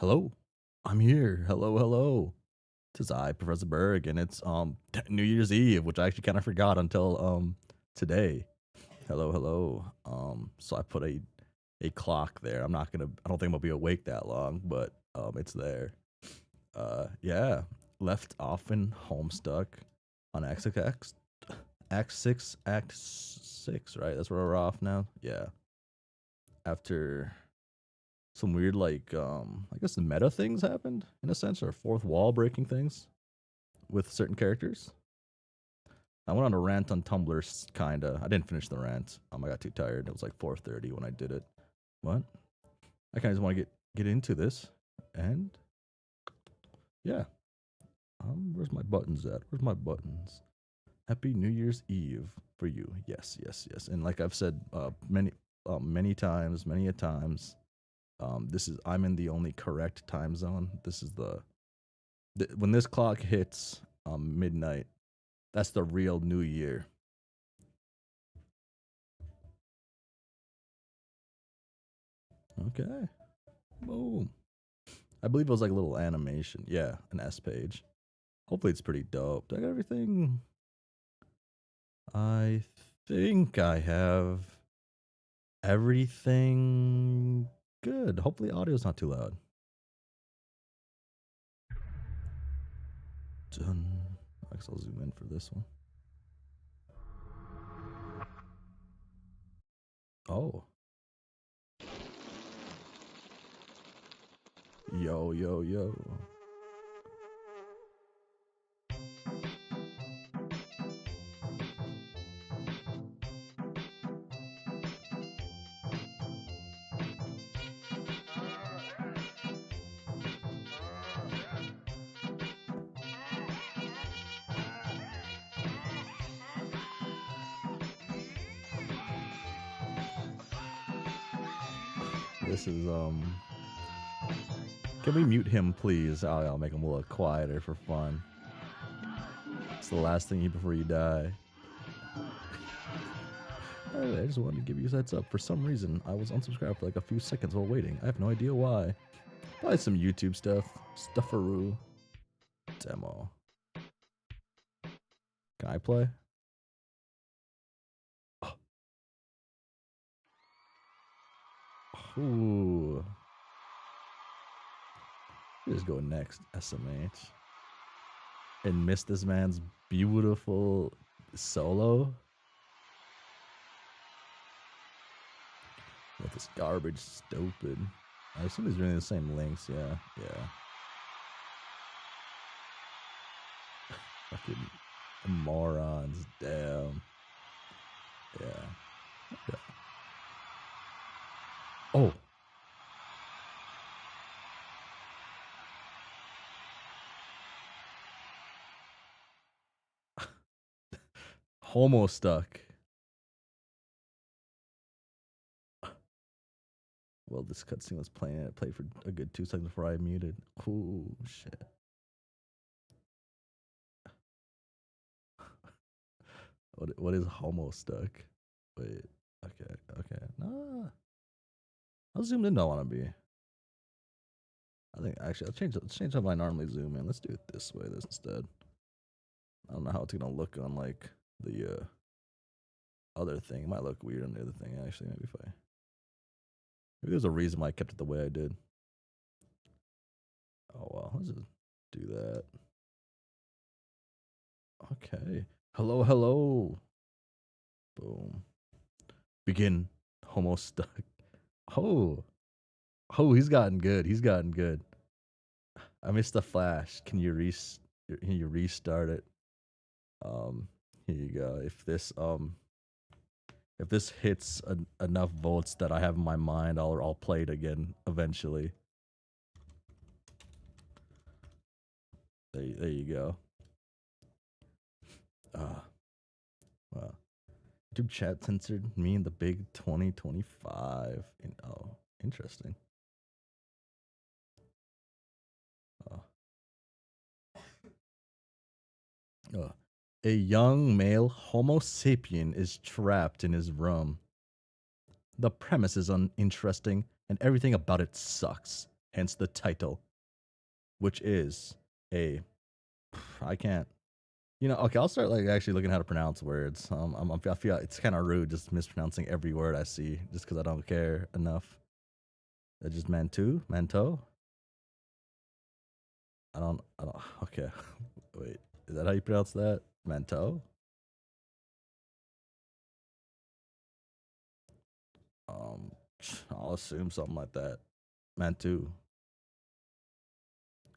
Hello, I'm here. Hello, hello. Tis I, Professor Berg, and it's New Year's Eve, which I actually kind of forgot until today. Hello, hello. So I put a clock there. I don't think I'm gonna be awake that long, but it's there. Yeah, left off in Homestuck on Act 6, right? That's where we're off now. Yeah, after some weird I guess the meta things happened in a sense, or fourth wall breaking things with certain characters. I went on a rant on Tumblr, kinda. I didn't finish the rant. I got too tired. It was like 4:30 when I did it. What? I kind of just want to get into this, and yeah. Where's my buttons at? Where's my buttons? Happy New Year's Eve for you. Yes, yes, yes. And like I've said many times, many a times, I'm in the only correct time zone. This is when this clock hits midnight. That's the real New Year. Okay. Boom. I believe it was like a little animation. Yeah, an S page. Hopefully it's pretty dope. Do I got everything? I think I have everything good. Hopefully audio's not too loud. Dun. I guess I'll zoom in for this one. Oh. Yo, yo, yo. This is Can we mute him, please? I'll make him a little quieter for fun. It's the last thing you before you die. By the way, I just wanted to give you a heads up. For some reason, I was unsubscribed for like a few seconds while waiting. I have no idea why. Probably some YouTube stuff. Stuffaroo. Demo. Can I play? Oh. Ooh. Just go next. SMH. And miss this man's beautiful solo. With this garbage, stupid. I assume he's doing the same links. Yeah, yeah. Fucking morons. Damn. Yeah. Yeah. Oh. Homestuck. Well, this cutscene was playing. It played for a good 2 seconds before I muted. Cool shit. What is Homestuck? Wait. Okay. Okay. Nah. How zoomed in do I want to be? I think actually let's change how I normally zoom in. Let's do it this way. This instead. I don't know how it's gonna look on like the other thing. It might look weird on the other thing actually. Maybe there's a reason why I kept it the way I did. Oh well, let's just do that. Okay. Hello, hello. Boom. Begin. Homestuck. Oh. Oh, he's gotten good. He's gotten good. I missed the flash. Can you restart it? Here you go. If this hits enough votes that I have in my mind, I'll play it again eventually. There you go. Wow. YouTube chat censored me in the big 2025. Oh, interesting. A young male Homo sapien is trapped in his room. The premise is uninteresting, and everything about it sucks. hence the title, which is a I can't. Okay, I'll start like actually looking how to pronounce words. I feel it's kind of rude just mispronouncing every word I see just because I don't care enough. That just manto. I don't. Okay, wait, is that how you pronounce that? Manto. Um, I'll assume something like that. Mantu.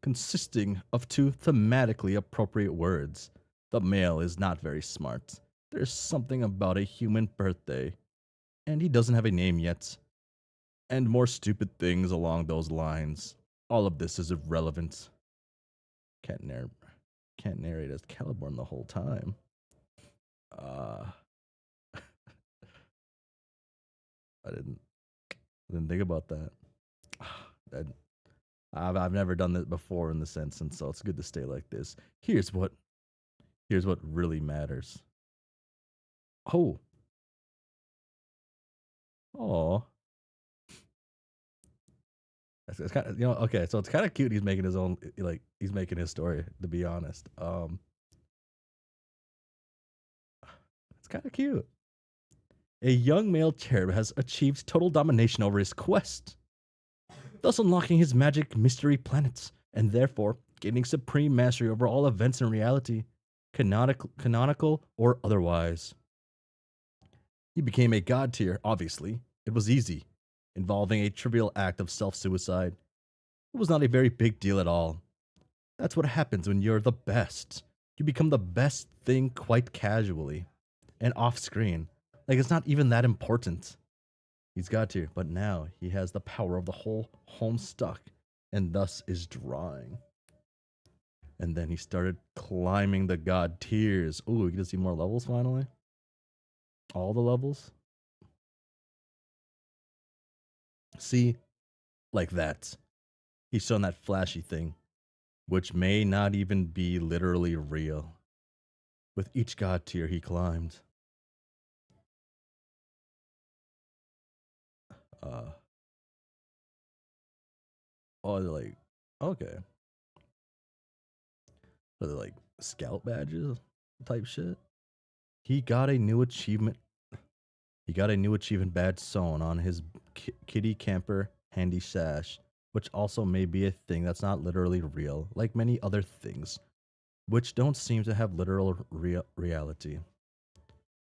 Consisting of two thematically appropriate words. The male is not very smart. There's something about a human birthday, and he doesn't have a name yet. And more stupid things along those lines. All of this is irrelevant. Can't, narr- can't narrate as Caliborn the whole time. Uh, I didn't think about that. that I've never done that before in the sense, and so it's good to stay like this. Here's what really matters. Oh, oh, it's kind of okay. So it's kind of cute. He's making his own like he's making his story. To be honest, it's kind of cute. A young male cherub has achieved total domination over his quest, thus unlocking his magic mystery planets, and therefore gaining supreme mastery over all events in reality, canonical or otherwise. He became a god tier, obviously. It was easy, involving a trivial act of self suicide. It was not a very big deal at all. That's what happens when you're the best. You become the best thing quite casually and off screen. Like it's not even that important. He's god tier, but now he has the power of the whole Homestuck and thus is drawing. And then he started climbing the god tiers. Ooh, we get to see more levels finally. All the levels. See, like that. He's shown that flashy thing, which may not even be literally real. With each god tier he climbed. Uh oh, they're like, okay. Are they like scout badges type shit? He got a new achievement. He got a new achievement badge sewn on his kitty camper handy sash, which also may be a thing that's not literally real, like many other things, which don't seem to have literal reality.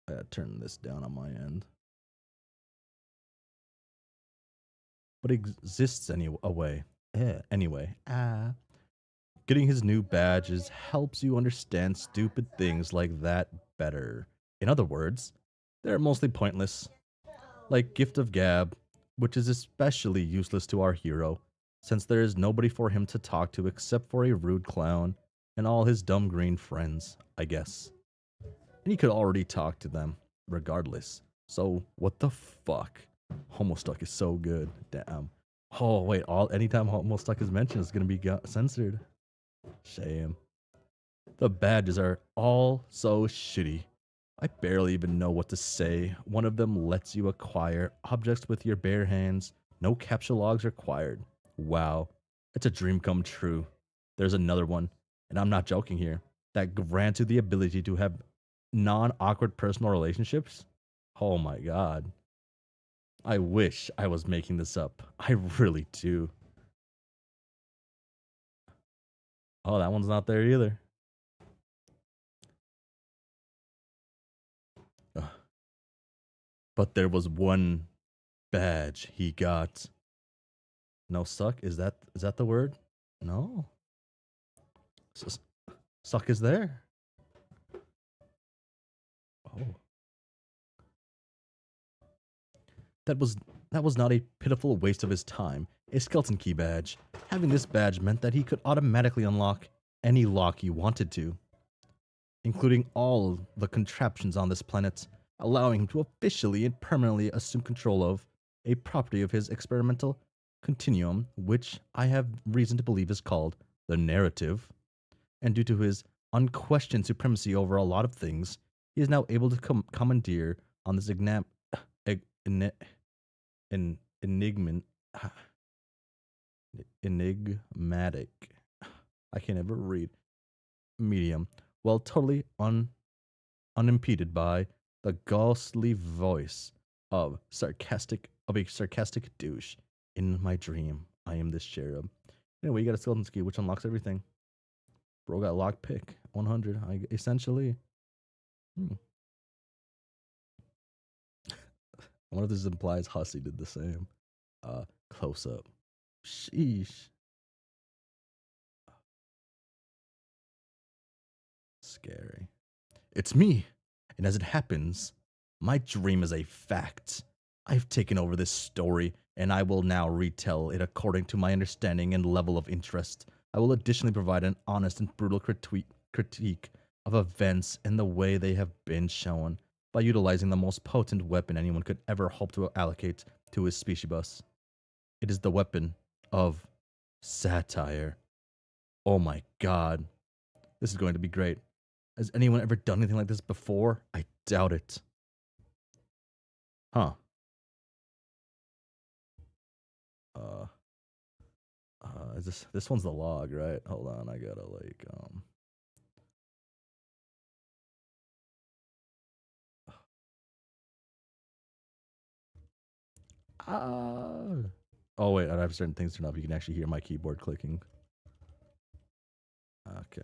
I gotta turn this down on my end. But it exists anyway. Anyway, getting his new badges helps you understand stupid things like that better. In other words, they're mostly pointless, like Gift of Gab, which is especially useless to our hero, since there is nobody for him to talk to except for a rude clown and all his dumb green friends, I guess. And he could already talk to them, regardless. So, what the fuck? Homestuck is so good. Damn. Oh, wait, anytime Homestuck is mentioned, it's gonna be censored. Shame. The badges are all so shitty. I barely even know what to say. One of them lets you acquire objects with your bare hands. No capture logs required. Wow. It's a dream come true. There's another one, and I'm not joking here, that grants you the ability to have non awkward personal relationships. Oh my god. I wish I was making this up. I really do. Oh, that one's not there either. Ugh. But there was one badge he got. No suck? Is that the word? No. Suck is there. Oh. That was not a pitiful waste of his time. A skeleton key badge. Having this badge meant that he could automatically unlock any lock he wanted to, including all the contraptions on this planet, allowing him to officially and permanently assume control of a property of his experimental continuum, which I have reason to believe is called the narrative. And due to his unquestioned supremacy over a lot of things, he is now able to commandeer on this enigma. enigmatic. I can never read. Medium. Well, totally unimpeded by the ghostly voice of a sarcastic douche. In my dream, I am this cherub. Anyway, you got a skeleton key, which unlocks everything. Bro got lockpick 100. Essentially. Hmm. I wonder if this implies Hussie did the same. Close up. Sheesh. Scary. It's me. And as it happens, my dream is a fact. I've taken over this story, and I will now retell it according to my understanding and level of interest. I will additionally provide an honest and brutal critique of events and the way they have been shown by utilizing the most potent weapon anyone could ever hope to allocate to his species bus. It is the weapon of satire. Oh my god. This is going to be great. Has anyone ever done anything like this before? I doubt it. Huh. Uh is this one's the log, right? Hold on, I gotta like Oh wait, I have certain things turned off. You can actually hear my keyboard clicking. Okay.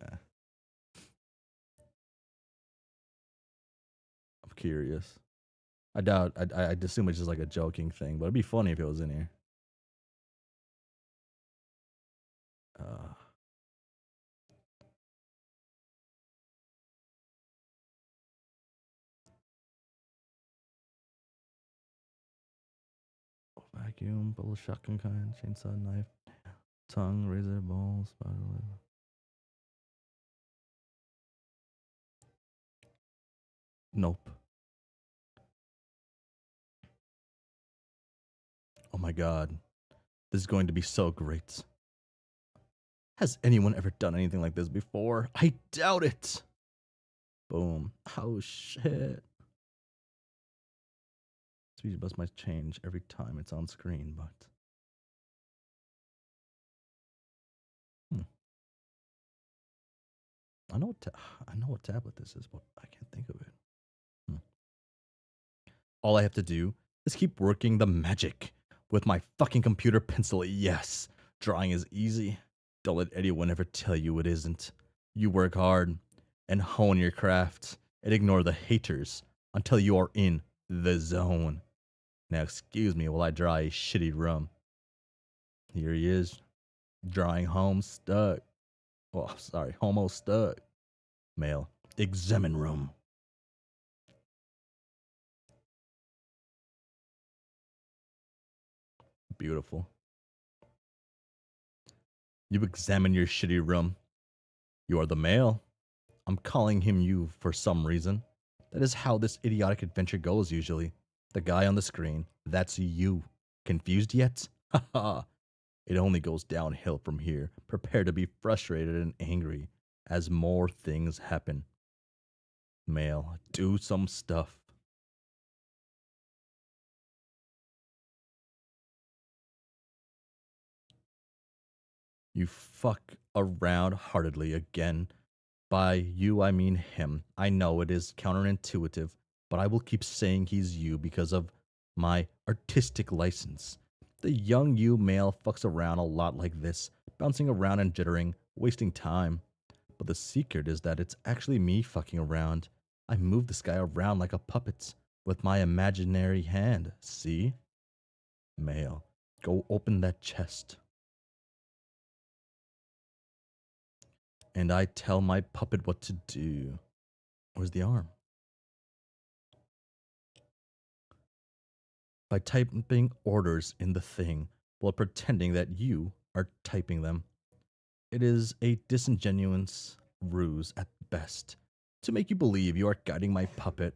I'm curious. I doubt I'd assume it's just like a joking thing, but it'd be funny if it was in here. Uh Vacuum, bullet shotgun kind, chainsaw knife, tongue, razor, balls, spider web. Nope. Oh my god. This is going to be so great. Has anyone ever done anything like this before? I doubt it. Boom. Oh shit. Speed bus might change every time it's on screen, but I know what tablet this is, but I can't think of it. All I have to do is keep working the magic with my fucking computer pencil. Yes, drawing is easy. Don't let anyone ever tell you it isn't. You work hard and hone your craft and ignore the haters until you are in the zone. Now, excuse me while I draw a shitty rum. Here he is, drawing Homestuck. Oh, sorry, Homestuck. Male, examine room. Beautiful. You examine your shitty room. You are the male. I'm calling him you for some reason. That is how this idiotic adventure goes usually. The guy on the screen, that's you. Confused yet? Haha. It only goes downhill from here. Prepare to be frustrated and angry as more things happen. Male, do some stuff. You fuck around heartedly again. By you, I mean him. I know it is counterintuitive, but I will keep saying he's you because of my artistic license. The young you male fucks around a lot like this, bouncing around and jittering, wasting time. But the secret is that it's actually me fucking around. I move this guy around like a puppet with my imaginary hand. See? Male, go open that chest. And I tell my puppet what to do. Where's the arm? By typing orders in the thing while pretending that you are typing them. It is a disingenuous ruse at best to make you believe you are guiding my puppet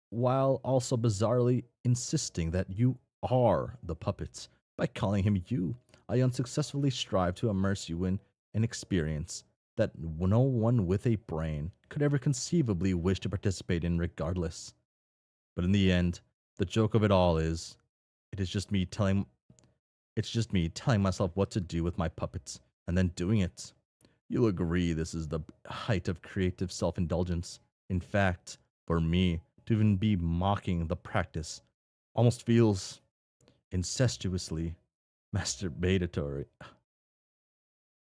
while also bizarrely insisting that you are the puppet. By calling him you, I unsuccessfully strive to immerse you in an experience that no one with a brain could ever conceivably wish to participate in regardless. But in the end, the joke of it all is, it is just me telling It's just me telling myself what to do with my puppets and then doing it. You'll agree this is the height of creative self indulgence. In fact, for me, to even be mocking the practice almost feels incestuously masturbatory.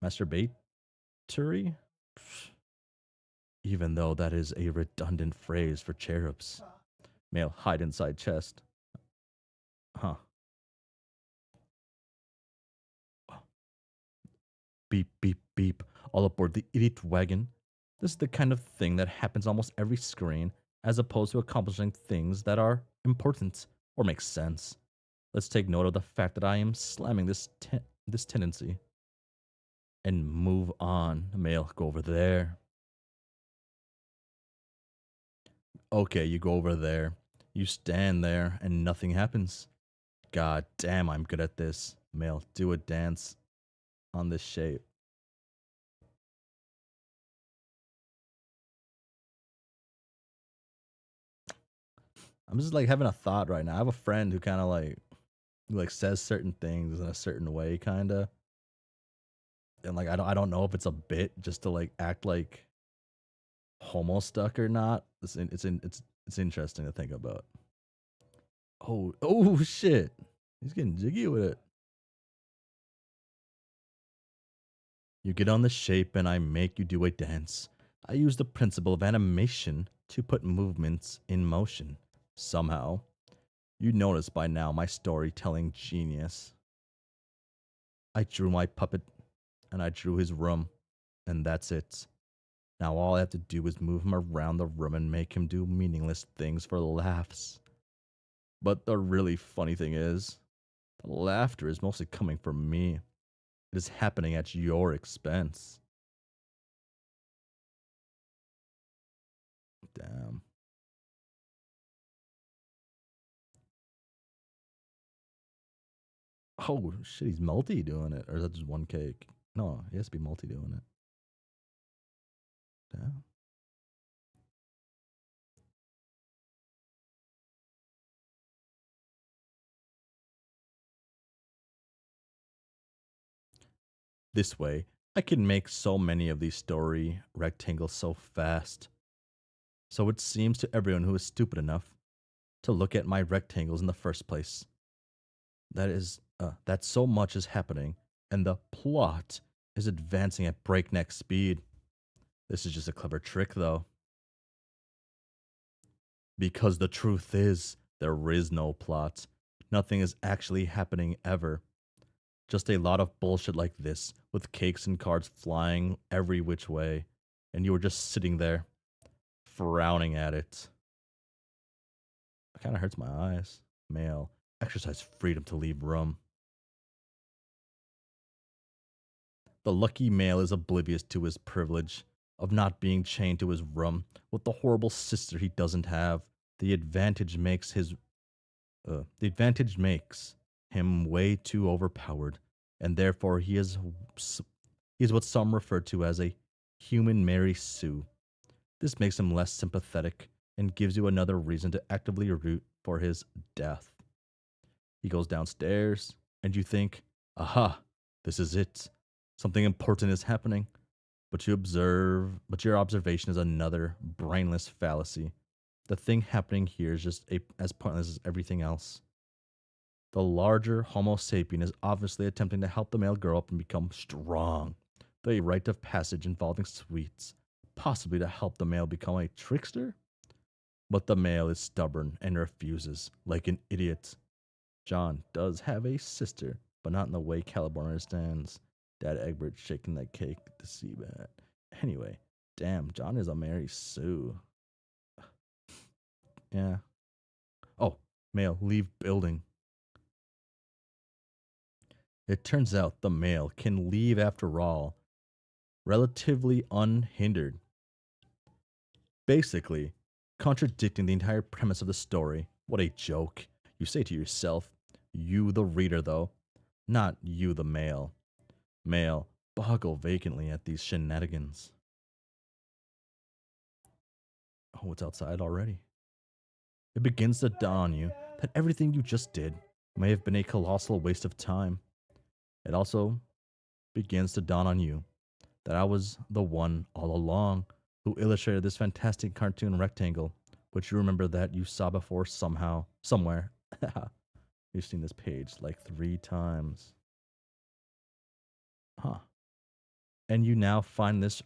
Masturbatory? Even though that is a redundant phrase for cherubs. Male hide inside chest. Huh. Beep, beep, beep. All aboard the idiot wagon. This is the kind of thing that happens almost every screen, as opposed to accomplishing things that are important or make sense. Let's take note of the fact that I am slamming this tendency. And move on. Male, go over there. Okay, you go over there. You stand there and nothing happens. God damn, I'm good at this. Male, do a dance on this shape. I'm just like having a thought right now. I have a friend who kind of like says certain things in a certain way, kind of, and like I don't know if it's a bit just to like act like Homestuck or not. It's interesting to think about. Oh shit, he's getting jiggy with it. You get on the shape and I make you do a dance. I use the principle of animation to put movements in motion. Somehow, you notice by now my storytelling genius. I drew my puppet and I drew his room, and that's it. Now all I have to do is move him around the room and make him do meaningless things for laughs. But the really funny thing is, the laughter is mostly coming from me. It is happening at your expense. Damn. Oh shit, he's multi doing it. Or is that just one cake? No, he has to be multi doing it. Damn. This way, I can make so many of these story rectangles so fast. So it seems to everyone who is stupid enough to look at my rectangles in the first place. That so much is happening, and the plot is advancing at breakneck speed. This is just a clever trick, though. Because the truth is, there is no plot. Nothing is actually happening ever. Just a lot of bullshit like this, with cakes and cards flying every which way, and you were just sitting there, frowning at it. It kind of hurts my eyes. Male, exercise freedom to leave room. The lucky male is oblivious to his privilege of not being chained to his room with the horrible sister he doesn't have. The advantage makes him way too overpowered, and therefore he is what some refer to as a human Mary Sue. This makes him less sympathetic and gives you another reason to actively root for his death. He goes downstairs, and you think, aha, this is it. Something important is happening. But your observation is another brainless fallacy. The thing happening here is just as pointless as everything else. The larger Homo sapien is obviously attempting to help the male grow up and become strong. The rite of passage involving sweets, possibly to help the male become a trickster? But the male is stubborn and refuses, like an idiot. John does have a sister, but not in the way Caliborn understands. Dad Egbert shaking that cake to see that. Anyway, damn, John is a Mary Sue. Yeah. Oh, male, leave building. It turns out the male can leave after all, relatively unhindered. Basically, contradicting the entire premise of the story. What a joke. You say to yourself, you the reader though, not you the male. Male, boggle vacantly at these shenanigans. Oh, it's outside already. It begins to dawn on you that everything you just did may have been a colossal waste of time. It also begins to dawn on you that I was the one all along who illustrated this fantastic cartoon rectangle, but you remember that you saw before somehow, somewhere. You've seen this page like 3 times. Huh. And you now find this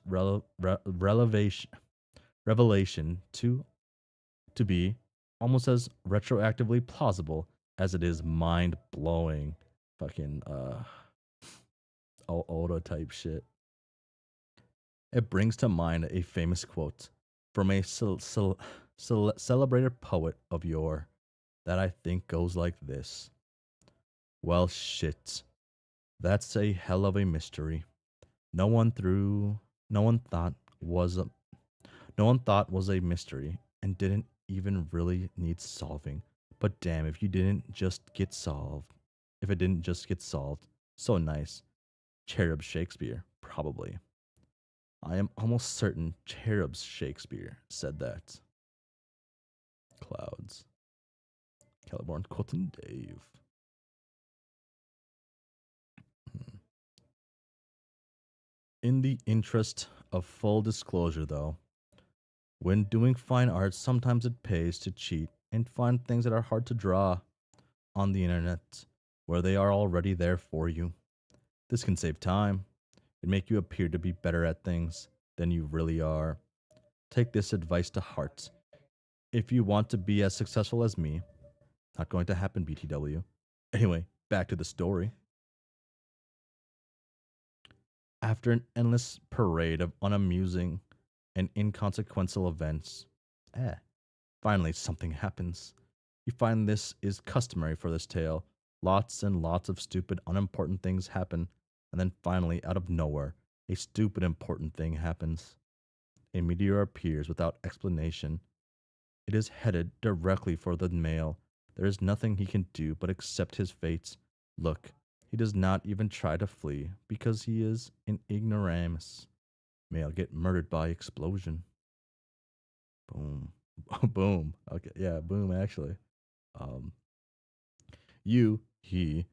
revelation to be almost as retroactively plausible as it is mind blowing. Fucking Oda type shit. It brings to mind a famous quote from a celebrated poet of yore that I think goes like this. Well, shit. That's a hell of a mystery. No one through no one thought was a, no one thought was a mystery and didn't even really need solving. But damn, if you didn't just get solved. If it didn't just get solved. So nice. Cherub Shakespeare, probably. I am almost certain Cherub's Shakespeare said that. Clouds. Caliborn Colton Dave. Hmm. In the interest of full disclosure, though, when doing fine art, sometimes it pays to cheat and find things that are hard to draw on the internet where they are already there for you. This can save time and make you appear to be better at things than you really are. Take this advice to heart. If you want to be as successful as me, not going to happen, BTW. Anyway, back to the story. After an endless parade of unamusing and inconsequential events, eh, finally something happens. You find this is customary for this tale. Lots and lots of stupid, unimportant things happen, and then finally, out of nowhere, a stupid, important thing happens. A meteor appears without explanation. It is headed directly for the male. There is nothing he can do but accept his fate. Look, he does not even try to flee because he is an ignoramus. Male get murdered by explosion. Boom. Boom. Okay, yeah, boom actually. Um he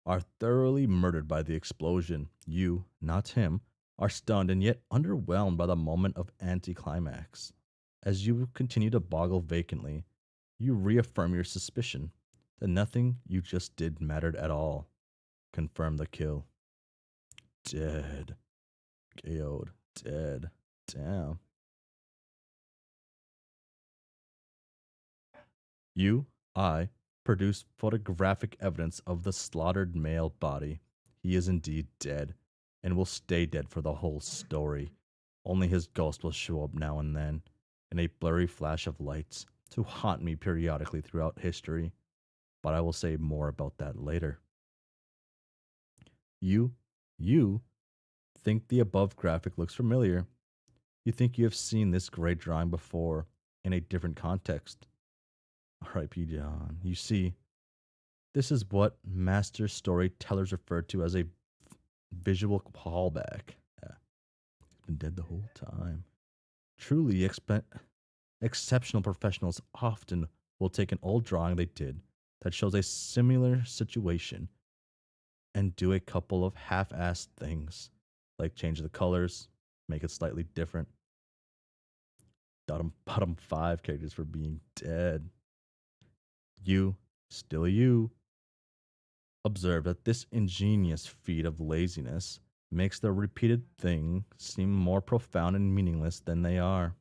are thoroughly murdered by the explosion. You, not him, are stunned and yet underwhelmed by the moment of anticlimax. As you continue to boggle vacantly, you reaffirm your suspicion that nothing you just did mattered at all. Confirm the kill. Dead. KO'd. Dead. Damn. I produce photographic evidence of the slaughtered male body. He is indeed dead, and will stay dead for the whole story. Only his ghost will show up now and then, in a blurry flash of lights, to haunt me periodically throughout history. But I will say more about that later. You, you think the above graphic looks familiar. You think you have seen this great drawing before in a different context. R.I.P. John. You see, this is what master storytellers refer to as a visual callback. Yeah, he's been dead the whole time. Truly exceptional professionals often will take an old drawing they did that shows a similar situation and do a couple of half assed things, like change the colors, make it slightly different. Bottom 5 characters for being dead. You, still you, observe that this ingenious feat of laziness makes the repeated thing seem more profound and meaningful than they are,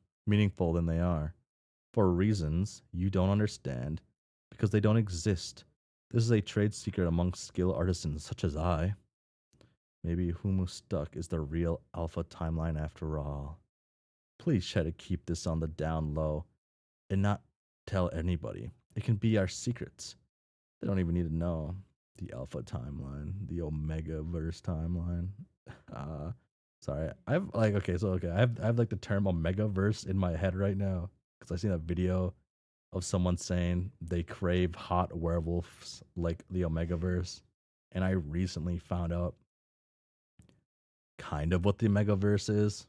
for reasons you don't understand, because they don't exist. This is a trade secret among skilled artisans such as I. Maybe Homestuck is the real alpha timeline after all. Please try to keep this on the down low and not tell anybody. It can be our secrets. They don't even need to know the alpha timeline, the omega verse timeline. Uh sorry. I've like I have like the term omega verse in my head right now because I seen a video of someone saying they crave hot werewolves like the omega verse, and I recently found out kind of what the omega verse is,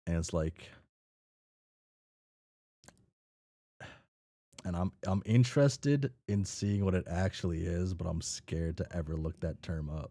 and it's like, and I'm interested in seeing what it actually is, but I'm scared to ever look that term up.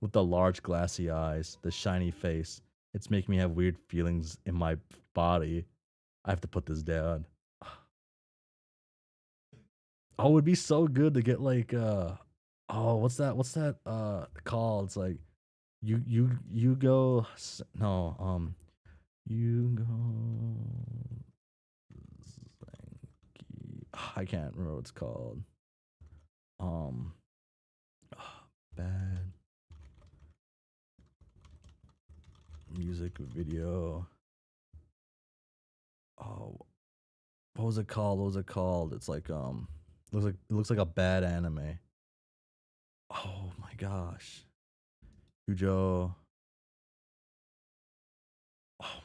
with the large glassy eyes, the shiny face. It's making me have weird feelings in my body. I have to put this down. Oh, it'd be so good to get like oh, what's that called? It's like you go no, you go I can't remember what it's called. Um bad music video. Oh, what was it called? What was it called? It's like it looks like a bad anime. Oh my gosh. Yujo. Oh,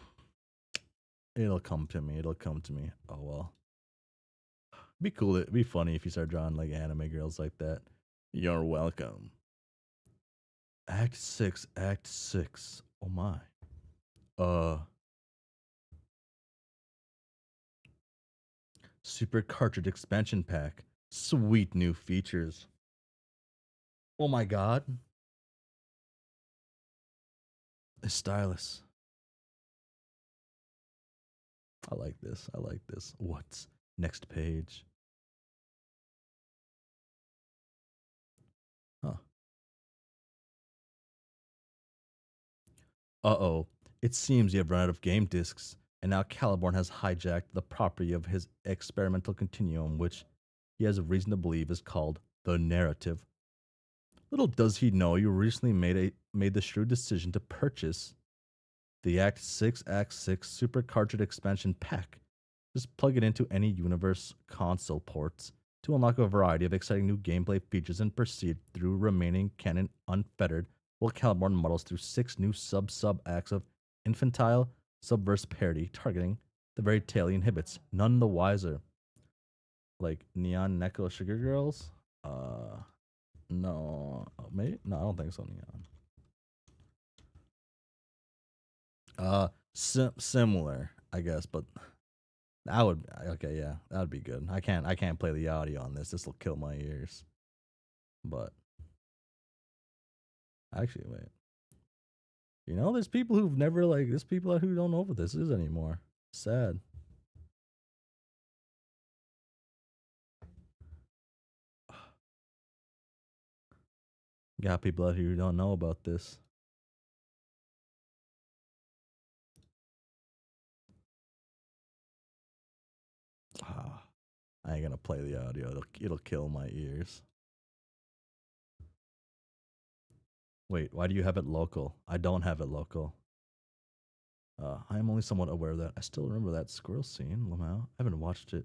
it'll come to me. It'll come to me. Oh well. Be cool. It'd be funny if you start drawing like anime girls like that. You're welcome. Act 6, Act 6. Oh my. Uh Super cartridge expansion pack. Sweet new features. Oh my god. The stylus. I like this. I like this. What's next page? Huh. Uh-oh. It seems you have run out of game discs, and now Caliborn has hijacked the property of his experimental continuum, which he has a reason to believe is called the narrative. Little does he know you recently made the shrewd decision to purchase the Act 6 Super Cartridge Expansion Pack. Just plug it into any universe console ports to unlock a variety of exciting new gameplay features and proceed through remaining canon unfettered while Caliborn muddles through 6 new sub acts of infantile subverse parody targeting the very tail he inhibits, none the wiser. Like Neon Neko Sugar Girls? No. Maybe? No, I don't think so, Neon. Similar, I guess, but that would okay, yeah, that would be good. I can't play the audio on this. This will kill my ears. But actually, wait. There's people who've never like. There's people who don't know what this is anymore. Sad. Got people out here who don't know about this. Ah, I ain't gonna play the audio. It'll kill my ears. Wait, why do you have it local? I don't have it local. I am only somewhat aware of that. I still remember that squirrel scene, Lamau. I haven't watched it.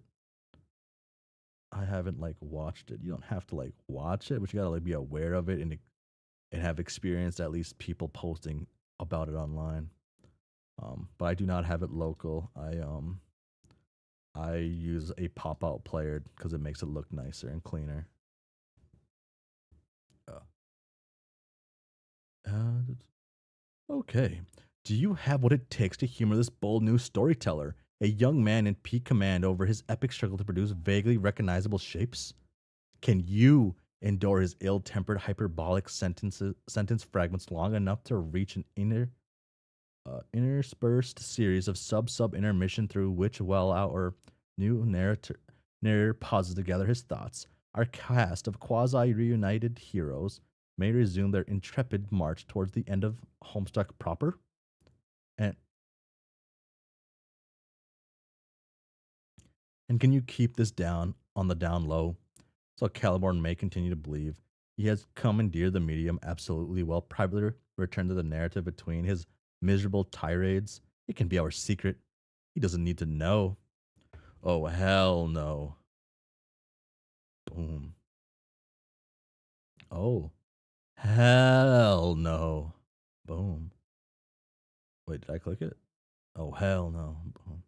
I haven't like watched it. You don't have to like watch it, but you gotta like be aware of it and have experienced at least people posting about it online. But I do not have it local. I use a pop out player because it makes it look nicer and cleaner. Uh, uh, okay. Do you have what it takes to humor this bold new storyteller? A young man in peak command over his epic struggle to produce vaguely recognizable shapes? Can you endure his ill-tempered hyperbolic sentence fragments long enough to reach an interspersed series of sub intermission through which well our new narrator pauses to gather his thoughts? Our cast of quasi reunited heroes may resume their intrepid march towards the end of Homestuck proper. And and can you keep this down on the down low? So Caliborn may continue to believe he has commandeered the medium absolutely while privately return to the narrative between his miserable tirades. It can be our secret. He doesn't need to know. Oh, hell no. Boom. Oh, hell no. Boom. Wait, did I click it? Oh, hell no. Boom.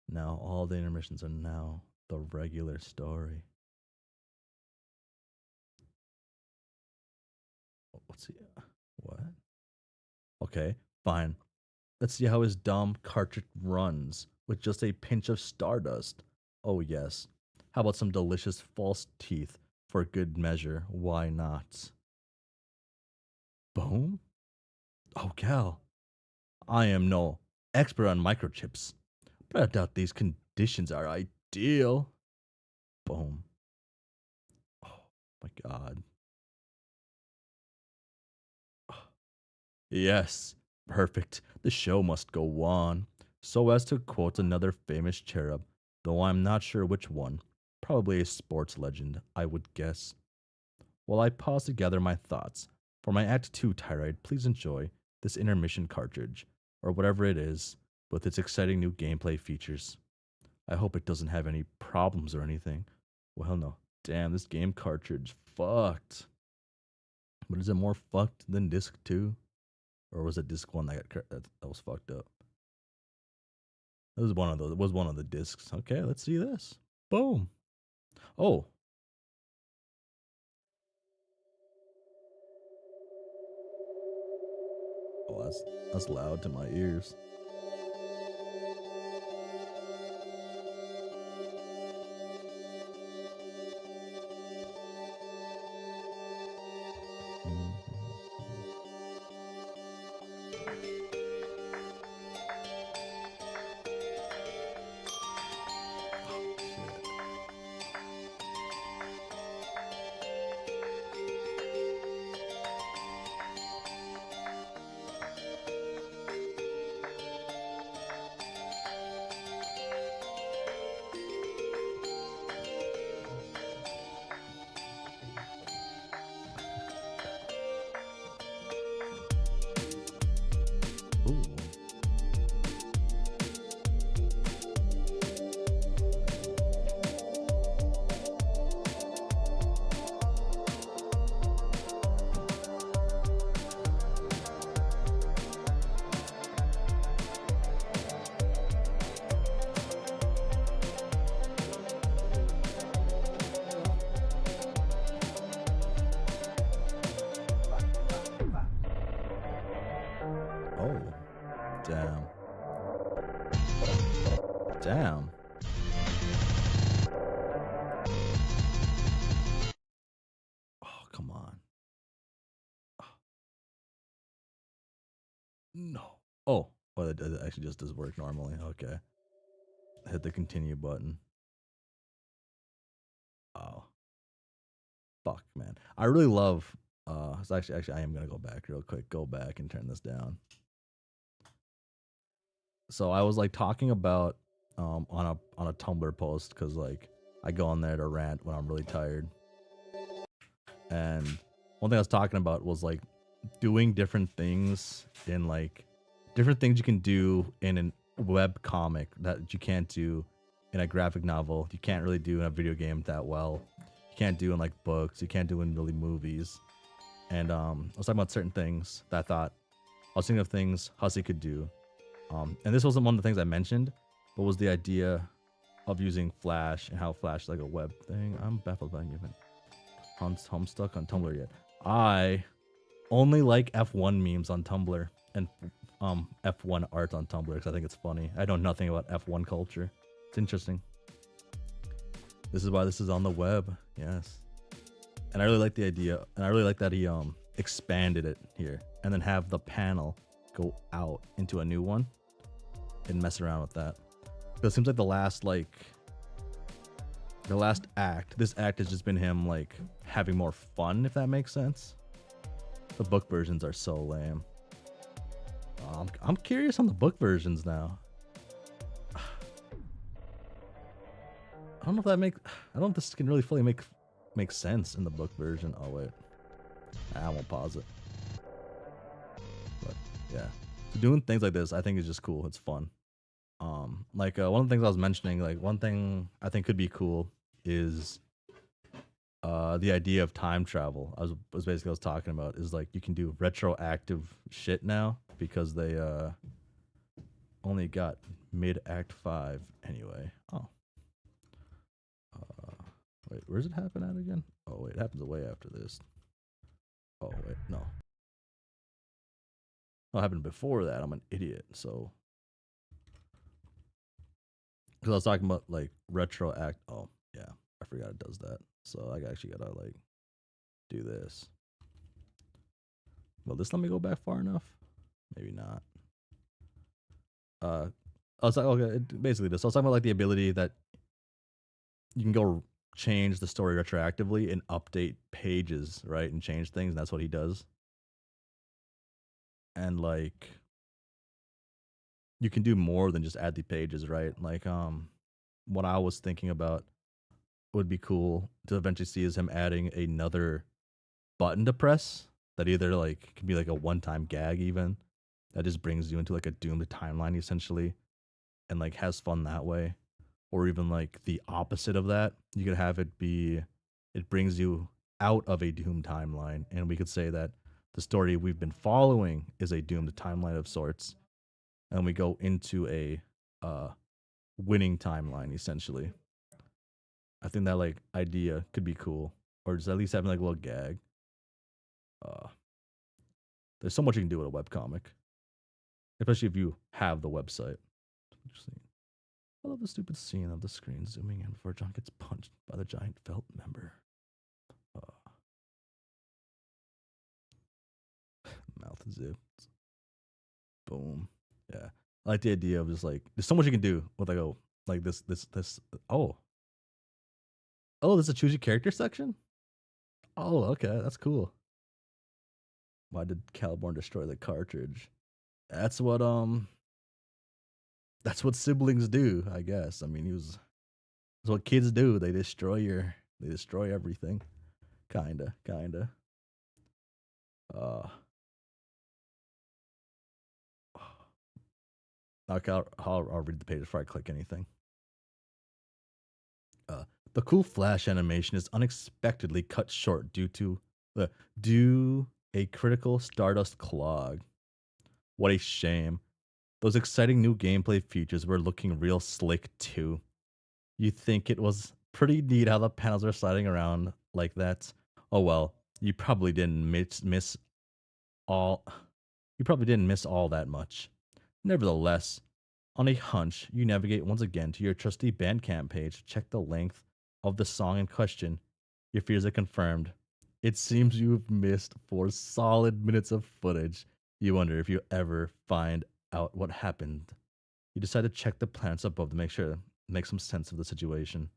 Now all the intermissions are now the regular story. Let's see. What? Okay, fine. Let's see how his dumb cartridge runs with just a pinch of stardust. Oh, yes. How about some delicious false teeth for good measure? Why not? Boom. Oh, Cal, I am no expert on microchips, but I doubt these conditions are ideal. Boom. Oh my god. Yes, perfect. The show must go on. So as to quote another famous cherub, though I'm not sure which one, probably a sports legend, I would guess. While I pause to gather my thoughts, for my Act 2 tirade, please enjoy this intermission cartridge, or whatever it is, with its exciting new gameplay features. I hope it doesn't have any problems or anything. Well, no. Damn, this game cartridge fucked. But is it more fucked than disc 2? Or was it disc 1 that was fucked up? It was one of those. It was one of the discs. Okay, let's see this. Boom. Oh. Oh, that's loud to my ears. Ooh. Oh. Damn. Damn. Oh, come on. No. Oh. Well, it actually just does work normally. Okay. Hit the continue button. Oh. Fuck, man. I really love. So actually, I am gonna go back real quick. Go back and turn this down. So I was like talking about on a Tumblr post because like I go on there to rant when I'm really tired. And one thing I was talking about was like doing different things in like different things you can do in a web comic that you can't do in a graphic novel. You can't really do in a video game that well. You can't do in like books. You can't do in really movies. And I was talking about certain things that I thought I was thinking of things Hussie could do. And this wasn't one of the things I mentioned, but was the idea of using Flash and how Flash is like a web thing. I'm baffled by you, Homestuck on Tumblr yet. I only like F1 memes on Tumblr and F1 art on Tumblr because I think it's funny. I know nothing about F1 culture. It's interesting. This is why this is on the web. Yes. And I really like the idea, and I really like that he expanded it here and then have the panel go out into a new one and mess around with that. Because it seems like the last act, this act has just been him like having more fun, if that makes sense. The book versions are so lame. I'm curious on the book versions now. I don't know if that makes. I don't know if this can really fully make sense in the book version. Oh wait, I won't pause it. But yeah, so doing things like this, I think is just cool. It's fun. Like one of the things I was mentioning, like one thing I think could be cool is the idea of time travel. Was basically I was talking about is like you can do retroactive shit now because they only got mid Act 5 anyway. Oh. Wait, where does it happen at again? Oh wait, it happens way after this. Oh wait, no. Oh, it happened before that. I'm an idiot. So because I was talking about like retroact. Oh yeah, I forgot it does that. So I actually gotta like do this. Will this let me go back far enough? Maybe not. I was like, okay, basically this. I was talking about like the ability that you can go change the story retroactively and update pages, right, and change things. And that's what he does. And like, you can do more than just add the pages, right? Like, what I was thinking about would be cool to eventually see is him adding another button to press that either like can be like a one-time gag even that just brings you into like a doomed timeline essentially and like has fun that way, or even like the opposite of that. You could have it be it brings you out of a doomed timeline, and we could say that the story we've been following is a doomed timeline of sorts, and we go into a winning timeline essentially. I think that like idea could be cool, or just at least having like a little gag. Uh, there's so much you can do with a webcomic, especially if you have the website. I love the stupid scene of the screen zooming in before John gets punched by the giant felt member. Mouth zipped. Boom. Yeah. I like the idea of just like there's so much you can do with like like this. Oh, there's a choose your character section. Oh, okay, that's cool. Why did Caliborn destroy the cartridge? That's what that's what siblings do, I guess. I mean, that's what kids do. They destroy everything. Kinda. Uh okay, I'll read the page before I click anything. Uh, the cool flash animation is unexpectedly cut short due a critical Stardust clog. What a shame. Those exciting new gameplay features were looking real slick too. You think it was pretty neat how the panels are sliding around like that. Oh well, you probably didn't miss all. You probably didn't miss all that much. Nevertheless, on a hunch, you navigate once again to your trusty Bandcamp page. Check the length of the song in question. Your fears are confirmed. It seems you've missed 4 solid minutes of footage. You wonder if you ever find out what happened. You decide to check the plants above to make some sense of the situation.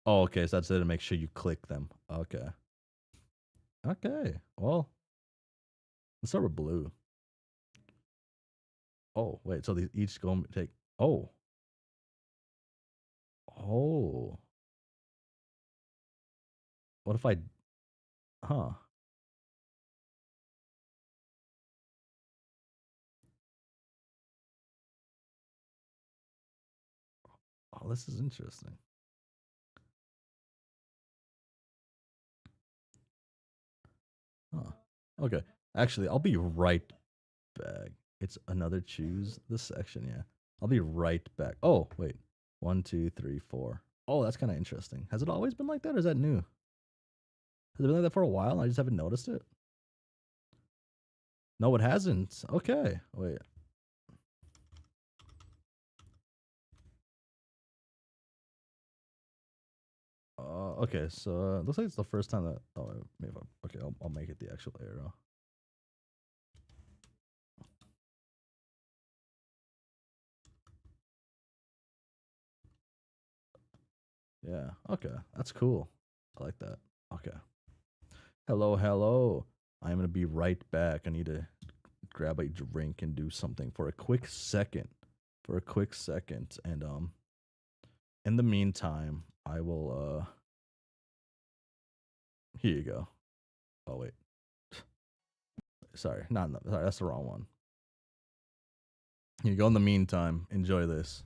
Oh, okay, so that's it to make sure you click them. Okay. Okay. Well, let's start with blue. Oh, wait, so these each go and take oh. Oh. What if I huh? Oh, this is interesting. Huh. Okay. Actually, I'll be right back. It's another choose this section, yeah. I'll be right back. Oh, wait. 1, 2, 3, 4. Oh, that's kind of interesting. Has it always been like that, or is that new? Has it been like that for a while and I just haven't noticed it? No, it hasn't. Okay. Wait. Okay, so looks like it's the first time that. Oh, maybe. Okay, I'll make it the actual arrow. Yeah. Okay, that's cool. I like that. Okay. Hello. I'm gonna be right back. I need to grab a drink and do something for a quick second. And in the meantime, I will here you go. Oh wait. Sorry, sorry, that's the wrong one. Here you go. In the meantime, enjoy this.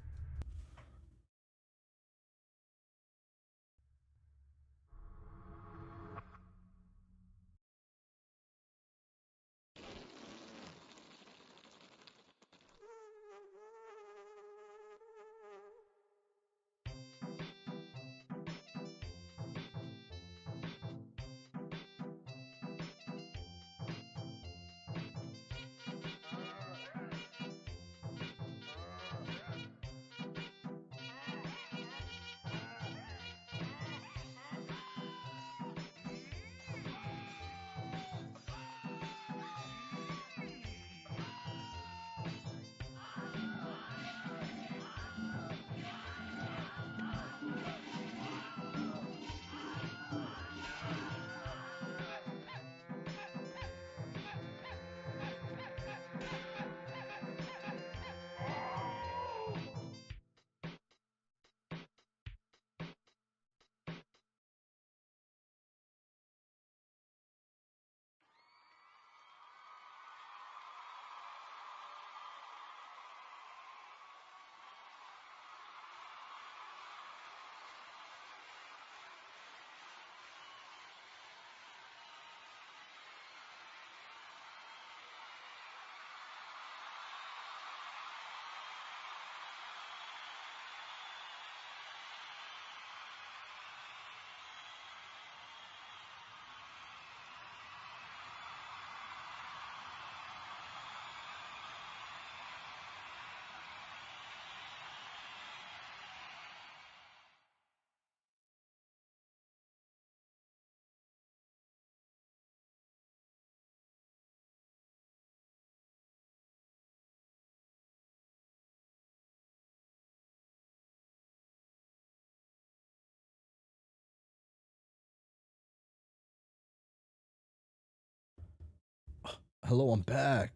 Hello, I'm back.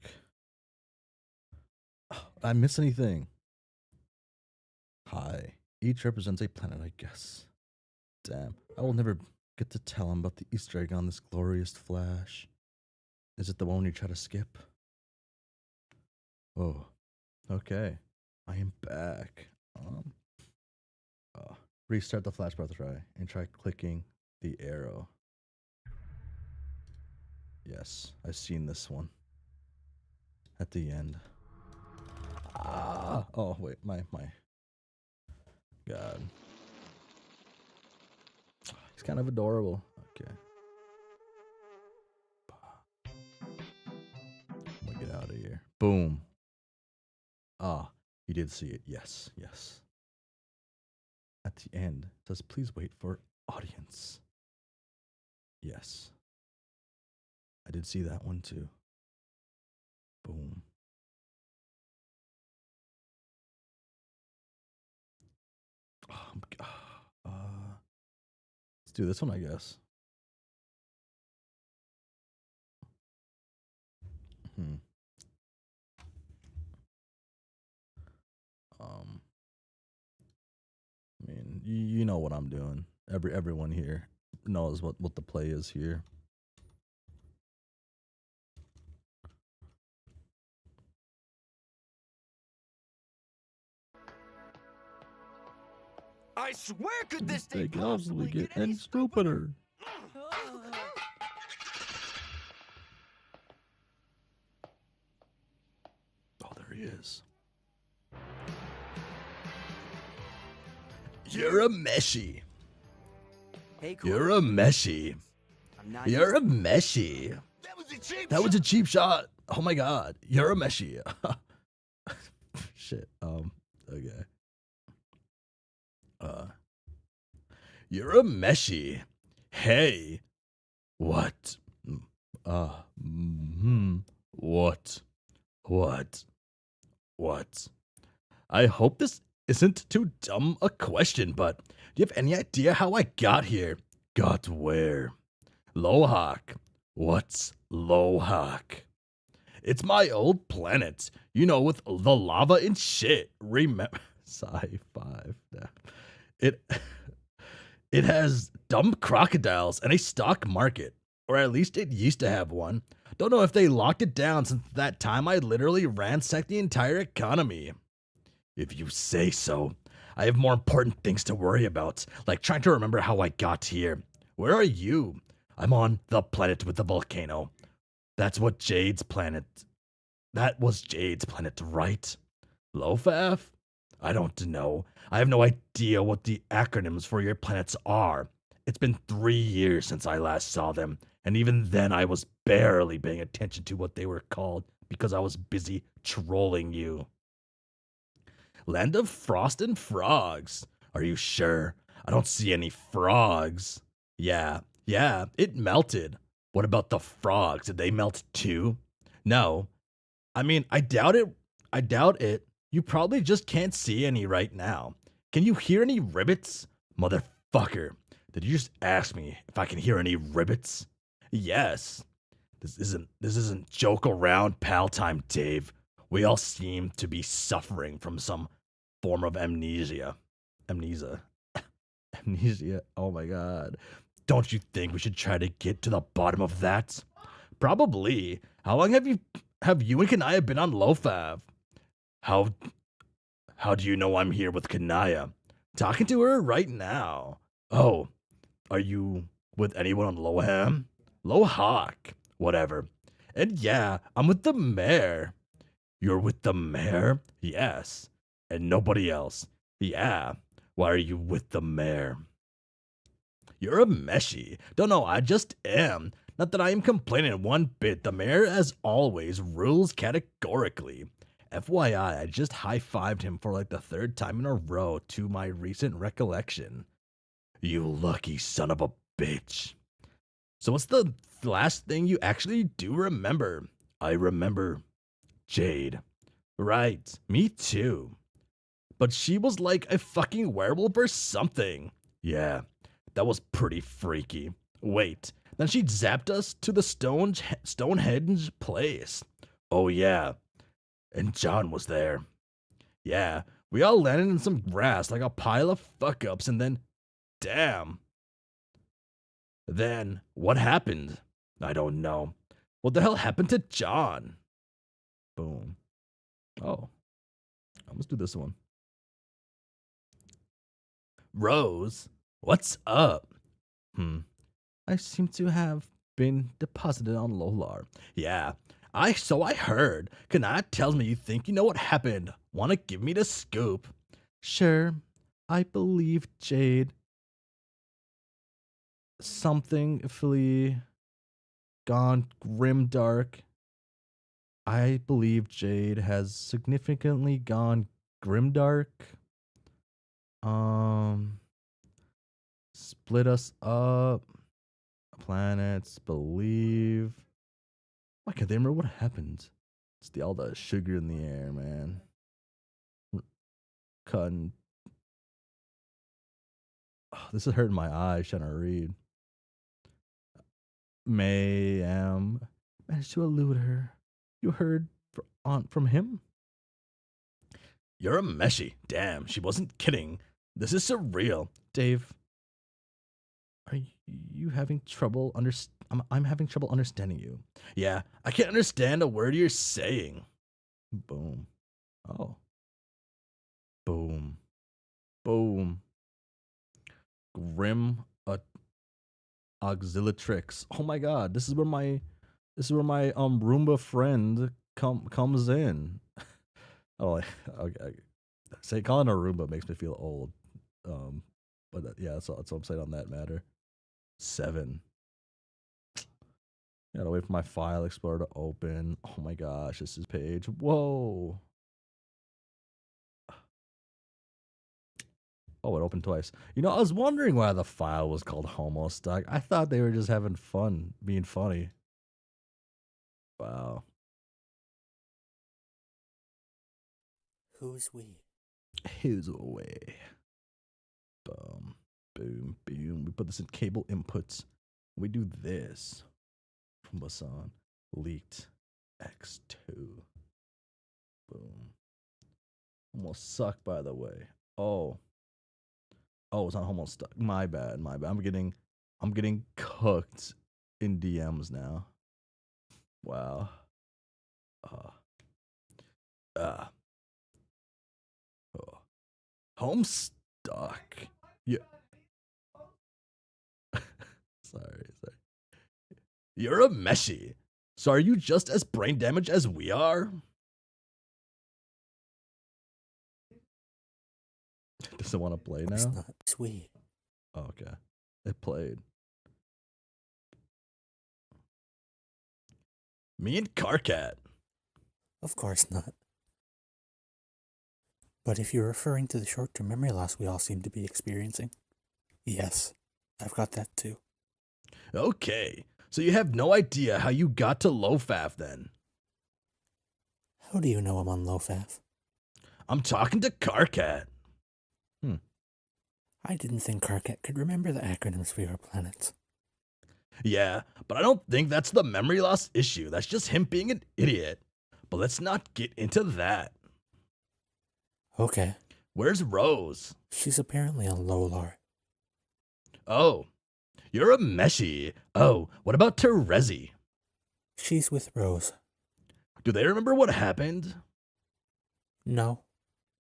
I miss anything? Hi. Each represents a planet, I guess. Damn, I will never get to tell him about the Easter egg on this glorious flash. Is it the one you try to skip? Oh, okay. I am back. Restart the flash bar try and try clicking the arrow. Yes, I've seen this one. At the end. Ah! Oh, wait, my. God. He's kind of adorable. Okay. I'm gonna get out of here. Boom. Ah, you did see it. Yes, yes. At the end, it says, please wait for audience. Yes. I did see that one too. Boom. Let's do this one, I guess. I mean, you know what I'm doing. Everyone here knows what the play is here. I swear, could this They day can possibly get any any stupider. Oh, there he is. You're a meshy. Hey, cool. You're a meshy. I'm not You're a meshy. That was a cheap shot. Oh my god. You're a meshy. Shit. Okay. You're a meshy. Hey. What? What? What? I hope this isn't too dumb a question, but do you have any idea how I got here? Got where? Lohawk. What's Lohawk? It's my old planet. You know, with the lava and shit. Remember Sci-5. It it has dumb crocodiles and a stock market. Or at least it used to have one. Don't know if they locked it down since that time I literally ransacked the entire economy. If you say so. I have more important things to worry about, like trying to remember how I got here. Where are you? I'm on the planet with the volcano. That was Jade's planet, right? Lofaf? I don't know. I have no idea what the acronyms for your planets are. It's been 3 years since I last saw them, and even then I was barely paying attention to what they were called because I was busy trolling you. Land of Frost and Frogs. Are you sure? I don't see any frogs. Yeah, it melted. What about the frogs? Did they melt too? No. I mean, I doubt it. You probably just can't see any right now. Can you hear any ribbits? Motherfucker. Did you just ask me if I can hear any ribbits? Yes. This isn't joke around pal time, Dave. We all seem to be suffering from some form of amnesia. Amnesia. Oh my god. Don't you think we should try to get to the bottom of that? Probably. How long have you and Kanaya been on Lofav? How do you know I'm here with Kanaya? Talking to her right now. Oh, are you with anyone on Loham? Lohawk. Whatever. And yeah, I'm with the mayor. You're with the mayor? Yes. And nobody else. Yeah. Why are you with the mayor? You're a meshy. Don't know, I just am. Not that I am complaining one bit. The mayor, as always, rules categorically. FYI, I just high-fived him for like the 3rd time in a row to my recent recollection. You lucky son of a bitch. So what's the last thing you actually do remember? I remember Jade. Right, me too. But she was like a fucking werewolf or something. Yeah, that was pretty freaky. Wait, then she zapped us to the Stonehenge place. Oh yeah, and John was there. Yeah, we all landed in some grass like a pile of fuck ups, and then, damn. Then, what happened? I don't know. What the hell happened to John? Boom. Oh, let's do this one. Rose, what's up? I seem to have been deposited on Lolar. Yeah, I heard. Kanat tells me you think you know what happened. Wanna give me the scoop? Sure, I believe Jade. Something fully gone grim dark. I believe Jade has significantly gone grimdark. Split us up. Planets, believe. Why can't they remember what happened? It's all the sugar in the air, man. Cutting. Oh, this is hurting my eyes trying to read. Managed to elude her. You heard from him? You're a meshy. Damn, she wasn't kidding. This is surreal. Dave, are you having trouble I'm having trouble understanding you. Yeah, I can't understand a word you're saying. Boom. Oh. Boom. Boom. Grim Auxiliatrix. Oh my god, this is where my Roomba friend comes in. Oh, okay. Say calling a Roomba makes me feel old. But yeah, that's all I'm saying on that matter. 7. Gotta wait for my file explorer to open. Oh my gosh, this is page. Whoa. Oh, it opened twice. You know, I was wondering why the file was called Homestuck. I thought they were just having fun, being funny. Wow. Who's we? Who's away? Boom, boom, boom. We put this in cable inputs. We do this. From Basan. Leaked. X2. Boom. Almost suck, by the way. Oh. Oh, it's not Homestuck. My bad. I'm getting cooked in DMs now. Wow. Oh. Homestuck. Yeah. sorry. You're a meshy. So are you just as brain damaged as we are? Does it want to play now? It's not sweet. Oh, okay. It played. Me and Carcat. Of course not. But if you're referring to the short-term memory loss we all seem to be experiencing, yes, I've got that too. Okay. So you have no idea how you got to Lofaf then? How do you know I'm on Lofaf? I'm talking to Carcat. I didn't think Carcat could remember the acronyms for your planets. Yeah, but I don't think that's the memory loss issue. That's just him being an idiot. But let's not get into that. Okay. Where's Rose? She's apparently on Lolar. Oh, you're a meshy. Oh, what about Terezi? She's with Rose. Do they remember what happened? No,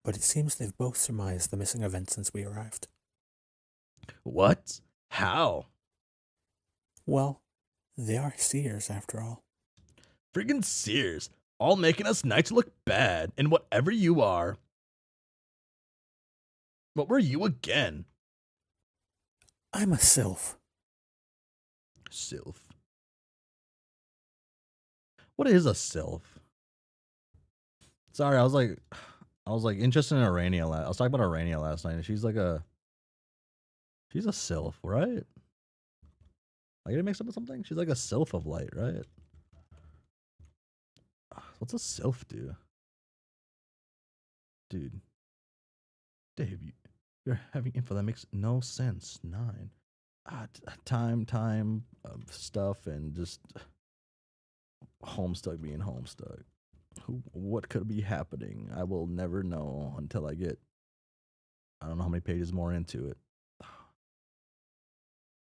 but it seems they've both surmised the missing event since we arrived. What? How? Well, they are seers after all. Friggin' Sears, all making us knights look bad, and whatever you are. What were you again? I'm a sylph. Sylph. What is a sylph? Sorry, I was like interested in Arania. I was talking about Arania last night, and she's a sylph, right? I get it mixed up with something? She's like a sylph of light, right? What's a sylph do? Dude. Dave, you're having info that makes no sense. 9. time stuff and just Homestuck being Homestuck. What could be happening? I will never know until I get, I don't know how many pages more into it.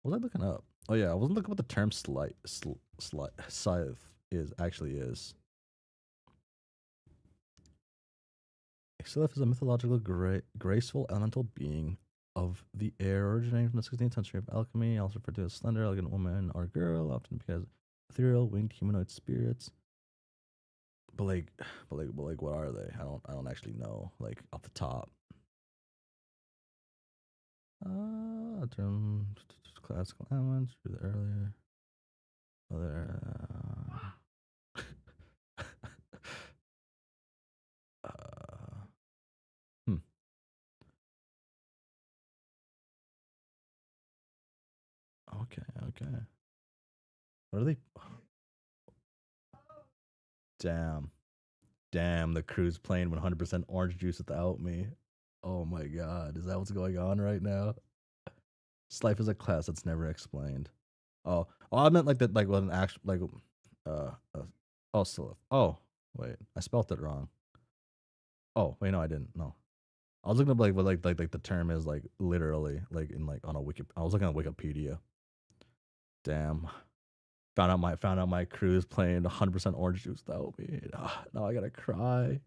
What was I looking up? Oh yeah, I wasn't looking what the term scythe actually is. A scythe is a mythological, graceful elemental being of the air, originating from the 16th century of alchemy, also referred to as slender, elegant woman or girl, often because ethereal, winged humanoid spirits. But what are they? I don't actually know. Like off the top. Term classical elements for the earlier. Other. Hmm. Okay. What are they? Damn, the crew's playing 100% orange juice without me. Oh my god, is that what's going on right now? Life is a class that's never explained. I meant like that, like what an actual like, uh, uh Slith. Oh, wait, I spelt it wrong. Oh, wait, no, I didn't. No, I was looking up like what like the term is like literally like in like on a wiki. I was looking at Wikipedia. Damn, found out my crew is playing 100% orange juice without me. Now I gotta cry.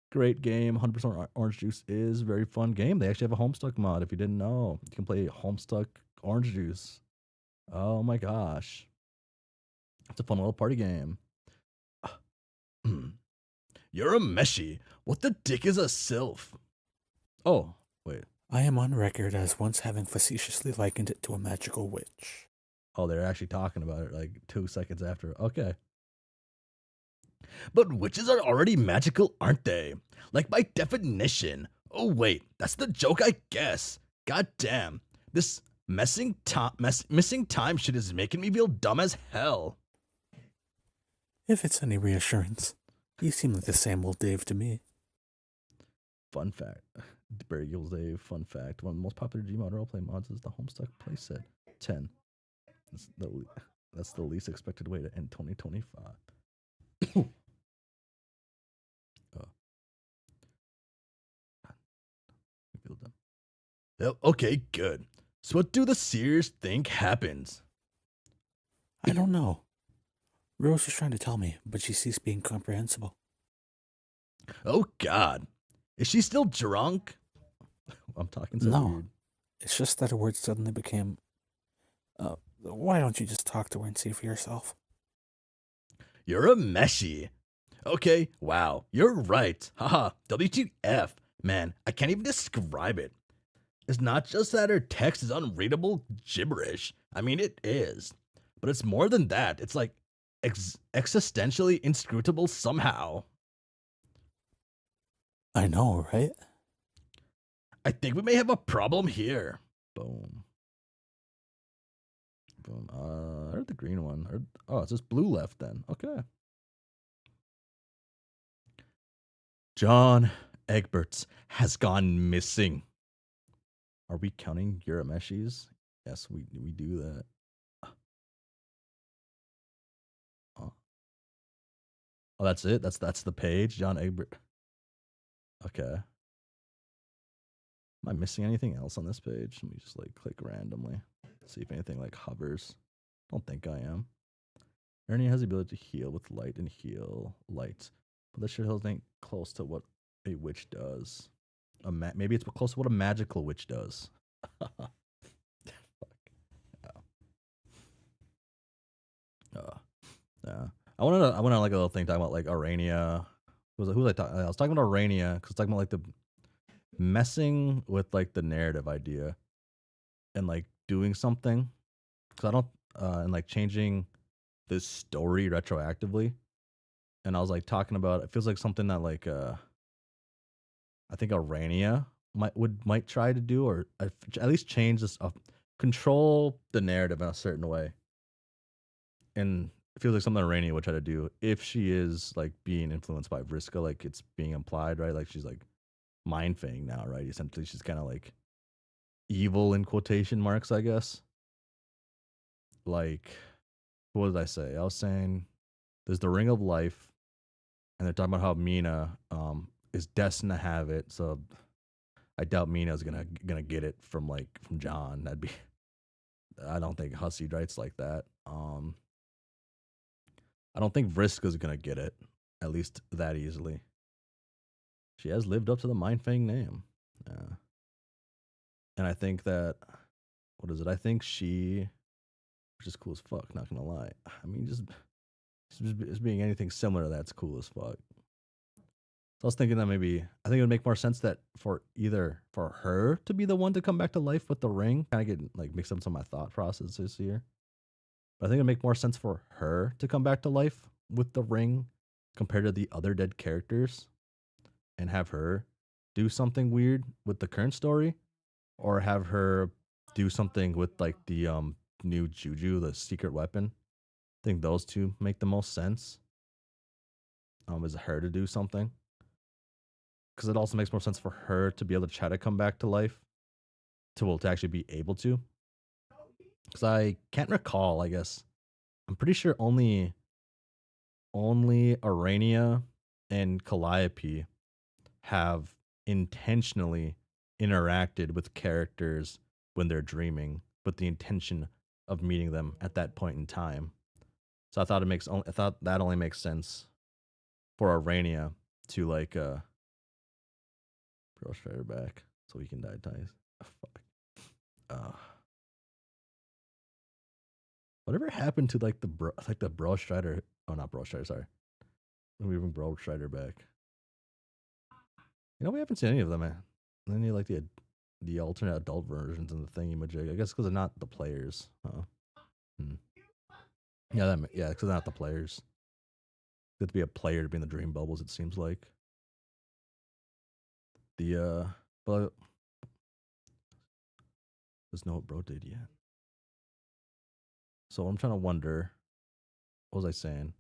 Great game. 100% Orange Juice is very fun game. They actually have a Homestuck mod. If you didn't know, you can play Homestuck Orange Juice. Oh my gosh, it's a fun little party game. You're a meshy. What the dick is a sylph? Oh wait. I am on record as once having facetiously likened it to a magical witch. Oh, they're actually talking about it like 2 seconds after. Okay. But witches are already magical, aren't they? Like by definition. Oh wait, that's the joke, I guess. God damn. This missing time shit is making me feel dumb as hell. If it's any reassurance, you seem like the same old Dave to me. Fun fact. Barry Gills Dave, fun fact. One of the most popular Gmod roleplay mods is the Homestuck playset 10. That's the least expected way to end 2025. Okay, good. So what do the seers think happens? I don't know. Rose was trying to tell me, but she ceased being comprehensible. Oh God, is she still drunk? I'm talking so weird. It's just that her words suddenly became, why don't you just talk to her and see for yourself? You're a meshy. Okay, wow, you're right. Haha, WTF. Man, I can't even describe it. It's not just that her text is unreadable gibberish. I mean, it is. But it's more than that. It's like existentially inscrutable somehow. I know, right? I think we may have a problem here. Boom. I heard the green one. Oh, it's just blue left then. Okay. John Egberts has gone missing. Are we counting Urameshis? Yes, we do that. Oh, that's it. That's the page. John Egbert. Okay. Am I missing anything else on this page? Let me just like click randomly, see if anything like hovers. Don't think I am. Ernie has the ability to heal with light and heal light, but this shit ain't close to what a witch does. Maybe it's close to what a magical witch does. Fuck. Yeah. I went on like a little thing talking about like Arania. Who was I talking? I was talking about Arania because talking about like the messing with like the narrative idea and like doing something because I don't and like changing the story retroactively. And I was like talking about it feels like something that like I think Arania might try to do or at least change this control the narrative in a certain way. And it feels like something Arania would try to do if she is like being influenced by Vriska, like it's being implied, right? Like she's like mind faying now, right? Essentially, she's kind of like evil in quotation marks, I guess. like, what did I say? I was saying there's the Ring of Life, and they're talking about how Mina is destined to have it. So I doubt Mina's gonna get it from John. That'd be I don't think Hussie writes like that. I don't think Vriska's gonna get it, at least that easily. She has lived up to the Mindfang name. Yeah. And I think that what is it? I think she which is cool as fuck, not gonna lie. I mean just being anything similar to that's cool as fuck. So I was thinking that maybe I think it would make more sense that for either for her to be the one to come back to life with the ring, kind of get like mixed up some of my thought processes here. But I think it'd make more sense for her to come back to life with the ring compared to the other dead characters and have her do something weird with the current story or have her do something with like the new juju, the secret weapon. I think those two make the most sense. Is her to do something because it also makes more sense for her to be able to try to come back to life to actually be able to. Because I can't recall. I guess I'm pretty sure only Arania and Calliope have intentionally interacted with characters when they're dreaming with the intention of meeting them at that point in time. So I thought that only makes sense for Arania to like brush her back so we can die ties. Oh, fuck. Whatever happened to like the Bro Strider? Oh, not Bro Strider. Sorry, we bring Bro Strider back. You know, we haven't seen any of them, man. Any like the alternate adult versions and the thingy majig. I guess because they're not the players. Hmm. Yeah, because they're not the players. You have to be a player to be in the dream bubbles. It seems like but there's no what Bro did yet. So I'm trying to wonder. What was I saying?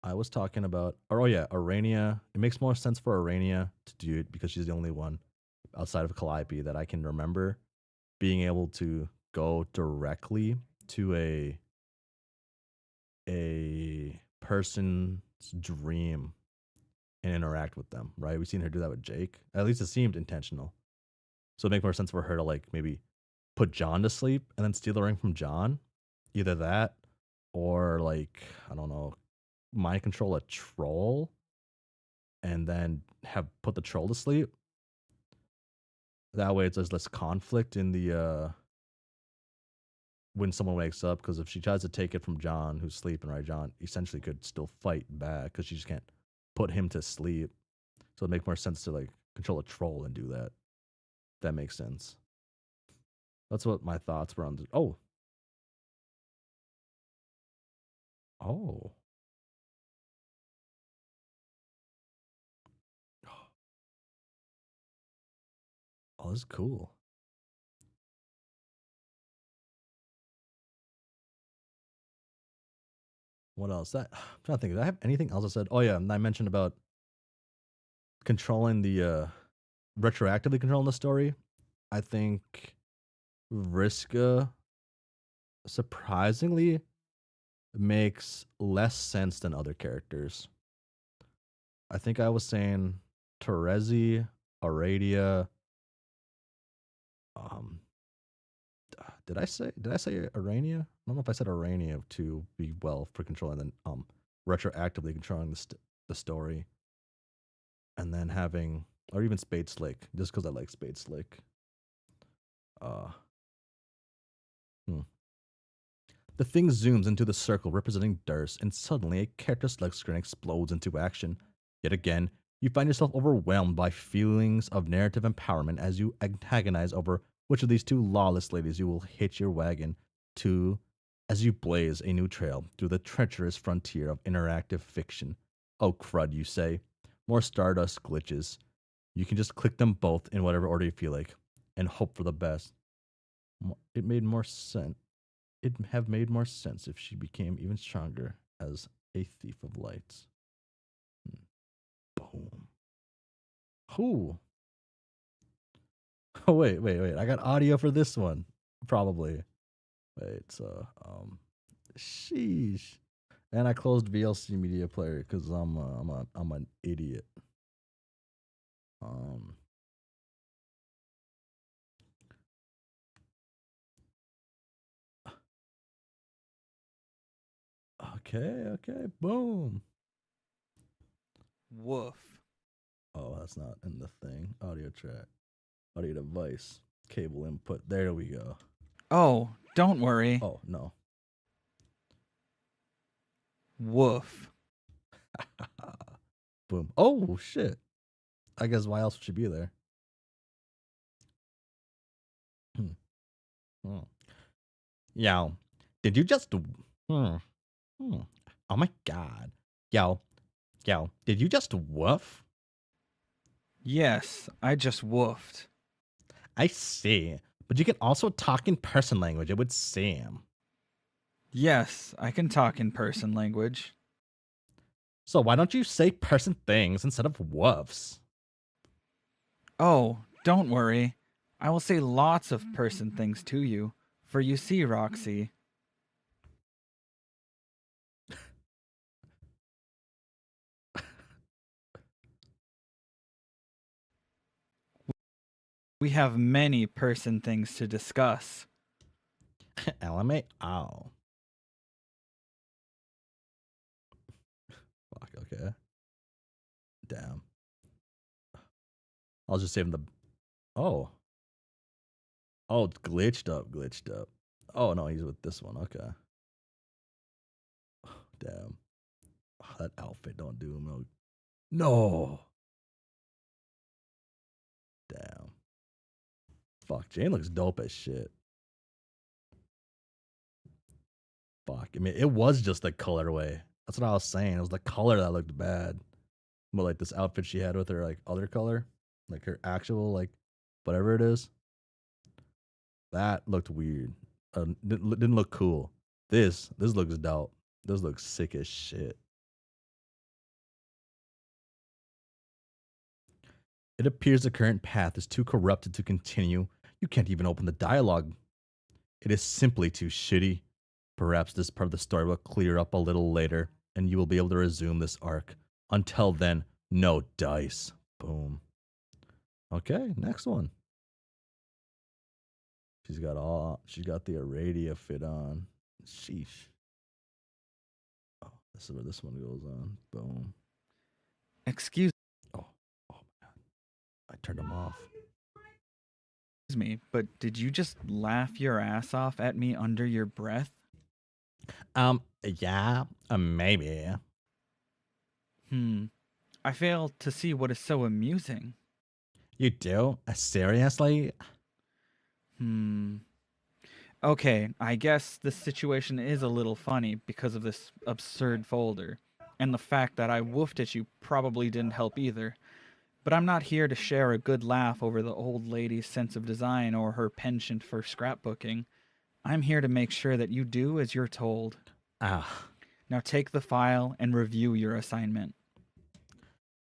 I was talking about. Oh yeah, Arania. It makes more sense for Arania to do it because she's the only one outside of Calliope that I can remember being able to go directly to a person's dream and interact with them, right? We've seen her do that with Jake. At least it seemed intentional. So it makes more sense for her to like maybe put John to sleep and then steal the ring from John. Either that or like, I don't know, mind control a troll and then have put the troll to sleep. That way there's less conflict in the when someone wakes up, because if she tries to take it from John, who's sleeping, right? John essentially could still fight back because she just can't put him to sleep. So it makes more sense to like control a troll and do that. That makes sense. That's what my thoughts were on. Oh, oh, oh, this is cool. What else? I'm trying to think. Did I have anything else I said? Oh yeah, and I mentioned about controlling the retroactively controlling the story. I think Vriska surprisingly makes less sense than other characters. I think I was saying Terezi, Aradia. Um, did I say Arania? I don't know if I said Arania to be well for controlling then retroactively controlling the story, and then having or even Spade Slick just because I like Spade Slick. Uh, hmm. The thing zooms into the circle representing Durst, and suddenly a character select screen explodes into action. Yet again, you find yourself overwhelmed by feelings of narrative empowerment as you antagonize over which of these two lawless ladies you will hitch your wagon to as you blaze a new trail through the treacherous frontier of interactive fiction. Oh crud, you say. More Stardust glitches. You can just click them both in whatever order you feel like and hope for the best. It made more sense. It'd have made more sense if she became even stronger as a thief of lights. Boom. Who? Oh wait. I got audio for this one. Probably. Wait, so Sheesh. And I closed VLC Media Player because I'm an idiot. Um. Okay. Boom. Woof. Oh, that's not in the thing. Audio track. Audio device. Cable input. There we go. Oh, don't worry. Oh, no. Woof. Boom. Oh, shit. I guess why else would she be there? Yo, did you just... Oh my god. Yo, did you just woof? Yes, I just woofed. I see. But you can also talk in person language, it would seem. Yes, I can talk in person language. So why don't you say person things instead of woofs? Oh, don't worry. I will say lots of person things to you. For you see, Roxy, we have many person things to discuss. LMA? Oh. Fuck, okay. Damn. I'll just save him the... Oh. Oh, it's glitched up. Oh, no, he's with this one. Okay. Damn. Oh, that outfit don't do him no... No. Damn. Fuck, Jane looks dope as shit. Fuck. I mean, it was just the colorway. That's what I was saying. It was the color that looked bad. But like this outfit she had with her like other color, like her actual like whatever it is, that looked weird. Didn't look cool. This looks dope. This looks sick as shit. It appears the current path is too corrupted to continue. You can't even open the dialogue. It is simply too shitty. Perhaps this part of the story will clear up a little later, and you will be able to resume this arc. Until then, no dice. Boom. Okay, next one. She's got the Aradia fit on. Sheesh. Oh, this is where this one goes on. Boom. Excuse Oh my god. I turned them off. me, but did you just laugh your ass off at me under your breath? Yeah, maybe. I fail to see what is so amusing. You do? Seriously? Okay, I guess this situation is a little funny because of this absurd folder. And the fact that I woofed at you probably didn't help either. But I'm not here to share a good laugh over the old lady's sense of design or her penchant for scrapbooking. I'm here to make sure that you do as you're told. Ah. Now take the file and review your assignment.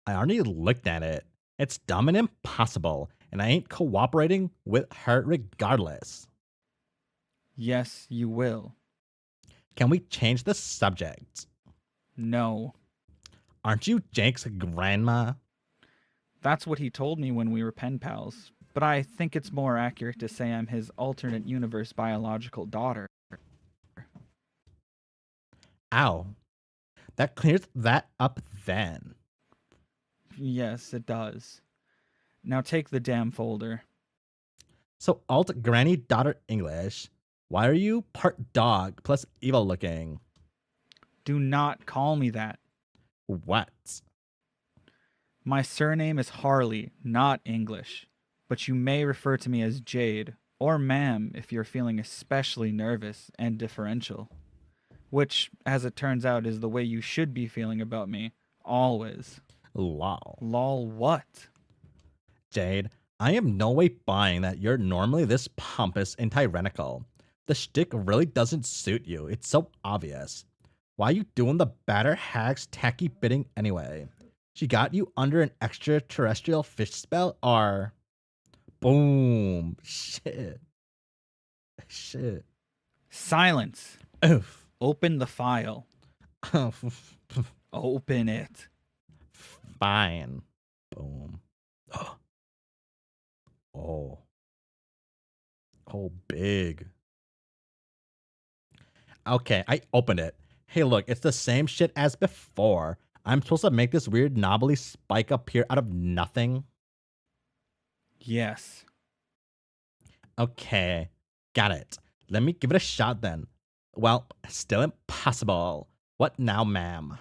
I already looked at it. It's dumb and impossible, and I ain't cooperating with her regardless. Yes, you will. Can we change the subject? No. Aren't you Jake's grandma? That's what he told me when we were pen pals, but I think it's more accurate to say I'm his alternate universe biological daughter. Ow. That clears that up then. Yes, it does. Now take the damn folder. So alt granny daughter English. Why are you part dog plus evil looking? Do not call me that. What? My surname is Harley, not English, but you may refer to me as Jade, or ma'am if you're feeling especially nervous and differential. Which, as it turns out, is the way you should be feeling about me, always. Lol. Lol what? Jade, I am no way buying that you're normally this pompous and tyrannical. The shtick really doesn't suit you. It's so obvious. Why you doing the batter hag's tacky bidding anyway? She got you under an extraterrestrial fish spell or... Boom. Shit. Silence. Oof. Open the file. Open it. Fine. Boom. Oh. Oh, big. Okay, I opened it. Hey, look, it's the same shit as before. I'm supposed to make this weird knobbly spike appear out of nothing? Yes. Okay, got it. Let me give it a shot then. Well, still impossible. What now, ma'am?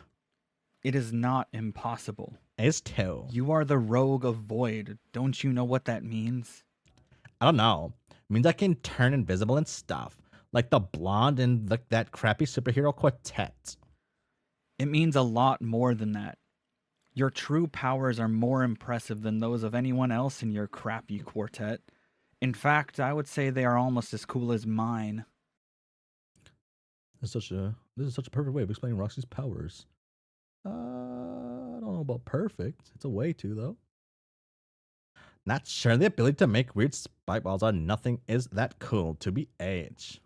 It is not impossible. Is two. You are the rogue of void. Don't you know what that means? I don't know. Means I can turn invisible and stuff. Like the blonde in that crappy superhero quartet. It means a lot more than that. Your true powers are more impressive than those of anyone else in your crappy quartet. In fact, I would say they are almost as cool as mine. This is such a perfect way of explaining Roxy's powers. I don't know about perfect. It's a way to though. Not sure the ability to make weird spike balls on nothing is that cool to be age.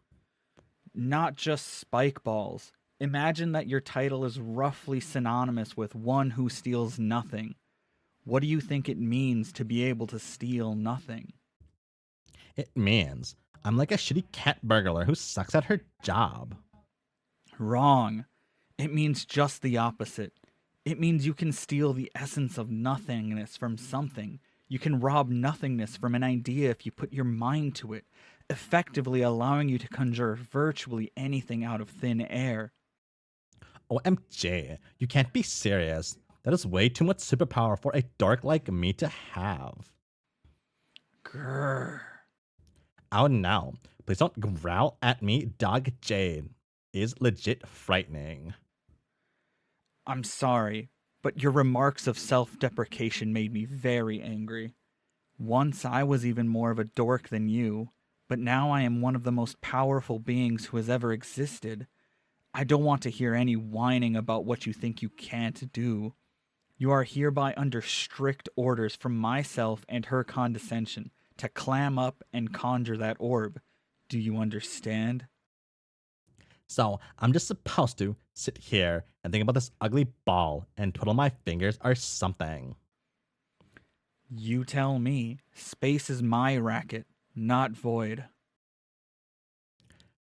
Not just spike balls. Imagine that your title is roughly synonymous with one who steals nothing. What do you think it means to be able to steal nothing? It means I'm like a shitty cat burglar who sucks at her job. Wrong. It means just the opposite. It means you can steal the essence of nothingness from something. You can rob nothingness from an idea if you put your mind to it, effectively allowing you to conjure virtually anything out of thin air. OMG, you can't be serious. That is way too much superpower for a dork like me to have. Grrr. Oh no, please don't growl at me, Dog Jade. Is legit frightening. I'm sorry, but your remarks of self deprecation made me very angry. Once I was even more of a dork than you, but now I am one of the most powerful beings who has ever existed. I don't want to hear any whining about what you think you can't do. You are hereby under strict orders from myself and her condescension to clam up and conjure that orb. Do you understand? So I'm just supposed to sit here and think about this ugly ball and twiddle my fingers or something. You tell me. Space is my racket, not void.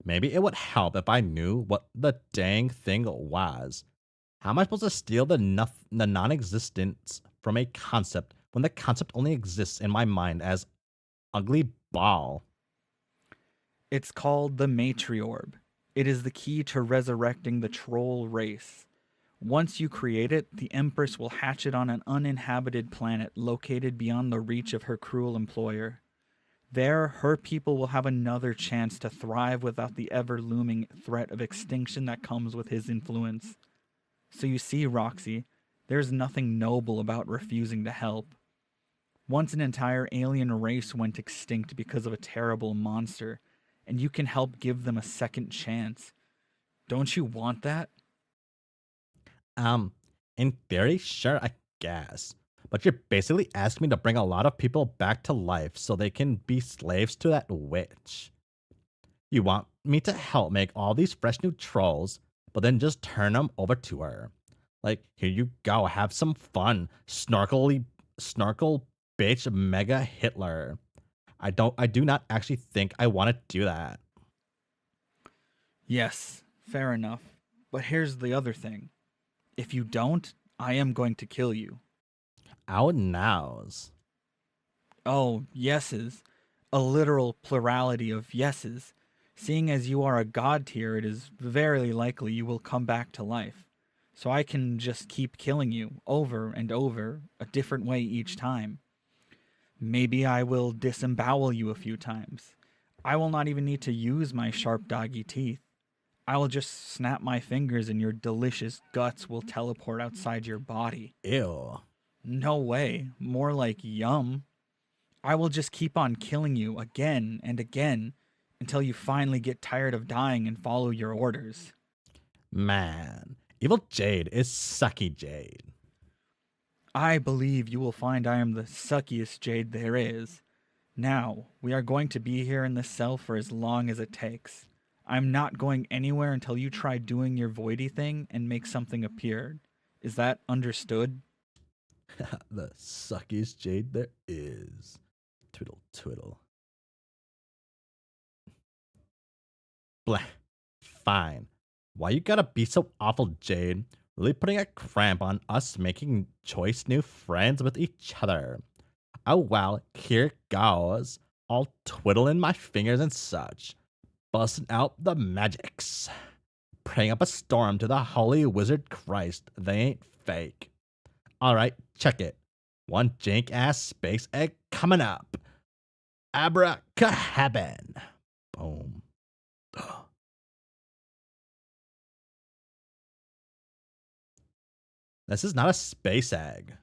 Maybe it would help if I knew what the dang thing was. How am I supposed to steal the non-existence from a concept when the concept only exists in my mind as ugly ball? It's called the Matriorb. It is the key to resurrecting the troll race. Once you create it, the Empress will hatch it on an uninhabited planet located beyond the reach of her cruel employer. There, her people will have another chance to thrive without the ever looming threat of extinction that comes with his influence. So you see, Roxy, there's nothing noble about refusing to help. Once an entire alien race went extinct because of a terrible monster, and you can help give them a second chance. Don't you want that? In theory, sure, I guess. But you're basically asking me to bring a lot of people back to life so they can be slaves to that witch. You want me to help make all these fresh new trolls, but then just turn them over to her. Like, here you go, have some fun, snorkel bitch mega Hitler. I do not actually think I want to do that. Yes, fair enough. But here's the other thing. If you don't, I am going to kill you. Our nows. Oh, yeses. A literal plurality of yeses. Seeing as you are a god tier, it is very likely you will come back to life. So I can just keep killing you over and over, a different way each time. Maybe I will disembowel you a few times. I will not even need to use my sharp doggy teeth. I will just snap my fingers and your delicious guts will teleport outside your body. Ew. No way. More like yum. I will just keep on killing you again and again until you finally get tired of dying and follow your orders. Man, evil Jade is sucky Jade. I believe you will find I am the suckiest jade there is. Now, we are going to be here in this cell for as long as it takes. I'm not going anywhere until you try doing your voidy thing and make something appear. Is that understood? The suckiest Jade there is. Twiddle, twiddle. Blah. Fine. Why you gotta be so awful, Jade? Really putting a cramp on us making choice new friends with each other. Oh well, here goes. All twiddling my fingers and such. Busting out the magics. Praying up a storm to the holy wizard Christ. They ain't fake. Alright, check it. One jank ass space egg coming up. Abracahabin. Boom. This is not a space egg.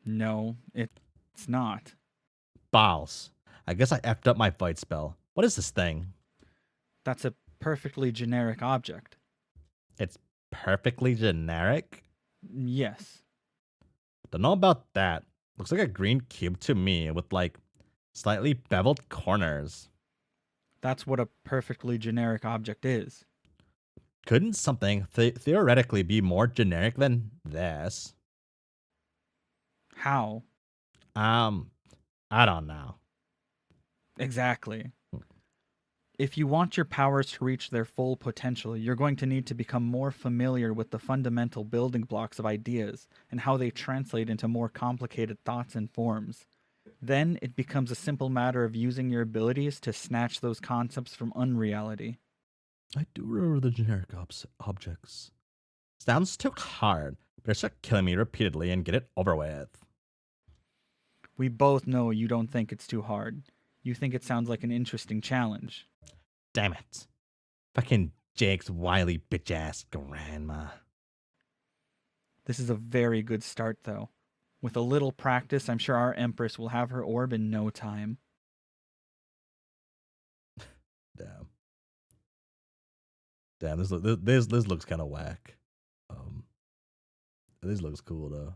No, it's not. Balls. I guess I effed up my fight spell. What is this thing? That's a perfectly generic object. It's perfectly generic? Yes. Don't know about that. Looks like a green cube to me with like slightly beveled corners. That's what a perfectly generic object is. Couldn't something theoretically be more generic than this? How? I don't know. Exactly. If you want your powers to reach their full potential, you're going to need to become more familiar with the fundamental building blocks of ideas and how they translate into more complicated thoughts and forms. Then it becomes a simple matter of using your abilities to snatch those concepts from unreality. I do remember the generic objects. Sounds too hard. Better start killing me repeatedly and get it over with. We both know you don't think it's too hard. You think it sounds like an interesting challenge. Damn it. Fucking Jake's wily bitch ass grandma. This is a very good start, though. With a little practice, I'm sure our Empress will have her orb in no time. Damn. Damn, this looks kind of whack. This looks cool though.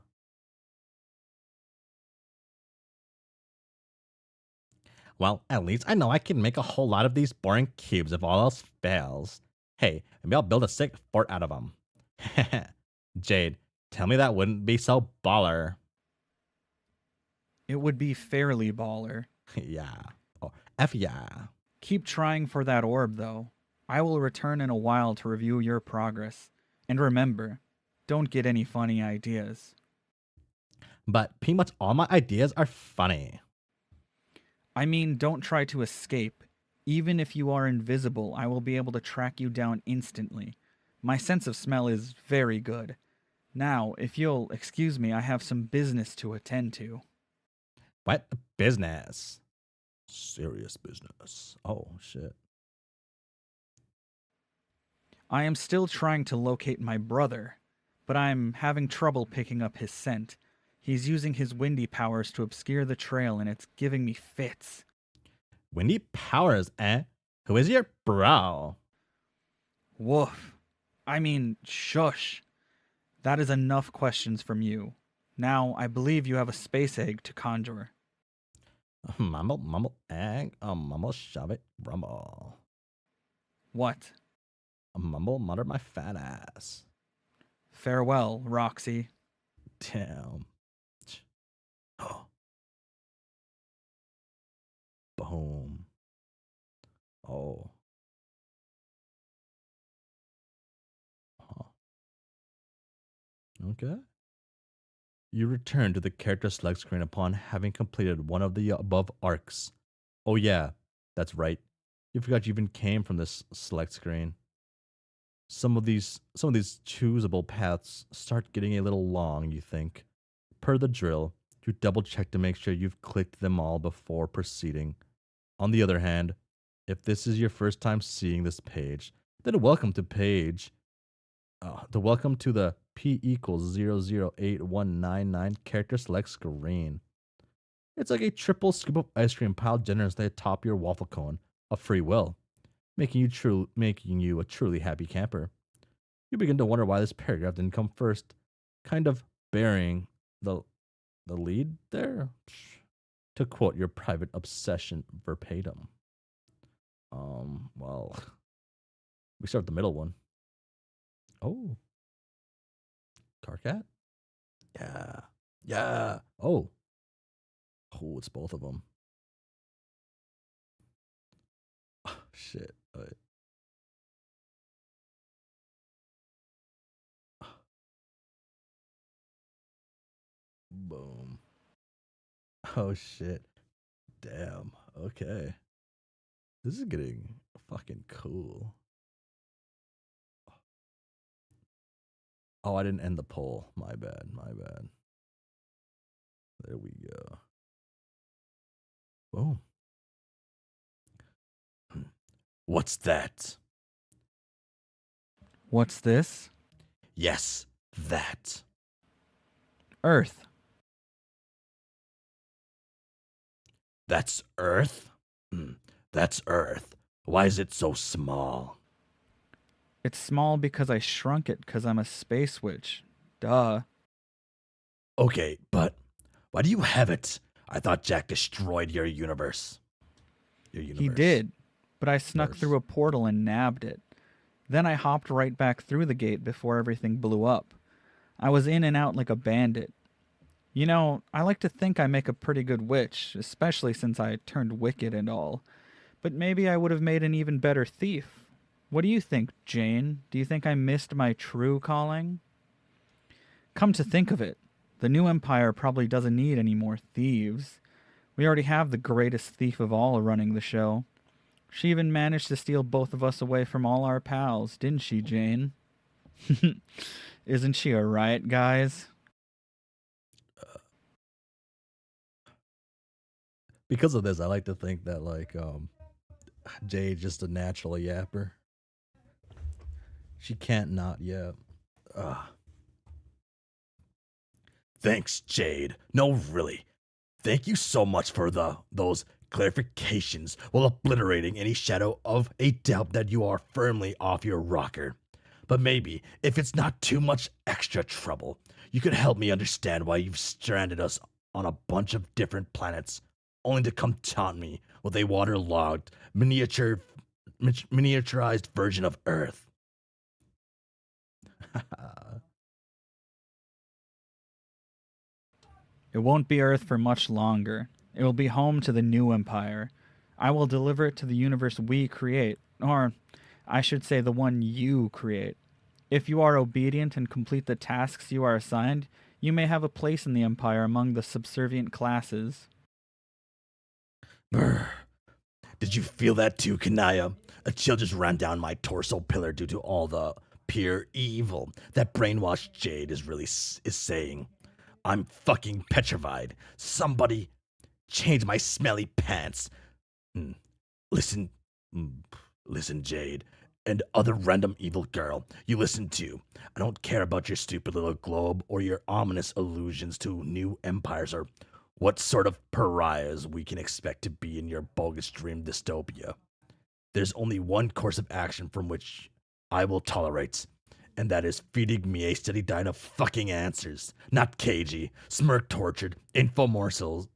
Well, at least I know I can make a whole lot of these boring cubes if all else fails. Hey, maybe I'll build a sick fort out of them. Jade, tell me that wouldn't be so baller. It would be fairly baller. Yeah. Oh, F yeah. Keep trying for that orb, though. I will return in a while to review your progress. And remember, don't get any funny ideas. But pretty much all my ideas are funny. I mean, don't try to escape. Even if you are invisible, I will be able to track you down instantly. My sense of smell is very good. Now, if you'll excuse me, I have some business to attend to. What business? Serious business. Oh, shit. I am still trying to locate my brother, but I'm having trouble picking up his scent. He's using his windy powers to obscure the trail, and it's giving me fits. Windy powers, eh? Who is your bro? Woof. I mean, shush. That is enough questions from you. Now, I believe you have a space egg to conjure. Mumble, mumble, egg. Mumble, shove it, rumble. What? Mumble, mutter my fat ass. Farewell, Roxy. Damn. Oh. Boom. Oh. Huh. Okay. You return to the character select screen upon having completed one of the above arcs. Oh yeah, that's right. You forgot you even came from this select screen. Some of these choosable paths start getting a little long, you think. Per the drill, you double check to make sure you've clicked them all before proceeding. On the other hand, if this is your first time seeing this page, then welcome to the P equals 008199 character select screen. It's like a triple scoop of ice cream piled generously atop your waffle cone of free will, making you a truly happy camper. You begin to wonder why this paragraph didn't come first, kind of burying the lead there. To quote your private obsession verbatim. Well, We start with the middle one. Oh. Carcat? Yeah. Yeah. Oh. Oh, it's both of them. Oh, shit. Wait. Boom. Oh, shit. Damn. Okay. This is getting fucking cool. Oh, I didn't end the poll. My bad. My bad. There we go. Boom. What's that? What's this? Yes, that. Earth. That's Earth? That's Earth. Why is it so small? It's small because I shrunk it because I'm a space witch. Duh. Okay, but why do you have it? I thought Jack destroyed your universe. Your universe. He did, but I snuck Verse. through a portal and nabbed it. Then I hopped right back through the gate before everything blew up. I was in and out like a bandit. You know, I like to think I make a pretty good witch, especially since I turned wicked and all. But maybe I would have made an even better thief. What do you think, Jane? Do you think I missed my true calling? Come to think of it, the new empire probably doesn't need any more thieves. We already have the greatest thief of all running the show. She even managed to steal both of us away from all our pals, didn't she, Jane? Isn't she a riot, guys? Because of this, I like to think that like Jade's just a natural yapper. She can't not yap. Thanks, Jade. No, really. Thank you so much for those clarifications while obliterating any shadow of a doubt that you are firmly off your rocker. But maybe, if it's not too much extra trouble, you could help me understand why you've stranded us on a bunch of different planets, only to come taunt me with a waterlogged, miniaturized version of Earth. It won't be Earth for much longer. It will be home to the new empire. I will deliver it to the universe we create, or I should say the one you create. If you are obedient and complete the tasks you are assigned, you may have a place in the empire among the subservient classes. Brr. Did you feel that too, Kanaya? A chill just ran down my torso pillar due to all the pure evil that brainwashed Jade is saying. I'm fucking petrified. Somebody change my smelly pants. Listen, listen, Jade, and other random evil girl you listen to. I don't care about your stupid little globe or your ominous allusions to new empires or what sort of pariahs we can expect to be in your bogus dream dystopia. There's only one course of action from which I will tolerate, and that is feeding me a steady diet of fucking answers, not cagey, smirk-tortured info morsels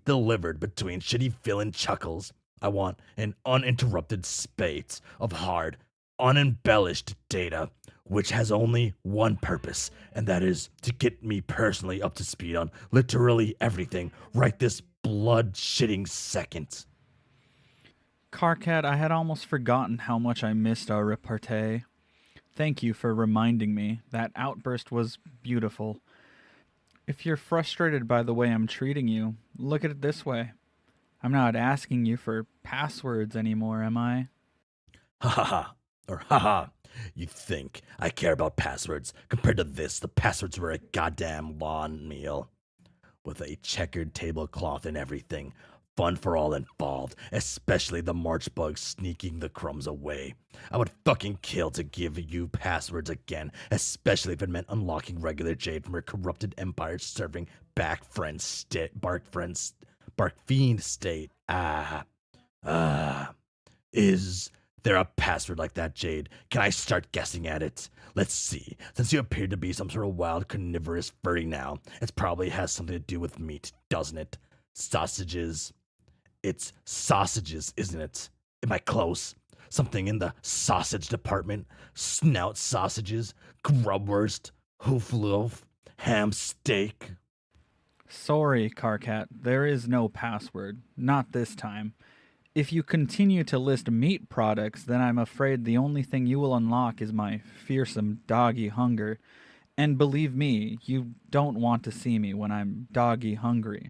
delivered between shitty villain chuckles. I want an uninterrupted spate of hard, unembellished data, which has only one purpose, and that is to get me personally up to speed on literally everything right this blood-shitting second. Carcat, I had almost forgotten how much I missed our repartee. Thank you for reminding me. That outburst was beautiful. If you're frustrated by the way I'm treating you, look at it this way. I'm not asking you for passwords anymore, am I? Ha ha ha. Or ha ha. You think I care about passwords? Compared to this, the passwords were a goddamn lawn meal. With a checkered tablecloth and everything. Fun for all involved, especially the March bugs sneaking the crumbs away. I would fucking kill to give you passwords again, especially if it meant unlocking regular Jade from her corrupted empire serving bark fiend state. Is there a password like that, Jade? Can I start guessing at it? Let's see. Since you appear to be some sort of wild carnivorous furry now, it probably has something to do with meat, doesn't it? Sausages. It's sausages, isn't it? Am I close? Something in the sausage department. Snout sausages, grubwurst, hoofloof, ham steak. Sorry, Carcat, there is no password. Not this time. If you continue to list meat products, then I'm afraid the only thing you will unlock is my fearsome doggy hunger. And believe me, you don't want to see me when I'm doggy hungry.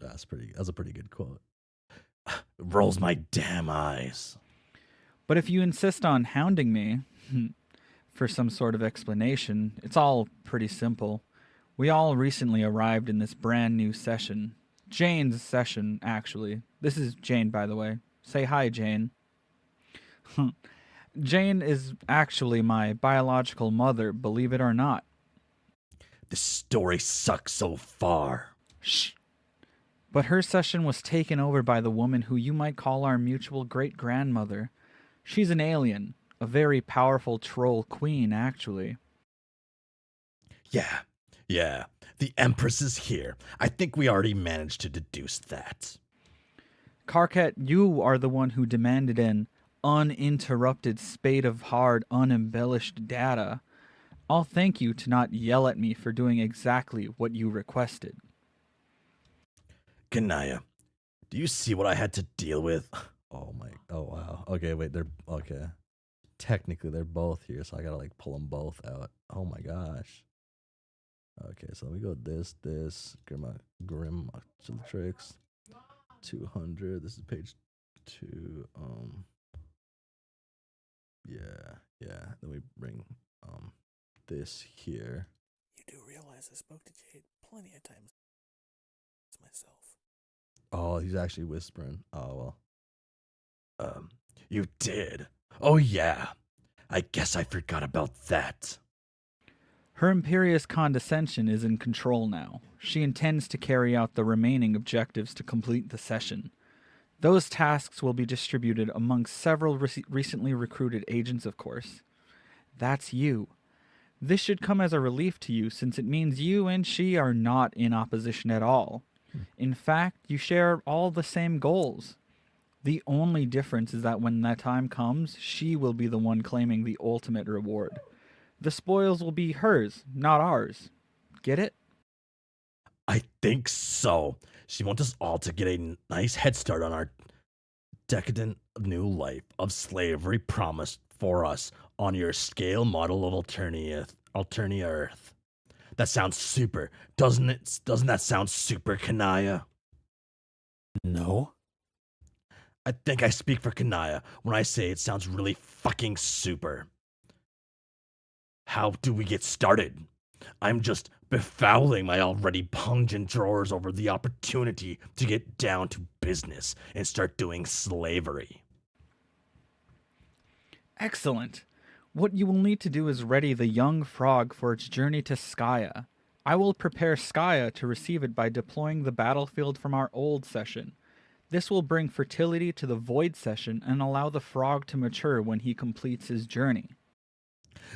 That's a pretty good quote. Rolls my damn eyes. But if you insist on hounding me for some sort of explanation, it's all pretty simple. We all recently arrived in this brand new session. Jane's session, actually. This is Jane, by the way. Say hi, Jane. Jane is actually my biological mother, believe it or not. This story sucks so far. Shh. But her session was taken over by the woman who you might call our mutual great-grandmother. She's an alien, a very powerful troll queen, actually. Yeah. The Empress is here. I think we already managed to deduce that. Carcat, you are the one who demanded an uninterrupted spate of hard, unembellished data. I'll thank you to not yell at me for doing exactly what you requested. Kanaya, do you see what I had to deal with? Oh wow. Okay, wait, okay. Technically, they're both here, so I gotta like pull them both out. Oh my gosh. Okay, so let me go this, Grim Tricks, 200. This is page 2. Yeah. Then we bring this here. You do realize I spoke to Jade plenty of times myself. Oh, he's actually whispering. Oh well. You did. Oh yeah. I guess I forgot about that. Her imperious condescension is in control now. She intends to carry out the remaining objectives to complete the session. Those tasks will be distributed among several recently recruited agents, of course. That's you. This should come as a relief to you since it means you and she are not in opposition at all. In fact, you share all the same goals. The only difference is that when that time comes, she will be the one claiming the ultimate reward. The spoils will be hers, not ours. Get it? I think so. She wants us all to get a nice head start on our decadent new life of slavery promised for us on your scale model of Alternia Earth. That sounds super, doesn't it? Doesn't that sound super, Kanaya? No. I think I speak for Kanaya when I say it sounds really fucking super. How do we get started? I'm just befouling my already pungent drawers over the opportunity to get down to business and start doing slavery. Excellent. What you will need to do is ready the young frog for its journey to Skya. I will prepare Skya to receive it by deploying the battlefield from our old session. This will bring fertility to the void session and allow the frog to mature when he completes his journey.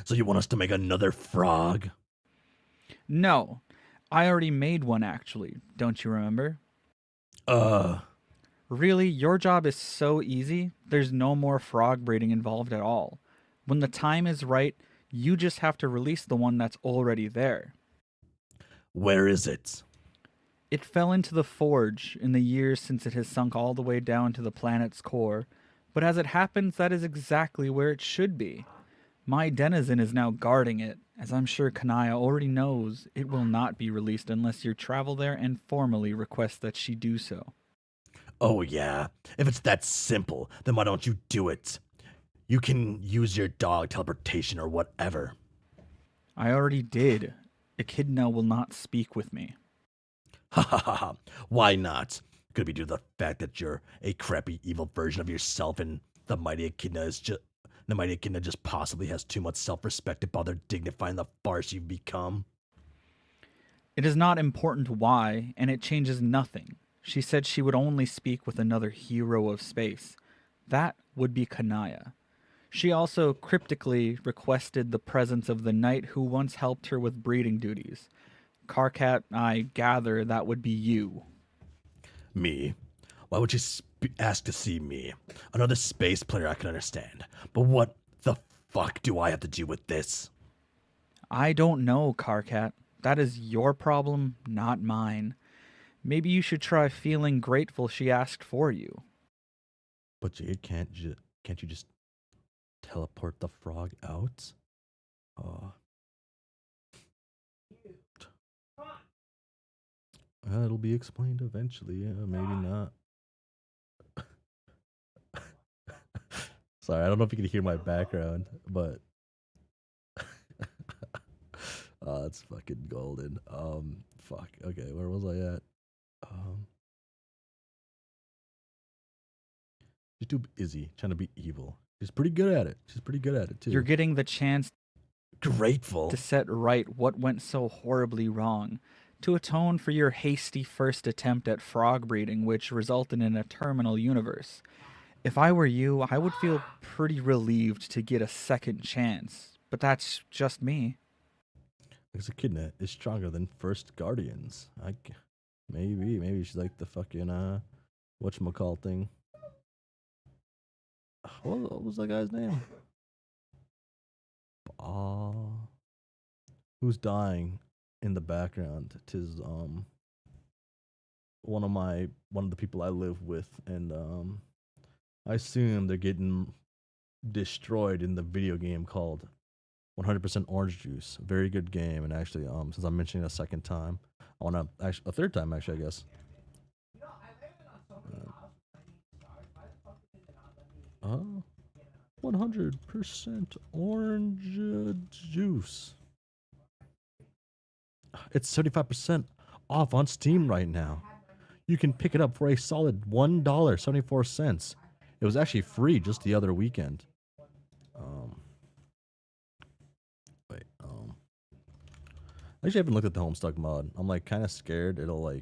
So you want us to make another frog? No, I already made one actually, don't you remember? Really, your job is so easy, there's no more frog breeding involved at all. When the time is right, you just have to release the one that's already there. Where is it? It fell into the forge in the years since it has sunk all the way down to the planet's core, but as it happens, that is exactly where it should be. My denizen is now guarding it, as I'm sure Kanaya already knows it will not be released unless you travel there and formally request that she do so. Oh yeah, if it's that simple, then why don't you do it? You can use your dog teleportation or whatever. I already did. Echidna will not speak with me. Ha ha ha ha. Why not? Could be due to the fact that you're a crappy evil version of yourself and the mighty Echidna just possibly has too much self-respect to bother dignifying the farce you've become. It is not important why, and it changes nothing. She said she would only speak with another hero of space. That would be Kanaya. She also cryptically requested the presence of the knight who once helped her with breeding duties. Carcat, I gather that would be you. Me? Why would you ask to see me. Another space player I can understand. But what the fuck do I have to do with this? I don't know, Carcat. That is your problem, not mine. Maybe you should try feeling grateful she asked for you. But Jade, can't you just teleport the frog out? It'll be explained eventually. Yeah, maybe not. Sorry, I don't know if you can hear my background, but it's fucking golden. Fuck. Okay, where was I at? She's too busy trying to be evil. She's pretty good at it. She's pretty good at it too. You're getting the chance grateful to set right what went so horribly wrong, to atone for your hasty first attempt at frog breeding, which resulted in a terminal universe. If I were you, I would feel pretty relieved to get a second chance, but that's just me. Because Echidna is stronger than first Guardians. Maybe she's like the fucking whatchamacall thing. What was that guy's name? Who's dying in the background? Tis one of the people I live with, and I assume they're getting destroyed in the video game called 100% Orange Juice. Very good game, and actually, since I'm mentioning it a second time, I want to actually a third time actually, I guess. 100% orange juice. It's 75% off on Steam right now. You can pick it up for a solid $1.74. It was actually free just the other weekend. Actually, I haven't looked at the Homestuck mod. I'm like kind of scared it'll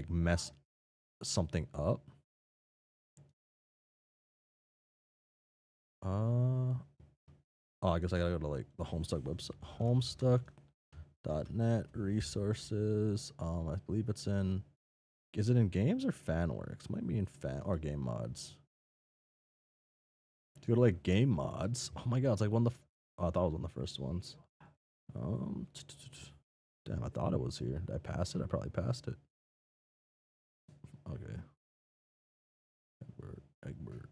mess something up. I guess I gotta go to like the Homestuck website. Homestuck.net resources. I believe it's in. Is it in games or Fanworks? Might be in fan or game mods. To go to like game mods. Oh my god, it's like one of the. I thought it was one of the first ones. Damn, I thought it was here. Did I pass it? I probably passed it. Okay. Egbert.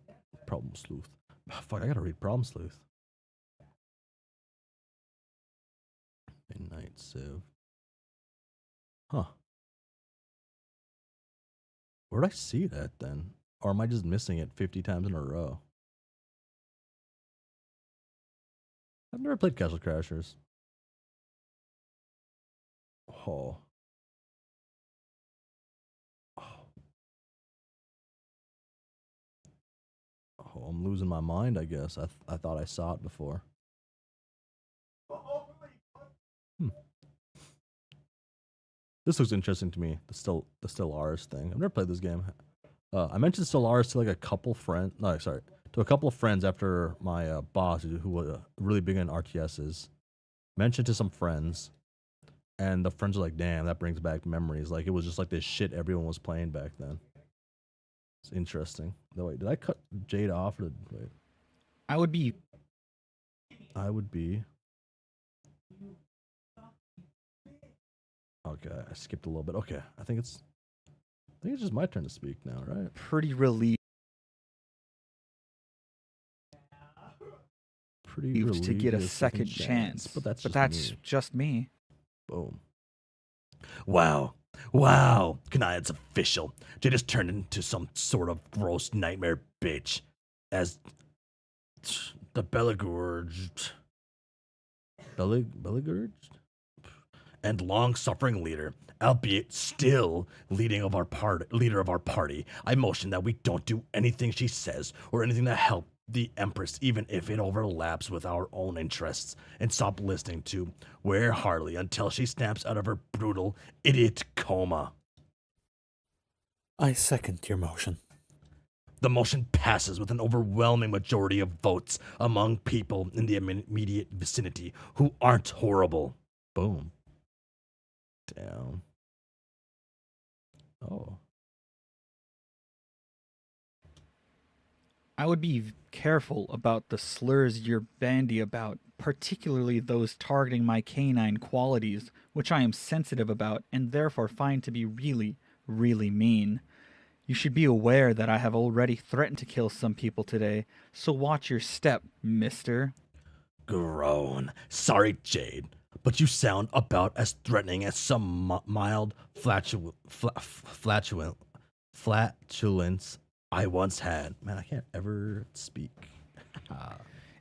Problem Sleuth. Oh, fuck, I gotta read Problem Sleuth. Midnight Civ. Huh. Where'd I see that then? Or am I just missing it 50 times in a row? I've never played Castle Crashers. Oh. Oh, I'm losing my mind, I guess. I thought I saw it before. This looks interesting to me. The Stellaris thing. I've never played this game. I mentioned Stellaris to like a couple friends. No, sorry, to a couple of friends after my boss, who was really big in RTSs, mentioned to some friends, and the friends were like, "Damn, that brings back memories. Like it was just like this shit everyone was playing back then." It's interesting. No, wait, did I cut Jade off? Or wait, I would be. Okay, I skipped a little bit. Okay, I think it's just my turn to speak now, right? Pretty relieved. To get a second chance, but that's just me. Boom. Wow, Kanai, it's official. Jade has turned into some sort of gross nightmare bitch. As the Belagurged and long-suffering leader, albeit still leader of our party, I motion that we don't do anything she says or anything that help the Empress, even if it overlaps with our own interests, and stop listening to Ware Harley until she snaps out of her brutal idiot coma. I second your motion. The motion passes with an overwhelming majority of votes among people in the immediate vicinity who aren't horrible. Boom. Down. Oh. I would be careful about the slurs you're bandy about, particularly those targeting my canine qualities, which I am sensitive about and therefore find to be really, really mean. You should be aware that I have already threatened to kill some people today, so watch your step, mister. Groan. Sorry, Jade, but you sound about as threatening as some mild flatulence I once had. Man, I can't ever speak.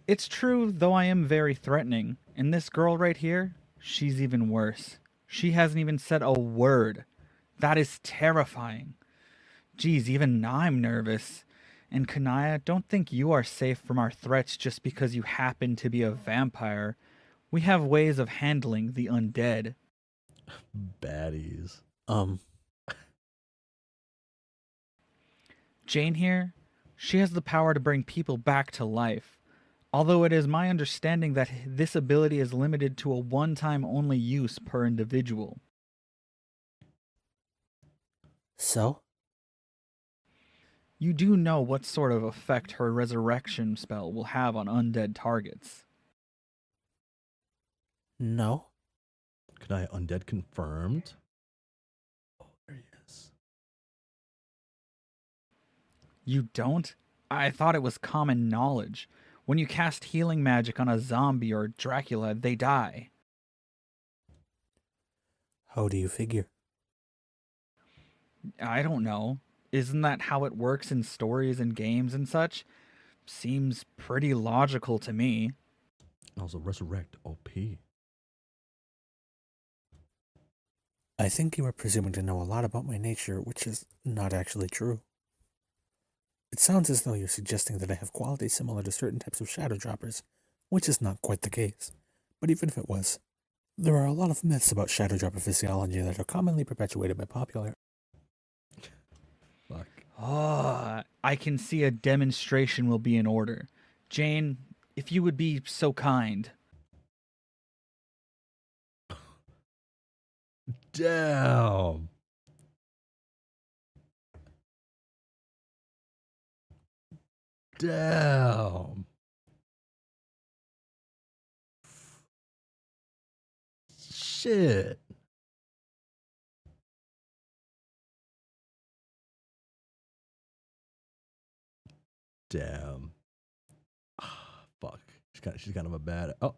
It's true, though I am very threatening. And this girl right here, she's even worse. She hasn't even said a word. That is terrifying. Geez, even now I'm nervous. And Kanaya, don't think you are safe from our threats just because you happen to be a vampire. We have ways of handling the undead. Baddies. Jane here, she has the power to bring people back to life. Although it is my understanding that this ability is limited to a one-time only use per individual. So? You do know what sort of effect her resurrection spell will have on undead targets. No. Could I undead confirmed? Oh, there he is. You don't? I thought it was common knowledge. When you cast healing magic on a zombie or Dracula, they die. How do you figure? I don't know. Isn't that how it works in stories and games and such? Seems pretty logical to me. Also, resurrect OP. I think you are presuming to know a lot about my nature, which is not actually true. It sounds as though you're suggesting that I have qualities similar to certain types of shadow droppers, which is not quite the case. But even if it was, there are a lot of myths about shadow dropper physiology that are commonly perpetuated by popular. Fuck. Oh, I can see a demonstration will be in order. Jane, if you would be so kind. Damn. Damn. Shit. Damn. Fuck. She's kind of a bad. Oh.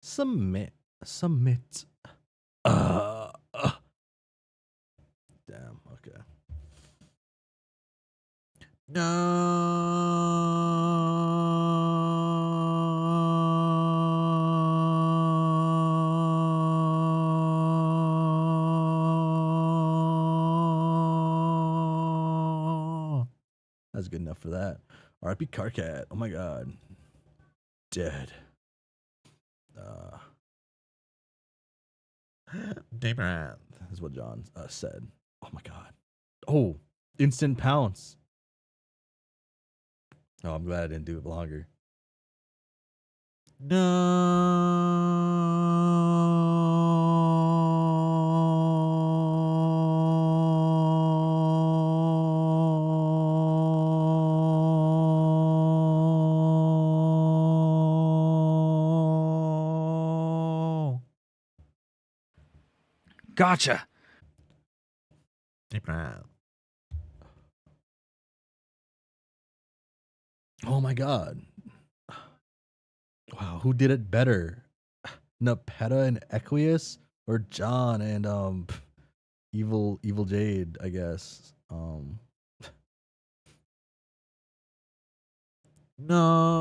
Submit. Damn. Okay. No. That's good enough for that. R.I.P. Carcat. Oh my god. Dead. Dameranth is what John said. Oh my god. Oh, instant pounce. Oh, I'm glad I didn't do it longer. No. Gotcha. Oh my god. Wow, who did it better? Nepeta and Equius or John and Evil Jade, I guess. No.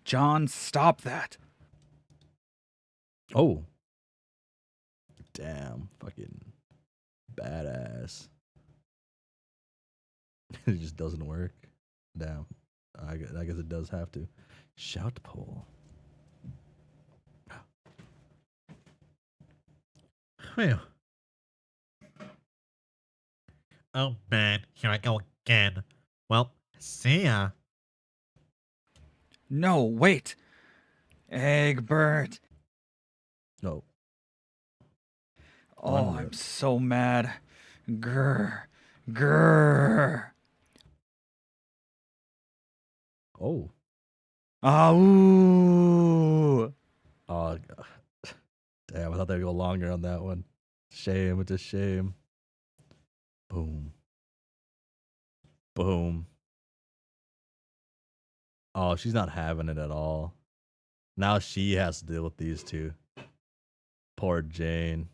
John, stop that. Oh. Damn, fucking badass. It just doesn't work. Damn. I guess it does have to. Shout pole. Phew. Oh man, here I go again. Well, see ya. No, wait. Egbert. No. Oh, Run. I'm so mad. Grr. Grr. Oh. Ow. Oh. Damn, I thought they'd go longer on that one. Shame. It's a shame. Boom. Boom. Oh, she's not having it at all. Now she has to deal with these two. Poor Jane.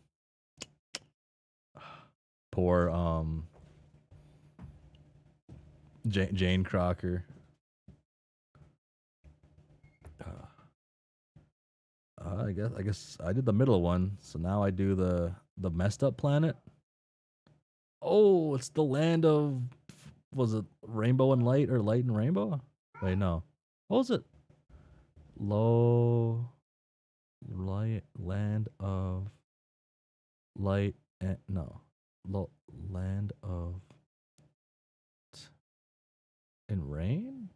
Poor Jane Crocker. I guess I did the middle one, so now I do the messed up planet. Oh, it's the land of, was it Rainbow and Light or Light and Rainbow? Wait, no. What was it? Low light land of light and no. Land of and rain?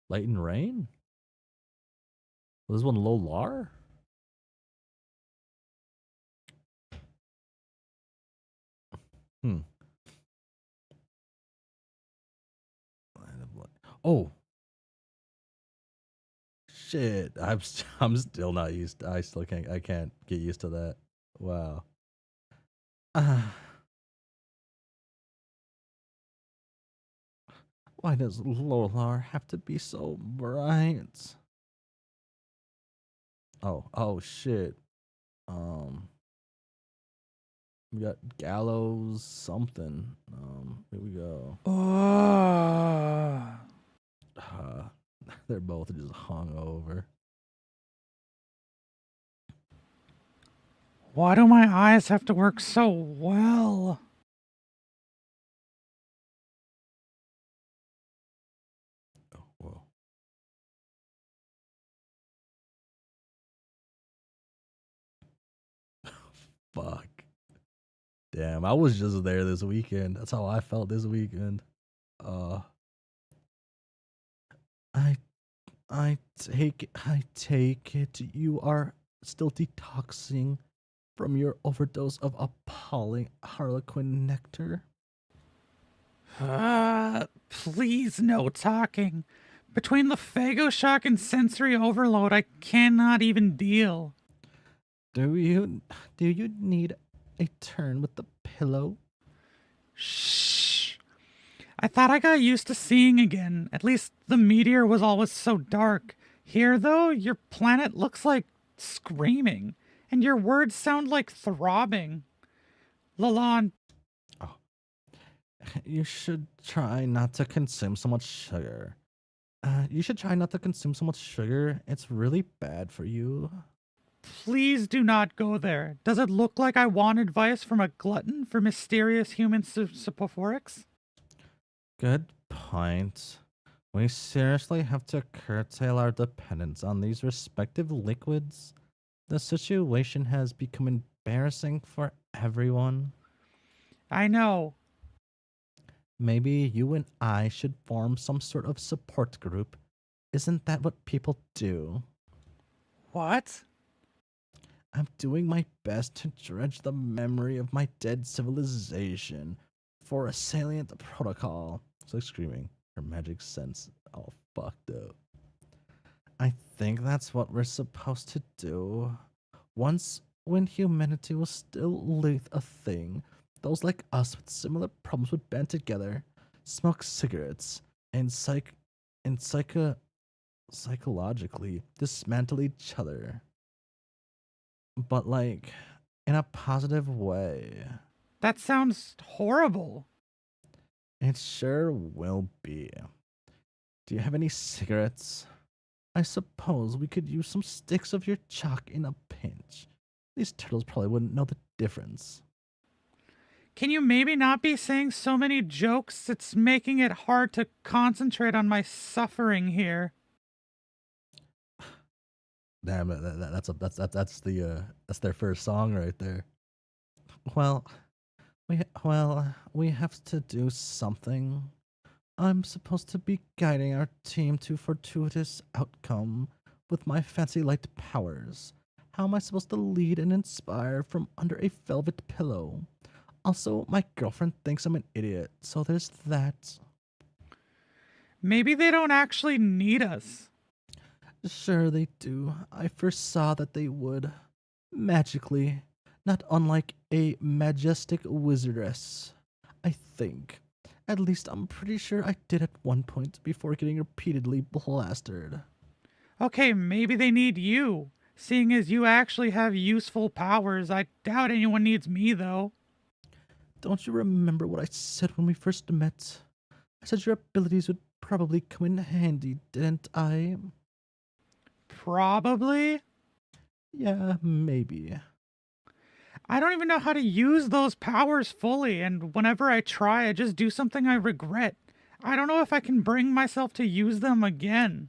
Light and rain? Was this one low lar? Hmm. Land of light. Oh. Shit. I'm still not used. I can't get used to that. Wow. Why does Lolar have to be so bright? Oh shit. We got Gallows something. Here we go. They're both just hung over. Why do my eyes have to work so well? Oh, whoa. Fuck. Damn, I was just there this weekend. That's how I felt this weekend. I take it you are still detoxing from your overdose of appalling harlequin nectar. Please no talking. Between the phago shock and sensory overload, I cannot even deal. Do you need a turn with the pillow? Shh. I thought I got used to seeing again. At least the meteor was always so dark. Here, though, your planet looks like screaming, and your words sound like throbbing. Lalon, Oh. You should try not to consume so much sugar. It's really bad for you. please do not go there. Does it look like I want advice from a glutton for mysterious human superics? Good point. We seriously have to curtail our dependence on these respective liquids. The situation has become embarrassing for everyone. I know. Maybe you and I should form some sort of support group. Isn't that what people do? What? I'm doing my best to dredge the memory of my dead civilization for a salient protocol. It's like screaming. Her magic sense all fucked up. I think that's what we're supposed to do. Once, when humanity was still a thing, those like us with similar problems would band together, smoke cigarettes, and psychologically dismantle each other. But like in a positive way. That sounds horrible. It sure will be. Do you have any cigarettes? I suppose we could use some sticks of your chalk in a pinch. These turtles probably wouldn't know the difference. Can you maybe not be saying so many jokes? It's making it hard to concentrate on my suffering here. Damn, that's their first song right there. Well, we have to do something. I'm supposed to be guiding our team to fortuitous outcome with my fancy light powers. How am I supposed to lead and inspire from under a velvet pillow? Also, my girlfriend thinks I'm an idiot, so there's that. Maybe they don't actually need us. Sure they do. I first saw that they would. Magically. Not unlike a majestic wizardess. I think. At least I'm pretty sure I did at one point before getting repeatedly blasted. Okay, maybe they need you. Seeing as you actually have useful powers, I doubt anyone needs me, though. Don't you remember what I said when we first met? I said your abilities would probably come in handy, didn't I? Probably. Yeah, maybe. I don't even know how to use those powers fully, and whenever I try, I just do something I regret. I don't know if I can bring myself to use them again.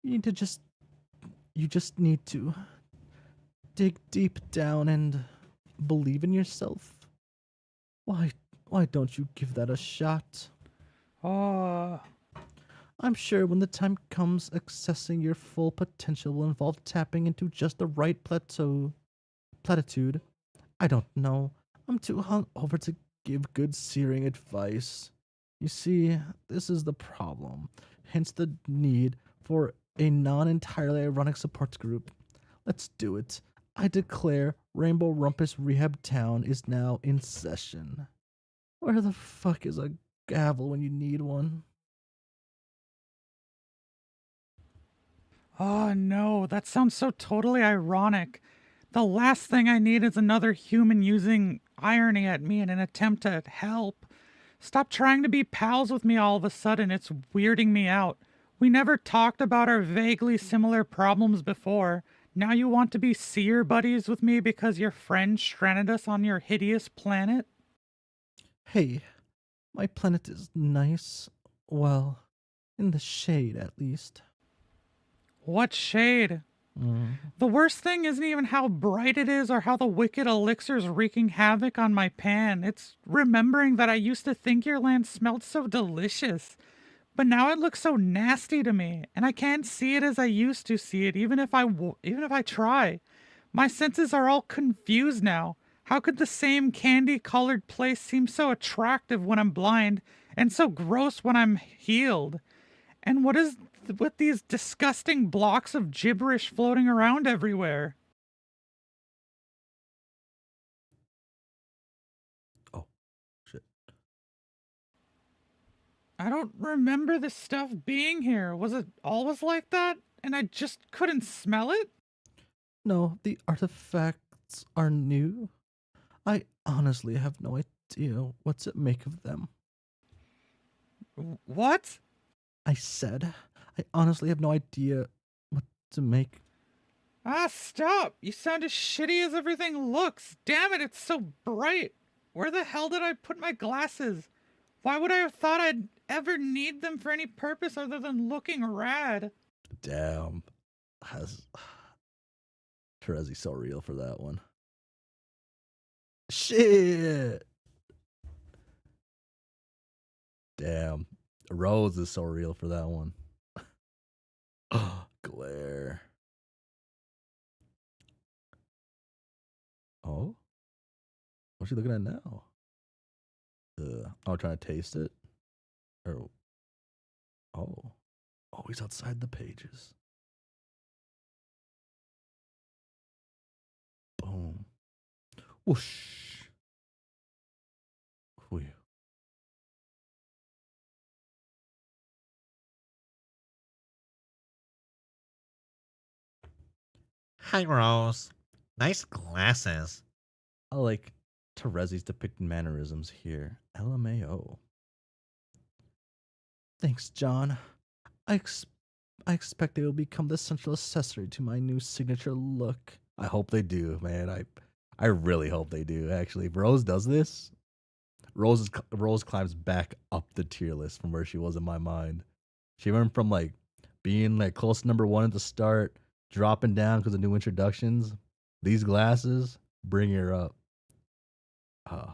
You need to just. You just need to dig deep down and believe in yourself. Why don't you give that a shot? Oh, I'm sure when the time comes, accessing your full potential will involve tapping into just the right platitude. I don't know. I'm too hungover to give good searing advice. You see, this is the problem. Hence the need for a non-entirely ironic support group. Let's do it. I declare Rainbow Rumpus Rehab Town is now in session. Where the fuck is a gavel when you need one? oh no, that sounds so totally ironic. The last thing I need is another human using irony at me in an attempt to help. Stop trying to be pals with me all of a sudden, it's weirding me out. We never talked about our vaguely similar problems before. Now you want to be seer buddies with me because your friend stranded us on your hideous planet? Hey, my planet is nice. Well, in the shade at least. What shade? The worst thing isn't even how bright it is or how the wicked elixir's wreaking havoc on my pan. It's remembering that I used to think your land smelled so delicious. But now it looks so nasty to me, and I can't see it as I used to see it, even if I try. My senses are all confused now. How could the same candy-colored place seem so attractive when I'm blind, and so gross when I'm healed? And what is with these disgusting blocks of gibberish floating around everywhere? Oh, shit. I don't remember this stuff being here. Was it always like that? And I just couldn't smell it? No, the artifacts are new. I honestly have no idea what to make of them. What? I said, I honestly have no idea what to make. Ah, stop! You sound as shitty as everything looks. Damn it, it's so bright. Where the hell did I put my glasses? Why would I have thought I'd ever need them for any purpose other than looking rad? Damn. Has Terezi's so real for that one. Shit. Damn. Rose is so real for that one. Glare. Oh? What's she looking at now? Oh, trying to taste it? Or oh. Oh, he's outside the pages. Boom. Whoosh. Whew. Hi, Rose. Nice glasses. I like Terezi's depicted mannerisms here. LMAO. Thanks, John. I expect they will become the central accessory to my new signature look. I hope they do, man. I really hope they do. Actually, if Rose does this, Rose climbs back up the tier list from where she was in my mind. She went from like being like close to number one at the start, dropping down because of new introductions. These glasses bring her up. Uh,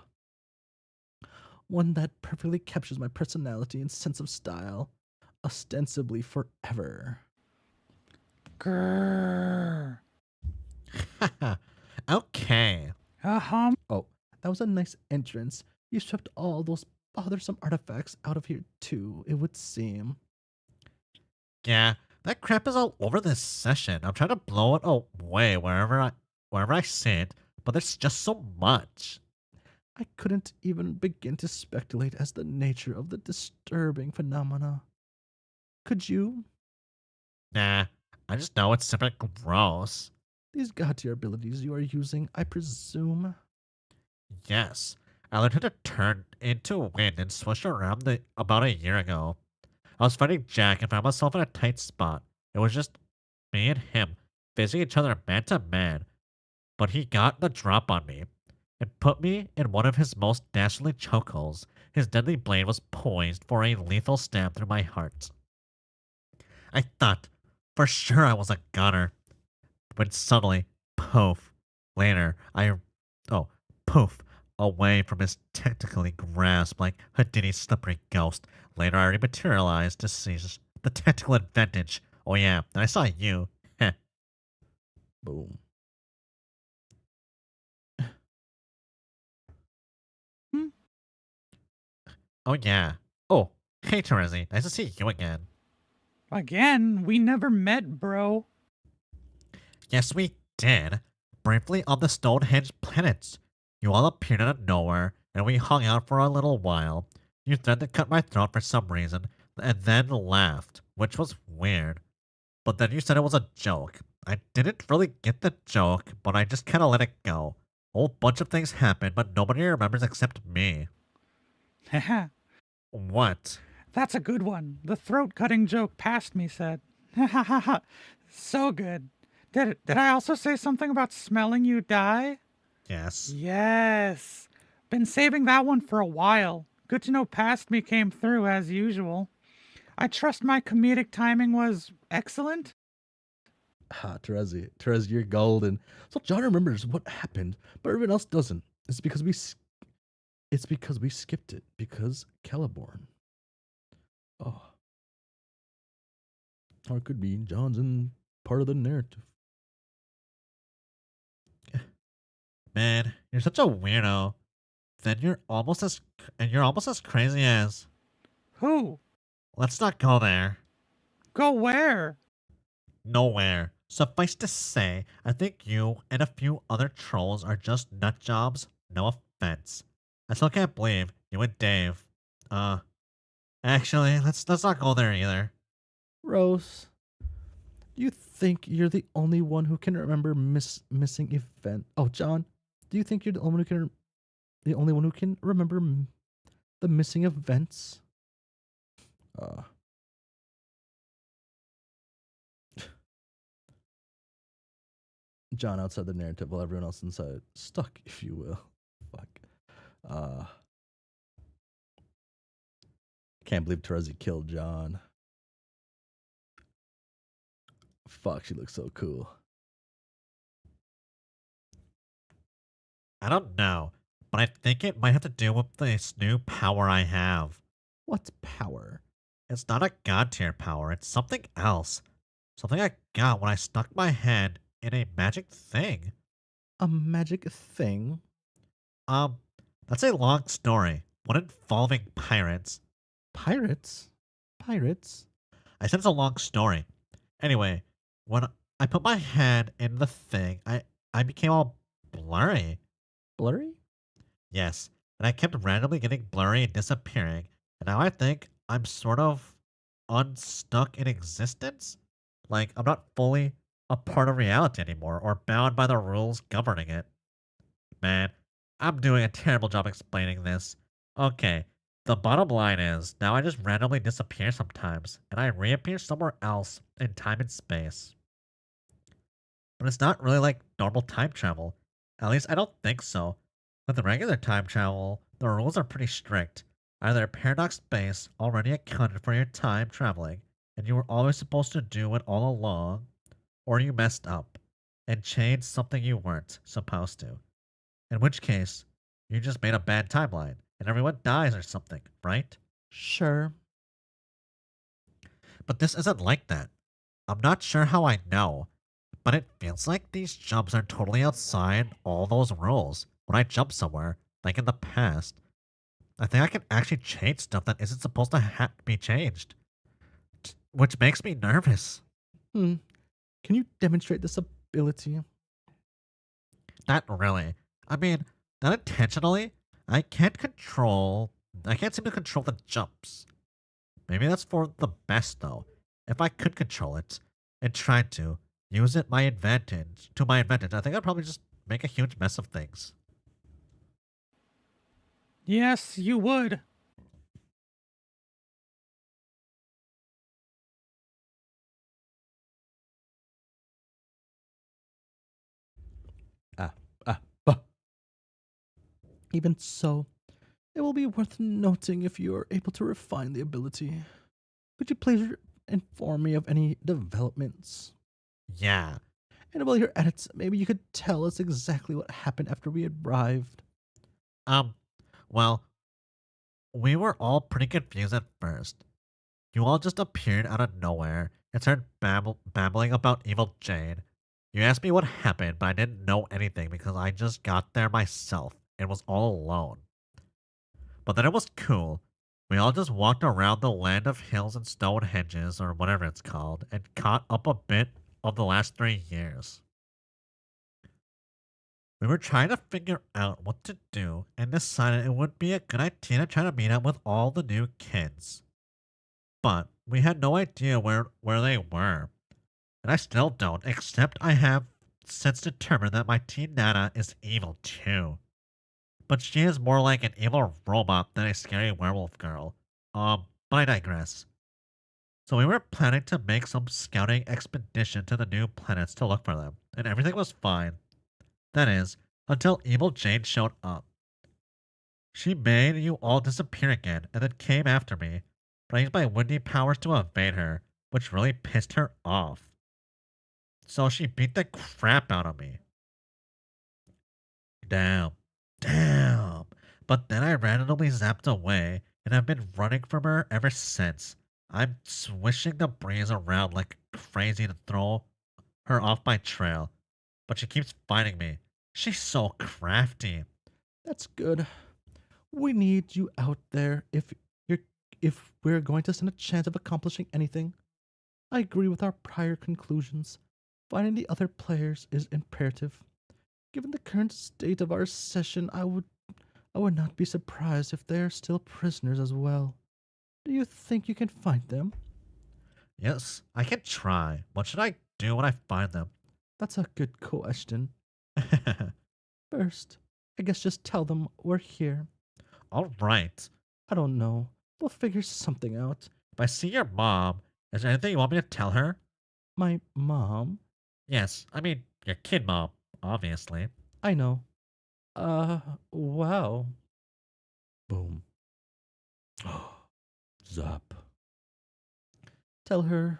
One that perfectly captures my personality and sense of style, ostensibly forever. Grrr. Okay. Oh, that was a nice entrance. You swept all those bothersome artifacts out of here too, it would seem. Yeah, that crap is all over this session. I'm trying to blow it away wherever I see it, but there's just so much. I couldn't even begin to speculate as the nature of the disturbing phenomena. Could you? Nah, I just know it's super gross. These god-tier abilities you are using, I presume? Yes, I learned how to turn into wind and swish around about a year ago. I was fighting Jack and found myself in a tight spot. It was just me and him facing each other man to man, but he got the drop on me and put me in one of his most dastardly chokeholds. His deadly blade was poised for a lethal stab through my heart. I thought for sure I was a gunner, when suddenly, poof, later, oh, poof, away from his technically grasp like Houdini's slippery ghost. Later, I rematerialized to seize the tactical advantage. Oh yeah, and I saw you. Heh. Boom. Oh yeah. Oh, hey Terezi, nice to see you again. Again, we never met, bro. Yes, we did. Briefly on the Stonehenge planets. You all appeared out of nowhere, and we hung out for a little while. You threatened to cut my throat for some reason, and then laughed, which was weird. But then you said it was a joke. I didn't really get the joke, but I just kinda let it go. A whole bunch of things happened, but nobody remembers except me. Haha, What? that's a good one. The throat cutting joke past me said. Ha ha ha ha. So good. Did I also say something about smelling you die? Yes. Yes. Been saving that one for a while. Good to know past me came through as usual. I trust my comedic timing was excellent. Ha, Terezi. Terezi, you're golden. So John remembers what happened, but everyone else doesn't. It's because we skipped it. Because Caliborn. Oh. Or it could be John's in part of the narrative. Man, you're such a weirdo. Then you're almost as crazy as. Who? Let's not go there. Go where? Nowhere. Suffice to say, I think you and a few other trolls are just nut jobs. No offense. I still can't believe you and Dave. Actually, let's not go there either. Rose, do you think you're the only one who can remember missing event? Oh, John, do you think you're the only one who can remember the missing events? John outside the narrative while everyone else inside stuck, if you will. Fuck. Can't believe Terezi killed John. Fuck, she looks so cool. I don't know, but I think it might have to do with this new power I have. What power? It's not a god tier power, it's something else. Something I got when I stuck my hand in a magic thing. A magic thing? That's a long story. One involving pirates. Pirates? Pirates? I said it's a long story. Anyway, when I put my hand in the thing, I became all blurry. Blurry? Yes, and I kept randomly getting blurry and disappearing, and now I think I'm sort of unstuck in existence? Like, I'm not fully a part of reality anymore, or bound by the rules governing it. Man, I'm doing a terrible job explaining this. Okay, the bottom line is, now I just randomly disappear sometimes, and I reappear somewhere else in time and space. But it's not really like normal time travel. At least I don't think so. With the regular time travel, the rules are pretty strict. Either paradox space already accounted for your time traveling, and you were always supposed to do it all along, or you messed up and changed something you weren't supposed to. In which case, you just made a bad timeline and everyone dies or something, right? Sure. But this isn't like that. I'm not sure how I know, but it feels like these jumps are totally outside all those rules. When I jump somewhere, like in the past, I think I can actually change stuff that isn't supposed to be changed, which makes me nervous. Can you demonstrate this ability? Not really. I mean, not intentionally. I can't control. I can't seem to control the jumps. Maybe that's for the best though. If I could control it and tried to use it to my advantage, I think I'd probably just make a huge mess of things. Yes, you would. Ah, bah. Even so, it will be worth noting if you are able to refine the ability. Could you please inform me of any developments? Yeah. And while you're at it, maybe you could tell us exactly what happened after we arrived. Well, we were all pretty confused at first. You all just appeared out of nowhere and started babbling about Evil Jane. You asked me what happened, but I didn't know anything because I just got there myself and was all alone. But then it was cool. We all just walked around the land of hills and stone hedges, or whatever it's called, and caught up a bit of the last 3 years. We were trying to figure out what to do and decided it would be a good idea to try to meet up with all the new kids. But we had no idea where they were. And I still don't, except I have since determined that my teen Nana is evil too. But she is more like an evil robot than a scary werewolf girl. But I digress. So we were planning to make some scouting expedition to the new planets to look for them, and everything was fine. That is, until Evil Jane showed up. She made you all disappear again, and then came after me, but I used my windy powers to evade her, which really pissed her off. So she beat the crap out of me. Damn. Damn. But then I randomly zapped away, and I've been running from her ever since. I'm swishing the breeze around like crazy to throw her off my trail, but she keeps fighting me. She's so crafty. That's good. We need you out there you're if we're going to stand a chance of accomplishing anything. I agree with our prior conclusions. Finding the other players is imperative. Given the current state of our session, I would not be surprised if they are still prisoners as well. Do you think you can find them? Yes, I can try. What should I do when I find them? That's a good question. First, I guess just tell them we're here. Alright. I don't know. We'll figure something out. If I see your mom, is there anything you want me to tell her? My mom? Yes, I mean, your kid mom, obviously. I know. Wow. Boom. Zap. Tell her.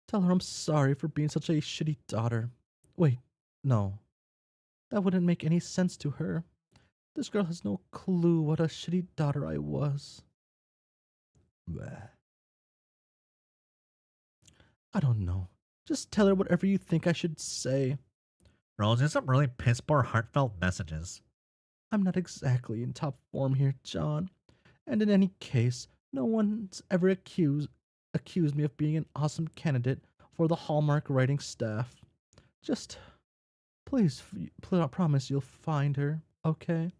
Tell her I'm sorry for being such a shitty daughter. Wait, no. That wouldn't make any sense to her. This girl has no clue what a shitty daughter I was. Bleh. I don't know. Just tell her whatever you think I should say. Rose, these are some really piss poor heartfelt messages. I'm not exactly in top form here, John. And in any case, no one's ever accused me of being an awesome candidate for the Hallmark writing staff. Just please promise you'll find her, okay?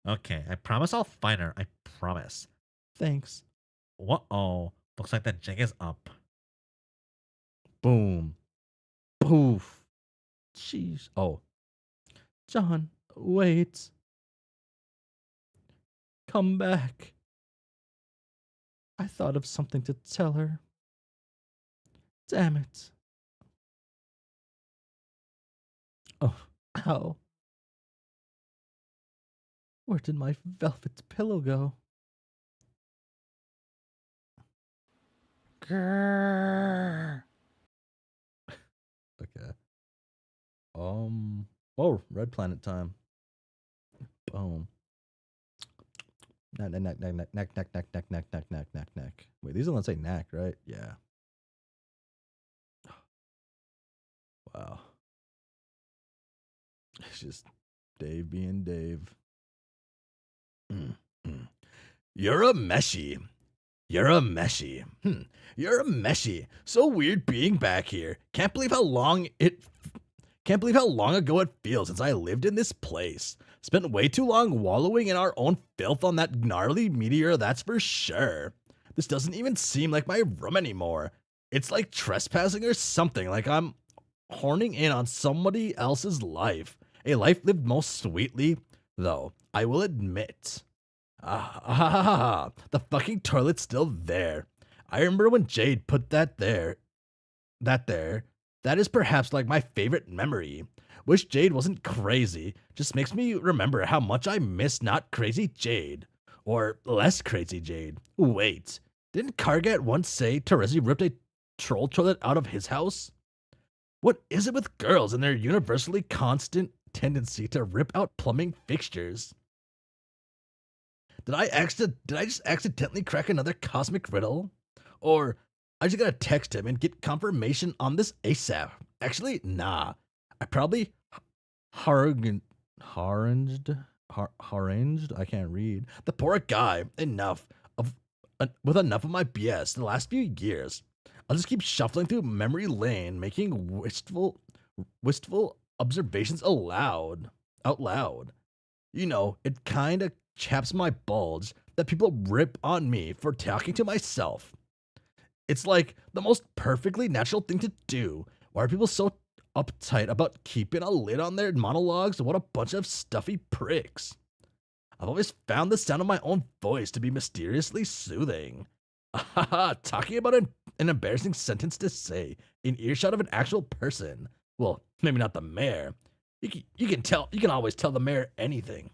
Okay, I promise I'll find her. I promise. Thanks. Whoa, looks like the jig is up. Boom. Poof. Jeez. Oh. John, wait. Come back. I thought of something to tell her. Damn it. Oh, ow. Where did my velvet pillow go? Grrr. Okay. Oh, red planet time. Boom. Neck, neck, neck, neck, neck, neck, neck, neck, neck, neck, neck, neck, neck. Wait, these are the ones that say neck, right? Yeah. Wow. It's just Dave being Dave. You're a meshy. You're a meshy. You're a meshy. So weird being back here. Can't believe how long ago it feels since I lived in this place. Spent way too long wallowing in our own filth on that gnarly meteor, that's for sure. This doesn't even seem like my room anymore. It's like trespassing or something, like I'm horning in on somebody else's life. A life lived most sweetly, though, I will admit. The fucking toilet's still there. I remember when Jade put that there. That is perhaps like my favorite memory. Wish Jade wasn't crazy. Just makes me remember how much I miss not crazy Jade. Or less crazy Jade. Wait, didn't Kargat once say Terezi ripped a troll toilet out of his house? What is it with girls and their universally constant tendency to rip out plumbing fixtures? Did I just accidentally crack another cosmic riddle? Or I just gotta text him and get confirmation on this ASAP. Actually, nah. I probably haranged. I can't read. The poor guy. With enough of my BS the last few years. I'll just keep shuffling through memory lane, making wistful observations out loud. You know, it kinda chaps my bulge that people rip on me for talking to myself. It's like the most perfectly natural thing to do. Why are people so uptight about keeping a lid on their monologues? What a bunch of stuffy pricks. I've always found the sound of my own voice to be mysteriously soothing. Talking about an embarrassing sentence to say in earshot of an actual person. Well, maybe not the mayor. You can always tell the mayor anything.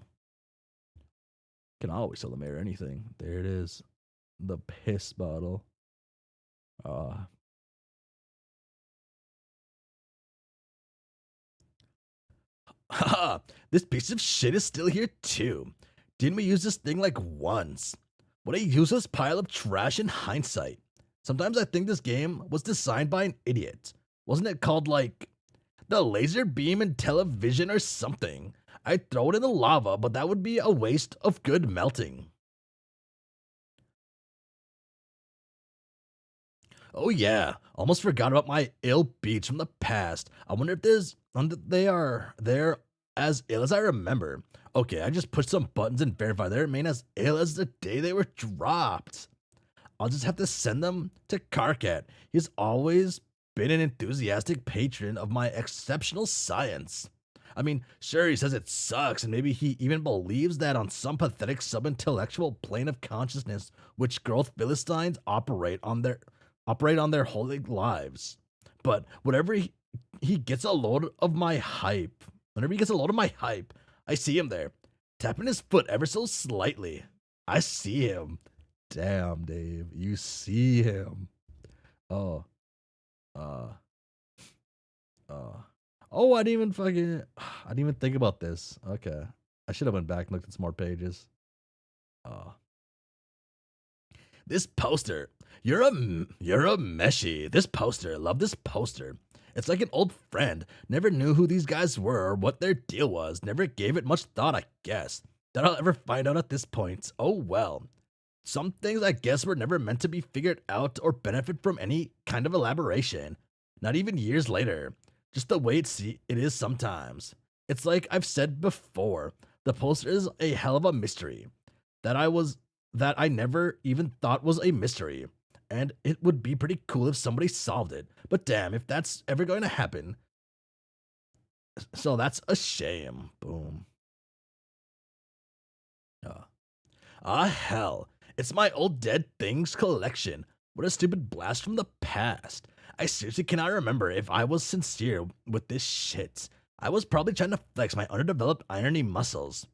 Can always tell the mayor anything. There it is. The piss bottle. Haha, this piece of shit is still here too. Didn't we use this thing like once? What a useless pile of trash in hindsight. Sometimes I think this game was designed by an idiot. Wasn't it called like the laser beam and television or something? I'd throw it in the lava, but that would be a waste of good melting. Oh yeah, almost forgot about my ill beats from the past. I wonder if they're as ill as I remember. Okay, I just pushed some buttons and verified they remain as ill as the day they were dropped. I'll just have to send them to Karkat. He's always been an enthusiastic patron of my exceptional science. I mean, sure, he says it sucks, and maybe he even believes that on some pathetic sub-intellectual plane of consciousness, which growth Philistines operate on their holy lives. But whenever he gets a load of my hype, I see him there, tapping his foot ever so slightly. I see him. Damn, Dave, you see him. Oh, oh, I didn't even think about this. Okay, I should have went back and looked at some more pages. This poster, you're a meshy. This poster, love this poster. It's like an old friend. Never knew who these guys were or what their deal was. Never gave it much thought, I guess. That I'll ever find out at this point. Oh well. Some things I guess were never meant to be figured out or benefit from any kind of elaboration. Not even years later. Just the way it is sometimes. It's like I've said before. The poster is a hell of a mystery. That I never even thought was a mystery. And it would be pretty cool if somebody solved it. But damn, if that's ever going to happen. So that's a shame. Boom. Hell. It's my old dead things collection. What a stupid blast from the past. I seriously cannot remember if I was sincere with this shit. I was probably trying to flex my underdeveloped irony muscles.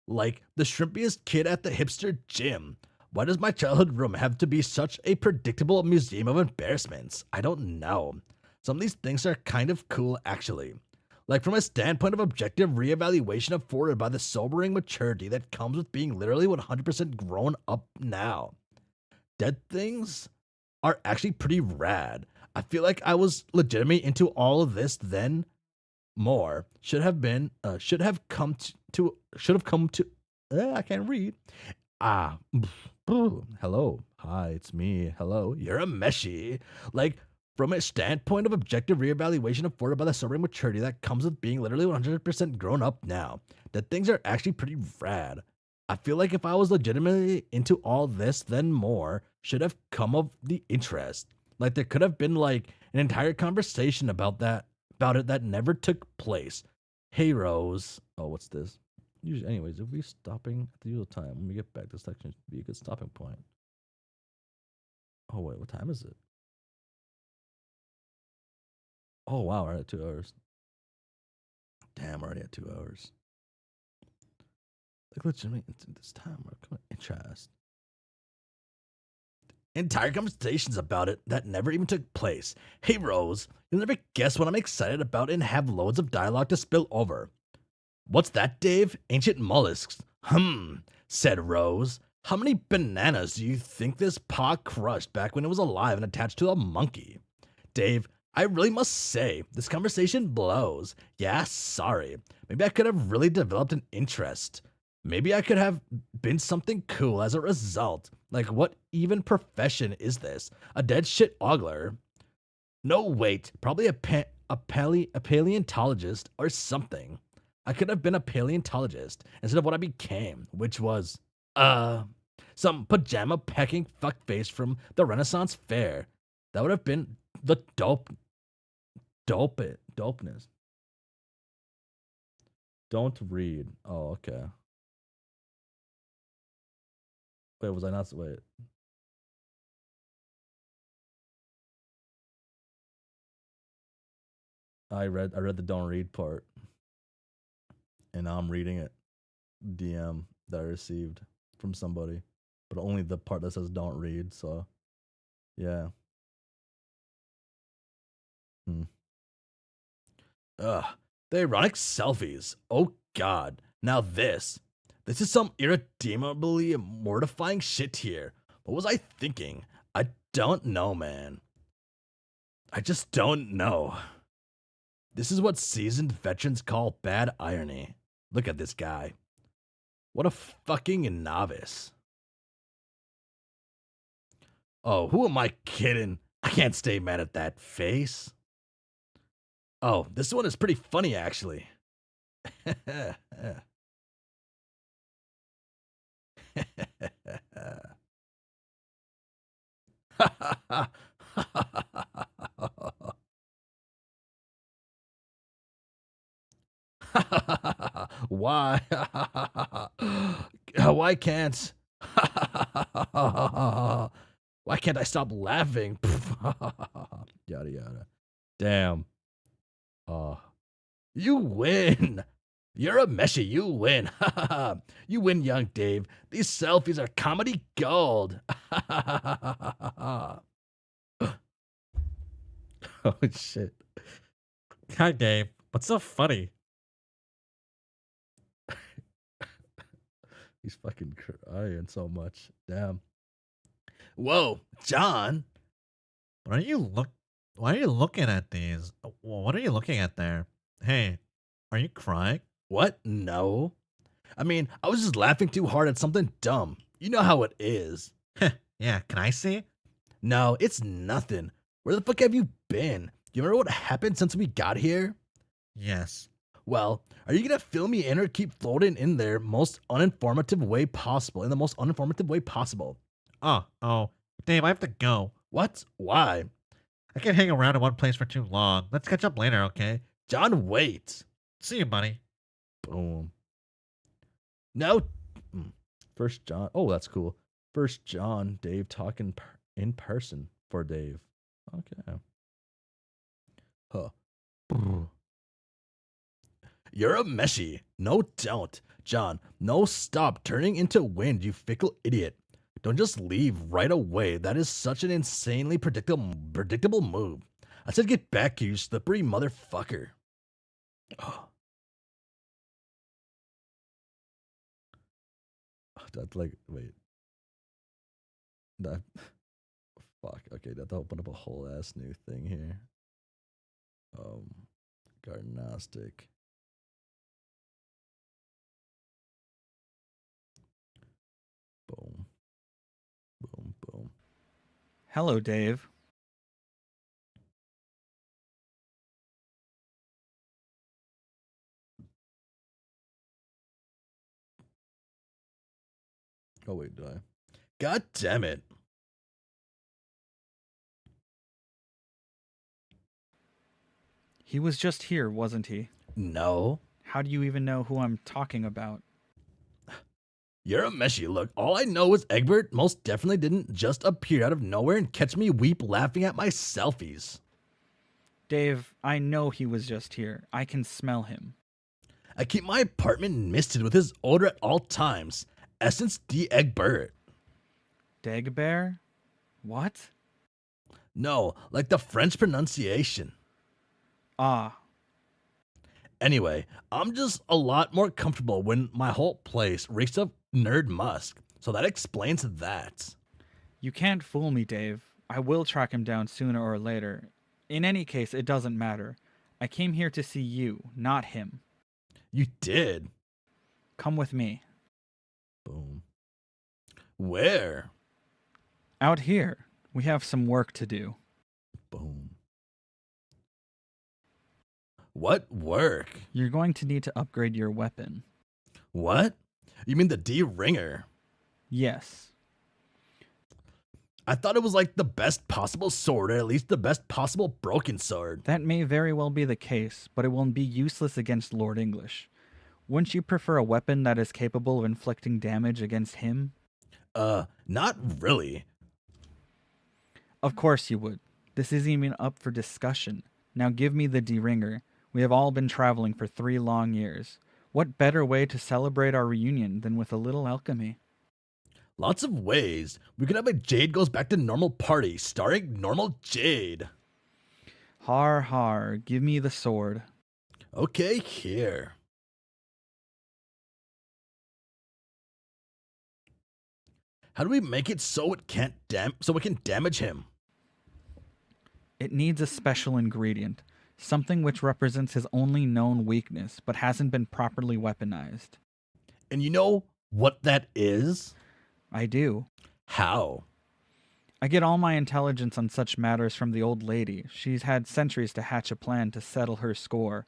Like the shrimpiest kid at the hipster gym. Why does my childhood room have to be such a predictable museum of embarrassments? I don't know. Some of these things are kind of cool, actually. Like from a standpoint of objective reevaluation afforded by the sobering maturity that comes with being literally 100% grown up now. Dead things are actually pretty rad. I feel like I was legitimately into all of this then. More should have come to. I can't read. Ah, hello, hi, it's me. Hello, you're a meshy. Like from a standpoint of objective reevaluation afforded by the sobering maturity that comes with being literally 100% grown up now, that things are actually pretty rad. I feel like if I was legitimately into all this, then more should have come of the interest. Like there could have been like an entire conversation about it that never took place. Hey Rose. Oh, what's this? Usually, anyways, if we stopping at the usual time, when we get back, this section should be a good stopping point. Oh wait, what time is it? Oh wow, we're at 2 hours. Damn, we're already at 2 hours. Like legitimately, this time we're coming interest. Entire conversations about it that never even took place. Hey Rose, you'll never guess what I'm excited about and have loads of dialogue to spill over. What's that, Dave? Ancient mollusks. Said Rose. How many bananas do you think this paw crushed back when it was alive and attached to a monkey? Dave, I really must say, this conversation blows. Yeah, sorry. Maybe I could have really developed an interest. Maybe I could have been something cool as a result. Like, what even profession is this? A dead shit ogler? No, wait. Probably a paleontologist or something. I could have been a paleontologist instead of what I became, which was, some pajama pecking fuckface from the Renaissance Fair. That would have been the dopeness. Don't read. Oh, okay. Wait, was I not? Wait. I read the don't read part, and now I'm reading it. DM that I received from somebody, but only the part that says don't read. So, yeah. Ugh, the ironic selfies. Oh God. Now this is some irredeemably mortifying shit here. What was I thinking? I don't know, man. I just don't know. This is what seasoned veterans call bad irony. Look at this guy. What a fucking novice. Oh, who am I kidding? I can't stay mad at that face. Oh, this one is pretty funny, actually. Why? Why can't? Why can't I stop laughing? Yada yada. Damn. You win. You're a meshy. You win. You win, young Dave. These selfies are comedy gold. Oh shit. Hi, Dave. What's so funny? He's fucking crying so much. Damn. Whoa, John. Why are you looking at these? What are you looking at there? Hey, are you crying? What? No. I mean, I was just laughing too hard at something dumb. You know how it is. Yeah, can I see? No, it's nothing. Where the fuck have you been? You remember what happened since we got here? Yes. Well, are you gonna fill me in or keep floating in there in the most uninformative way possible? Oh, Dave, I have to go. What? Why? I can't hang around in one place for too long. Let's catch up later, okay? John, wait. See you, buddy. Boom. No. First John. Oh, that's cool. First John, Dave talking in person for Dave. Okay. Huh. You're a meshy. No, don't. John, no, stop turning into wind, you fickle idiot. Don't just leave right away. That is such an insanely predictable move. I said get back here, you slippery motherfucker. Oh, that's like, wait. That, fuck. Okay, that open up a whole ass new thing here. Gardenostic. Boom. Boom, boom. Hello, Dave. Oh, wait, do I? God damn it. He was just here, wasn't he? No. How do you even know who I'm talking about? You're a meshy. Look, all I know is Egbert most definitely didn't just appear out of nowhere and catch me weep laughing at my selfies. Dave, I know he was just here. I can smell him. I keep my apartment misted with his odor at all times. Essence D. Egbert. Dagobert? What? No, like the French pronunciation. Ah, Anyway, I'm just a lot more comfortable when my whole place reeks of nerd musk. So that explains that. you can't fool me, Dave. I will track him down sooner or later. In any case, it doesn't matter. I came here to see you, not him. You did. Come with me. Boom. Where? Out here. We have some work to do. Boom. What work? You're going to need to upgrade your weapon. What? You mean the D-Ringer? Yes. I thought it was like the best possible sword, or at least the best possible broken sword. That may very well be the case, but it will be useless against Lord English. Wouldn't you prefer a weapon that is capable of inflicting damage against him? Not really. Of course you would. This isn't even up for discussion. Now give me the D-Ringer. We have all been traveling for 3 long years. What better way to celebrate our reunion than with a little alchemy? Lots of ways. We could have a Jade Goes Back to Normal party starring Normal Jade. Har har, give me the sword. Okay, here. How do we make it so it can't so we can damage him? It needs a special ingredient, something which represents his only known weakness but hasn't been properly weaponized. And you know what that is? I do. How? I get all my intelligence on such matters from the old lady. She's had centuries to hatch a plan to settle her score.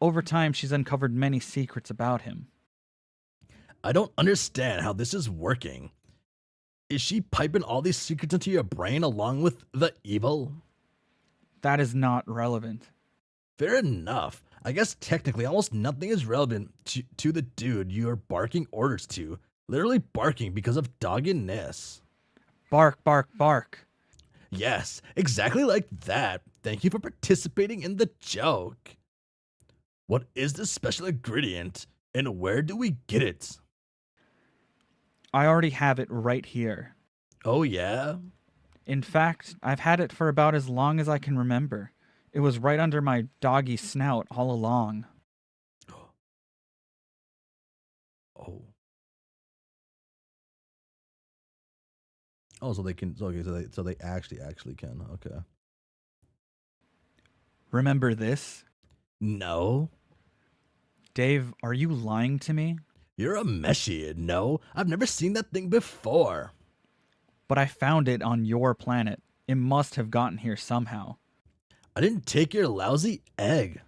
Over time, she's uncovered many secrets about him. I don't understand how this is working. Is she piping all these secrets into your brain along with the evil? That is not relevant. Fair enough. I guess technically almost nothing is relevant to the dude you're barking orders to. Literally barking because of dogginess. Bark, bark, bark. Yes, exactly like that. Thank you for participating in the joke. What is this special ingredient, and where do we get it? I already have it right here. Oh yeah? In fact, I've had it for about as long as I can remember. It was right under my doggy snout all along. Oh. Oh, so they can. Okay, so they actually can. Okay. Remember this? No, Dave, are you lying to me? you're a meshy. No, I've never seen that thing before. But I found it on your planet. It must have gotten here somehow. I didn't take your lousy egg.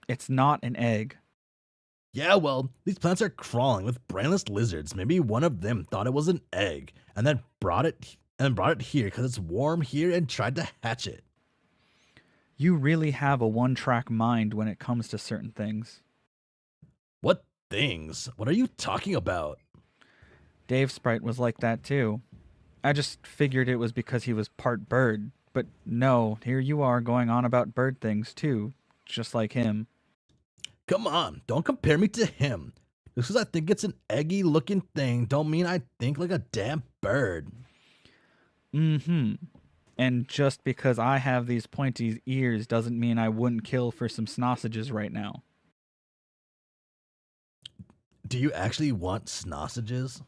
It's not an egg. Yeah, well, these plants are crawling with brainless lizards. Maybe one of them thought it was an egg and then brought it here because it's warm here and tried to hatch it. You really have a one-track mind when it comes to certain things. What things? What are you talking about? Dave Sprite was like that too. I just figured it was because he was part bird. But no, here you are going on about bird things too, just like him. Come on, don't compare me to him. Just because I think it's an eggy looking thing don't mean I think like a damn bird. Mm-hmm. And just because I have these pointy ears doesn't mean I wouldn't kill for some sausages right now. Do you actually want sausages?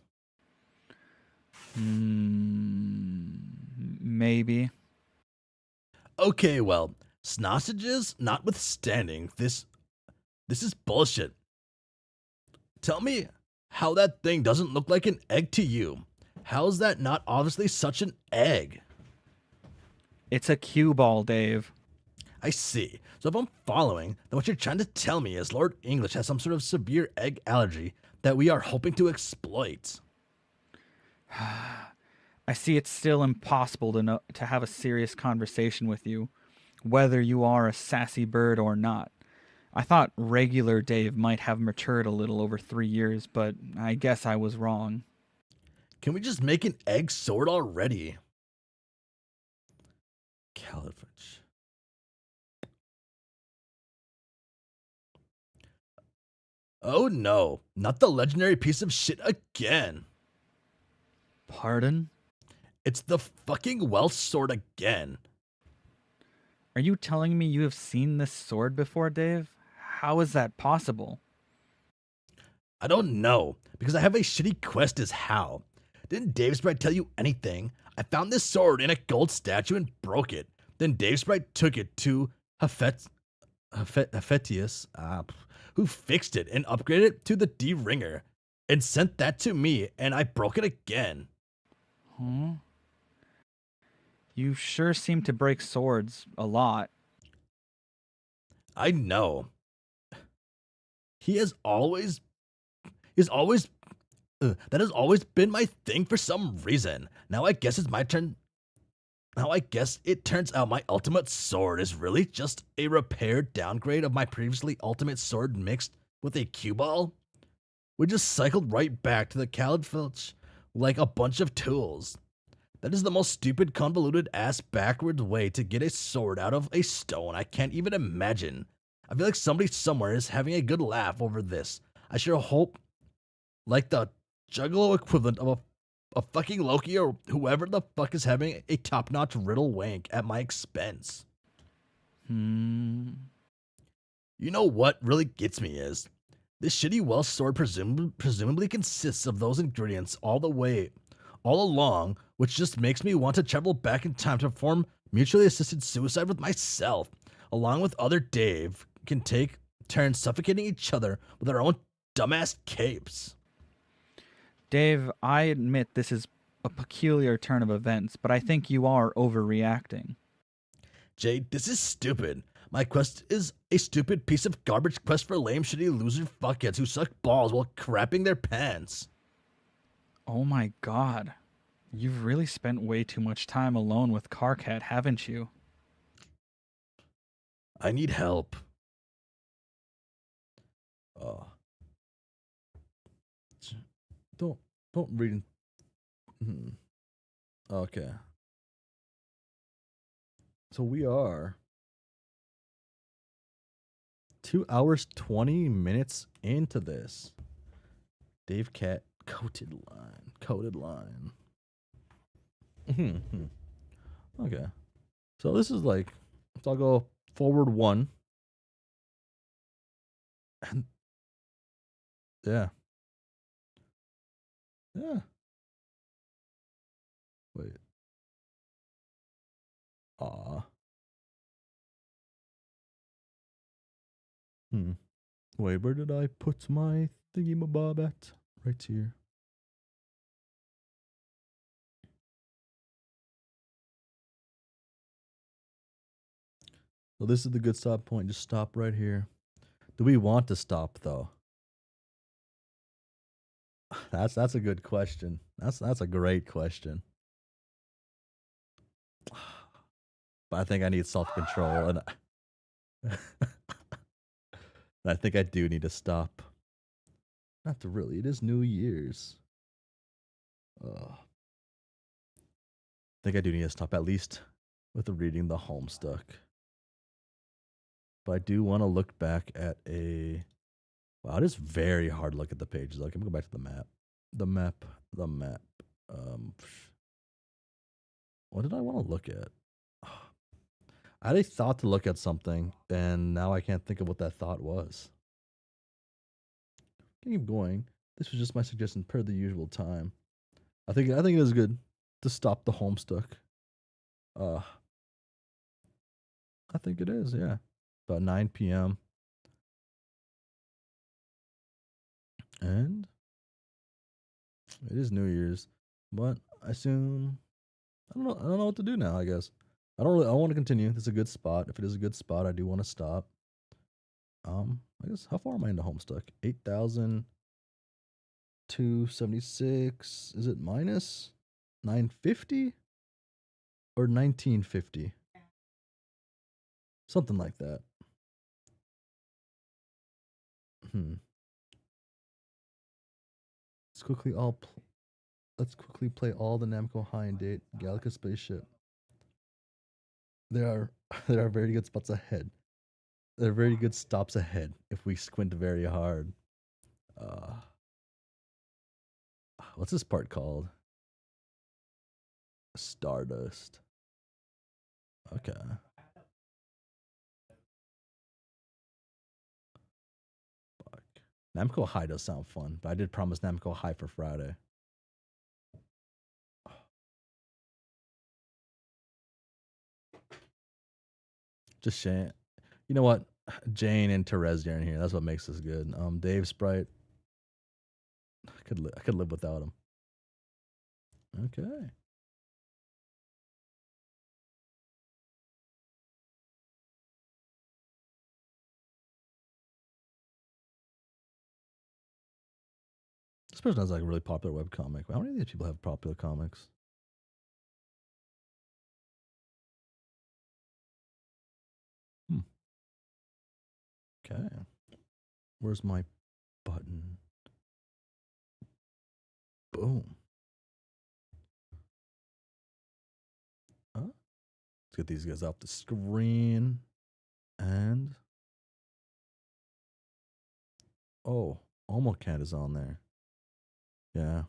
Maybe. Okay, well, sausages notwithstanding, this is bullshit. Tell me how that thing doesn't look like an egg to you. How is that not obviously such an egg? It's a cue ball, Dave. I see. So if I'm following, then what you're trying to tell me is Lord English has some sort of severe egg allergy that we are hoping to exploit. I see it's still impossible to have a serious conversation with you, whether you are a sassy bird or not. I thought regular Dave might have matured a little over 3 years, but I guess I was wrong. Can we just make an egg sword already? Califage. Oh no, not the legendary piece of shit again. Pardon? It's the fucking Welsh sword again. Are you telling me you have seen this sword before, Dave? How is that possible? I don't know, because I have a shitty quest as how. Didn't Dave Sprite tell you anything? I found this sword in a gold statue and broke it. Then Dave Sprite took it to Hephaestus, who fixed it and upgraded it to the D-Ringer, and sent that to me, and I broke it again. Huh? You sure seem to break swords a lot. I know. That has always been my thing for some reason. Now I guess it's my turn. Now I guess it turns out my ultimate sword is really just a repaired downgrade of my previously ultimate sword mixed with a cue ball. We just cycled right back to the Califage like a bunch of tools. That is the most stupid, convoluted ass backwards way to get a sword out of a stone I can't even imagine. I feel like somebody somewhere is having a good laugh over this. I sure hope, like the juggalo equivalent of a fucking Loki or whoever the fuck is having a top-notch riddle wank at my expense. You know what really gets me is, this shitty Welsh sword presumably consists of those ingredients all along, which just makes me want to travel back in time to perform mutually assisted suicide with myself, along with other Dave, can take turns suffocating each other with our own dumbass capes. Dave, I admit this is a peculiar turn of events, but I think you are overreacting. Jade, this is stupid. My quest is a stupid piece of garbage quest for lame, shitty loser fuckheads who suck balls while crapping their pants. Oh my god. You've really spent way too much time alone with Carcat, haven't you? I need help. Oh. Don't read. Okay. So we are 2 hours 20 minutes into this. Dave Cat coated line. Okay. So this is like, so I'll go forward 1. And yeah. Yeah. Wait. Aw. Wait, where did I put my thingy-mabob at? Right here. So this is the good stop point. Just stop right here. Do we want to stop though? That's a good question. That's a great question. But I think I need self-control, and I think I do need to stop. Not to really. It is New Year's. I think I do need to stop at least with reading the Homestuck. But I do want to look back at a. Wow, it is very hard to look at the pages. Okay, I'm going to go back to the map. The map. What did I want to look at? I had a thought to look at something, and now I can't think of what that thought was. Keep going. This was just my suggestion per the usual time. I think it is good to stop the Homestuck. I think it is, yeah. About 9 p.m. And it is New Year's, but I don't know what to do now, I guess. I want to continue. This is a good spot. If it is a good spot, I do want to stop. I guess how far am I into Homestuck? 8,276. Is it minus 950 or 1950? Something like that. Let's quickly play all the Namco High and Date Galaga Spaceship. There are very good spots ahead. There are very good stops ahead if we squint very hard. What's this part called? Stardust. Okay. Fuck. Namco High does sound fun, but I did promise Namco High for Friday. Just Shane. You know what? Jane and Therese are in here. That's what makes this good. Dave Sprite. I could live without him. Okay. This person has like a really popular webcomic. How many of these people have popular comics? Okay. Where's my button? Boom. Let's get these guys off the screen. And oh, Omocat is on there. Yeah.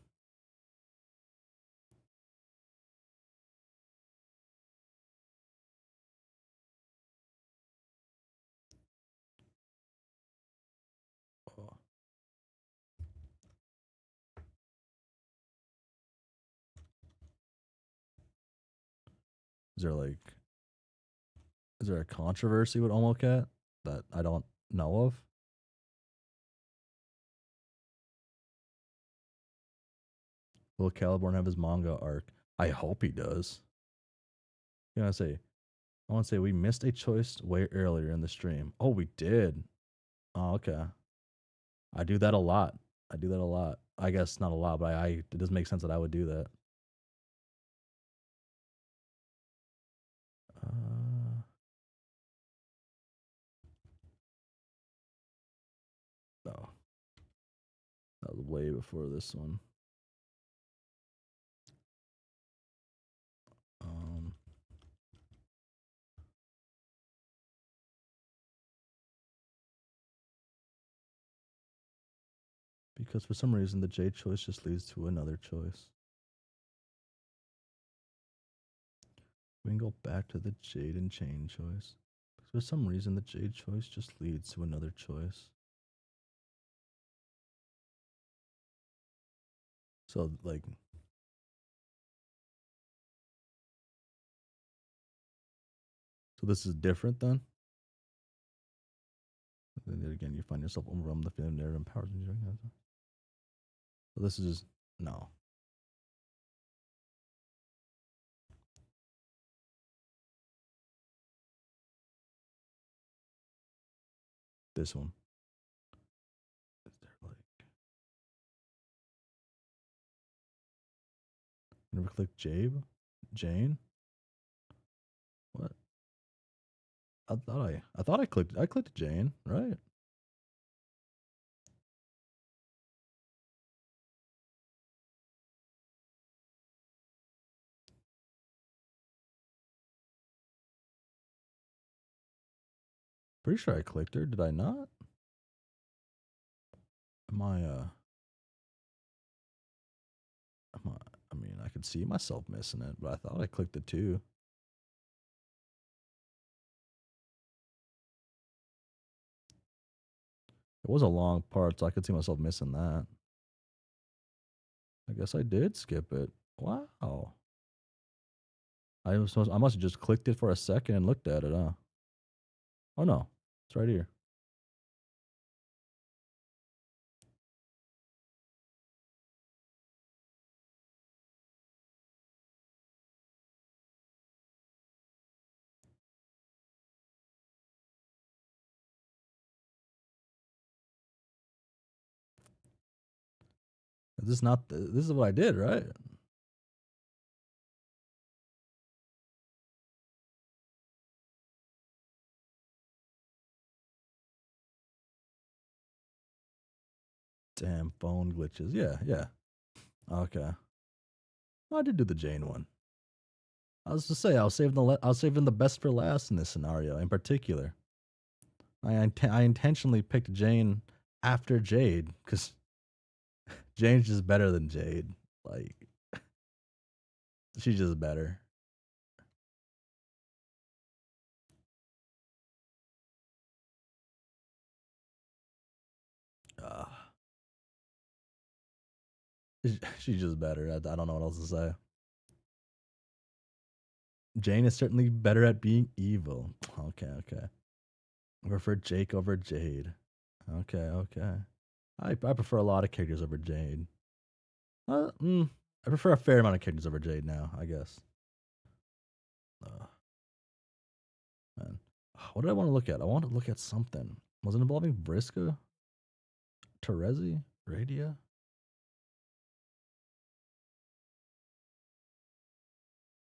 Oh. Is there a controversy with Omocat that I don't know of? Will Caliborn have his manga arc? I hope he does. I want to say we missed a choice way earlier in the stream. Oh, we did. Oh, okay. I do that a lot. I guess not a lot, but it does make sense that I would do that. No. That was way before this one. Because for some reason the J choice just leads to another choice. We can go back to the Jade and Chain choice. Because for some reason the Jade choice just leads to another choice. So like this is different then? And then again, you find yourself overwhelmed with the feeling narrative empowers you. So this is just no. This one. Is there like never click Jane? What? I thought I clicked Jane, right? Pretty sure I clicked her. Did I not? I mean, could see myself missing it, but I thought I clicked it too. It was a long part, so I could see myself missing that. I guess I did skip it. Wow. I must have just clicked it for a second and looked at it, huh? Oh no, it's right here. This is not. This is what I did, right? Damn phone glitches. Yeah, yeah. Okay. I did do the Jane one. I was to say I was saving the best for last in this scenario. In particular, I intentionally picked Jane after Jade because Jane's just better than Jade. Like she's just better. Uh, she's just better. I don't know what else to say. Jane is certainly better at being evil. Okay, okay. I prefer Jake over Jade. Okay, okay. I prefer a lot of characters over Jade. I prefer a fair amount of characters over Jade now, I guess. Man. What did I want to look at? I wanted to look at something. Was it involving Vriska? Terezi? Radia?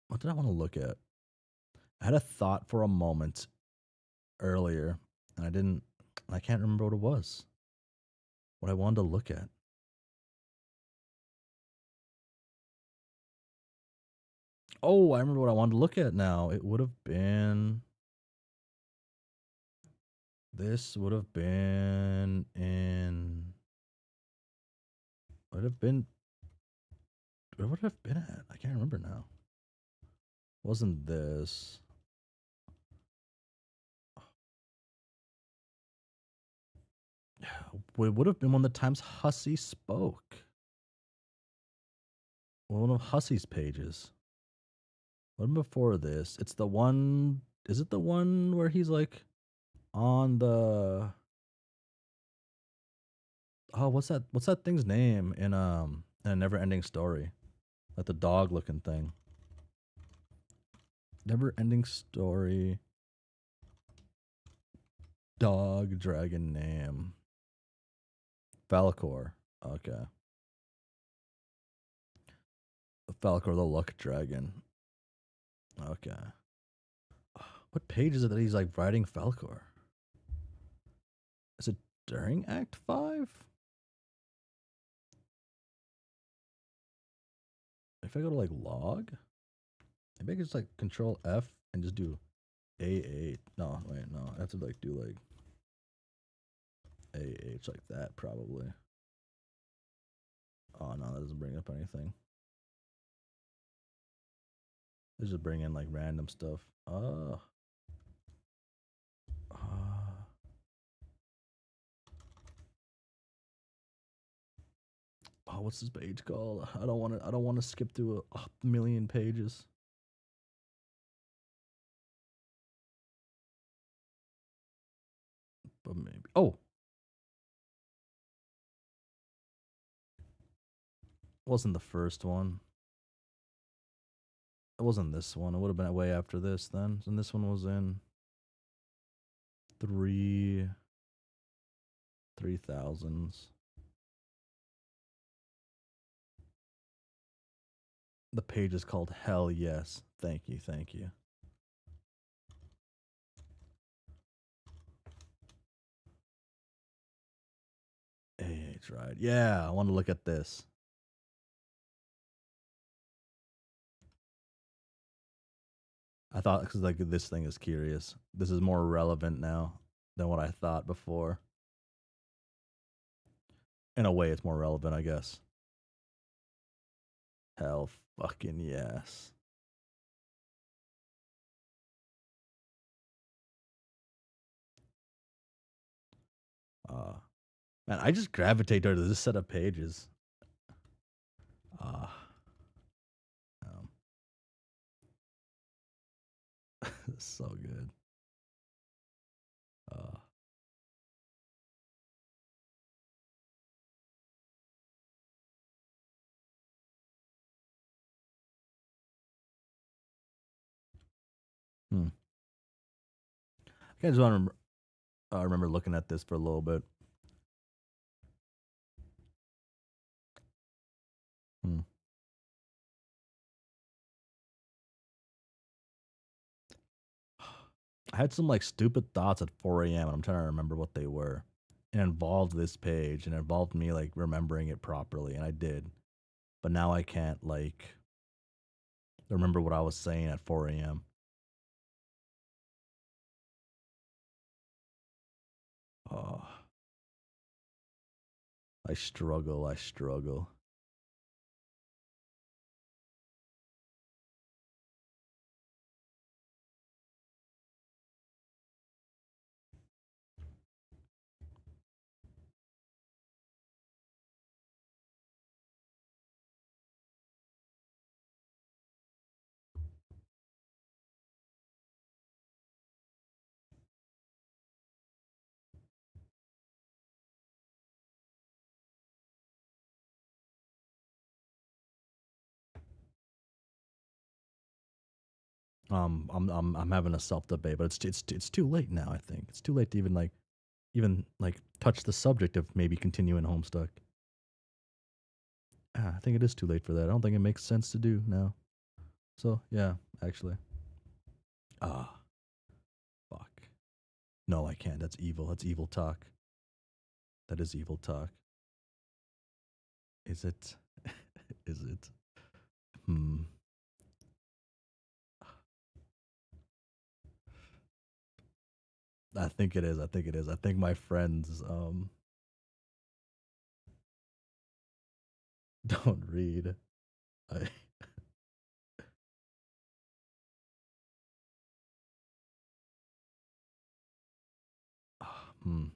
What did I want to look at? I had a thought for a moment earlier, and I can't remember what it was. What I wanted to look at. Oh, I remember what I wanted to look at now. It would have been. This would have been in. Would have been. Where would it have been at? I can't remember now. Wasn't this? It would have been one of the times Hussie spoke. One of Hussie's pages. One before this. It's the one. Is it the one where he's like on the? Oh, what's that? What's that thing's name in a Never-Ending Story? Like the dog-looking thing. Never-Ending Story. Dog dragon name. Falcor. Okay. Falcor the Luck Dragon. Okay. What page is it that he's like riding Falcor? Is it during Act 5? If I go to like log, maybe I can just like control F and just do A8. No, wait, no. I have to like do like AH like that probably. Oh no, that doesn't bring up anything. Let's just bring in like random stuff. Oh, what's this page called? I don't want to skip through a million pages. But maybe. Oh, it wasn't the first one. It wasn't this one. It would have been way after this then. And this one was in 3000s. The page is called Hell Yes. Thank you, thank you. AH, right. Yeah, I want to look at this. I thought, because like this thing is curious. This is more relevant now than what I thought before. In a way, it's more relevant, I guess. Hell fucking yes. Man, I just gravitate toward this set of pages. Um, so good. I just want to remember looking at this for a little bit. I had some like stupid thoughts at 4 a.m. and I'm trying to remember what they were. It involved this page and it involved me like remembering it properly, and I did. But now I can't like remember what I was saying at 4 a.m. Oh, I struggle. I struggle. I'm having a self debate, but it's too late now. I think it's too late to even touch the subject of maybe continuing Homestuck. I think it is too late for that. I don't think it makes sense to do now. So yeah, actually. Fuck. No, I can't. That's evil. That's evil talk. That is evil talk. Is it? Is it? I think it is. I think it is. I think my friends don't read. I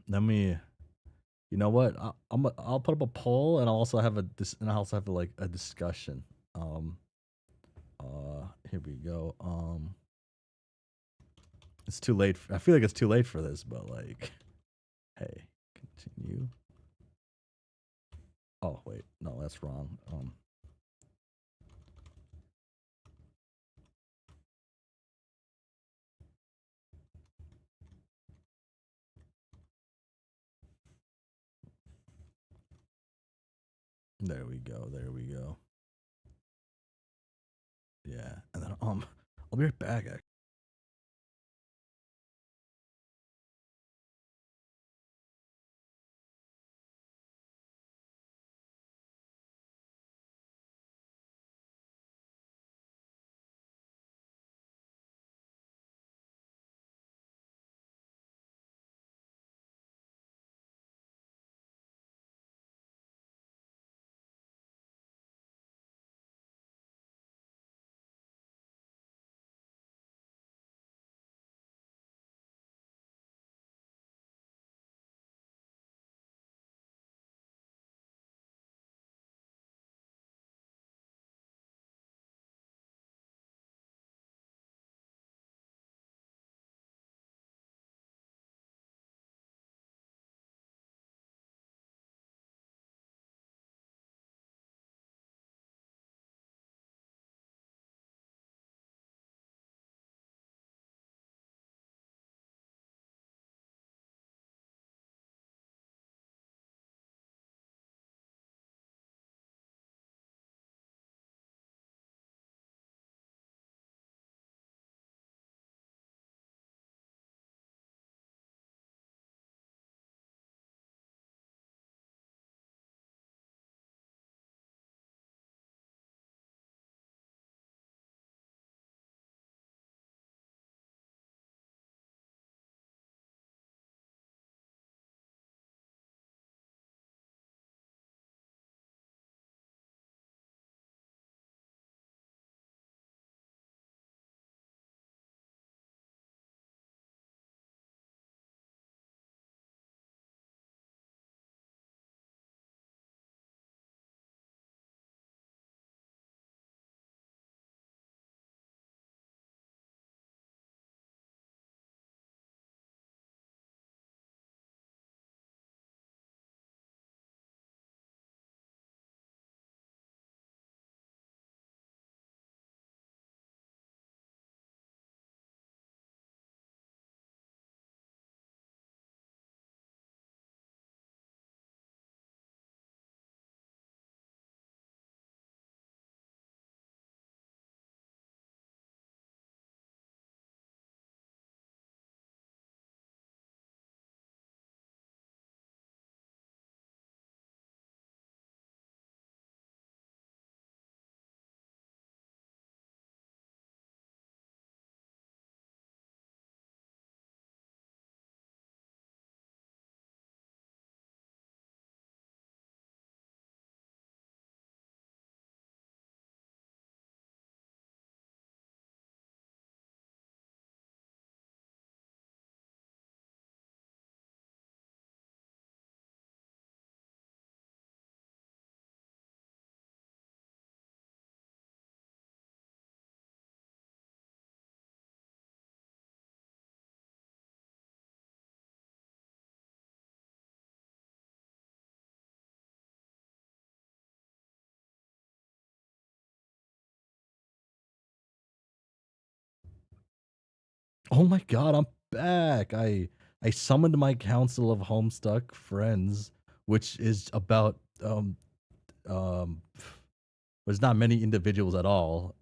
Let me. You know what? I'll put up a poll, and I'll also have like a discussion. Here we go. It's too late. I feel like it's too late for this, but like, hey, continue. Oh wait, no, that's wrong. There we go. There we go. Yeah, and then I'll be right back. Oh my god, I'm back. I summoned my council of Homestuck friends, which is about um there's not many individuals at all.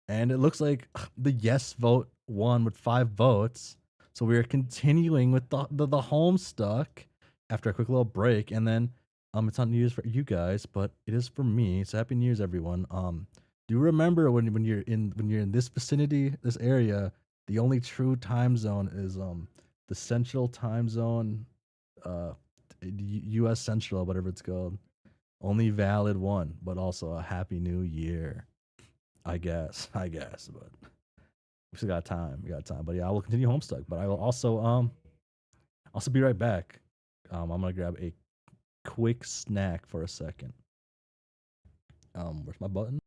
And it looks like the yes vote won with 5 votes. So we are continuing with the Homestuck after a quick little break, and then it's not New Year's for you guys, but it is for me. So happy New Year's, everyone. Do remember when you're in this vicinity, this area, the only true time zone is the Central Time Zone, uh, U.S. Central, whatever it's called. Only valid one, but also a happy New Year. I guess, but we still got time. We got time. But yeah, I will continue Homestuck. But I will also be right back. I'm gonna grab a quick snack for a second. Where's my button?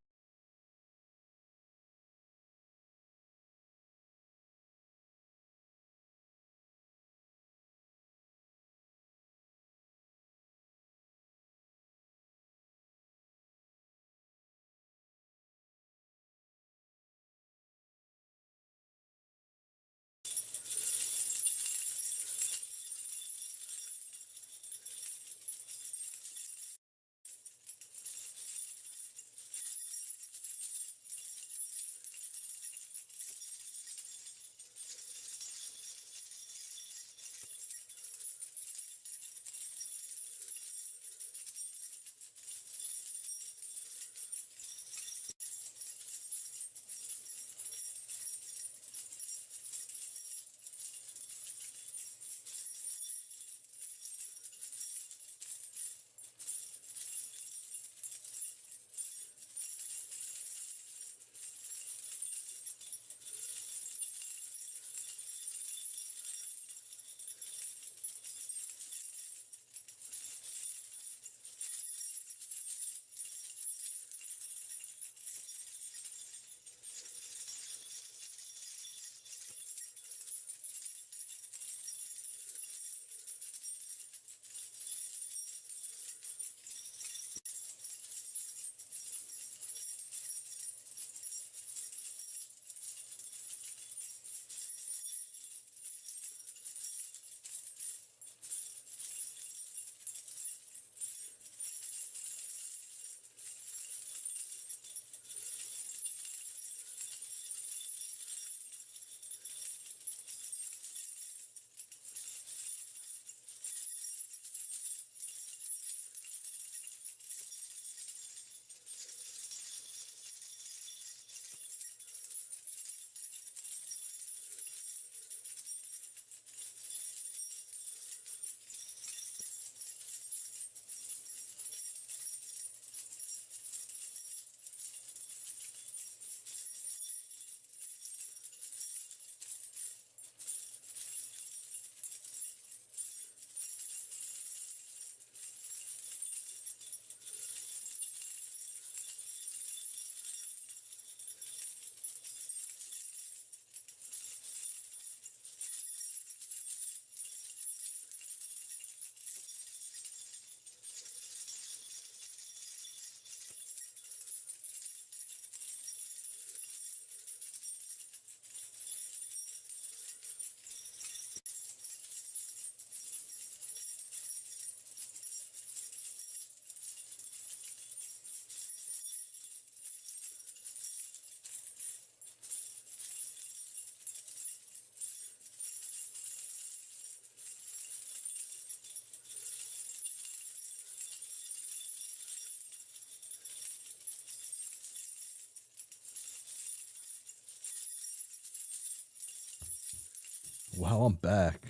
Wow, I'm back.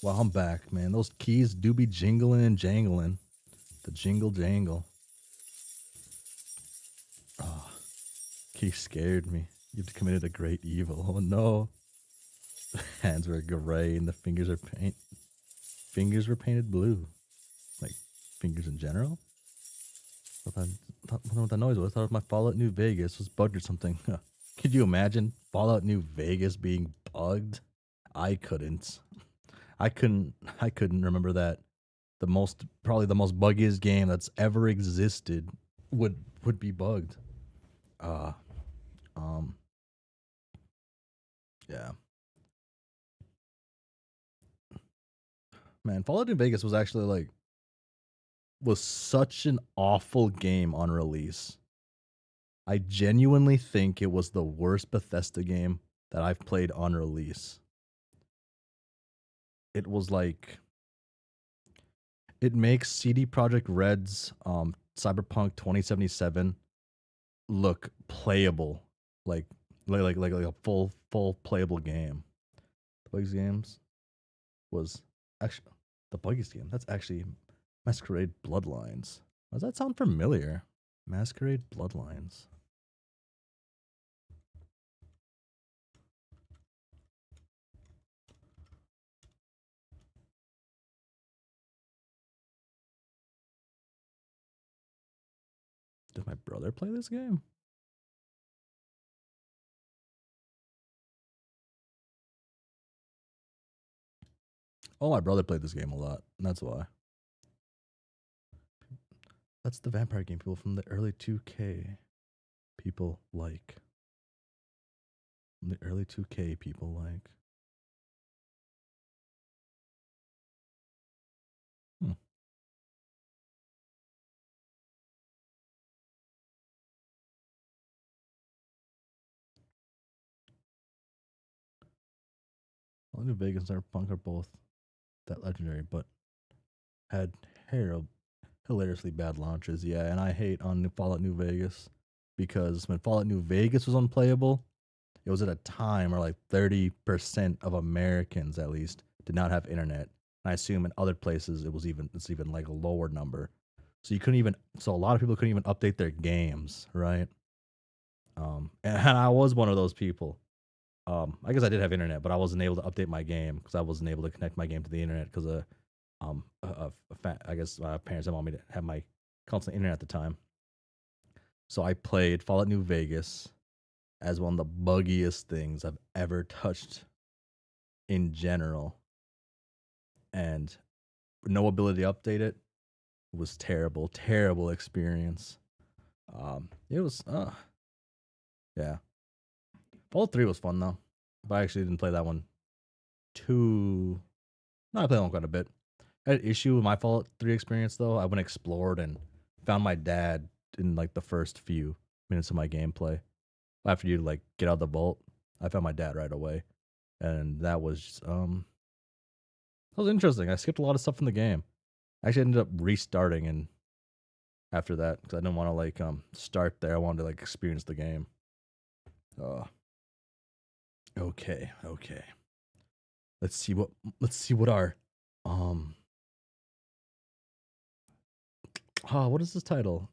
Wow, I'm back, man. Those keys do be jingling and jangling. The jingle jangle. Oh, key scared me. You've committed a great evil. Oh no. The hands were gray and the fingers were painted blue. Like fingers in general? I don't know what that noise was. I thought it was my Fallout New Vegas was bugged or something. Could you imagine Fallout New Vegas being bugged? I couldn't. I couldn't remember that. Probably the most buggiest game that's ever existed would be bugged. Uh um Yeah. Man, Fallout New Vegas was actually like was such an awful game on release. I genuinely think it was the worst Bethesda game that I've played on release. It was like it makes CD Projekt Red's Cyberpunk 2077 look playable, like a full playable game. The Bugs games was actually the Buggiest game. That's actually Masquerade Bloodlines. Does that sound familiar? Masquerade Bloodlines. Did my brother play this game? Oh, my brother played this game a lot, and that's why. That's the vampire game people from the early 2K people like. From the early 2K people like. Hmm. Well, New Vegas and Cyberpunk are both that legendary, but had hilariously bad launches. Yeah, and I hate on Fallout New Vegas because when Fallout New Vegas was unplayable, it was at a time where like 30% of Americans at least did not have internet. And I assume in other places it's even like a lower number. So you couldn't even so a lot of people couldn't even update their games, right? And I was one of those people. I guess I did have internet, but I wasn't able to update my game because I wasn't able to connect my game to the internet because I guess my parents didn't want me to have my constant internet at the time. So I played Fallout New Vegas as one of the buggiest things I've ever touched in general. And no ability to update it was terrible experience. It was yeah. Fallout 3 was fun though. But I actually didn't play that one too. No, I played that one quite a bit. I had an issue with my Fallout 3 experience though. I went explored and found my dad in like the first few minutes of my gameplay. After you like get out of the vault, I found my dad right away. And that was interesting. I skipped a lot of stuff from the game. I actually ended up restarting and after that because I didn't want to like start there. I wanted to like experience the game. Okay. Let's see what our what is this title?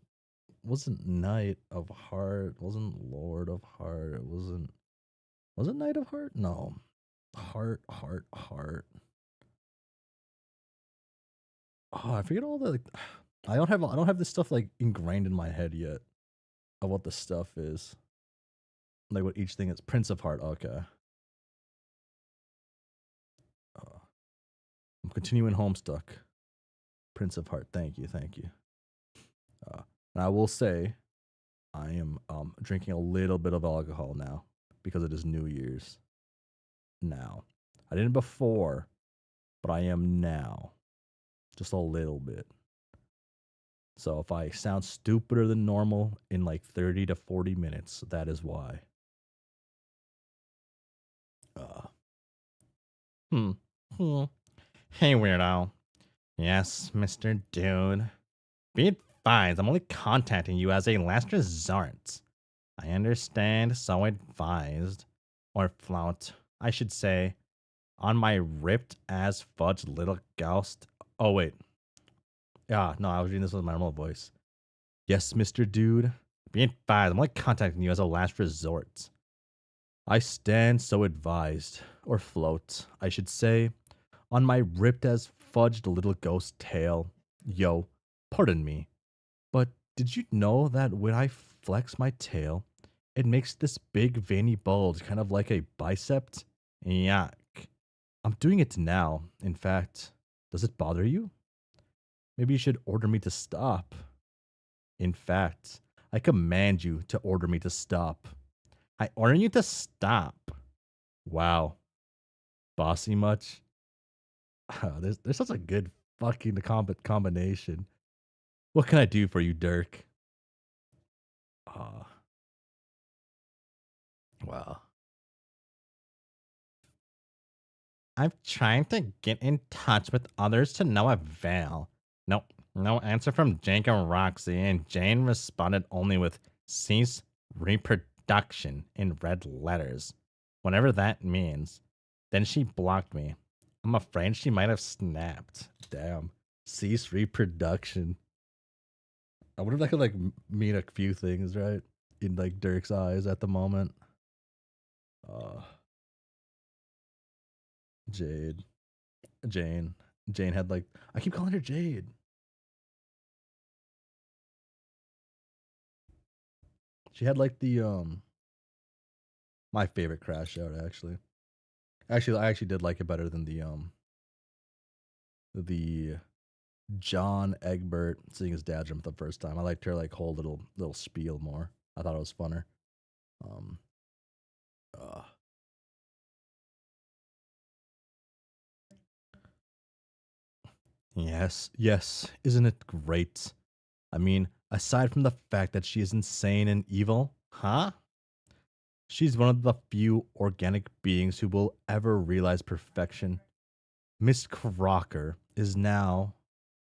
Wasn't Knight of Heart, wasn't Lord of Heart, it wasn't was it Knight of Heart? No. Heart. Oh, I forget all the like, I don't have this stuff like ingrained in my head yet of what the stuff is. Like what each thing is. Prince of Heart, okay. I'm continuing Homestuck. Prince of Heart, thank you. And I will say, I am drinking a little bit of alcohol now because it is New Year's. Now, I didn't before, but I am now, just a little bit. So if I sound stupider than normal in like 30 to 40 minutes, that is why. Hey, weirdo. Yes, Mr. Dude. Be advised, I'm only contacting you as a last resort. I understand, so advised. Or flout, I should say. On my ripped as fudge little ghost. Oh, wait. Yeah, no, I was reading this with my normal voice. Yes, Mr. Dude. Be advised, I'm only contacting you as a last resort. I stand so advised. Or float, I should say. On my ripped as fudged little ghost tail. Yo, pardon me. But did you know that when I flex my tail, it makes this big veiny bulge, kind of like a bicep? Yuck. I'm doing it now. In fact, does it bother you? Maybe you should order me to stop. In fact, I command you to order me to stop. I order you to stop. Wow. Bossy much? There's such a good fucking combination. What can I do for you, Dirk? Uh, wow. I'm trying to get in touch with others to no avail. Nope, no answer from Jake or Roxy, and Jane responded only with cease reproduction in red letters, whatever that means. Then she blocked me. I'm afraid she might have snapped. Damn. Cease reproduction. I wonder if that could like mean a few things, right? In like Dirk's eyes at the moment. Uh Jade. Jane. Jane had like I keep calling her Jade. She had like the my favorite crash out actually. Actually I actually did like it better than the John Egbert seeing his dad jump the first time. I liked her like whole little spiel more. I thought it was funner. Um uh Yes, yes. Isn't it great? I mean, aside from the fact that she is insane and evil, huh? She's one of the few organic beings who will ever realize perfection. Miss Crocker is now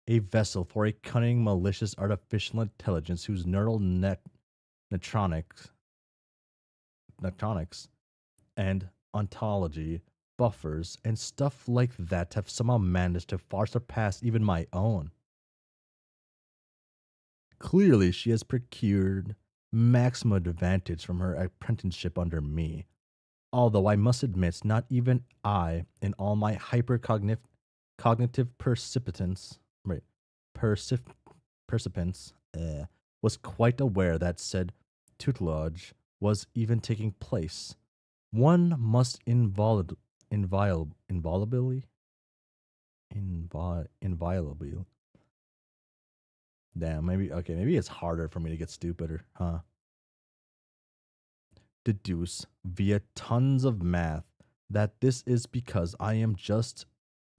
a vessel for a cunning, malicious artificial intelligence whose neural netronics and ontology buffers and stuff like that have somehow managed to far surpass even my own. Clearly, she has procured maximum advantage from her apprenticeship under me. Although I must admit, not even I, in all my cognitive percipitance, right, percipence, was quite aware that said tutelage was even taking place. One must inviolably, inviolably. Damn, maybe it's harder for me to get stupider, huh? Deduce via tons of math that this is because I am just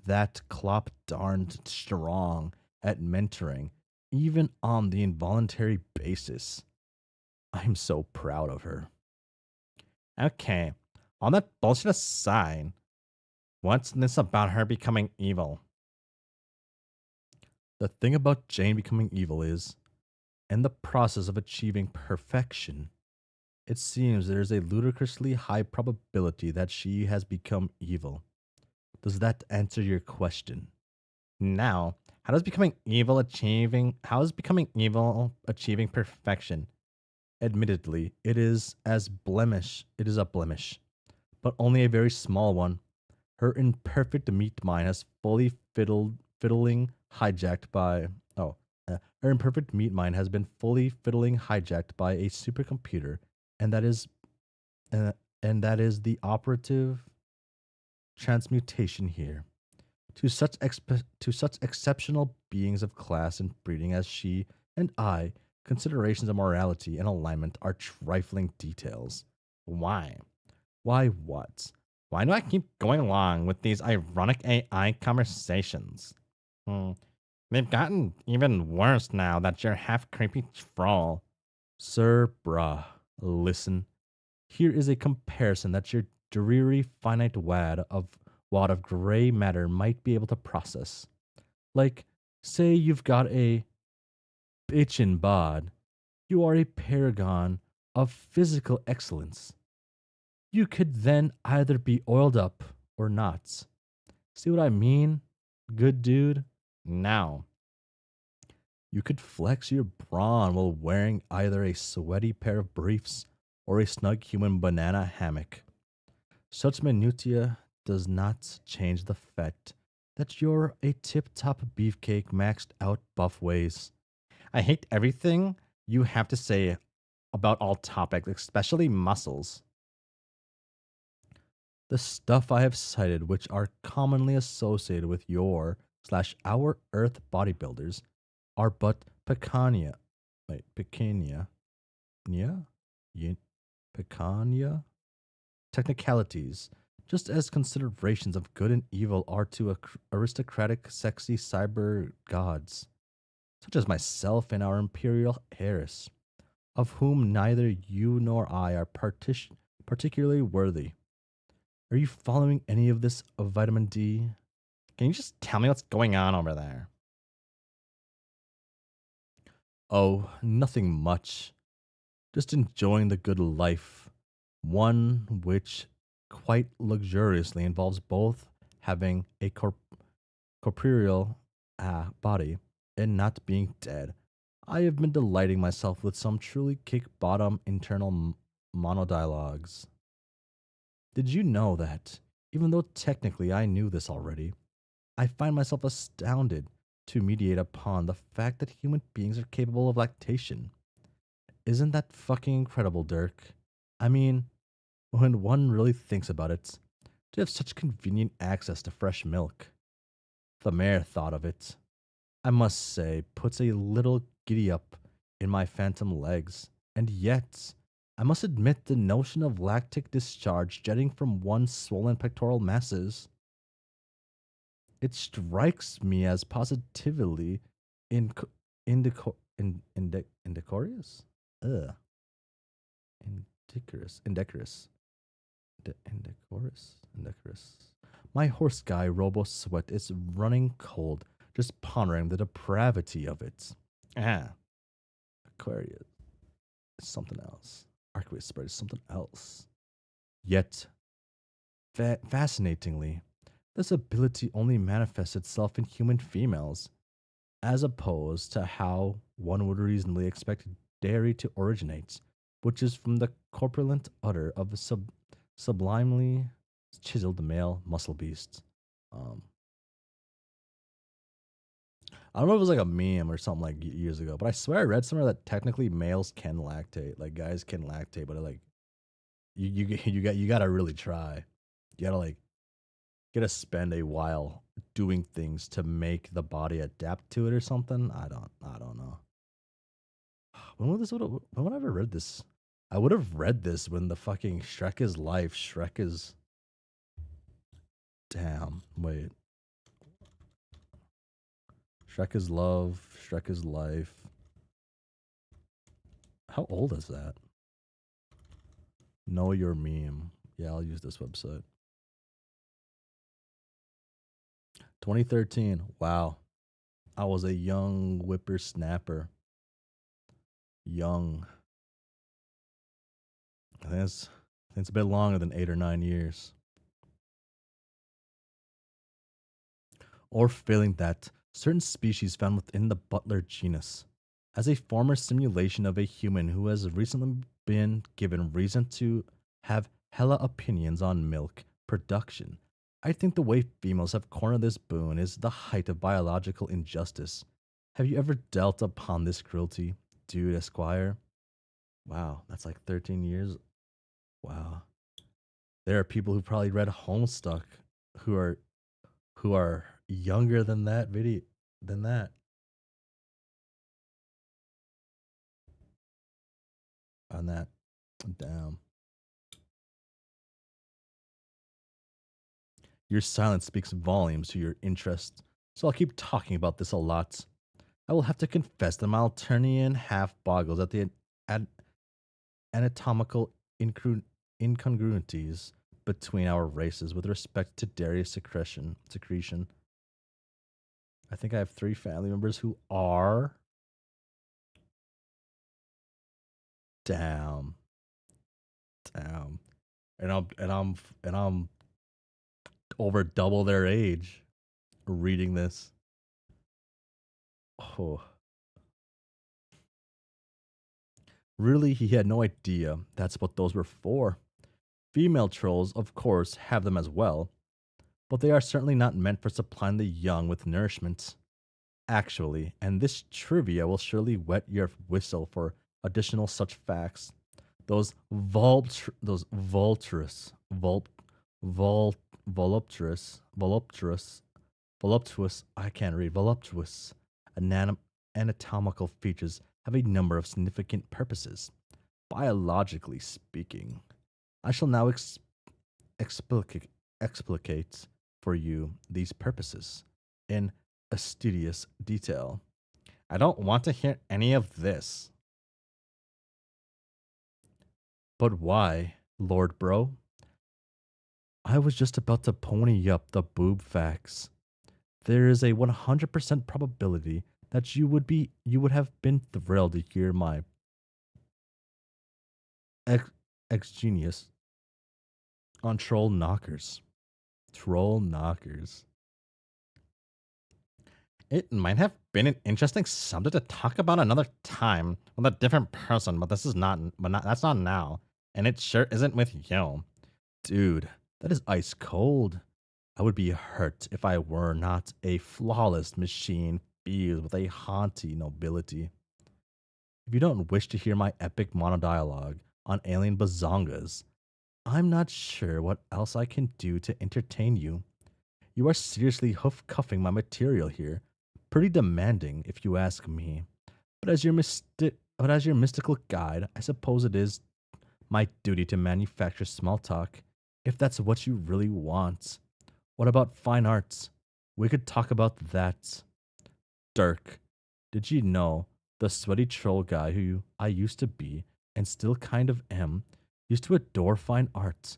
that clop darned strong at mentoring, even on the involuntary basis. I'm so proud of her. Okay, all that bullshit aside, what's this about her becoming evil? The thing about Jane becoming evil is, in the process of achieving perfection, it seems there is a ludicrously high probability that she has become evil. Does that answer your question? Now, how is becoming evil achieving perfection? Admittedly, it is a blemish, but only a very small one. Her imperfect meat mind has fully fiddling hijacked by oh, her imperfect meat mind has been fully fiddling hijacked by a supercomputer, and uh, that is the operative transmutation here. To such exceptional beings of class and breeding as she and I, considerations of morality and alignment are trifling details. Why? Why what? Why do I keep going along with these ironic AI conversations? Hmm. They've gotten even worse now that you're half creepy troll. Sir, bruh, listen. Here is a comparison that your dreary finite wad of gray matter might be able to process. Like, say you've got a bitchin' bod. You are a paragon of physical excellence. You could then either be oiled up or not. See what I mean, good dude? Now, you could flex your brawn while wearing either a sweaty pair of briefs or a snug human banana hammock. Such minutia does not change the fact that you're a tip-top beefcake maxed out buff ways. I hate everything you have to say about all topics, especially muscles. The stuff I have cited, which are commonly associated with your slash our Earth bodybuilders, are but picanha. Wait, picanha? Yeah? Picanha? Technicalities just as considerations of good and evil are to aristocratic, sexy cyber gods, such as myself and our imperial heiress, of whom neither you nor I are particularly worthy. Are you following any of this of vitamin D? Can you just tell me what's going on over there? Oh, nothing much. Just enjoying the good life. One which quite luxuriously involves both having a corporeal body and not being dead. I have been delighting myself with some truly kick bottom internal monodialogues. Did you know that, even though technically I knew this already, I find myself astounded to mediate upon the fact that human beings are capable of lactation? Isn't that fucking incredible, Dirk? I mean, when one really thinks about it, to have such convenient access to fresh milk. The mere thought of it, I must say, puts a little giddy up in my phantom legs. And yet, I must admit the notion of lactic discharge jetting from one's swollen pectoral masses, it strikes me as positively indecorous? Ugh. Indecorous. Indecorous. My horse guy, Robo Sweat, is running cold, just pondering the depravity of it. Aquarius is something else. Archway spread is something else. Yet, fascinatingly, this ability only manifests itself in human females, as opposed to how one would reasonably expect dairy to originate, which is from the corpulent udder of a sublimely chiseled male muscle beast. I don't know if it was like a meme or something like years ago, but I swear I read somewhere that technically males can lactate, like guys can lactate, but like you gotta really try. You gotta spend a while doing things to make the body adapt to it or something. I don't know. When would I ever read this? I would have read this when the fucking Shrek is life. Shrek is. Damn. Wait. Shrek is love. Shrek is life. How old is that? Know your meme. Yeah, I'll use this website. 2013. Wow. I was a young whippersnapper. Young. I think it's a bit longer than 8 or 9 years. Or failing that, certain species found within the butler genus, as a former simulation of a human who has recently been given reason to have hella opinions on milk production. I think the way females have cornered this boon is the height of biological injustice. Have you ever dealt upon this cruelty, dude Esquire? Wow, that's like 13 years. Wow. There are people who probably read Homestuck who are younger than that video than that. On that. Damn. Your silence speaks volumes to your interest, so I'll keep talking about this a lot. I will have to confess that my Alternian half boggles at the anatomical incongruities between our races with respect to dairy secretion. I think I have 3 family members who are. Damn. And I'm over double their age reading this. Oh. Really, he had no idea that's what those were for. Female trolls, of course, have them as well, but they are certainly not meant for supplying the young with nourishment. Actually, and this trivia will surely wet your whistle for additional such facts. Those voluptuous, I can't read, voluptuous anatomical features have a number of significant purposes, biologically speaking. I shall now explicate for you these purposes in a studious detail. I don't want to hear any of this. But why, Lord Bro? I was just about to pony up the boob facts. There is a 100% probability that you would have been thrilled to hear my ex genius on troll knockers. Troll knockers. It might have been an interesting subject to talk about another time with a different person, but this is not. That's not now, and it sure isn't with you, dude. That is ice cold. I would be hurt if I were not a flawless machine fused with a haughty nobility. If you don't wish to hear my epic monodialogue on alien bazongas, I'm not sure what else I can do to entertain you. You are seriously hoof cuffing my material here. Pretty demanding, if you ask me. But as your mystical guide, I suppose it is my duty to manufacture small talk, if that's what you really want. What about fine arts? We could talk about that. Dirk, did you know the sweaty troll guy who I used to be, and still kind of am, used to adore fine art?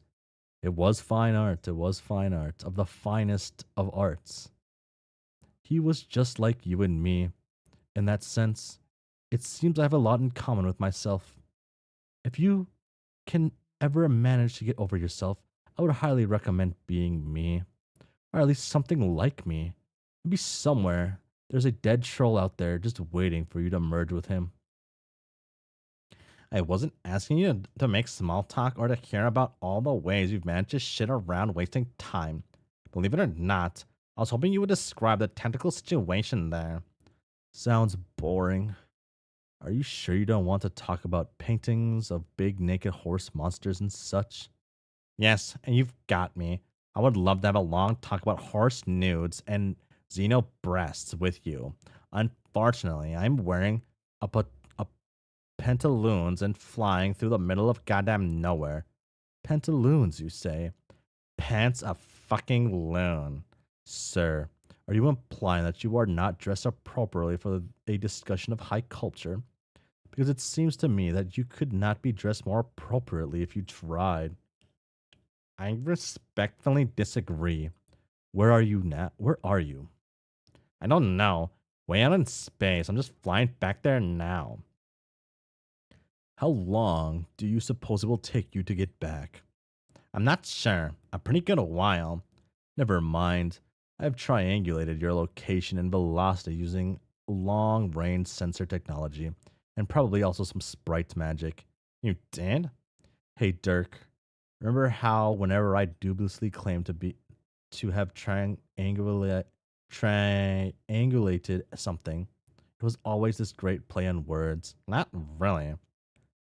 It was fine art, of the finest of arts. He was just like you and me. In that sense, it seems I have a lot in common with myself. If you can ever manage to get over yourself, I would highly recommend being me. Or at least something like me. Maybe somewhere there's a dead troll out there just waiting for you to merge with him. I wasn't asking you to make small talk or to hear about all the ways you've managed to shit around wasting time. Believe it or not, I was hoping you would describe the tentacle situation there. Sounds boring. Are you sure you don't want to talk about paintings of big naked horse monsters and such? Yes, and you've got me. I would love to have a long talk about horse nudes and xeno breasts with you. Unfortunately, I'm wearing a pantaloons and flying through the middle of goddamn nowhere. Pantaloons, you say? Pants a fucking loon. Sir, are you implying that you are not dressed appropriately for a discussion of high culture? Because it seems to me that you could not be dressed more appropriately if you tried. I respectfully disagree. Where are you now? Where are you? I don't know. Way out in space. I'm just flying back there now. How long do you suppose it will take you to get back? I'm not sure. A pretty good while. Never mind. I've triangulated your location and velocity using long range sensor technology, and probably also some sprite magic. You did? Hey Dirk, remember how whenever I dubiously claimed to have triangulated something, it was always this great play on words? Not really.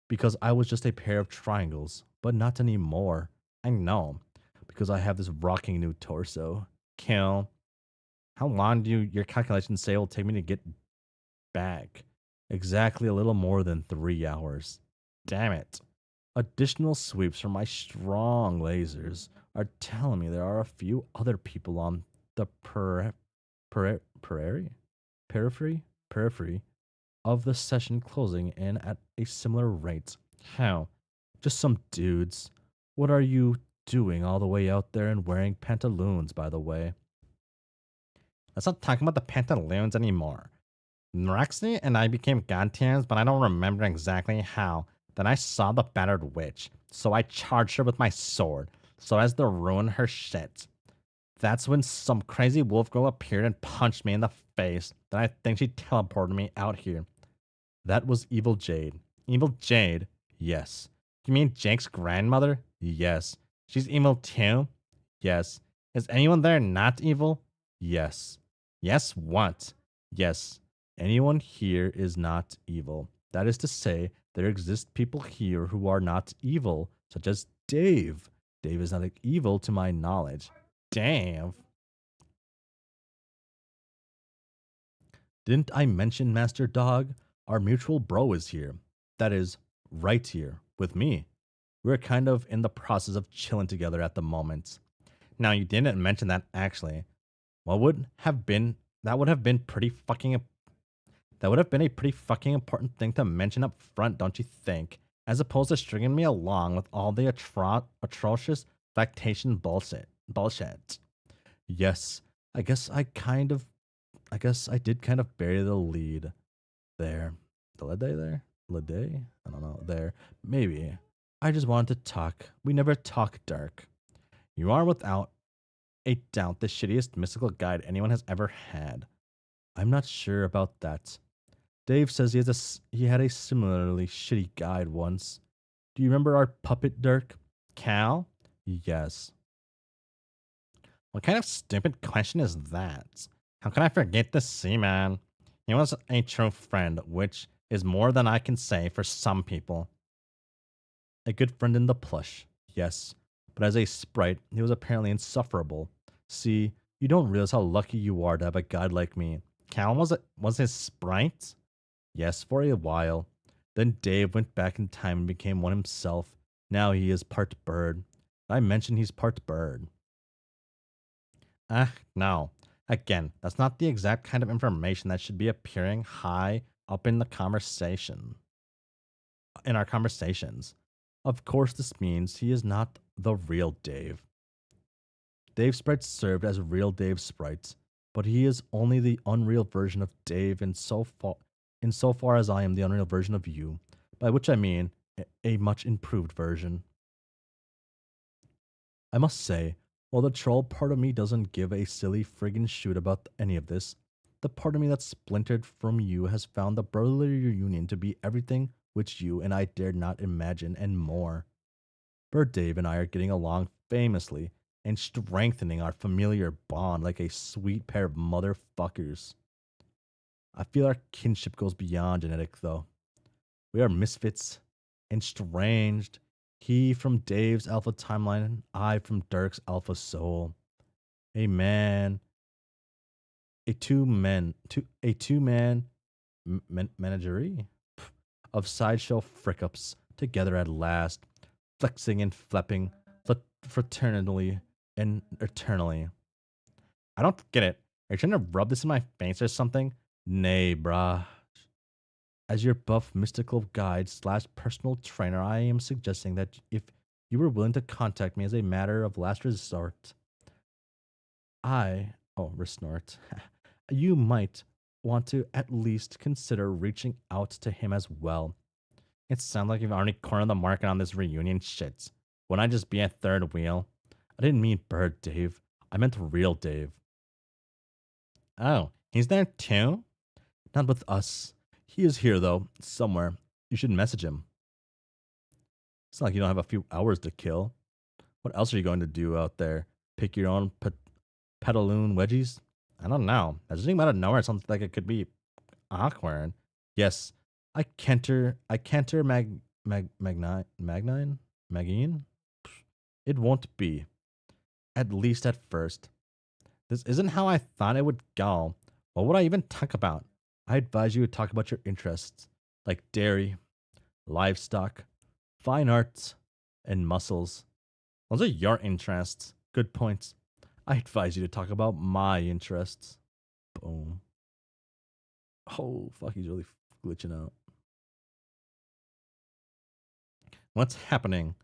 Because I was just a pair of triangles, but not anymore. I know. Because I have this rocking new torso. Kill. How long do your calculations say it will take me to get back? Exactly a little more than 3 hours. Damn it. Additional sweeps from my strong lasers are telling me there are a few other people on the periphery of the session closing in at a similar rate. How? Just some dudes. What are you doing all the way out there and wearing pantaloons, by the way? Let's not talk about the pantaloons anymore. Roxy and I became god tiers, but I don't remember exactly how. Then I saw the battered witch, so I charged her with my sword, so as to ruin her shit. That's when some crazy wolf girl appeared and punched me in the face. Then I think she teleported me out here. That was Evil Jade. Evil Jade? Yes. You mean Jake's grandmother? Yes. She's evil too? Yes. Is anyone there not evil? Yes. Yes, what? Yes. Anyone here is not evil. That is to say, there exist people here who are not evil, such as Dave. Dave is not evil to my knowledge. Dave. Didn't I mention, Master Dog? Our mutual bro is here. That is, right here, with me. We were kind of in the process of chilling together at the moment. Now, you didn't mention that actually. What would have been that would have been pretty fucking that would have been a pretty fucking important thing to mention up front, don't you think? As opposed to stringing me along with all the atrocious lactation bullshit. Yes, I guess I did kind of bury the lead there. The lead there? Leday? I don't know. There. Maybe. I just wanted to talk. We never talk dark. You are without a doubt the shittiest mystical guide anyone has ever had. I'm not sure about that. Dave says he had a similarly shitty guide once. Do you remember our puppet Dirk? Cal? Yes. What kind of stupid question is that? How can I forget the Seaman? He was a true friend, which is more than I can say for some people. A good friend in the plush, yes. But as a sprite, he was apparently insufferable. See, you don't realize how lucky you are to have a guide like me. Cal was his sprite? Yes, for a while. Then Dave went back in time and became one himself. Now he is part bird. I mentioned he's part bird. No. Again, that's not the exact kind of information that should be appearing high up in the conversation. In our conversations. Of course, this means he is not the real Dave. Dave sprites served as real Dave sprites, but he is only the unreal version of Dave insofar as I am the unreal version of you, by which I mean a much improved version. I must say, while the troll part of me doesn't give a silly friggin' shoot about any of this, the part of me that's splintered from you has found the brotherly reunion to be everything which you and I dared not imagine and more. Bird Dave and I are getting along famously and strengthening our familiar bond like a sweet pair of motherfuckers. I feel our kinship goes beyond genetic, though. We are misfits and estranged. He from Dave's alpha timeline, and I from Dirk's alpha soul. A two-man menagerie of sideshow frickups together at last, flexing and flapping fraternally and eternally. I don't get it. Are you trying to rub this in my face or something? Nay, brah. As your buff mystical guide / personal trainer, I am suggesting that if you were willing to contact me as a matter of last resort, resort, you might want to at least consider reaching out to him as well. It sounds like you've already cornered the market on this reunion shit. Wouldn't I just be at third wheel? I didn't mean Bird Dave. I meant real Dave. Oh, he's there too? Not with us. He is here, though, somewhere. You should message him. It's not like you don't have a few hours to kill. What else are you going to do out there? Pick your own petaloon wedgies? I don't know. I just think out of nowhere something like it could be awkward. Yes, I canter Magine? It won't be. At least at first. This isn't how I thought it would go. What would I even talk about? I advise you to talk about your interests, like dairy, livestock, fine arts, and muscles. Those are your interests. Good points. I advise you to talk about my interests. Boom. Oh, fuck, he's really glitching out. What's happening?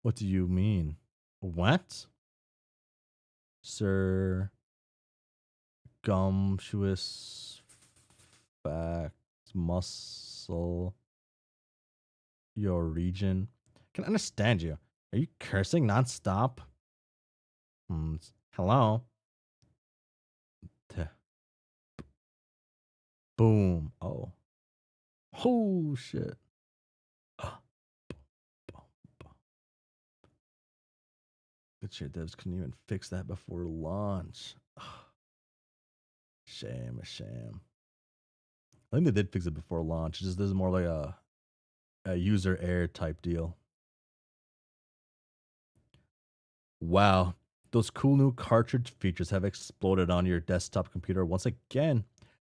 What do you mean? What? Sir Gumshoous Facts Muscle Your region. Can I understand you. Are you cursing nonstop? Hello? Boom. Oh. Oh, shit. Good shit, devs couldn't even fix that before launch. Shame. I think they did fix it before launch. It's just this is more like a user error type deal. Wow, those cool new cartridge features have exploded on your desktop computer once again.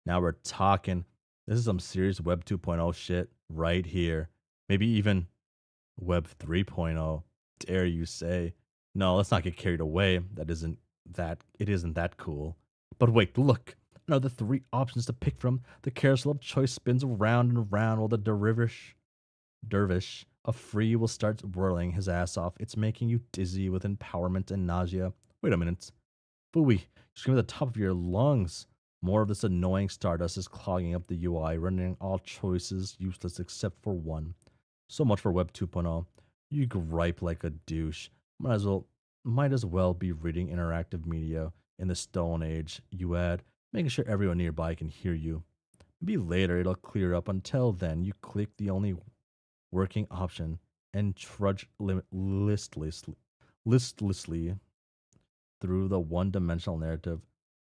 Now we're talking. This is some serious Web 2.0 shit right here. Maybe even Web 3.0. Dare you say? No, let's not get carried away. It isn't that cool. But wait, look. Another 3 options to pick from. The carousel of choice spins around and around while the dervish of free will start whirling his ass off. It's making you dizzy with empowerment and nausea. Wait a minute. Phooey, you scream at the top of your lungs. More of this annoying stardust is clogging up the UI, rendering all choices useless except for one. So much for Web 2.0. You gripe like a douche. Might as well be reading interactive media in the Stone Age. You add, making sure everyone nearby can hear you. Maybe later it'll clear up. Until then, you click the only working option and trudge listlessly through the one-dimensional narrative,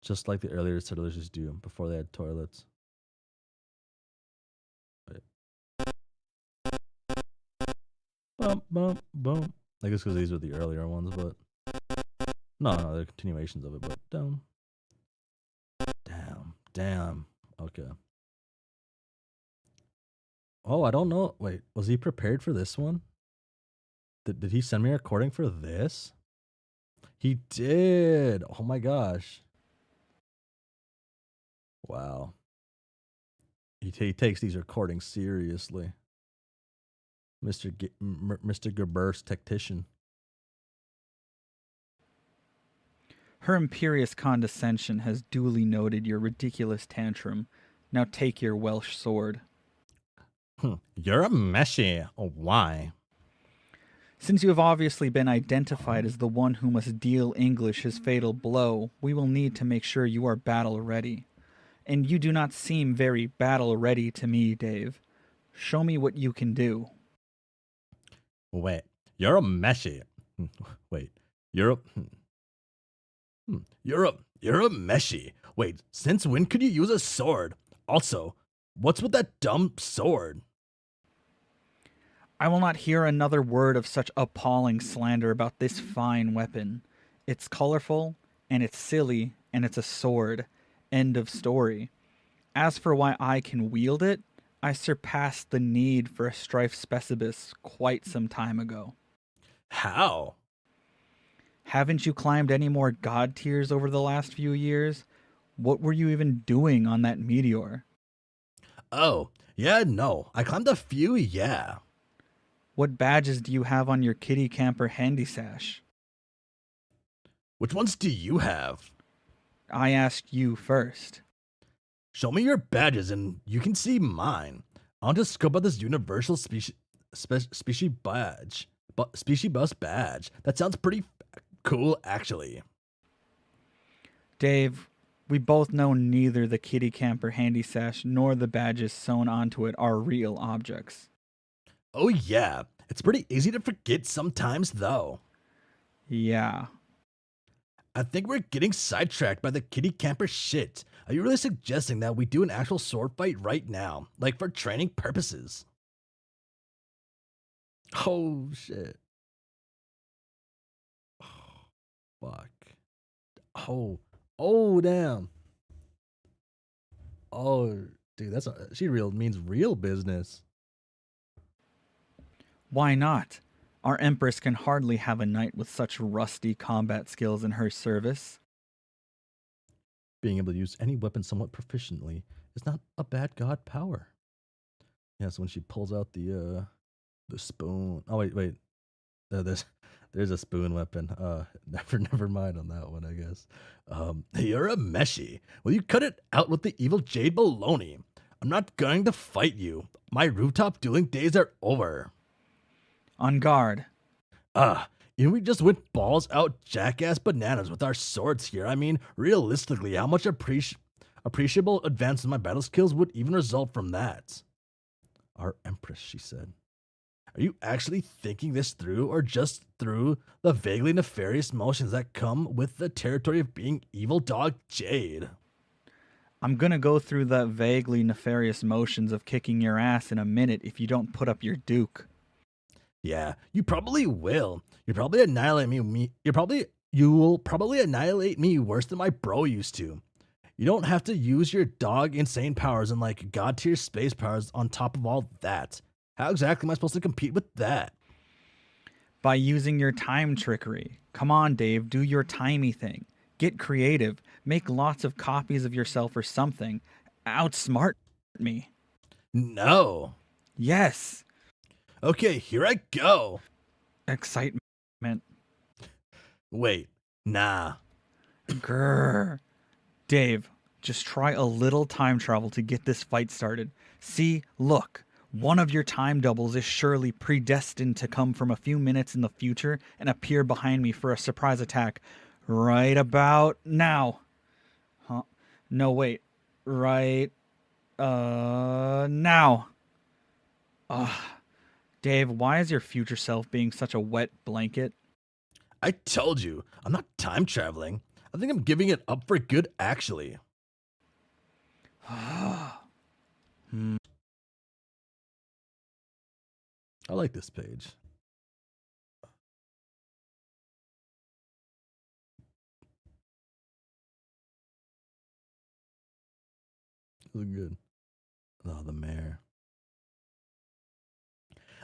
just like the earlier settlers used to do before they had toilets. Wait. Bum, bum, bum. I guess because these are the earlier ones, but no, they're continuations of it. But damn. Okay. Oh, I don't know. Wait, was he prepared for this one? Did he send me a recording for this? He did. Oh my gosh. Wow. He takes these recordings seriously. Mr. Gerber's tactician. Her imperious condescension has duly noted your ridiculous tantrum. Now take your Welsh sword. You're a meshy. Oh, why? Since you have obviously been identified as the one who must deal English his fatal blow, we will need to make sure you are battle ready. And you do not seem very battle ready to me, Dave. Show me what you can do. Wait, you're a meshy. Wait, you're a meshy. Wait, since when could you use a sword? Also, what's with that dumb sword? I will not hear another word of such appalling slander about this fine weapon. It's colorful, and it's silly, and it's a sword. End of story. As for why I can wield it, I surpassed the need for a strife specibus quite some time ago. How? Haven't you climbed any more god tiers over the last few years? What were you even doing on that meteor? Oh, yeah, no. I climbed a few, yeah. What badges do you have on your kitty camper handy sash? Which ones do you have? I asked you first. Show me your badges and you can see mine. I want to scope out this universal species badge. Species bus badge. That sounds pretty cool, actually. Dave, we both know neither the kitty camper handy sash nor the badges sewn onto it are real objects. Oh yeah, it's pretty easy to forget sometimes though. Yeah. I think we're getting sidetracked by the kitty camper shit. Are you really suggesting that we do an actual sword fight right now? Like for training purposes? Oh shit. Oh, fuck. Oh damn. Oh dude, she means real business. Why not? Our Empress can hardly have a knight with such rusty combat skills in her service. Being able to use any weapon somewhat proficiently is not a bad god power. Yeah, so when she pulls out the spoon. Oh wait. There's a spoon weapon. Never mind on that one, I guess. You're a meshy. Will you cut it out with the evil jade baloney? I'm not going to fight you. My rooftop dueling days are over. On guard. Even we just went balls out jackass bananas with our swords here. I mean, realistically, how much appreciable advance in my battle skills would even result from that? Our Empress, she said. Are you actually thinking this through, or just through the vaguely nefarious motions that come with the territory of being evil dog Jade? I'm gonna go through the vaguely nefarious motions of kicking your ass in a minute if you don't put up your duke. Yeah, you probably will. You will probably annihilate me worse than my bro used to. You don't have to use your dog insane powers and like god tier space powers on top of all that. How exactly am I supposed to compete with that? By using your time trickery. Come on, Dave, do your timey thing. Get creative. Make lots of copies of yourself or something. Outsmart me. No. Yes. Okay, here I go. Excitement. Wait, nah. Grrr. Dave, just try a little time travel to get this fight started. See, look, one of your time doubles is surely predestined to come from a few minutes in the future and appear behind me for a surprise attack right about now. Huh? No, wait. Right now. Ugh. Dave, why is your future self being such a wet blanket? I told you, I'm not time traveling. I think I'm giving it up for good, actually. I like this page. This is good. Oh, the mayor.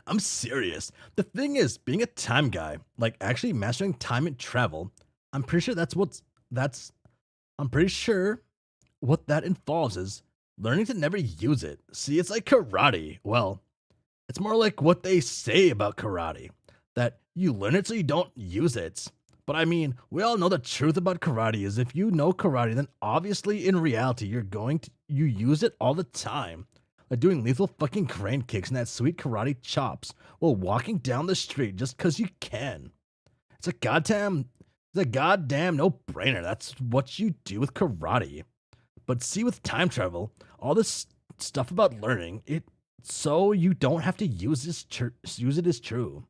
I'm serious. The thing is, being a time guy, like actually mastering time and travel, I'm pretty sure I'm pretty sure what that involves is learning to never use it. See, it's like karate. Well, it's more like what they say about karate, that you learn it so you don't use it. But I mean, we all know the truth about karate is if you know karate, then obviously in reality you use it all the time. Like doing lethal fucking crane kicks and that sweet karate chops while walking down the street just cause you can. It's a goddamn no-brainer. That's what you do with karate. But see, with time travel, all this stuff about learning it so you don't have to use it is true.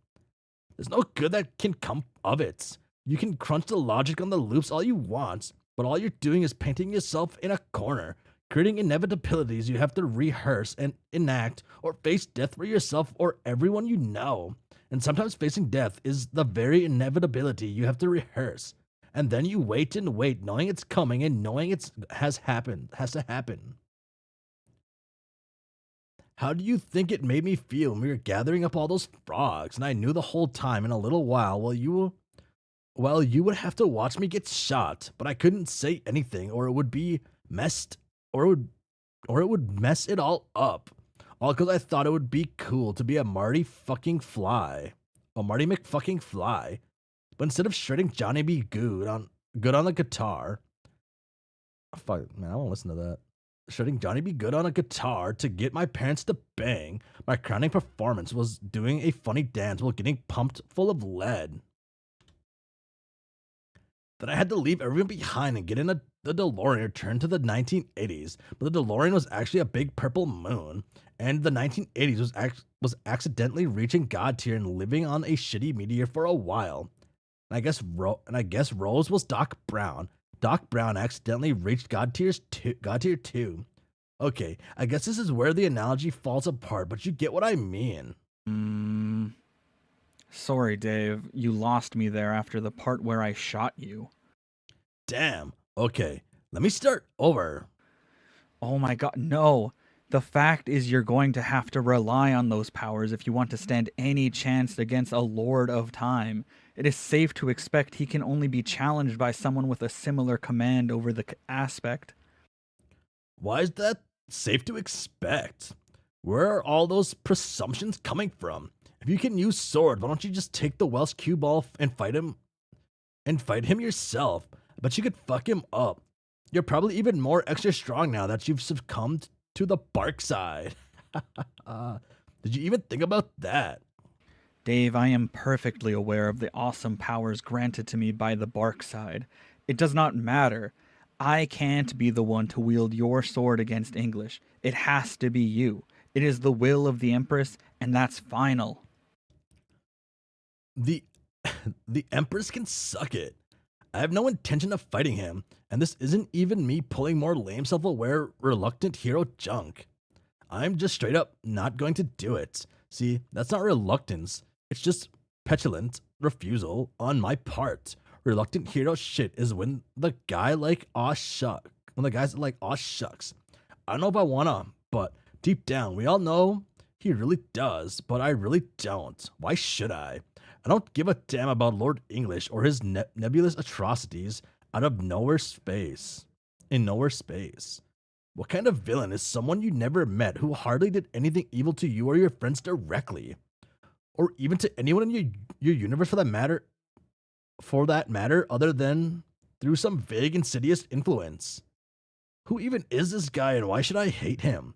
There's no good that can come of it. You can crunch the logic on the loops all you want, but all you're doing is painting yourself in a corner, creating inevitabilities you have to rehearse and enact, or face death for yourself or everyone you know. And sometimes facing death is the very inevitability you have to rehearse. And then you wait and wait, knowing it's coming and knowing it has to happen. How do you think it made me feel when we were gathering up all those frogs and I knew the whole time in a little while you would have to watch me get shot, but I couldn't say anything or it would be messed or it would mess it all up. All because I thought it would be cool to be a Marty McFucking Fly. But instead of shredding Johnny B. Good on the guitar, fuck man, I won't listen to that. Shredding Johnny B. Good on a guitar to get my parents to bang, my crowning performance was doing a funny dance while getting pumped full of lead. Then I had to leave everyone behind and get in the DeLorean and return to the 1980s. But the DeLorean was actually a big purple moon, and the 1980s was accidentally reaching God tier and living on a shitty meteor for a while. And I guess Rose was Doc Brown. Doc Brown accidentally reached God tier 2. Okay, I guess this is where the analogy falls apart, but you get what I mean. Sorry, Dave. You lost me there after the part where I shot you. Damn. Okay, let me start over. Oh my god, no. The fact is you're going to have to rely on those powers if you want to stand any chance against a Lord of Time. It is safe to expect he can only be challenged by someone with a similar command over the aspect. Why is that safe to expect? Where are all those presumptions coming from? If you can use sword, why don't you just take the Welsh cue ball and fight him yourself? I bet you could fuck him up. You're probably even more extra strong now that you've succumbed to the bark side. Did you even think about that? Dave, I am perfectly aware of the awesome powers granted to me by the bark side. It does not matter. I can't be the one to wield your sword against English. It has to be you. It is the will of the Empress, and that's final. The Empress can suck it. I have no intention of fighting him, and this isn't even me pulling more lame self-aware reluctant hero junk. I'm just straight up not going to do it. See, that's not reluctance. It's just petulant refusal on my part. Reluctant hero shit is when the guy's like, aw shucks. I don't know if I wanna, but deep down, we all know he really does, but I really don't. Why should I? I don't give a damn about Lord English or his nebulous atrocities out of nowhere space. In nowhere space. What kind of villain is someone you never met who hardly did anything evil to you or your friends directly? Or even to anyone in your universe for that matter, other than through some vague, insidious influence? Who even is this guy and why should I hate him?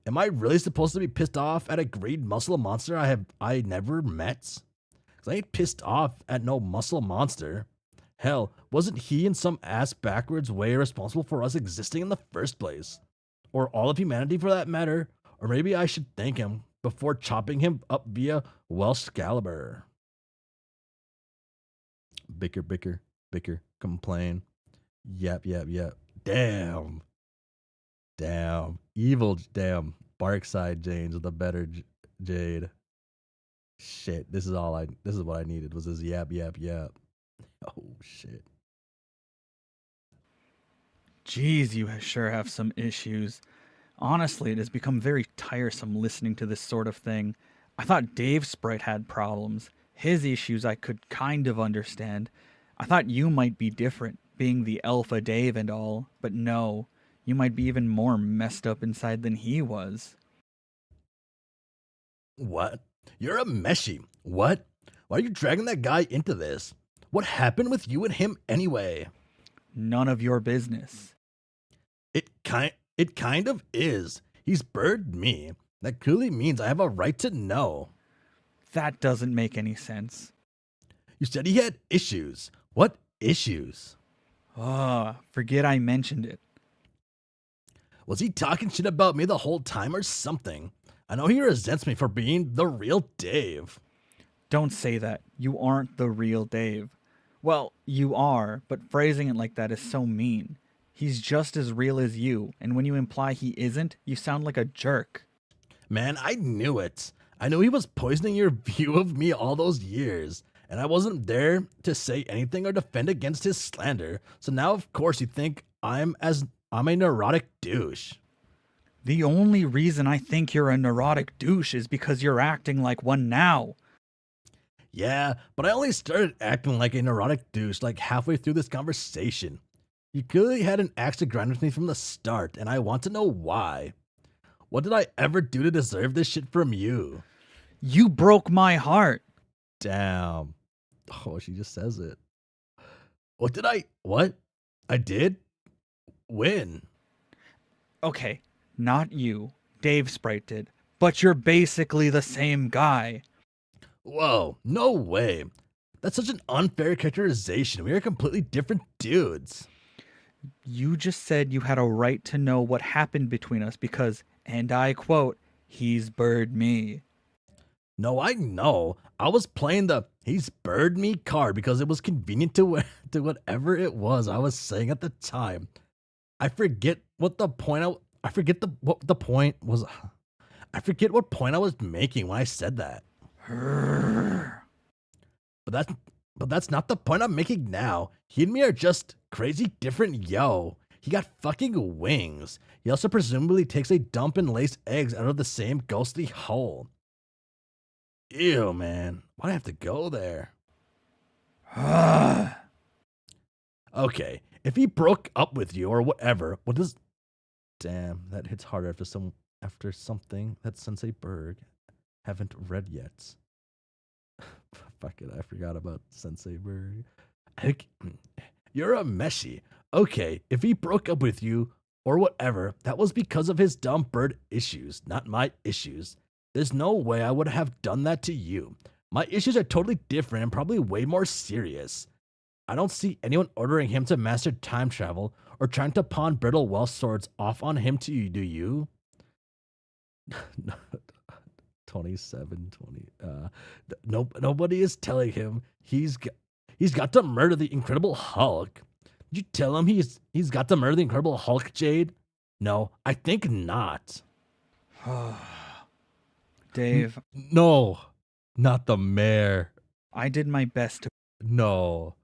Am I really supposed to be pissed off at a great muscle monster I never met? Because I ain't pissed off at no muscle monster. Hell, wasn't he in some ass backwards way responsible for us existing in the first place? Or all of humanity for that matter? Or maybe I should thank him before chopping him up via Welsh Scalibur. Bicker, bicker, bicker, complain. Yep. Damn. Evil, damn. Barkside James with the better Jade. Shit, this is what I needed was this yap. Oh, shit. Jeez, you sure have some issues. Honestly, it has become very tiresome listening to this sort of thing. I thought Dave Sprite had problems. His issues I could kind of understand. I thought you might be different, being the Alpha Dave and all, but no. You might be even more messed up inside than he was. What? You're a meshy. What? Why are you dragging that guy into this? What happened with you and him anyway? None of your business. It kind of is. He's bird me. That clearly means I have a right to know. That doesn't make any sense. You said he had issues. What issues? Forget I mentioned it. Was he talking shit about me the whole time or something? I know he resents me for being the real Dave. Don't say that. You aren't the real Dave. Well, you are, but phrasing it like that is so mean. He's just as real as you, and when you imply he isn't, you sound like a jerk. Man, I knew it. I knew he was poisoning your view of me all those years, and I wasn't there to say anything or defend against his slander, so now of course you think I'm a neurotic douche. The only reason I think you're a neurotic douche is because you're acting like one now. Yeah, but I only started acting like a neurotic douche like halfway through this conversation. You clearly had an axe to grind with me from the start, and I want to know why. What did I ever do to deserve this shit from you? You broke my heart. Damn. Oh, she just says it. What? I did? When? Okay, not you. Dave Sprite did. But you're basically the same guy. Whoa, no way. That's such an unfair characterization. We are completely different dudes. You just said you had a right to know what happened between us because, and I quote, he's bird me. No, I know. I was playing the he's bird me card because it was convenient to whatever it was I was saying at the time. I forget what the point I forget what the point was. I forget what point I was making when I said that. But that's not the point I'm making now. He and me are just crazy different, yo. He got fucking wings. He also presumably takes a dump and lays eggs out of the same ghostly hole. Ew, man. Why'd I have to go there? Okay, if he broke up with you or whatever, what does... Damn, that hits harder after something that Sensei Berg haven't read yet. Fuck it, I forgot about Sensei Berg. You're a meshy. Okay, if he broke up with you or whatever, that was because of his dumb bird issues, not my issues. There's no way I would have done that to you. My issues are totally different and probably way more serious. I don't see anyone ordering him to master time travel or trying to pawn brittle Welsh swords off on him to you, do you? 27, 20. Nobody is telling him he's got to murder the Incredible Hulk. Did you tell him he's got to murder the Incredible Hulk, Jade? No, I think not. Dave, No, not the mayor. I did my best to No,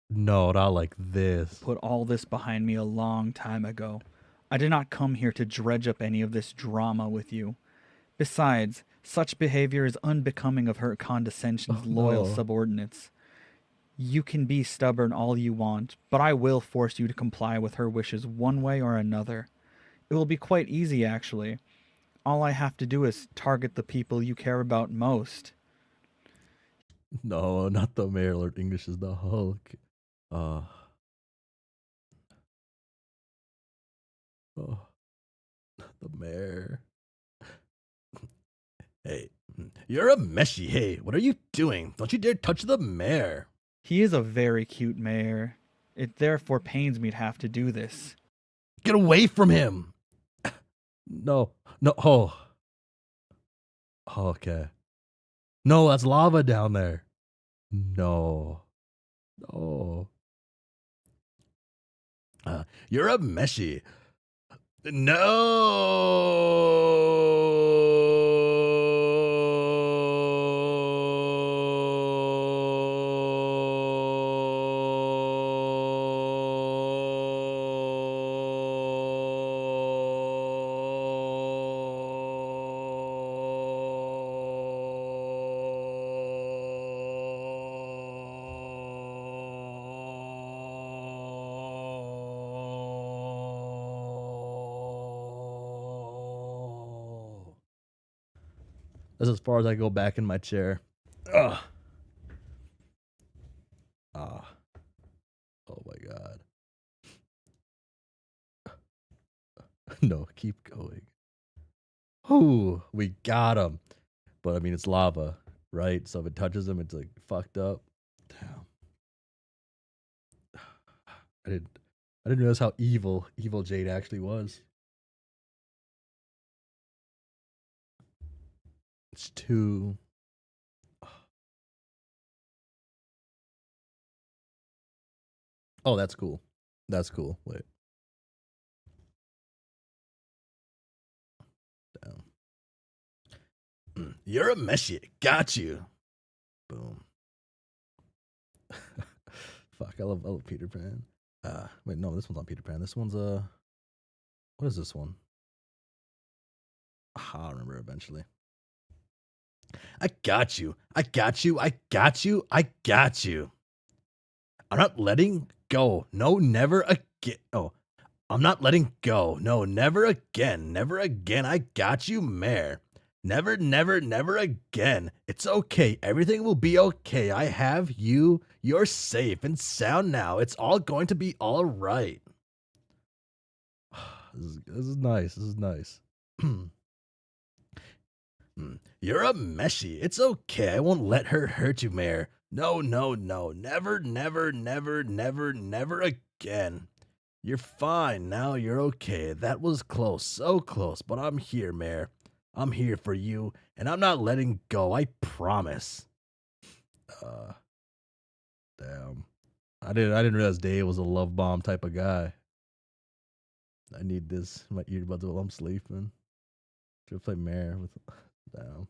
not like this. put all this behind me a long time ago. I did not come here to dredge up any of this drama with you. Besides, Such behavior is unbecoming of her condescension's Oh, loyal no. subordinates. You can be stubborn all you want, but I will force you to comply with her wishes one way or another. It will be quite easy, actually. All I have to do is target the people you care about most. No, not the mayor. Lord English is the Hulk. Uh, oh, the mayor. Hey, you're a meshy. Hey, what are you doing? Don't you dare touch the mayor. He is a very cute mayor. It therefore pains me to have to do this. Get away from him. No, no. Oh, okay. No, that's lava down there. No, no. You're a meshy. No. That's as far as I go back in my chair. Ugh. Ah. Oh my god. No, keep going. Ooh, we got him. But I mean, it's lava, right? So if it touches him, it's like fucked up. Damn. I didn't realize how evil Jade actually was. It's too. Oh, that's cool. That's cool. Wait. Damn. You're a meshy. Got you. Boom. Fuck, I love Peter Pan. Wait, no, this one's not Peter Pan. This one's what is this one? I'll remember eventually. I got you. I got you. I got you. I got you. I'm not letting go. No, never again. Oh, I'm not letting go. No, never again. Never again. I got you, Mare. Never, never, never again. It's okay. Everything will be okay. I have you. You're safe and sound now. It's all going to be all right. This is nice. This is nice. You're a meshy. It's okay. I won't let her hurt you, Mare. No, no, no. Never, never, never, never, never again. You're fine now. You're okay. That was close. So close. But I'm here, Mare. I'm here for you. And I'm not letting go. I promise. Damn. I didn't realize Dave was a love bomb type of guy. I need this in my earbuds while I'm sleeping. Should play Mare with damn.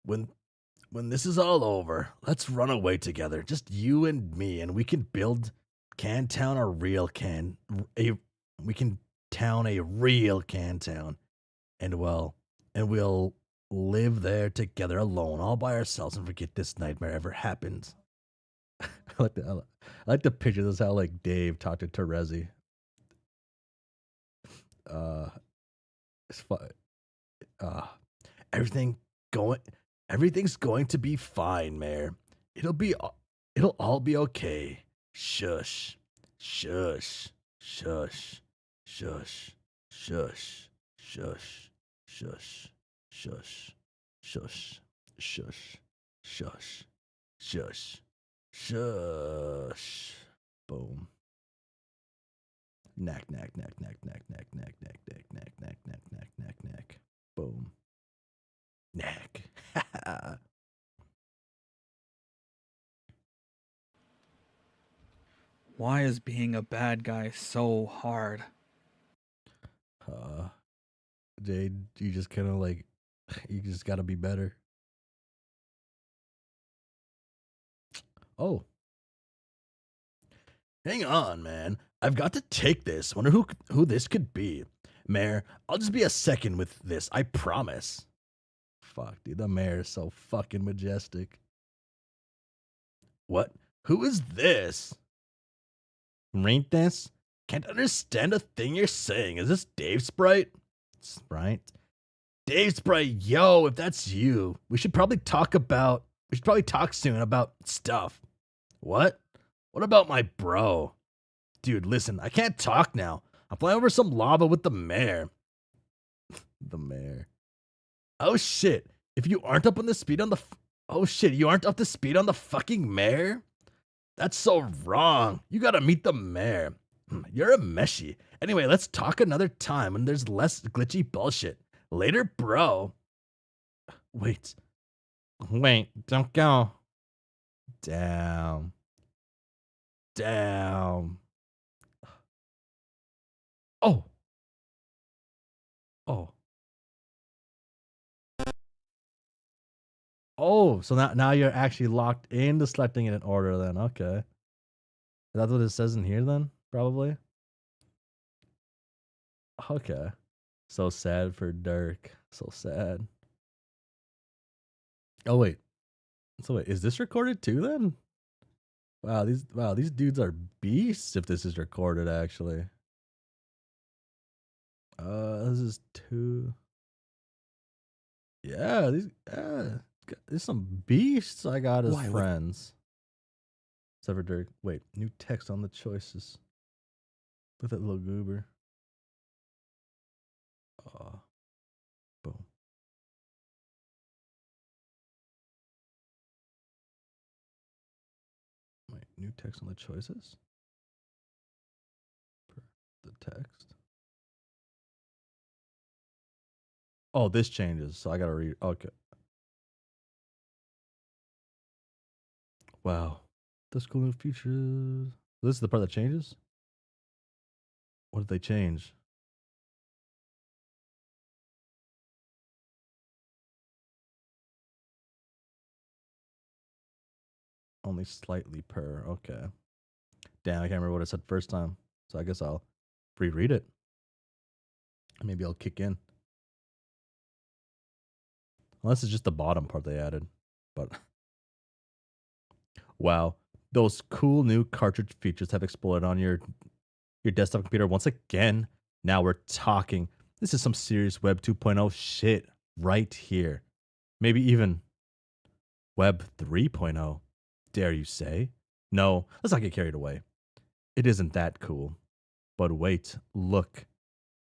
When this is all over, let's run away together, just you and me, and we can build Cantown a real we can town a real Cantown, and we'll live there together alone, all by ourselves, and forget this nightmare ever happened. I like to picture this how like Dave talked to Terezi. It's fun. Everything going Everything's going to be fine, Mayor. It'll all be okay. Shush. Shush. Shush. Shush. Shush. Shush. Shush. Shush. Shush. Shush. Shush. Shush. Shush. Boom. Knack, knack, knack, knack, knack, knack, knack, knack, knack, knack, knack, knack, knack, knack, knack. Boom. Knack. Why is being a bad guy so hard? Jade, you just kind of like, you just gotta be better. Oh. Hang on, man. I've got to take this. Wonder who this could be. Mayor, I'll just be a second with this, I promise. Fuck, dude, the mayor is so fucking majestic. What? Who is this? Ain't this? Can't understand a thing you're saying. Is this Dave Sprite? Sprite? Dave Sprite, yo, if that's you, we should probably talk soon about stuff. What? What about my bro? Dude, listen, I can't talk now. I'm flying over some lava with the mayor. The mayor. Oh shit. If you aren't up on the speed on the Oh shit, you aren't up to speed on the fucking mayor? That's so wrong. You gotta meet the mayor. You're a meshy. Anyway, let's talk another time when there's less glitchy bullshit. Later, bro. Wait, don't go. Damn. Oh. Oh, so now you're actually locked into selecting it in order then. Okay. Is that what it says in here then? Probably. Okay. So sad for Dirk. So sad. Oh wait. So wait, is this recorded too then? Wow, these dudes are beasts if this is recorded actually. This is two. Yeah, there's some beasts I got as friends. Except for Dirk. Wait, new text on the choices. Look at that little goober. Boom. Wait, new text on the choices? The text. Oh, this changes, so I gotta read. Okay. Wow. This cool new features. This is the part that changes? What did they change? Only slightly per. Okay. Damn, I can't remember what I said first time. So I guess I'll reread it. Maybe I'll kick in. Unless it's just the bottom part they added. But wow. Those cool new cartridge features have exploded on your desktop computer once again. Now we're talking. This is some serious Web 2.0 shit right here. Maybe even Web 3.0. Dare you say? No, let's not get carried away. It isn't that cool. But wait, look.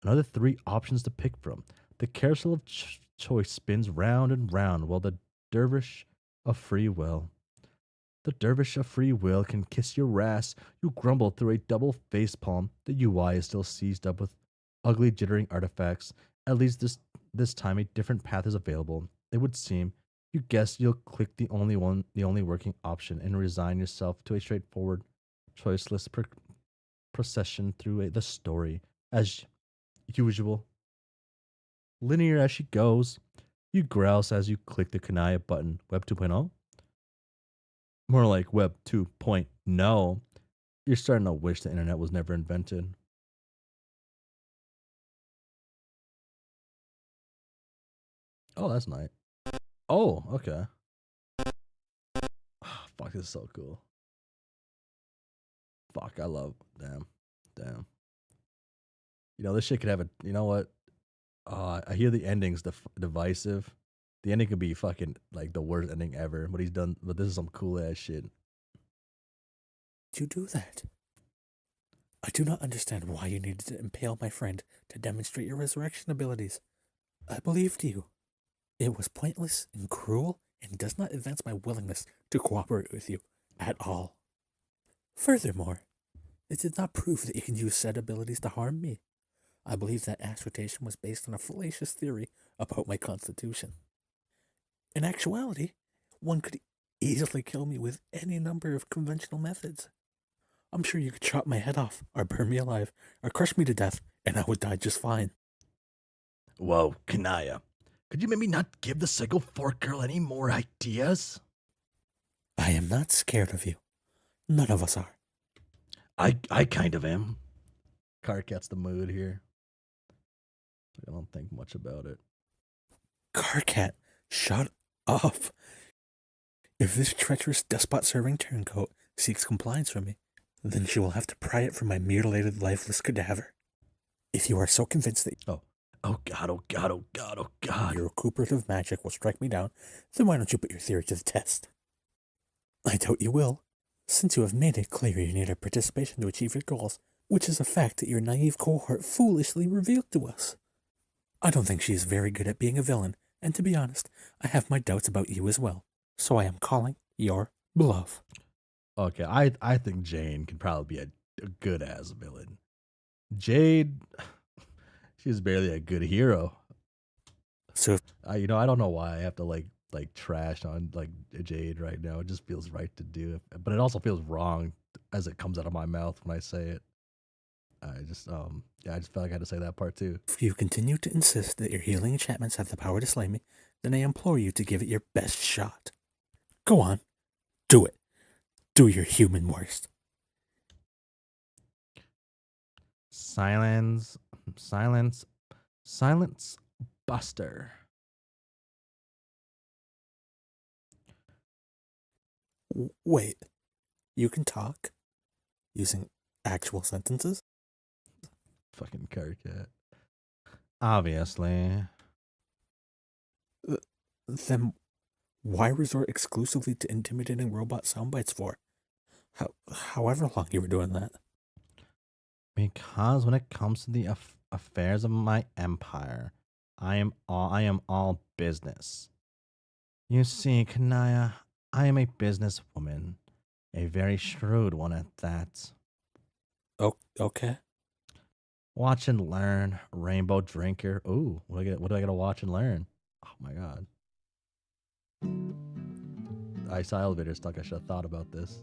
Another 3 options to pick from. The carousel of choice spins round and round while the dervish of free will. The dervish of free will can kiss your ass. You grumble through a double facepalm. The UI is still seized up with ugly jittering artifacts. At least this time a different path is available. It would seem. You guess you'll click the only working option and resign yourself to a straightforward, choiceless procession through the story. As usual, linear as she goes, you grouse as you click the Kanaya button. Web 2.0? More like Web 2.0. You're starting to wish the internet was never invented. Oh, that's nice. Oh, okay. Fuck, this is so cool. Fuck, I love. Damn. You know, this shit could have a. You know what? I hear the ending's divisive. The ending could be fucking like the worst ending ever. But he's done. But this is some cool ass shit. You do that. I do not understand why you needed to impale my friend to demonstrate your resurrection abilities. I believed you. It was pointless and cruel and does not advance my willingness to cooperate with you at all. Furthermore, it did not prove that you can use said abilities to harm me. I believe that assertion was based on a fallacious theory about my constitution. In actuality, one could easily kill me with any number of conventional methods. I'm sure you could chop my head off, or burn me alive, or crush me to death, and I would die just fine. Whoa, Kanaya. Could you maybe not give the Psycho Fork Girl any more ideas? I am not scared of you. None of us are. I kind of am. Car gets the mood here. I don't think much about it. Carcat, shut up. If this treacherous despot-serving turncoat seeks compliance from me, then she will have to pry it from my mutilated, lifeless cadaver. If you are so convinced that Oh God, oh God, oh God, oh God. your recuperative magic will strike me down, then why don't you put your theory to the test? I doubt you will, since you have made it clear you need our participation to achieve your goals, which is a fact that your naive cohort foolishly revealed to us. I don't think she is very good at being a villain, and to be honest, I have my doubts about you as well. So I am calling your bluff. Okay, I think Jane can probably be a good ass villain. Jade, she's barely a good hero. So if I don't know why I have to like trash on like Jade right now. It just feels right to do it, but it also feels wrong as it comes out of my mouth when I say it. I just I just felt like I had to say that part too. if you continue to insist that your healing enchantments have the power to slay me, then I implore you to give it your best shot. Go on. Do it. Do your human worst. Silence, Buster. Wait. You can talk? Using actual sentences? Fucking Carcat. Obviously. Then why resort exclusively to intimidating robot soundbites for? However long you were doing that. Because when it comes to the affairs of my empire, I am all business. You see, Kanaya, I am a businesswoman, a very shrewd one at that. Oh, okay. Watch and learn, rainbow drinker. Ooh, what do I gotta watch and learn? Oh my god. I saw elevator stuck. I should have thought about this.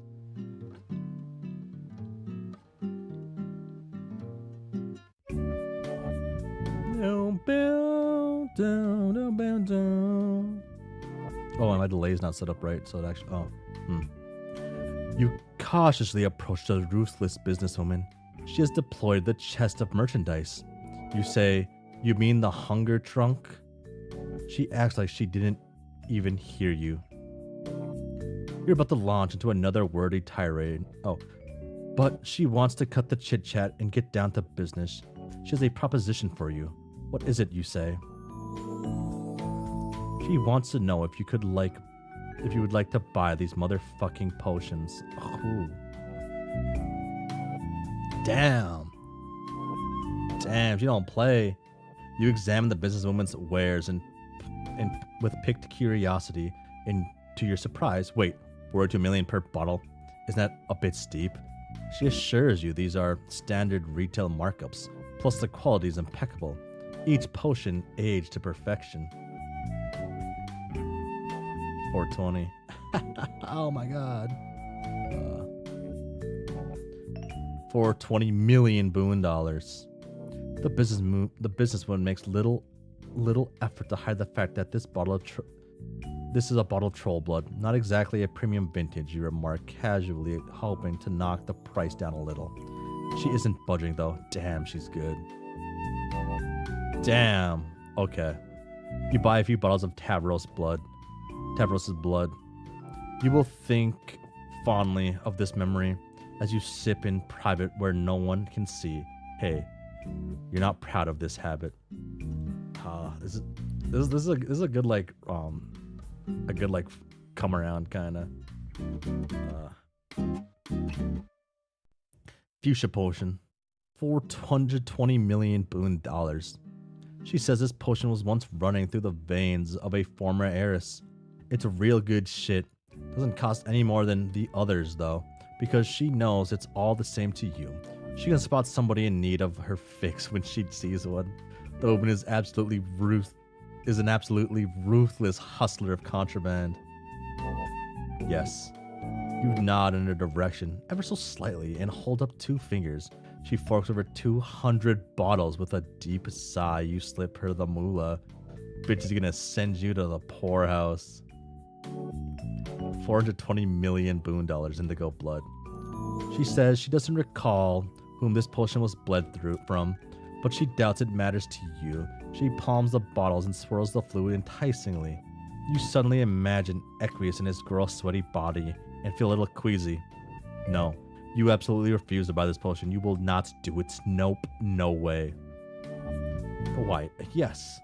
Oh, and my delay is not set up right, so it actually. You cautiously approach the ruthless businesswoman. She has deployed the chest of merchandise. You say, "You mean the hunger trunk?" She acts like she didn't even hear you. You're about to launch into another wordy tirade. Oh, but she wants to cut the chit chat and get down to business. She has a proposition for you. What is it, you say? She wants to know if you would like to buy these motherfucking potions. Ooh. Damn, she don't play. You examine the businesswoman's wares and with picked curiosity, and to your surprise, wait, 42 million per bottle? Isn't that a bit steep? She assures you these are standard retail markups, plus the quality is impeccable. Each potion aged to perfection. 420. Oh my god. 420 million boon dollars. The businesswoman makes little effort to hide the fact that this is a bottle of troll blood, not exactly a premium vintage. You remark casually, hoping to knock the price down a little. She isn't budging though. Damn, she's good. Damn. Okay. You buy a few bottles of Tavros' blood. You will think fondly of this memory as you sip in private where no one can see. Hey, you're not proud of this habit. This is a good come around kind of. Fuchsia potion, 420 million boon dollars. She says this potion was once running through the veins of a former heiress. It's real good shit. Doesn't cost any more than the others though, because she knows it's all the same to you. She can spot somebody in need of her fix when she sees one. The woman is an absolutely ruthless hustler of contraband. Yes. You nod in her direction, ever so slightly, and hold up 2 fingers. She forks over 200 bottles with a deep sigh. You slip her the moolah. Bitch is gonna send you to the poorhouse. 420 million boon dollars indigo blood. She says she doesn't recall whom this potion was bled through from, but she doubts it matters to you. She palms the bottles and swirls the fluid enticingly. You suddenly imagine Equius in his girl's sweaty body and feel a little queasy. No, you absolutely refuse to buy this potion. You will not do it. Nope, no way. Why, yes.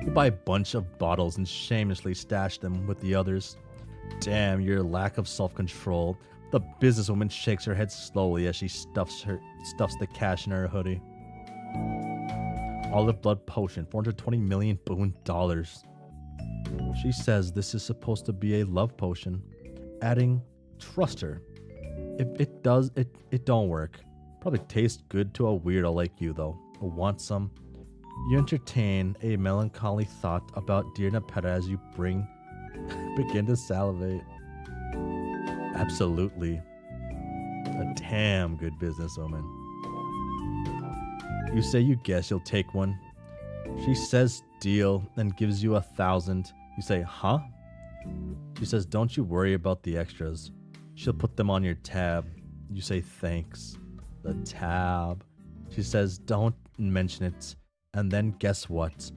You buy a bunch of bottles and shamelessly stash them with the others. Damn, your lack of self-control. The businesswoman shakes her head slowly as she stuffs the cash in her hoodie. Olive blood potion, 420 million boon dollars. She says this is supposed to be a love potion, adding, trust her. If it does, it don't work. Probably tastes good to a weirdo like you though. Want some? You entertain a melancholy thought about dear Nepeta as you begin to salivate. Absolutely. A damn good businesswoman. You say you guess you'll take one. She says deal and gives you 1,000. You say, huh? She says, don't you worry about the extras. She'll put them on your tab. You say, thanks. The tab. She says, don't mention it. And then guess what?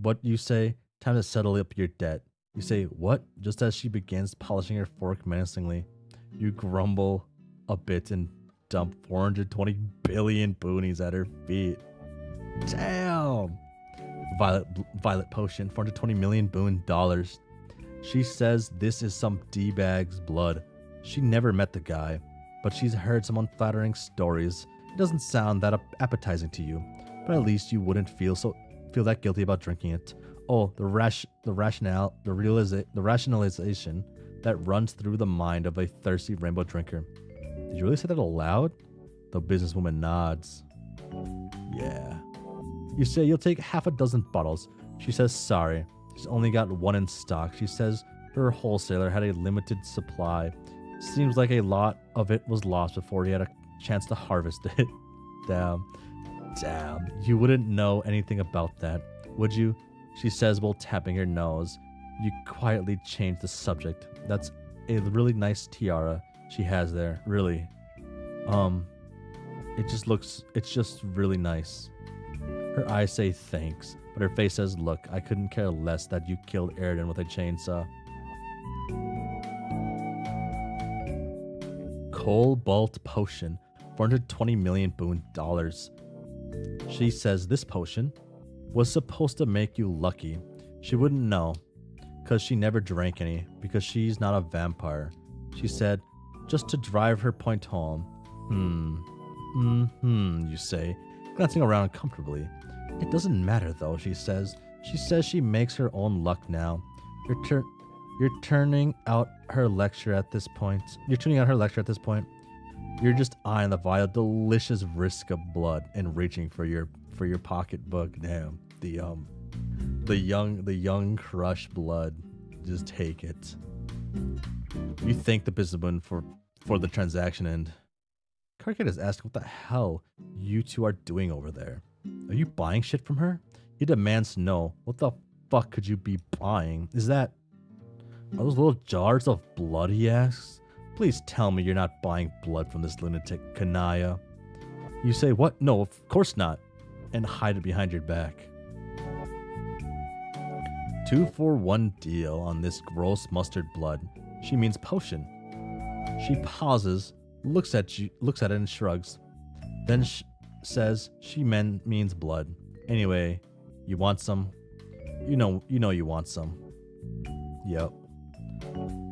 What you say? Time to settle up your debt. You say, what? Just as she begins polishing her fork menacingly. You grumble a bit and dump 420 billion boonies at her feet. Damn! Violet potion, 420 million boon dollars. She says this is some D-bag's blood. She never met the guy, but she's heard some unflattering stories. It doesn't sound that appetizing to you, but at least you wouldn't feel that guilty about drinking it. Oh, the rationalization that runs through the mind of a thirsty rainbow drinker. Did you really say that aloud? The businesswoman nods. Yeah. You say you'll take half a dozen bottles. She says sorry. She's only got one in stock. She says her wholesaler had a limited supply. Seems like a lot of it was lost before he had a chance to harvest it. Damn. You wouldn't know anything about that, would you? She says while tapping her nose. You quietly change the subject. That's a really nice tiara she has there. Really. It's just really nice. Her eyes say thanks, but her face says, look, I couldn't care less that you killed Airden with a chainsaw. Cobalt potion, 420 million boon dollars. She says this potion was supposed to make you lucky. She wouldn't know, because she never drank any, because she's not a vampire. She said, just to drive her point home. You say, glancing around comfortably. It doesn't matter though, she says. She says she makes her own luck now. You're turning out her lecture at this point. You're tuning out her lecture at this point. You're just eyeing the vile, delicious risk of blood and reaching for your pocketbook. Damn, the young crush blood. Just take it. You thank the businessman for the transaction, and Karkat is asking what the hell you two are doing over there. Are you buying shit from her? He demands to know. What the fuck could you be buying? Are those little jars of blood, he asks? Please tell me you're not buying blood from this lunatic Kanaya. You say, what? No, of course not. And hide it behind your back. 2-for-1 deal on this gross mustard blood. She means potion. She pauses, looks at it and shrugs. Then says she means blood. Anyway, you want some? You know you want some. Yep.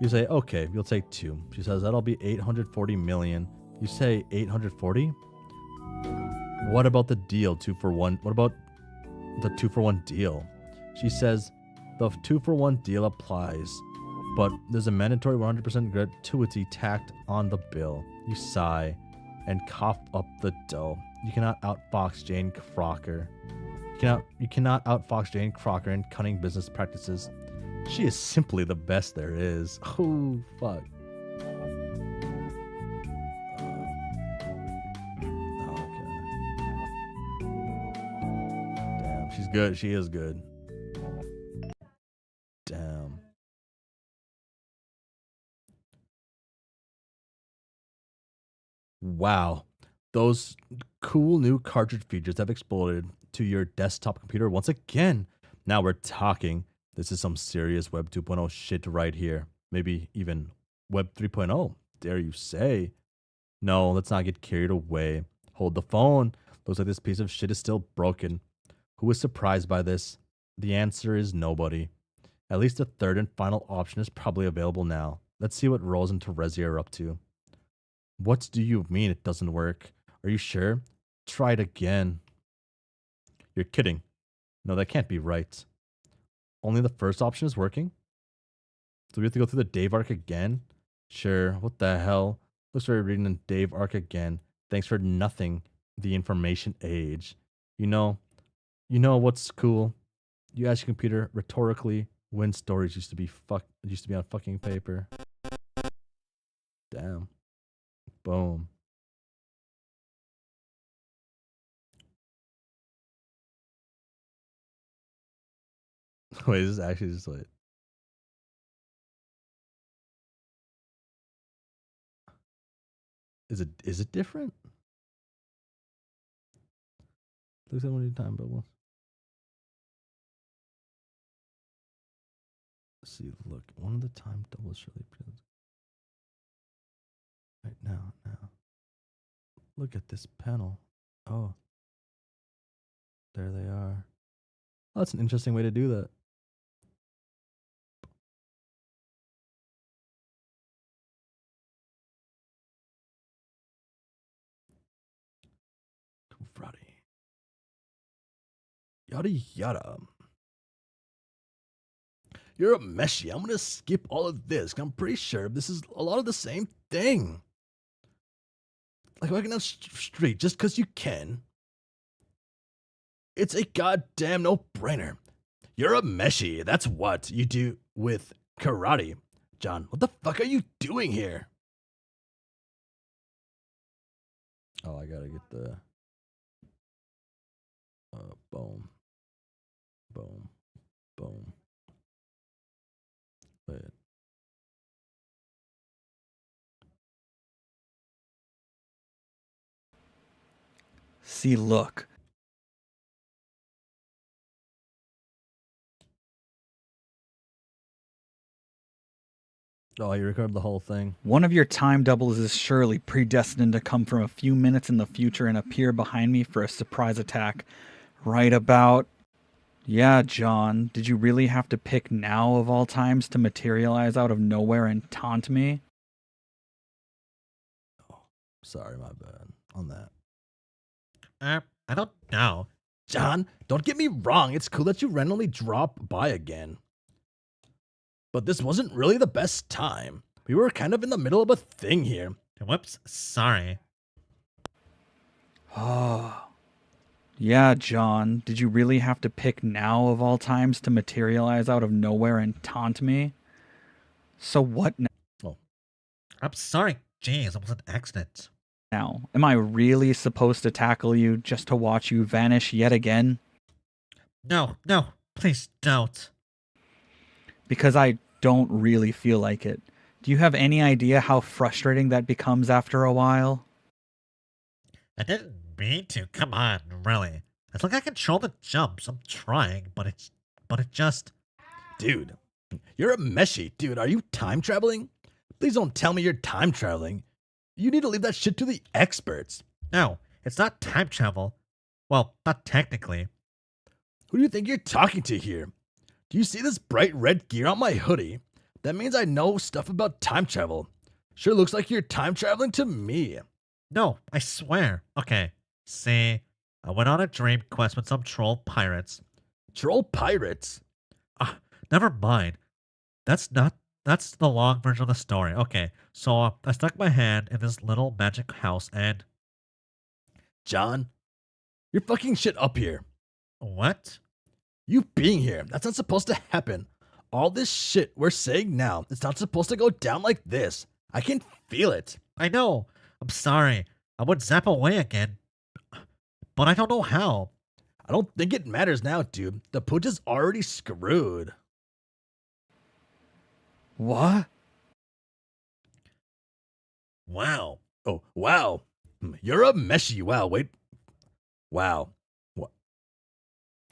You say, okay, you'll take 2. She says, that'll be 840 million. You say 840? What about the deal, 2-for-1? What about the 2-for-1 deal? She says, the 2-for-1 deal applies, but there's a mandatory 100% gratuity tacked on the bill. You sigh and cough up the dough. You cannot outfox Jane Crocker. You cannot outfox Jane Crocker in cunning business practices. She is simply the best there is. Oh, fuck. Okay. Damn, she's good. She is good. Damn. Wow. Those cool new cartridge features have exploded to your desktop computer once again. Now we're talking. This is some serious Web 2.0 shit right here. Maybe even Web 3.0. Dare you say? No, let's not get carried away. Hold the phone. Looks like this piece of shit is still broken. Who is surprised by this? The answer is nobody. At least a third and final option is probably available now. Let's see what Rose and Terezi are up to. What do you mean it doesn't work? Are you sure? Try it again. You're kidding. No, that can't be right. Only the first option is working? So we have to go through the Dave arc again? Sure, what the hell? Looks like we're reading the Dave arc again. Thanks for nothing. The information age. You know what's cool? You ask your computer rhetorically when stories used to be on fucking paper. Damn. Boom. Wait, this is actually just like. Is it different? Looks like one of the time bubbles. Let's see, look, one of the time doubles surely presents. Right now. Look at this panel. Oh. There they are. Oh, that's an interesting way to do that. Karate. Yada yada. You're a meshy. I'm gonna skip all of this. I'm pretty sure this is a lot of the same thing. Like walking down the street just because you can. It's a goddamn no-brainer. You're a meshy. That's what you do with karate. John, what the fuck are you doing here? Oh, I gotta get the... boom. Boom. Boom. Wait. See, look. Oh, you recorded the whole thing. One of your time doubles is surely predestined to come from a few minutes in the future and appear behind me for a surprise attack. Right about... Yeah, John, did you really have to pick now of all times to materialize out of nowhere and taunt me? Oh, sorry, my bad on that. I don't know. John, don't get me wrong. It's cool that you randomly drop by again. But this wasn't really the best time. We were kind of in the middle of a thing here. Whoops, sorry. Oh. Yeah, John, did you really have to pick now of all times to materialize out of nowhere and taunt me? So what I'm sorry. Jeez, it was an accident. now? Am I really supposed to tackle you just to watch you vanish yet again? No, please don't. Because I don't really feel like it. Do you have any idea how frustrating that becomes after a while? I didn't mean to. Come on, really. It's like I control the jumps. I'm trying, but it just... Dude, you're a meshy. Dude, are you time traveling? Please don't tell me you're time traveling. You need to leave that shit to the experts. No, it's not time travel. Well, not technically. Who do you think you're talking to here? Do you see this bright red gear on my hoodie? That means I know stuff about time travel. Sure looks like you're time traveling to me. No, I swear. Okay, see, I went on a dream quest with some troll pirates. Troll pirates? Never mind. That's the long version of the story. Okay, so I stuck my hand in this little magic house and... John, you're fucking shit up here. What? You being here, that's not supposed to happen. All this shit we're saying now, it's not supposed to go down like this. I can feel it. I know. I'm sorry. I would zap away again. But I don't know how. I don't think it matters now, dude. The pooch is already screwed. What? Wow. Oh, wow. You're a meshy. Wow, wait. Wow. What?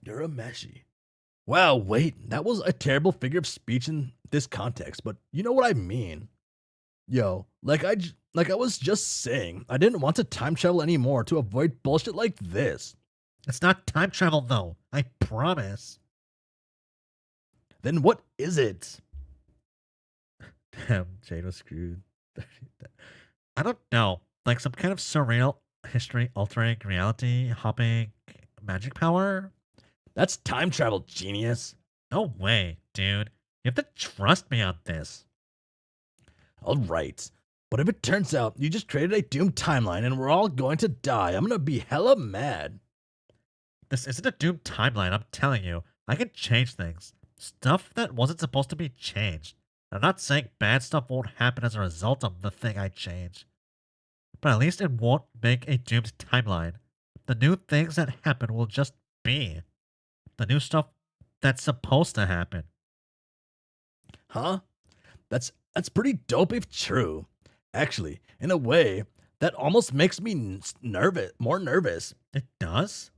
You're a meshy. Wow, wait. That was a terrible figure of speech in this context, but you know what I mean. Yo, like I was just saying, I didn't want to time travel anymore to avoid bullshit like this. It's not time travel, though. I promise. Then what is it? Damn, Jane was screwed. I don't know. Like some kind of surreal history altering reality hopping magic power? That's time travel, genius. No way, dude. You have to trust me on this. All right. But if it turns out you just created a doomed timeline and we're all going to die, I'm gonna be hella mad. This isn't a doomed timeline, I'm telling you. I can change things. Stuff that wasn't supposed to be changed. I'm not saying bad stuff won't happen as a result of the thing I change. But at least it won't make a doomed timeline. The new things that happen will just be. The new stuff that's supposed to happen. Huh? That's pretty dope if true. Actually, in a way, that almost makes me more nervous. It does?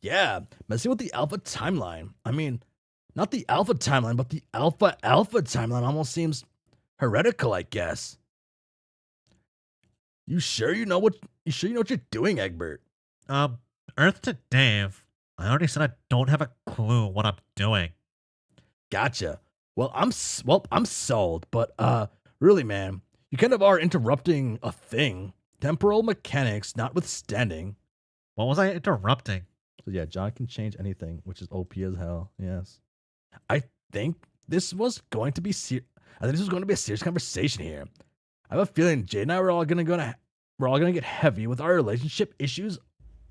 Yeah, messing with the alpha timeline. I mean, not the alpha timeline, but the alpha timeline almost seems heretical, I guess. You sure you know what you're doing, Egbert? Earth to Dave. I already said I don't have a clue what I'm doing. Gotcha. Well, I'm sold, but really, man, you kind of are interrupting a thing. Temporal mechanics notwithstanding. What was I interrupting? So yeah, John can change anything, which is OP as hell. Yes. I think this was going to be I think this was going to be a serious conversation here. I have a feeling Jade and I we're all gonna get heavy with our relationship issues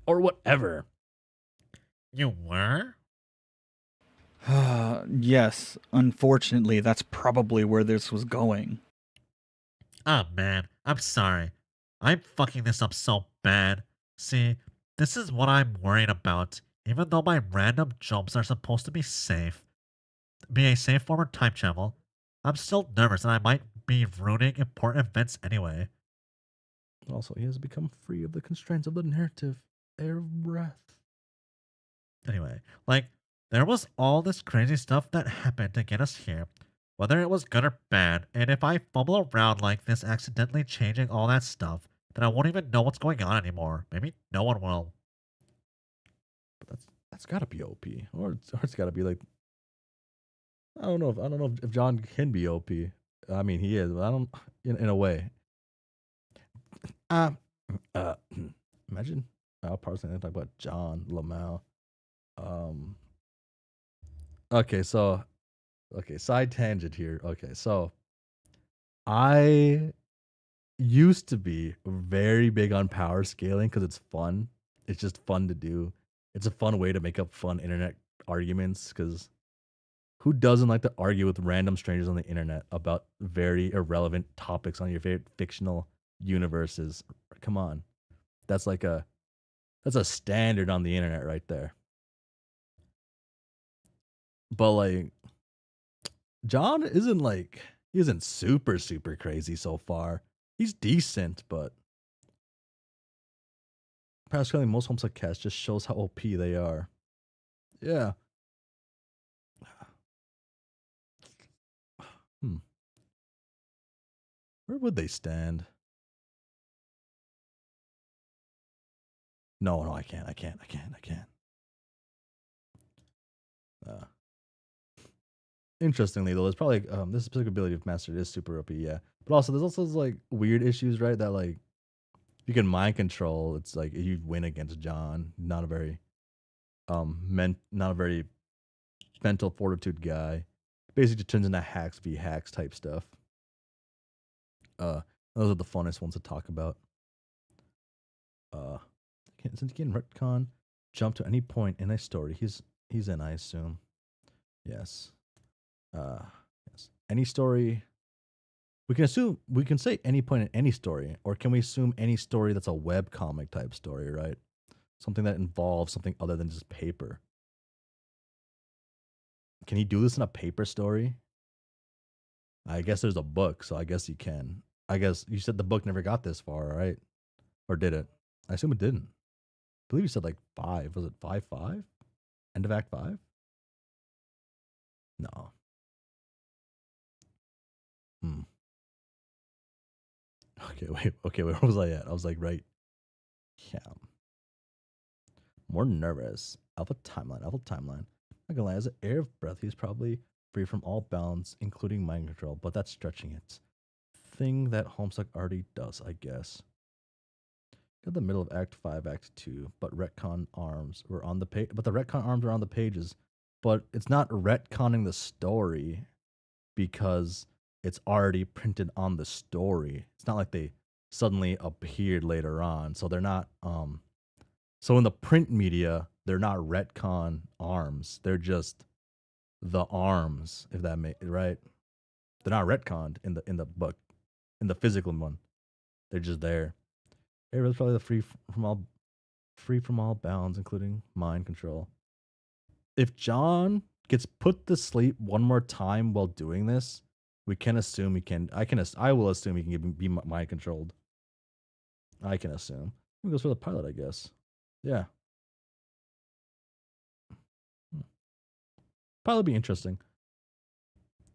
or whatever. You were? Yes, unfortunately, that's probably where this was going. Oh man, I'm sorry. I'm fucking this up so bad. See, this is what I'm worried about. Even though my random jumps are supposed to be a safe form of time travel, I'm still nervous and I might be ruining important events anyway. Also, he has become free of the constraints of the narrative. Air of breath. Anyway, like, there was all this crazy stuff that happened to get us here, whether it was good or bad, and if I fumble around like this accidentally changing all that stuff, then I won't even know what's going on anymore. Maybe no one will. But that's gotta be OP. Or it's gotta be like I don't know if John can be OP. I mean he is, but I don't in a way. Uh, imagine I'll personally talk about John Lamau. Okay, side tangent here. Okay, so I used to be very big on power scaling because it's fun. It's just fun to do. It's a fun way to make up fun internet arguments because who doesn't like to argue with random strangers on the internet about very irrelevant topics on your favorite fictional universes? Come on. That's a standard on the internet right there. But like John he isn't super crazy so far. He's decent, but practically most Homestuck casts just shows how OP they are. Yeah. Where would they stand? No, I can't. Uh, Interestingly, though, there's probably this specific ability of mastered is super OP, yeah. But also, there's also like weird issues, right? That like if you can mind control, it's like you win against John. Not a very not a very mental fortitude guy. Basically, turns into hacks v hacks type stuff. Those are the funnest ones to talk about. Since he can retcon, jump to any point in a story. He's in, I assume. Yes. Yes. Any story. We can say any point in any story, or can we assume any story that's a web comic type story, right? Something that involves something other than just paper. Can he do this in a paper story? I guess there's a book, so I guess he can. I guess you said the book never got this far, right? Or did it? I assume it didn't. I believe you said like 5. Was it 5-5? End of Act 5? No. Hmm. Okay, where was I at? I was like, right. Yeah. More nervous. Alpha timeline. Not gonna lie, as an air of breath, he's probably free from all bounds, including mind control, but that's stretching it. Thing that Homestuck already does, I guess. Got the middle of Act 5, Act 2, but retcon arms were on the page. But the retcon arms are on the pages, but it's not retconning the story because it's already printed on the story. It's not like they suddenly appeared later on, so they're not. So in the print media, they're not retcon arms. They're just the arms, if that makes right. They're not retconned in the book, in the physical one. They're just there. Ariel's probably the free from all bounds, including mind control. If John gets put to sleep one more time while doing this, we can assume he can. I will assume he can be mind controlled. I can assume. He goes for the pilot, I guess. Yeah. Pilot would be interesting.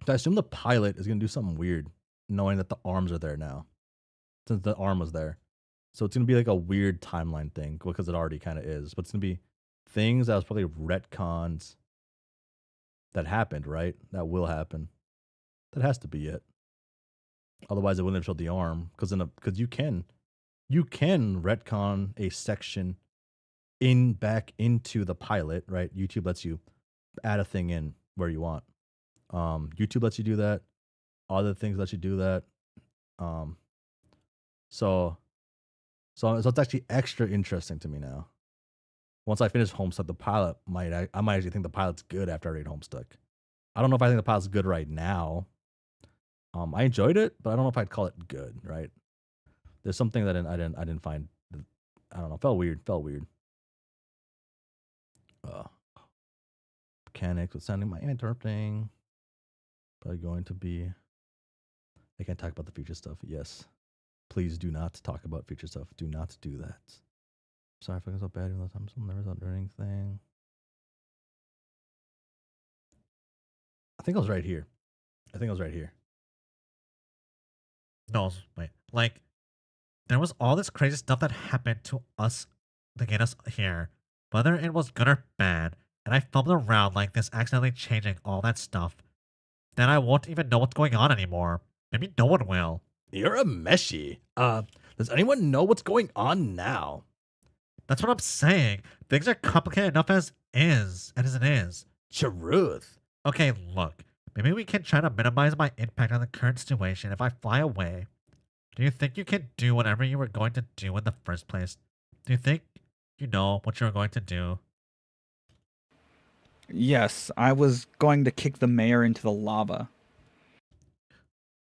I assume the pilot is gonna do something weird, knowing that the arms are there now, since the arm was there. So it's gonna be like a weird timeline thing because it already kind of is. But it's gonna be things that was probably retcons that happened, right? That will happen. That has to be it. Otherwise, it wouldn't have showed the arm because you can retcon a section back into the pilot, right? YouTube lets you add a thing in where you want. YouTube lets you do that. Other things let you do that. So it's actually extra interesting to me now. Once I finish Homestuck, the pilot I might actually think the pilot's good after I read Homestuck. I don't know if I think the pilot's good right now. I enjoyed it, but I don't know if I'd call it good. Right? There's something that I didn't find. I don't know. Felt weird. Mechanics with sounding my interpreting. Probably going to be. I can't talk about the future stuff. Yes. Please do not talk about future stuff. Do not do that. Sorry if I was so bad. I'm so nervous about anything. I think I was right here. No, wait. Like, there was all this crazy stuff that happened to us to get us here, whether it was good or bad, and I fumbled around like this, accidentally changing all that stuff. Then I won't even know what's going on anymore. Maybe no one will. You're a meshy. Does anyone know what's going on now? That's what I'm saying. Things are complicated enough as it is. Truth. Okay, look. Maybe we can try to minimize my impact on the current situation if I fly away. Do you think you can do whatever you were going to do in the first place? Do you think you know what you were going to do? Yes, I was going to kick the mayor into the lava.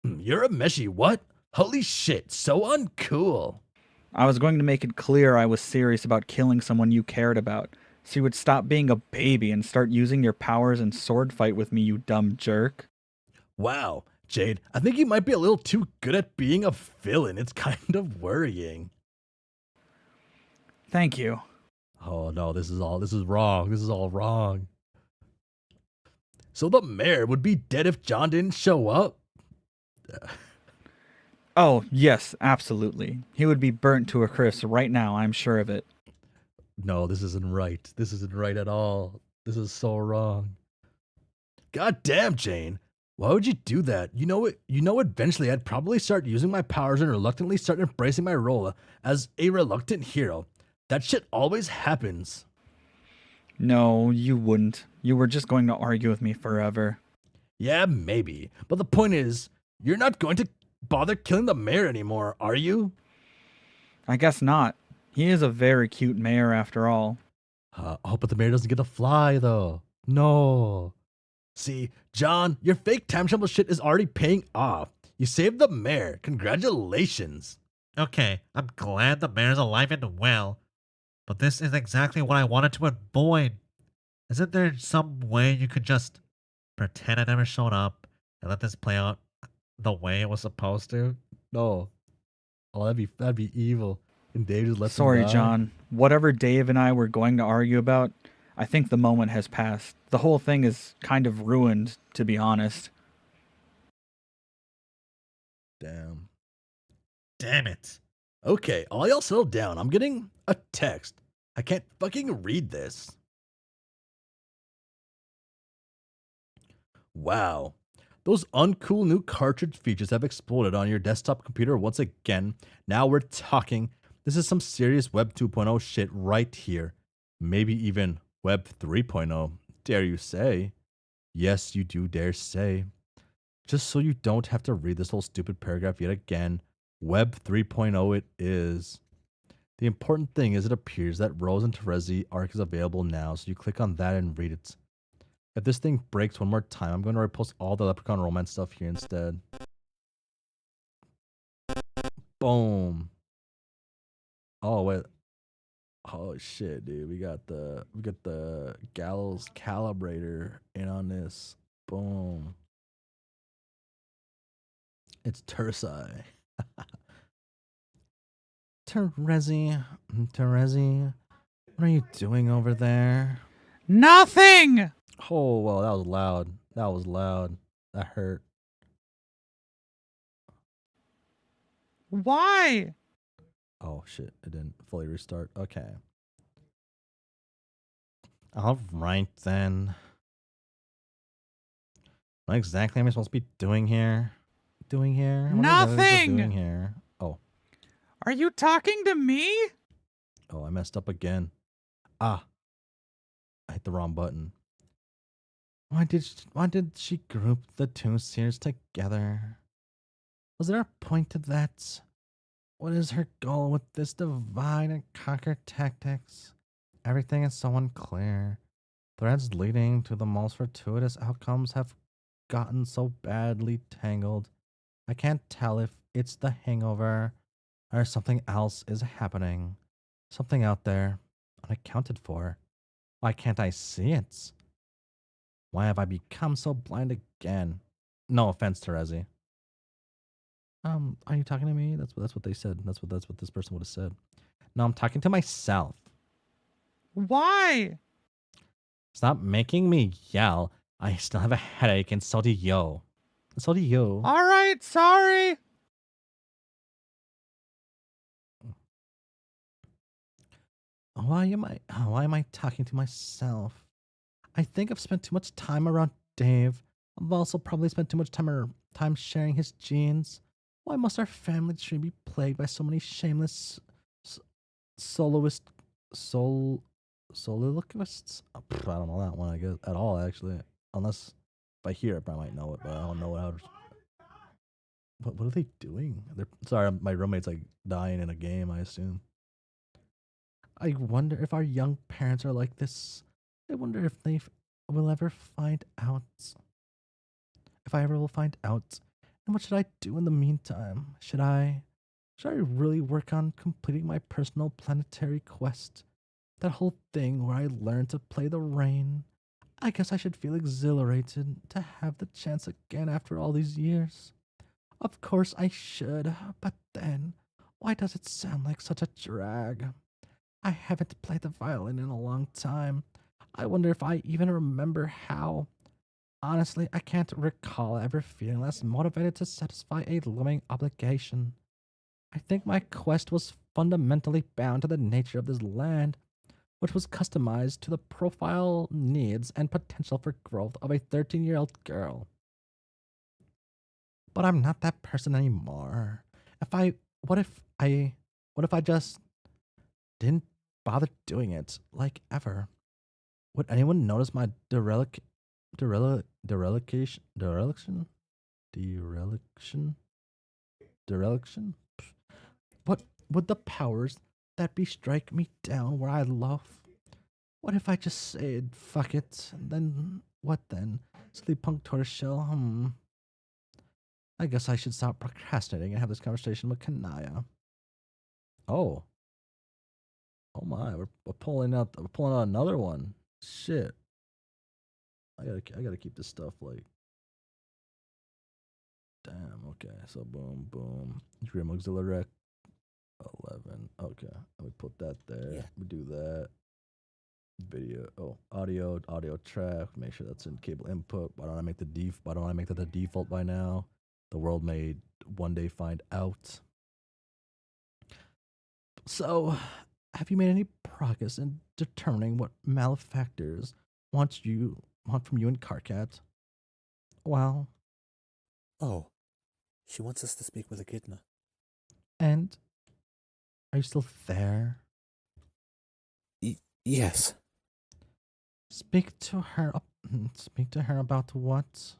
You're a meshy what? Holy shit, so uncool. I was going to make it clear I was serious about killing someone you cared about, so you would stop being a baby and start using your powers and sword fight with me, you dumb jerk. Wow, Jade, I think you might be a little too good at being a villain. It's kind of worrying. Thank you. Oh no, this is wrong. This is all wrong. So the mayor would be dead if John didn't show up? Oh, yes, absolutely. He would be burnt to a crisp right now, I'm sure of it. No, this isn't right. This isn't right at all. This is so wrong. God damn, Jane. Why would you do that? You know eventually I'd probably start using my powers and reluctantly start embracing my role as a reluctant hero. That shit always happens. No, you wouldn't. You were just going to argue with me forever. Yeah, maybe. But the point is, you're not going to bother killing the mayor anymore, are you? I guess not. He is a very cute mayor after all. But the mayor doesn't get to fly, though. No. See, John, your fake time travel shit is already paying off. You saved the mayor. Congratulations. Okay, I'm glad the mayor's alive and well, but this is exactly what I wanted to avoid. Isn't there some way you could just pretend I never showed up and let this play out the way it was supposed to? No. Oh, that'd be evil. And Dave just lets him Sorry, die. John. Whatever Dave and I were going to argue about, I think the moment has passed. The whole thing is kind of ruined, to be honest. Damn. Damn it. Okay, all y'all settle down. I'm getting a text. I can't fucking read this. Wow. Those uncool new cartridge features have exploded on your desktop computer once again. Now we're talking. This is some serious Web 2.0 shit right here. Maybe even Web 3.0. Dare you say? Yes, you do dare say. Just so you don't have to read this whole stupid paragraph yet again, Web 3.0 it is. The important thing is it appears that Rose and Terezi arc is available now, so you click on that and read it. If this thing breaks one more time, I'm going to repost all the Leprechaun romance stuff here instead. Boom. Oh wait. Oh shit, dude. We got the Gallows Calibrator in on this. Boom. It's Terezi. Terezi, what are you doing over there? Nothing! Oh, well, that was loud. That was loud. That hurt. Why? Oh, shit. It didn't fully restart. Okay. All right, then. What exactly am I supposed to be doing here? What exactly am I Nothing! doing here? Oh. Are you talking to me? Oh, I messed up again. Ah. I hit the wrong button. Why did she group the two series together? Was there a point to that? What is her goal with this divide and conquer tactics? Everything is so unclear. Threads leading to the most fortuitous outcomes have gotten so badly tangled. I can't tell if it's the hangover or something else is happening. Something out there, unaccounted for. Why can't I see it? Why have I become so blind again? No offense, Terezi. Are you talking to me? That's what they said. That's what this person would have said. No, I'm talking to myself. Why? Stop making me yell. I still have a headache, and so do you. So do you. All right, sorry. Why am I talking to myself? I think I've spent too much time around Dave. I've also probably spent too much time sharing his genes. Why must our family tree be plagued by so many shameless s- soloist sol soliloquists? I don't know that one, I guess, at all, actually. Unless if I hear it, I might know it, but I don't know how to. What are they doing? Sorry, my roommate's like dying in a game, I assume. I wonder if our young parents are like this. I wonder if will ever find out. If I ever will find out. And what should I do in the meantime? Should I really work on completing my personal planetary quest? That whole thing where I learned to play the rain. I guess I should feel exhilarated to have the chance again after all these years. Of course I should, but then, why does it sound like such a drag? I haven't played the violin in a long time. I wonder if I even remember how. Honestly, I can't recall ever feeling less motivated to satisfy a looming obligation. I think my quest was fundamentally bound to the nature of this land, which was customized to the profile, needs, and potential for growth of a 13-year-old girl. But I'm not that person anymore. What if I just didn't bother doing it, like ever? Would anyone notice my dereliction? Dereliction? What would the powers that be strike me down where I love? What if I just said fuck it? Then what then? Sleep punk tortoiseshell? I guess I should stop procrastinating and have this conversation with Kanaya. Oh. Oh my, we're pulling out another one. Shit. I gotta keep this stuff like. Damn. Okay. So boom, boom. Grim Auxiliary 11. Okay, let me put that there. Yeah. We do that. Video. Oh, audio track. Make sure that's in cable input. Why don't I make Why don't I make that the default by now? The world may one day find out. So, have you made any progress in determining what malefactors want from you and Karkat? Well, Oh, she wants us to speak with Echidna. and are you still there? Yes. Speak to her. Speak to her about what?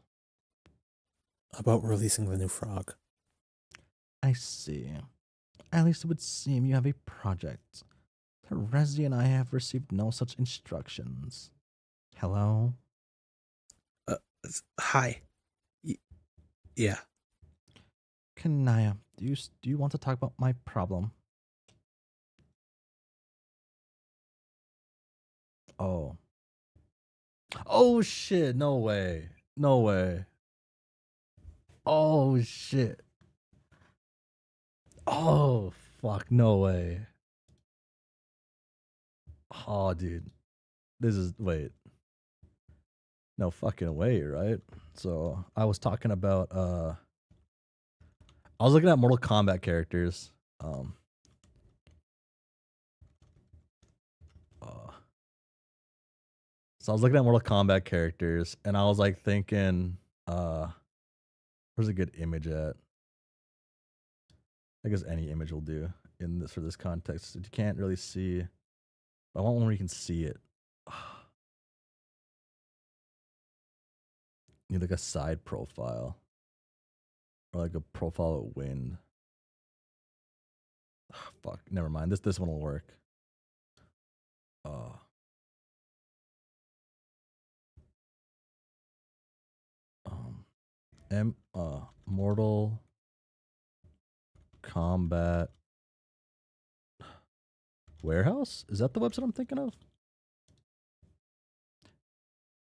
About releasing the new frog. I see. At least it would seem you have a project. Terezi and I have received no such instructions. Hello? Hi. Yeah. Kanaya, do you want to talk about my problem? Oh. Oh shit, no way. No way. Oh shit. Oh fuck, no way. Oh dude. Wait. No fucking way, right? So I was talking about I was looking at Mortal Kombat characters. So I was looking at Mortal Kombat characters and I was like thinking, where's a good image at? I guess any image will do in this for this context. You can't really see. I want one where you can see it. Need like a side profile. Or like a profile of wind. Fuck, never mind. This one will work. Mortal Kombat Warehouse? Is that the website I'm thinking of?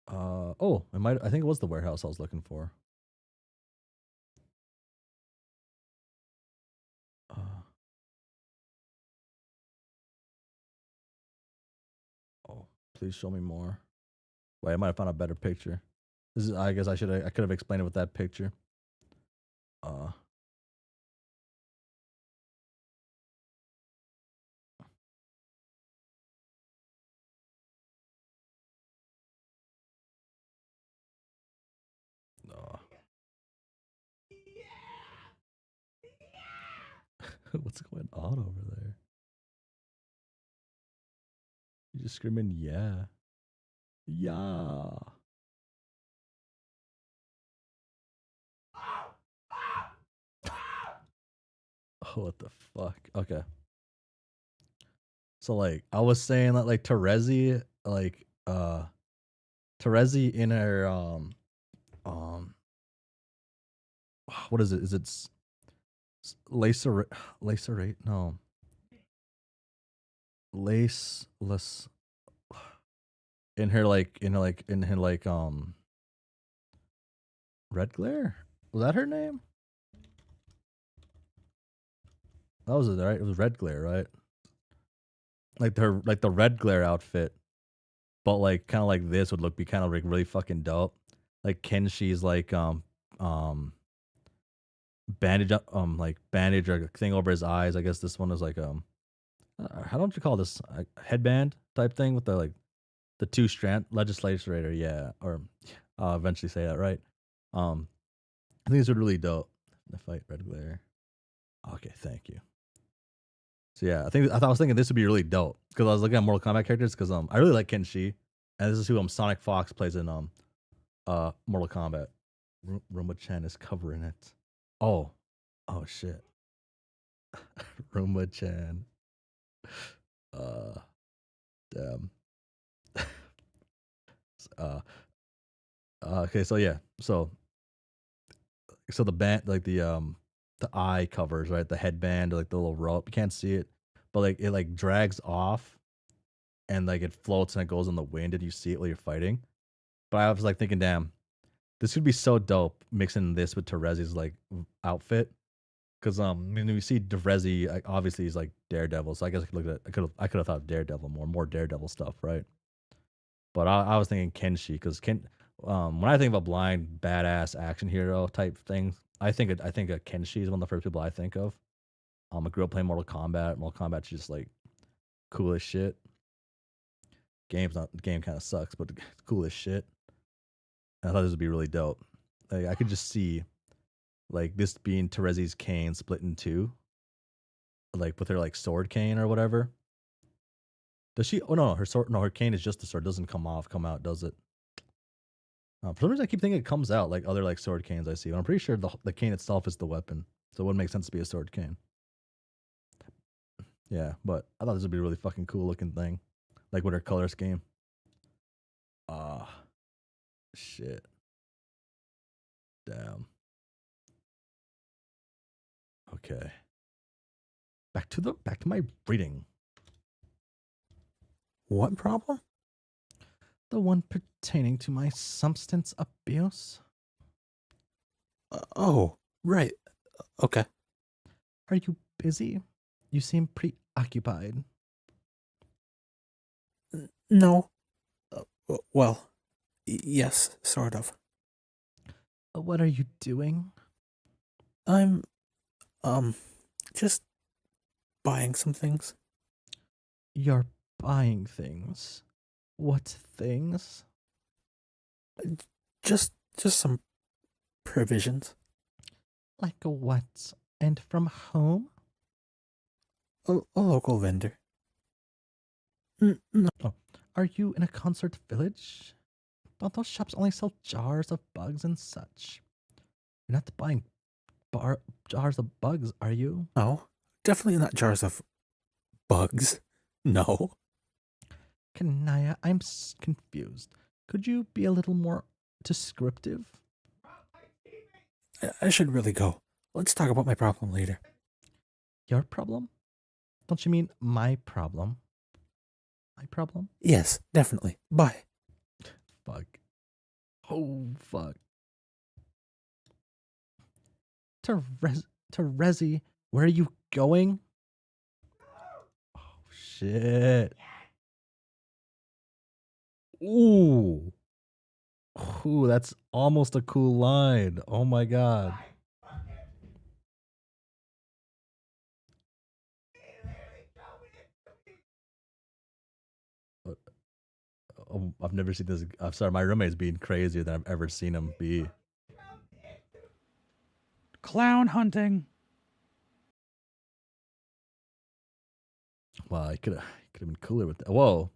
I think it was the warehouse I was looking for. Please show me more. Wait, I might have found a better picture. I guess I could have explained it with that picture. What's going on over there? You just screaming, yeah. Yeah. Oh, what the fuck? Okay. So like I was saying that like Terezi, Terezi in her what is it? Is it lacerate? No. Laceless in her Red Glare? Was that her name? That was it, right? It was Red Glare, right? Like the Red Glare outfit. But like kind of like this would be kind of like really fucking dope. Like Kenshi's bandage bandage or thing over his eyes. I guess this one is like how don't you call this, a headband type thing with the two strand legislator, yeah, or I'll eventually say that right. I think these are really dope. The fight Red Glare. Okay, thank you. So yeah, I was thinking this would be really dope because I was looking at Mortal Kombat characters because I really like Kenshi, and this is who Sonic Fox plays in Mortal Kombat. Roomba Chan is covering it. Oh shit. Roomba Chan. Damn. Okay, so yeah, so the band the eye covers, right, the headband, like the little rope, you can't see it, but like it like drags off, and like it floats and it goes in the wind, and you see it while you're fighting. But I was like thinking, damn, this would be so dope mixing this with Terezi's like outfit, Because when we see Drezzy, obviously he's like Daredevil, so I guess I could look at I could have thought of Daredevil more Daredevil stuff, right? But I was thinking Kenshi because when I think of a blind badass action hero type thing, I think a Kenshi is one of the first people I think of. I grew up playing Mortal Kombat. Mortal Kombat's just like cool as shit. Game kind of sucks, but it's cool as shit. And I thought this would be really dope. Like I could just see like this being Terezi's cane split in two, like with her like sword cane or whatever. Does she? Oh no, her sword. No, her cane is just the sword. It doesn't come out, does it? For some reason, I keep thinking it comes out like other like sword canes I see. But I'm pretty sure the cane itself is the weapon, so it wouldn't make sense to be a sword cane. Yeah, but I thought this would be a really fucking cool looking thing, like with her color scheme. Ah, shit. Damn. Okay. Back to my reading. What problem? The one pertaining to my substance abuse. Oh, right. Okay. Are you busy? You seem preoccupied. No. Well, yes, sort of. What are you doing? I'm, just buying some things. You're buying things. What things? Just some provisions. Like what? And from whom? A local vendor. No. Oh, are you in a concert village? Don't those shops only sell jars of bugs and such? You're not buying jars of bugs, are you? No, definitely not jars of bugs. No. Kanaya, I'm confused. Could you be a little more descriptive? I should really go. Let's talk about my problem later. Your problem? Don't you mean my problem? My problem? Yes, definitely. Bye. Fuck. Oh, fuck. Terezi, where are you going? Oh, shit. Ooh. Ooh, that's almost a cool line. Oh my god. I've never seen this. I'm sorry, my roommate's being crazier than I've ever seen him be. Clown hunting. Wow, I could have been cooler with that. Whoa.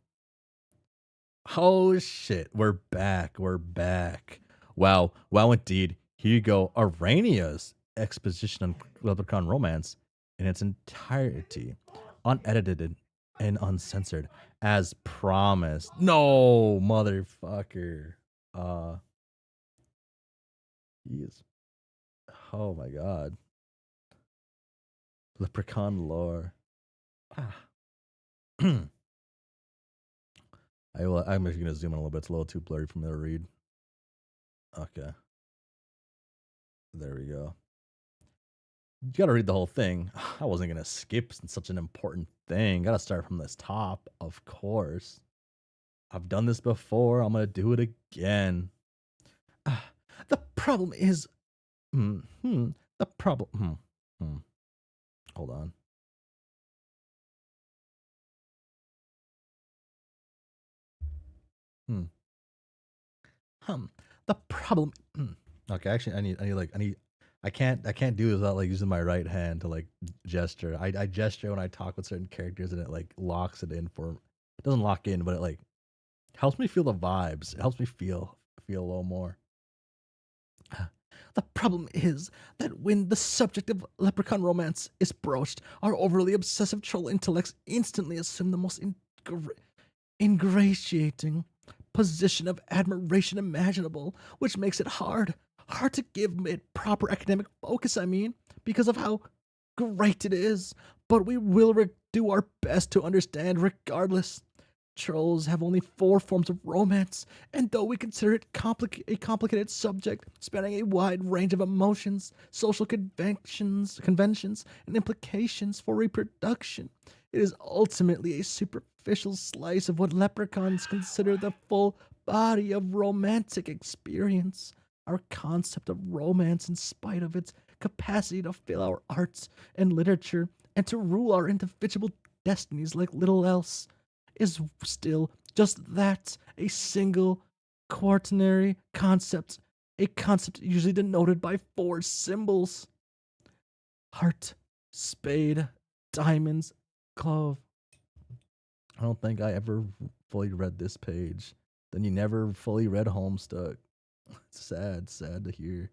Oh shit, we're back. We're back. Wow, wow indeed. Here you go. Arania's exposition on Leprechaun Romance in its entirety, unedited and uncensored, as promised. No, motherfucker. He is. Oh my god. Leprechaun lore. Ah. I'm actually gonna zoom in a little bit. It's a little too blurry for me to read. Okay. There we go. You gotta read the whole thing. I wasn't gonna skip such an important thing. Gotta start from this top, of course. I've done this before. I'm gonna do it again. The problem is, the problem. Hold on. The problem. Okay, actually, I can't do this without like using my right hand to like gesture. I gesture when I talk with certain characters, and it like locks it in for. It doesn't lock in, but it like helps me feel the vibes. It helps me feel a little more. The problem is that when the subject of Leprechaun Romance is broached, our overly obsessive troll intellects instantly assume the most ingratiating position of admiration imaginable, which makes it hard to give it proper academic focus, I mean, because of how great it is. But we will do our best to understand regardless. trolls have only 4 forms of romance, and though we consider it a complicated subject spanning a wide range of emotions, social conventions, and implications for reproduction, it is ultimately a superficial slice of what leprechauns consider the full body of romantic experience. Our concept of romance, in spite of its capacity to fill our arts and literature and to rule our individual destinies like little else, is still just that, a single quaternary concept, a concept usually denoted by 4 symbols: heart, spade, diamonds, clove. I don't think I ever fully read this page. Then you never fully read Homestuck. It's sad to hear.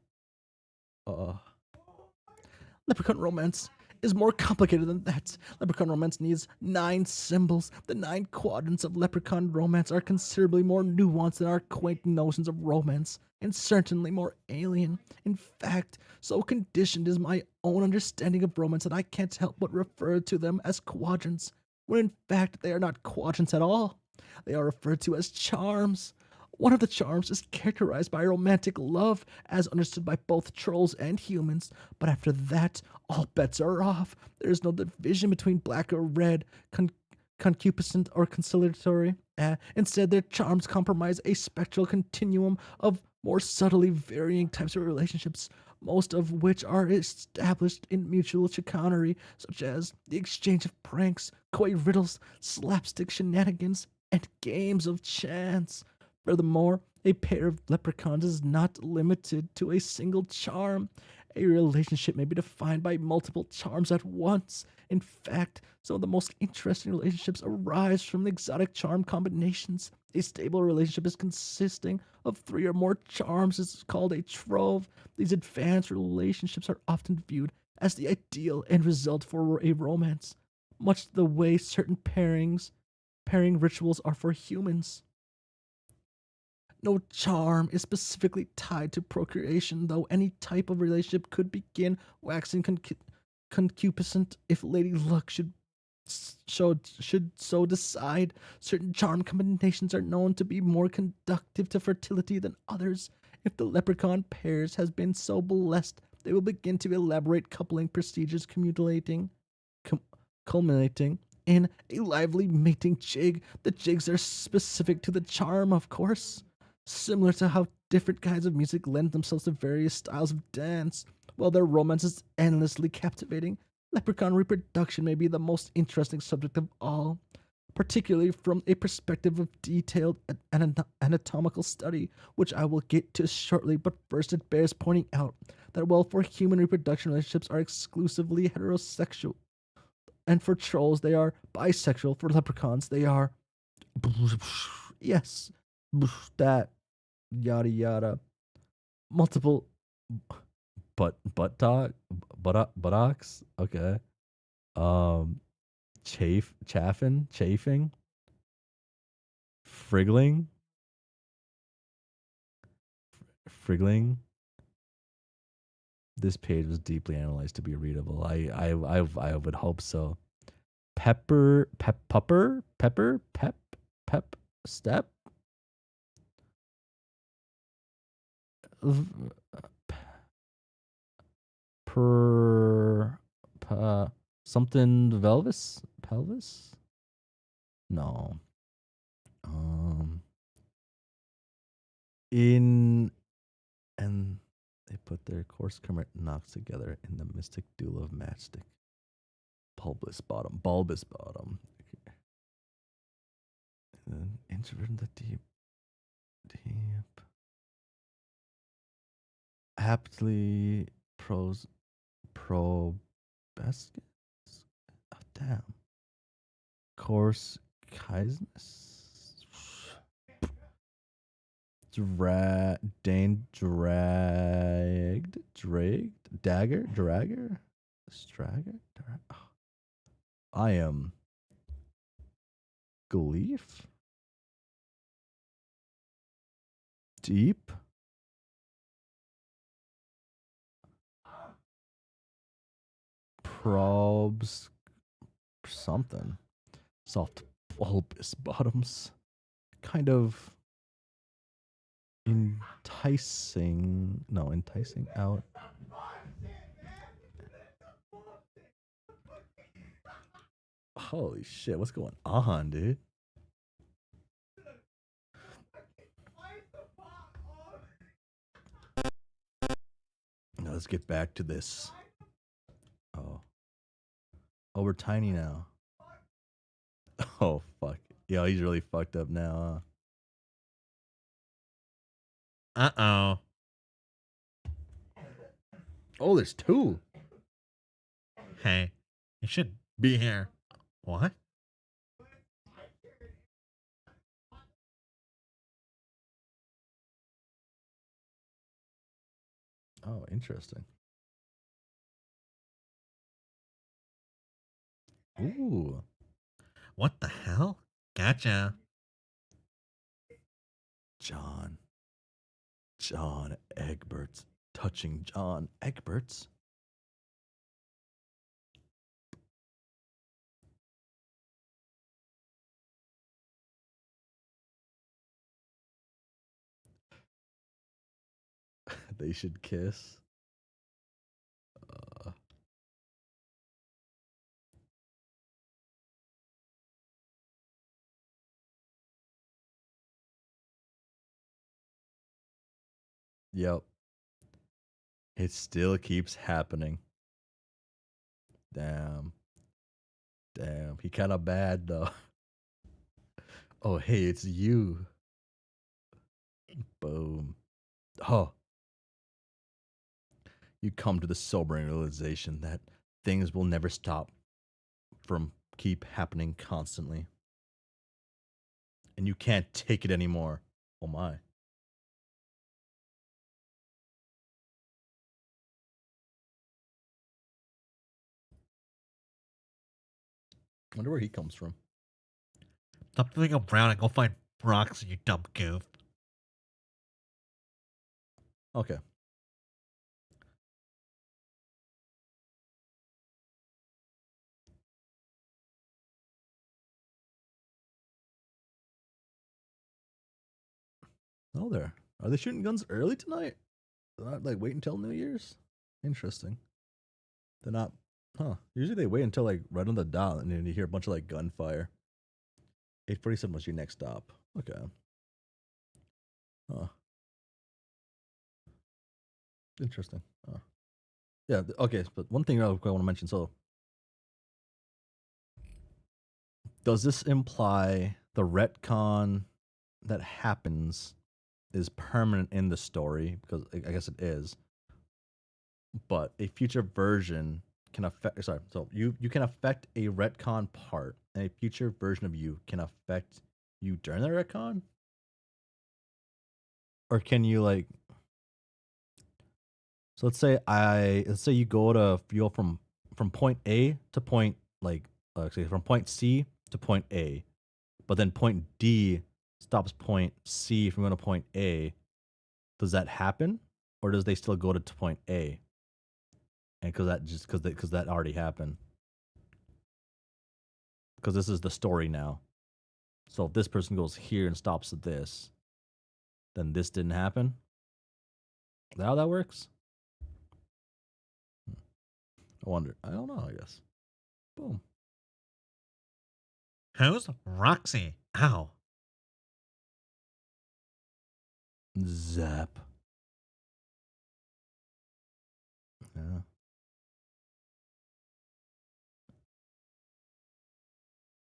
Leprechaun romance is more complicated than that. Leprechaun romance needs 9 symbols. The 9 quadrants of leprechaun romance are considerably more nuanced than our quaint notions of romance, and certainly more alien. In fact, so conditioned is my own understanding of romance that I can't help but refer to them as quadrants, when in fact they are not quadrants at all. They are referred to as charms. One of the charms is characterized by romantic love, as understood by both trolls and humans, but after that, all bets are off. There is no division between black or red, concupiscent or conciliatory. Instead, their charms comprise a spectral continuum of more subtly varying types of relationships, most of which are established in mutual chicanery, such as the exchange of pranks, coy riddles, slapstick shenanigans, and games of chance. Furthermore, a pair of leprechauns is not limited to a single charm. A relationship may be defined by multiple charms at once. In fact, some of the most interesting relationships arise from exotic charm combinations. A stable relationship is consisting of 3 or more charms is called a trove. These advanced relationships are often viewed as the ideal end result for a romance, much the way certain pairing rituals are for humans. No charm is specifically tied to procreation, though any type of relationship could begin waxing concupiscent if Lady Luck should so decide. Certain charm combinations are known to be more conductive to fertility than others. If the leprechaun pairs has been so blessed, they will begin to elaborate coupling procedures culminating in a lively mating jig. The jigs are specific to the charm, of course. Similar to how different kinds of music lend themselves to various styles of dance, while their romance is endlessly captivating, leprechaun reproduction may be the most interesting subject of all, particularly from a perspective of detailed anatomical study, which I will get to shortly, but first it bears pointing out that while for human reproduction relationships are exclusively heterosexual, and for trolls they are bisexual, for leprechauns they are... Yes, that yada yada, multiple buttocks. Okay. Chafing, friggling. This page was deeply analyzed to be readable. I would hope so. Pep, step. Per something pelvis. No. In and they put their coarse current knocks together in the mystic duel of matchstick. Bulbous bottom. And then introvert in the deep. Aptly probescus. Oh, damn. Coarse chiasmus. Dragger. Stragger. I am gleef. Deep. Probes something. Soft bulbous bottoms. Kind of enticing. No, enticing out. Holy shit, what's going on, dude? Now let's get back to this. Oh. Oh, we're tiny now. Oh, fuck. Yeah, he's really fucked up now, Uh-oh. Oh, there's two. Hey, you should be here. What? Oh, interesting. Ooh. What the hell? Gotcha. John. John Egberts. Touching John Egberts. They should kiss. Uh, yep. It still keeps happening. Damn. Damn. He kind of bad, though. Oh, hey, it's you. Boom. Oh. You come to the sobering realization that things will never stop from keep happening constantly. And you can't take it anymore. Oh my. Wonder where he comes from. Stop moving around and go find Roxy, you dumb goof. Okay. Oh, there. Are they shooting guns early tonight? They're not like wait until New Year's? Interesting. They're not. Huh. Usually they wait until like right on the dot and then you hear a bunch of like gunfire. 8:47 was your next stop. Okay. Huh. Interesting. Huh. Yeah. Okay. But one thing I want to mention. So, does this imply the retcon that happens is permanent in the story? Because I guess it is. But a future version can affect. Sorry. So you can affect a retcon part, and a future version of you can affect you during the retcon. Or can you like? So let's say you go from point A to point like say from point C to point A, but then point D stops point C from going to point A. Does that happen, or does they still go to point A? And because that already happened, because this is the story now. So if this person goes here and stops at this, then this didn't happen. Is that how that works? I wonder. I don't know. I guess. Boom. Who's Roxy? Ow. Zap. Yeah.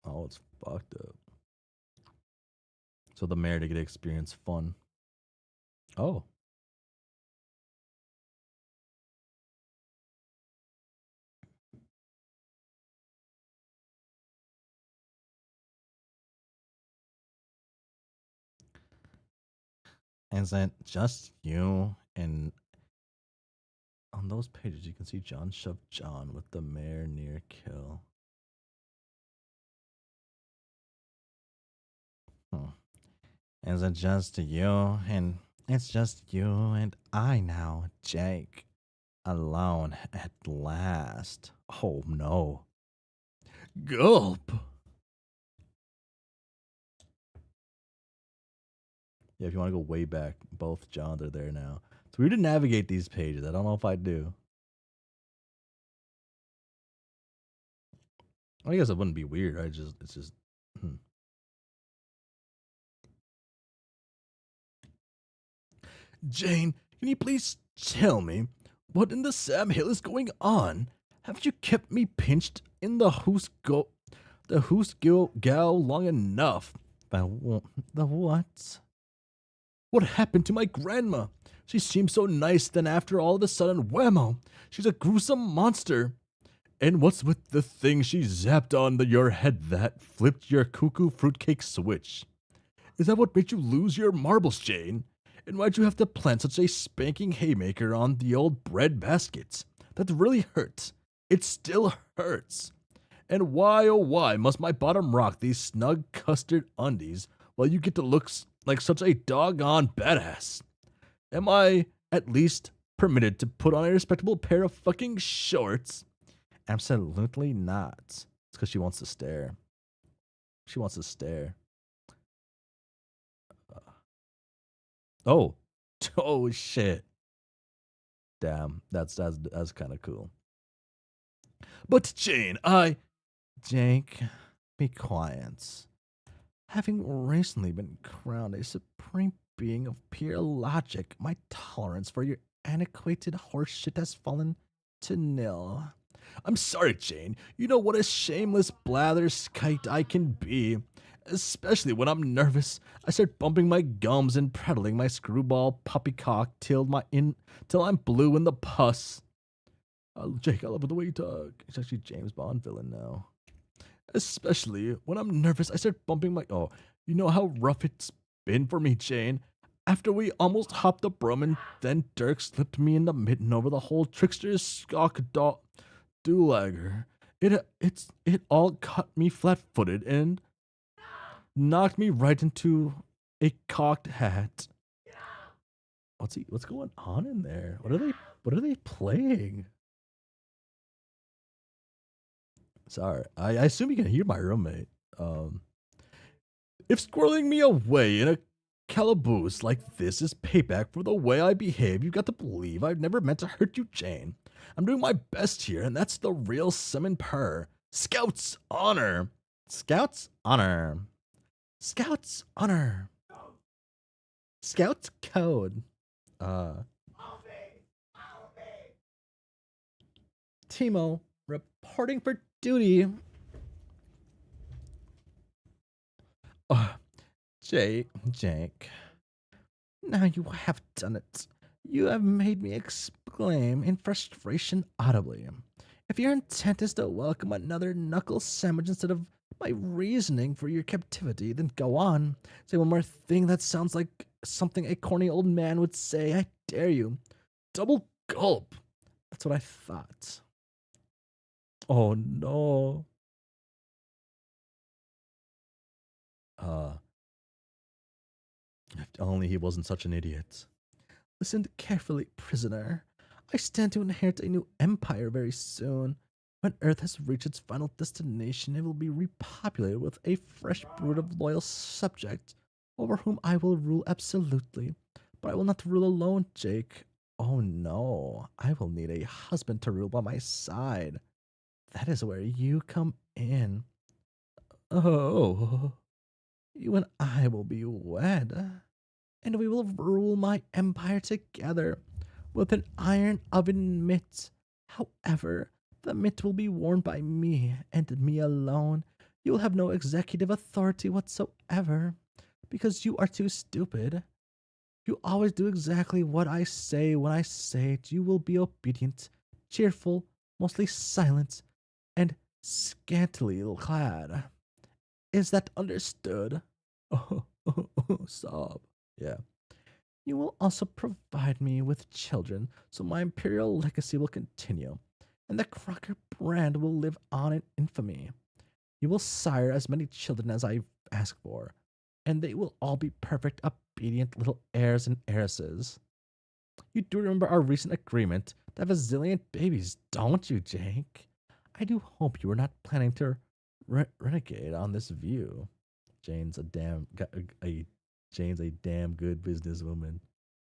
Oh, it's fucked up. So the mayor to get to experience fun. Oh. And then just you and on those pages you can see John shove John with the mayor near kill. And then just you and it's just you and I now, Jake. Alone at last. Oh no. Gulp. Yeah, if you want to go way back, both Johns are there now. It's weird to navigate these pages. I don't know if I do. I guess it wouldn't be weird. It's just. Jane, can you please tell me what in the Sam Hill is going on? Haven't you kept me pinched in the Who's gal long enough? The what? What happened to my grandma? She seemed so nice, then after all of a sudden, whammo, she's a gruesome monster. And what's with the thing she zapped on your head that flipped your cuckoo fruitcake switch? Is that what made you lose your marbles, Jane? And why'd you have to plant such a spanking haymaker on the old bread basket? That really hurts. It still hurts. And why, oh why, must my bottom rock these snug custard undies while you get to look like such a doggone badass? Am I, at least, permitted to put on a respectable pair of fucking shorts? Absolutely not. It's because she wants to stare. She wants to stare. Oh. Oh, shit. Damn, that's kind of cool. But Jane, Jake, be quiet. Having recently been crowned a supreme being of pure logic, my tolerance for your antiquated horseshit has fallen to nil. I'm sorry, Jane. You know what a shameless blatherskite I can be. Especially when I'm nervous. I start bumping my gums and prattling my screwball poppycock till I'm blue in the pus. Jake, I love the way you talk. He's actually James Bond villain now. Especially when I'm nervous, I start bumping my... Oh, you know how rough it's been for me, Jane? After we almost hopped the broom and then Dirk slipped me in the mitten over the whole trickster's skok doolagger. It all caught me flat-footed and knocked me right into a cocked hat. What's going on in there? What are they playing? Sorry, I assume you can hear my roommate. If squirreling me away in a calaboose like this is payback for the way I behave, you got to believe I've never meant to hurt you, Jane. I'm doing my best here, and that's the real Simon Purr. Scout's honor. Scout's honor. Scout's honor. Scout's code. Timo reporting for duty. Jake. Now you have done it. You have made me exclaim in frustration audibly. If your intent is to welcome another knuckle sandwich instead of my reasoning for your captivity, then go on. Say one more thing that sounds like something a corny old man would say. I dare you. Double gulp. That's what I thought. Oh no. If only he wasn't such an idiot. Listen carefully, prisoner. I stand to inherit a new empire very soon. When Earth has reached its final destination, it will be repopulated with a fresh brood of loyal subjects over whom I will rule absolutely. But I will not rule alone, Jake. Oh no, I will need a husband to rule by my side. That is where you come in. Oh, you and I will be wed, and we will rule my empire together with an iron oven mitt. However, the mitt will be worn by me and me alone. You will have no executive authority whatsoever, because you are too stupid. You always do exactly what I say when I say it. You will be obedient, cheerful, mostly silent, and scantily clad. Is that understood? Oh, sob. Yeah. You will also provide me with children, so my imperial legacy will continue, and the Crocker brand will live on in infamy. You will sire as many children as I ask for, and they will all be perfect, obedient little heirs and heiresses. You do remember our recent agreement to have a zillion babies, don't you, Jake? I do hope you are not planning to renegade on this view. Jane's a Jane's a damn good businesswoman.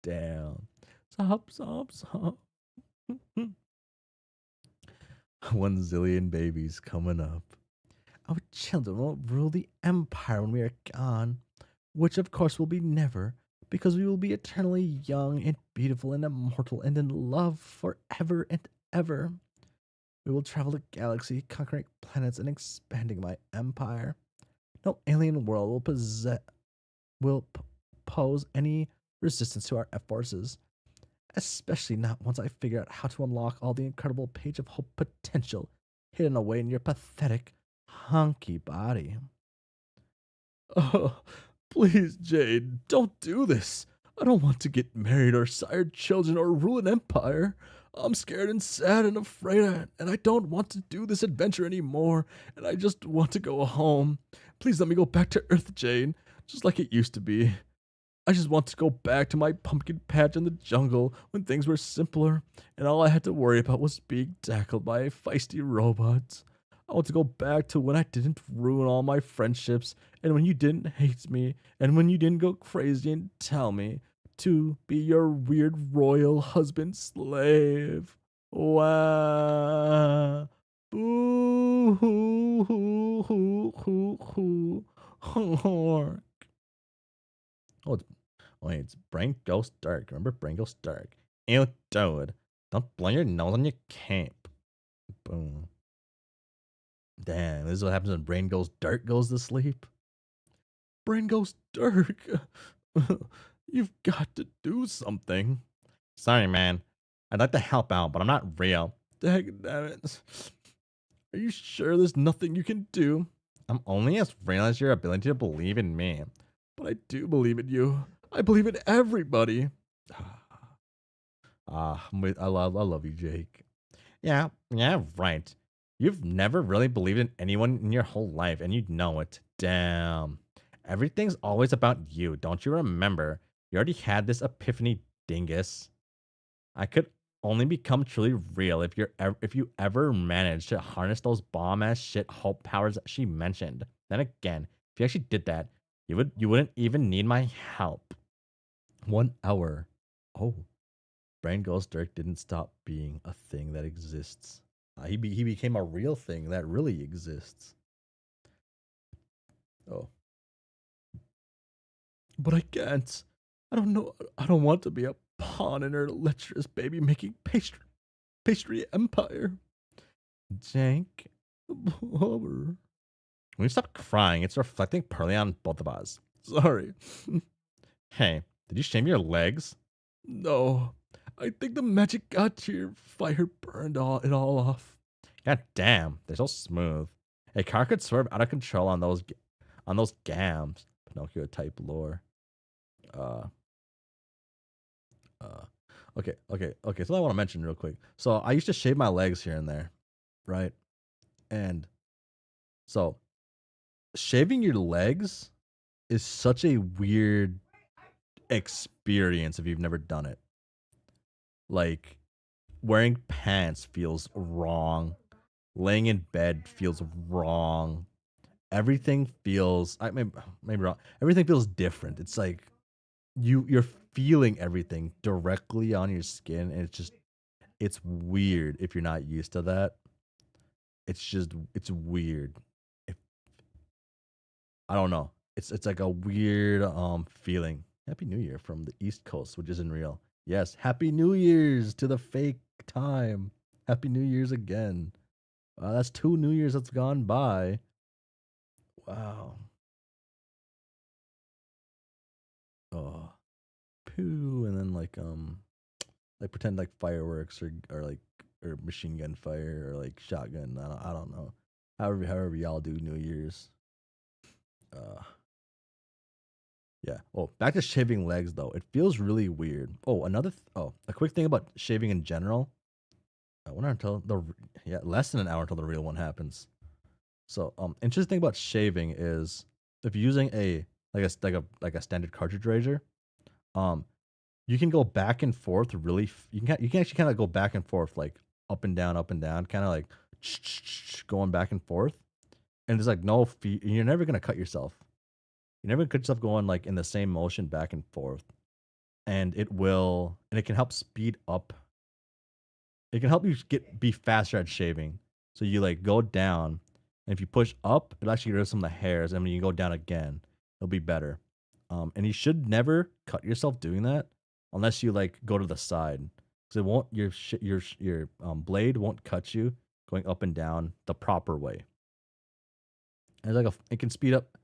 Damn. Stop, stop, stop. 1 zillion babies coming up. Our children will rule the empire when we are gone, which of course will be never, because we will be eternally young and beautiful and immortal and in love forever and ever. We will travel the galaxy, conquering planets and expanding my empire. No alien world will pose any resistance to our F forces, especially not once I figure out how to unlock all the incredible page of hope potential hidden away in your pathetic, hunky body. Oh, please, Jade, don't do this. I don't want to get married or sire children or rule an empire. I'm scared and sad and afraid, and I don't want to do this adventure anymore, and I just want to go home. Please let me go back to Earth, Jade, just like it used to be. I just want to go back to my pumpkin patch in the jungle when things were simpler and all I had to worry about was being tackled by feisty robots. I want to go back to when I didn't ruin all my friendships and when you didn't hate me and when you didn't go crazy and tell me to be your weird royal husband slave. Wow. Boo hoo hoo hoo hoo hoo. Oh, wait, it's Brain Ghost Dark. Remember Brain Ghost Dark? Ew, dude. Don't blow your nose on your cape. Boom. Damn, this is what happens when Brain Ghost Dark goes to sleep. Brain Ghost Dark. You've got to do something. Sorry, man. I'd like to help out, but I'm not real. Dang it. Are you sure there's nothing you can do? I'm only as real as your ability to believe in me. But I do believe in you. I believe in everybody. I love you, Jake. Yeah, right. You've never really believed in anyone in your whole life, and you know it. Damn. Everything's always about you. Don't you remember? You already had this epiphany, dingus. I could only become truly real if you ever managed to harness those bomb ass shit hope powers that she mentioned. Then again, if you actually did that, you wouldn't even need my help. 1 hour. Oh, Brain Ghost Dirk didn't stop being a thing that exists. He became a real thing that really exists. Oh, but I can't. I don't know. I don't want to be a pawn in her lecherous baby making pastry empire. Jank. When you stop crying, it's reflecting poorly on both of us. Sorry. Hey, did you shave your legs? No. I think the magic got to your fire burned it all off. God damn, they're so smooth. A car could swerve out of control on those gams. Pinocchio type lore. Okay. So I want to mention real quick. So I used to shave my legs here and there, right? And so shaving your legs is such a weird experience if you've never done it. Like wearing pants feels wrong. Laying in bed feels wrong. Everything feels maybe wrong. Everything feels different. It's like you're feeling everything directly on your skin, and it's weird if you're not used to that. It's weird. If, I don't know. It's like a weird feeling. Happy New Year from the East Coast, which isn't real. Yes, Happy New Year's to the fake time. Happy New Year's again. That's 2 New Years that's gone by. Wow. Oh, poo, and then like pretend like fireworks or machine gun fire or like shotgun. I don't know. However y'all do New Year's. Yeah. Oh, back to shaving legs though. It feels really weird. Oh, a quick thing about shaving in general. I wonder until less than an hour until the real one happens. So, interesting thing about shaving is if you're using a standard cartridge razor, you can go back and forth really. You can actually kind of go back and forth like up and down, kind of like going back and forth, and there's like no feet. You're never gonna cut yourself. You never catch yourself going like in the same motion back and forth. And it can help speed up. It can help you be faster at shaving. So you like go down, and if you push up, it'll actually get rid of some of the hairs. And when you go down again, it'll be better. And you should never cut yourself doing that unless you like go to the side, because it won't your blade won't cut you going up and down the proper way. And it's like it can speed up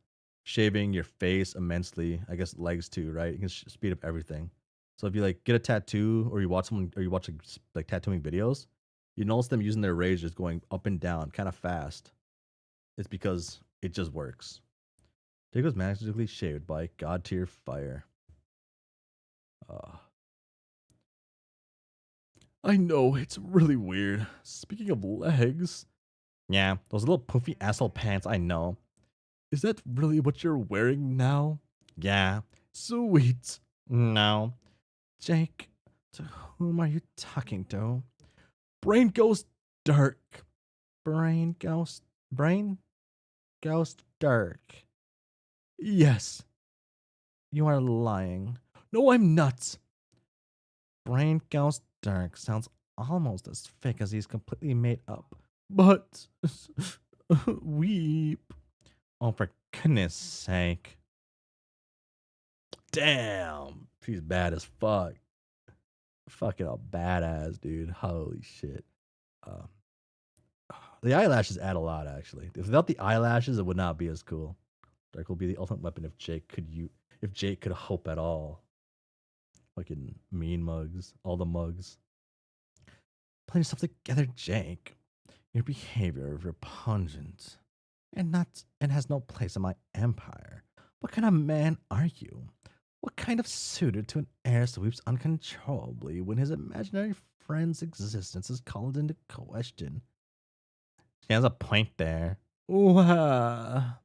shaving your face immensely. I guess legs too, right? It can speed up everything. So if you like get a tattoo or you watch like tattooing videos, you notice them using their razors going up and down kind of fast. It's because it just works. Jake was magically shaved by God tier fire. I know, it's really weird. Speaking of legs. Yeah, those little poofy asshole pants, I know. Is that really what you're wearing now? Yeah. Sweet. No. Jake, to whom are you talking to? Brain goes dark. Brain goes dark. Yes. You are lying. No, I'm not. Brain goes dark sounds almost as fake as he's completely made up. But weep. Oh, for goodness sake. Damn. She's bad as fuck. Fucking a badass, dude. Holy shit. The eyelashes add a lot, actually. Without the eyelashes, it would not be as cool. Dark will be the ultimate weapon if Jake could hope at all. Fucking mean mugs. All the mugs. Put yourself together, Jake. Your behavior is repugnant and has no place in my empire. What kind of man are you? What kind of suitor to an heir sweeps uncontrollably when his imaginary friend's existence is called into question? She has a point there. Wow.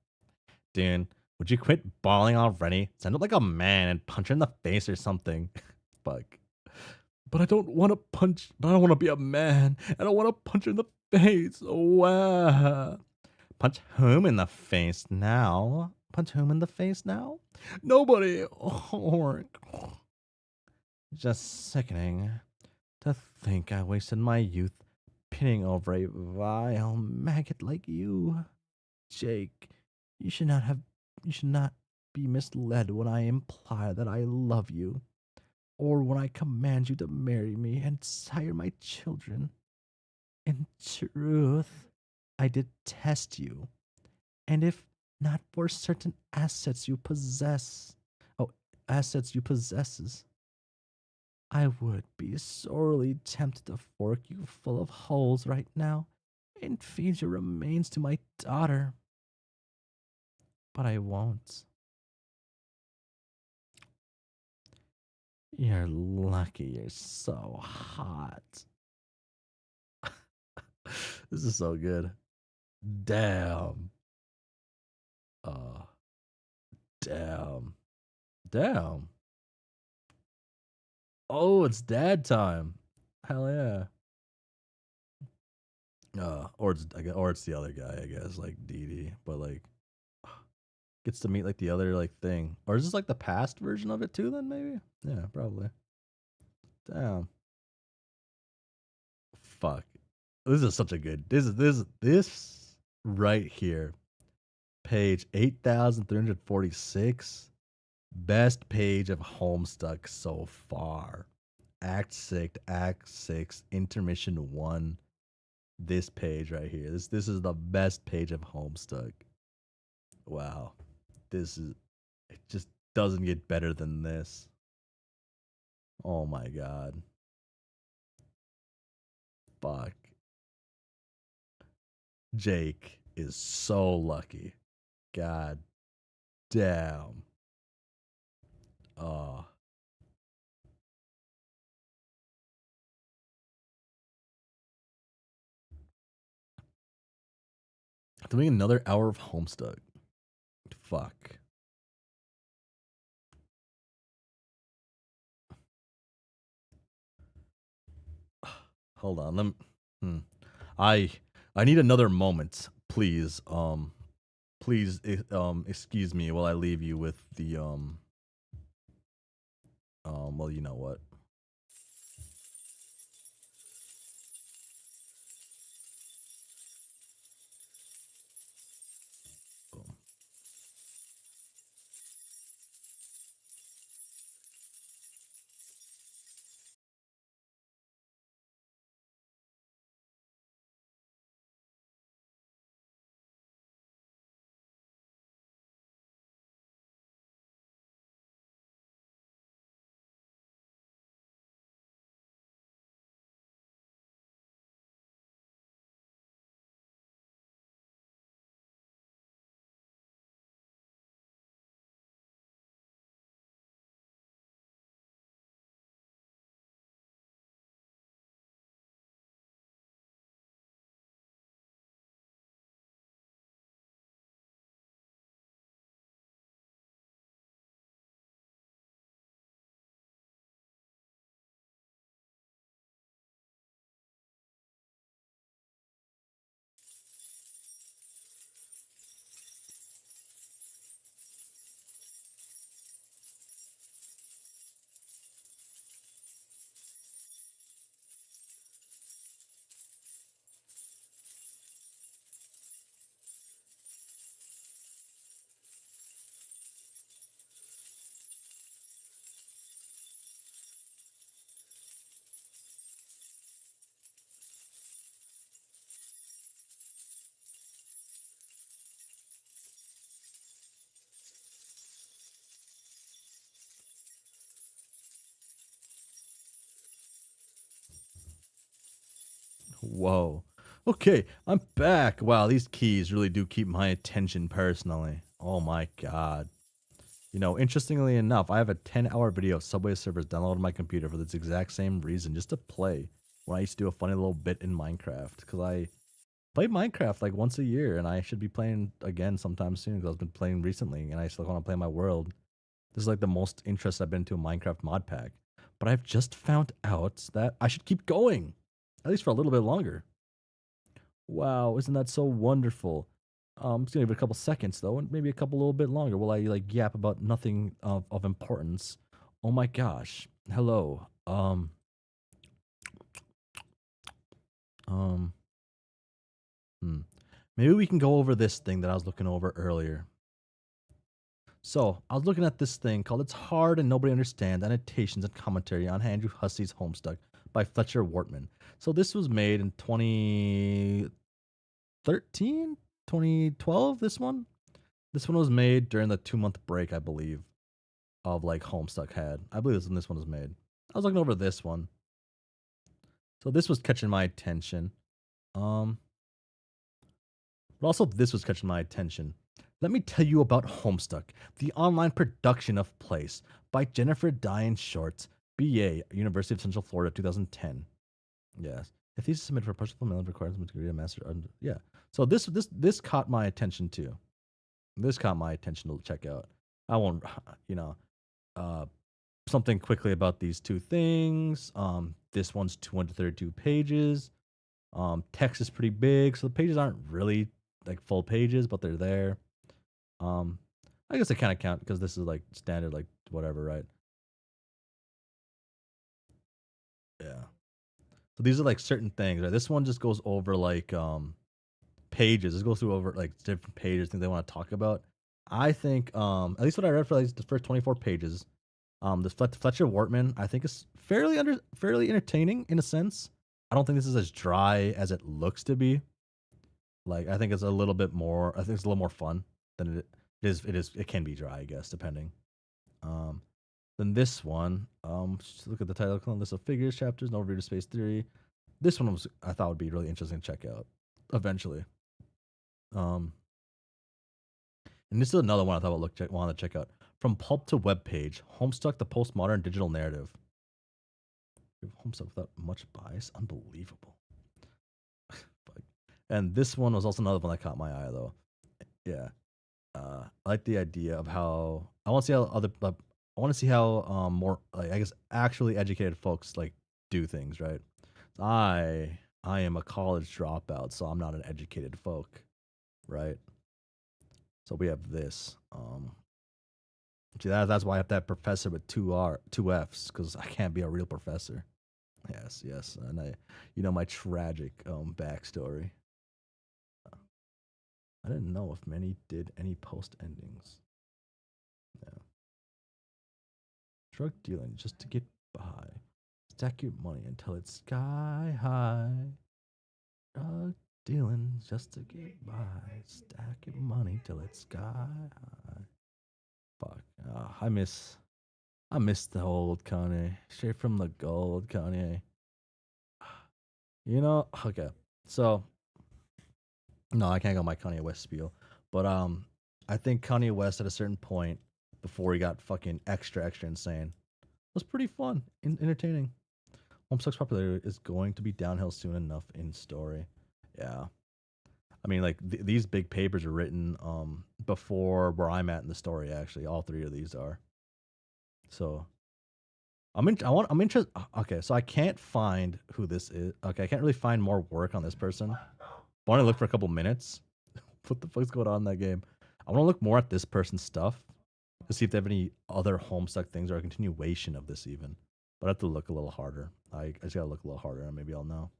Dude, would you quit bawling already? Stand up like a man and punch her in the face or something. Fuck. But I don't want to punch. But I don't want to be a man. I don't want to punch her in the face. Wow. Punch whom in the face now? Punch whom in the face now? Nobody. Just sickening to think I wasted my youth pinning over a vile maggot like you. Jake, you should not be misled when I imply that I love you, or when I command you to marry me and sire my children. In truth, I detest you. And if not for certain assets you possess, I would be sorely tempted to fork you full of holes right now and feed your remains to my daughter. But I won't. You're lucky you're so hot. This is so good. Damn. Damn. Damn. Oh, it's dad time. Hell yeah. Or it's the other guy, I guess, like Dee Dee, but like gets to meet like the other like thing. Or is this like the past version of it too? Then maybe. Yeah, probably. Damn. Fuck. This is such a good. This right here. Page 8,346. Best page of Homestuck so far. Act 6, intermission 1. This page right here. This is the best page of Homestuck. Wow. It just doesn't get better than this. Oh my god. Fuck. Jake is so lucky. God damn. Oh. Doing another hour of Homestuck. Fuck. Hold on. I need another moment, please. Please, excuse me while I leave you with the well, you know what? Boom. Whoa. Okay, I'm back. Wow, these keys really do keep my attention personally. Oh my god. You know, interestingly enough, I have a 10-hour video of Subway servers downloaded on my computer for this exact same reason, just to play. When I used to do a funny little bit in Minecraft, because I play Minecraft like once a year, and I should be playing again sometime soon, because I've been playing recently, and I still want to play my world. This is like the most interest I've been to a Minecraft mod pack. But I've just found out that I should keep going, at least for a little bit longer. Wow, isn't that so wonderful? It's gonna give it a couple seconds though, and maybe a couple little bit longer while I like yap about nothing of importance. Oh my gosh. Hello. Um, hmm. Maybe we can go over this thing that I was looking over earlier. So, I was looking at this thing called It's Hard and Nobody Understands Annotations and Commentary on Andrew Hussie's Homestuck by Fletcher Wortman. So, this was made in 2013, 2012, this one? This one was made during the 2-month break, I believe, of like Homestuck had. I believe this when this one was made. I was looking over this one. So this was catching my attention. But also this was catching my attention. Let me tell you about Homestuck, the online production of Place by Jennifer Diane Short, BA, University of Central Florida, 2010. Yes. If these are submitted for partial fulfillment requires them to create a master. Yeah. So this caught my attention too. This caught my attention to check out. I won't, you know, something quickly about these two things. This one's 232 pages. Text is pretty big, so the pages aren't really like full pages, but they're there. I guess they kind of count because this is like standard, like whatever, right? Yeah. So these are like certain things, right? This one just goes over like pages. This goes through over like different pages, things they want to talk about. I think at least what I read for like the first 24 pages, this Fletcher Wortman I think is fairly entertaining in a sense. I don't think this is as dry as it looks to be. Like I think it's a little bit more. I think it's a little more fun than it is. It can be dry, I guess, depending. Um, then this one, just look at the title, list of figures, chapters, an overview to space theory. This one was I thought would be really interesting to check out eventually. Um, and this is another one I thought wanted to check out. From pulp to web page, Homestuck: The Postmodern Digital Narrative. Homestuck without much bias, unbelievable. And this one was also another one that caught my eye, though. Yeah, I like the idea of how I want to see how I want to see how more like I guess actually educated folks like do things, right? I am a college dropout, so I'm not an educated folk, right? So we have this. See, that's why I have that professor with two F's, because I can't be a real professor. Yes, yes, and my tragic backstory. I didn't know if many did any post endings. Yeah. Drug dealing just to get by. Stack your money until it's sky high. Drug dealing just to get by. Stack your money till it's sky high. Fuck. I miss the old Kanye. Straight from the gold, Kanye. Okay. So no, I can't go my Kanye West spiel. But I think Kanye West at a certain point before he got fucking extra insane was pretty fun and entertaining. Homestuck's popularity is going to be downhill soon enough in story. Yeah. I mean, like these big papers are written before where I'm at in the story. Actually, all three of these are. So I'm interested. Okay, so I can't find who this is. Okay, I can't really find more work on this person. I want to look for a couple minutes. What the fuck's going on in that game? I want to look more at this person's stuff to see if they have any other Homestuck things or a continuation of this even. But I have to look a little harder. I just gotta look a little harder and maybe I'll know.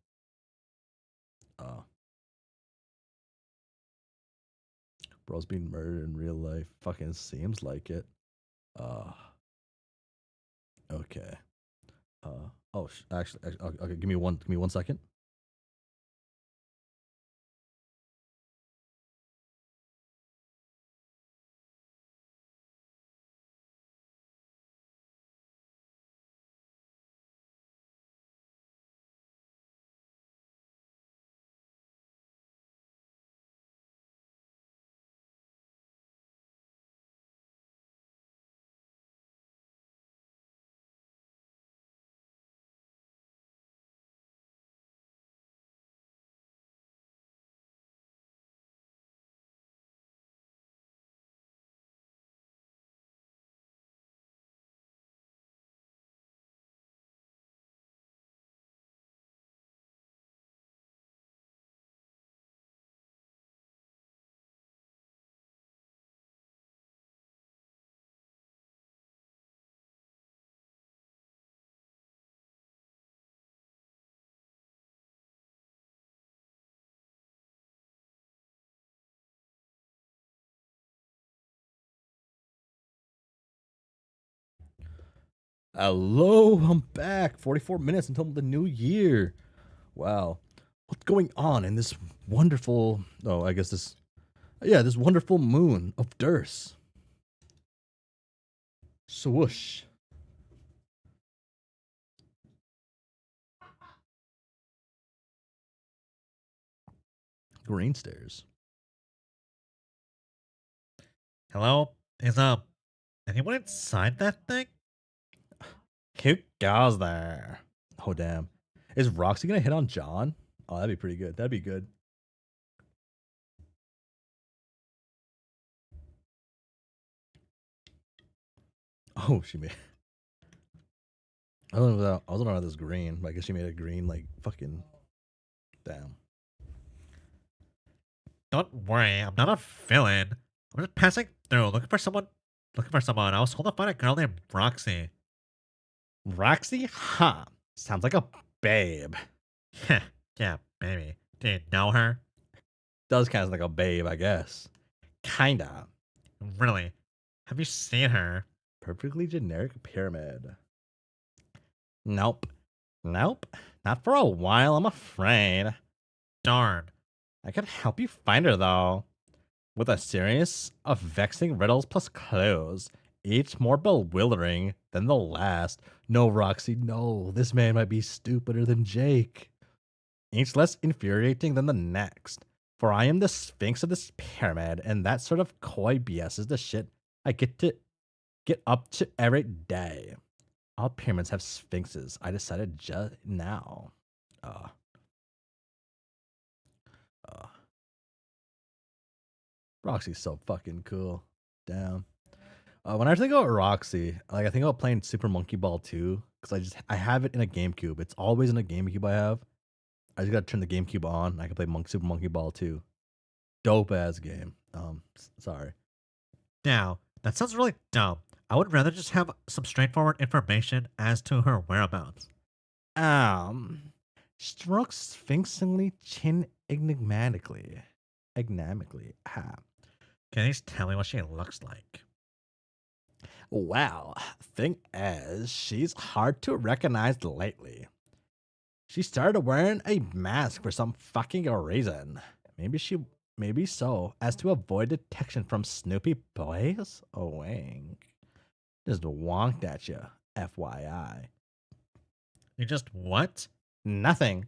Bro's being murdered in real life. Fucking seems like it. Okay. Actually, okay, give me one second. Hello, I'm back. 44 minutes until the new year. Wow. What's going on in this wonderful, this wonderful moon of Durst? Swoosh. Green stairs. Hello? Is anyone inside that thing? Who goes there? Oh, damn. Is Roxy gonna hit on John? Oh, that'd be pretty good. That'd be good. Oh, she made. I don't know about this green, but I guess she made a green, like, fucking. Damn. Don't worry, I'm not a villain. I'm just passing through, looking for someone. I was told to find a girl named Roxy. Roxy? Huh. Sounds like a babe. Yeah, baby. Do you know her? Does kind of like a babe, I guess. Kinda. Really? Have you seen her? Perfectly generic pyramid. Nope. Not for a while, I'm afraid. Darn. I could help you find her, though. With a series of vexing riddles plus clues, each more bewildering than the last. No, Roxy, no. This man might be stupider than Jake. Each less infuriating than the next. For I am the Sphinx of this pyramid, and that sort of coy BS is the shit I get up to every day. All pyramids have sphinxes. I decided just now. Roxy's so fucking cool. Damn. When I think about Roxy, like I think about playing Super Monkey Ball 2 because I have it in a GameCube. It's always in a GameCube I have. I just gotta turn the GameCube on. And I can play Super Monkey Ball 2. Dope ass game. Sorry. Now, that sounds really dumb. I would rather just have some straightforward information as to her whereabouts. Um, strokes sphinxingly chin enigmatically. Enigmatically. Ha. Can you tell me what she looks like? Well, thing is, she's hard to recognize lately. She started wearing a mask for some fucking reason. Maybe so, as to avoid detection from Snoopy boys? Oh, wink. Just wonked at you, FYI. You just what? Nothing.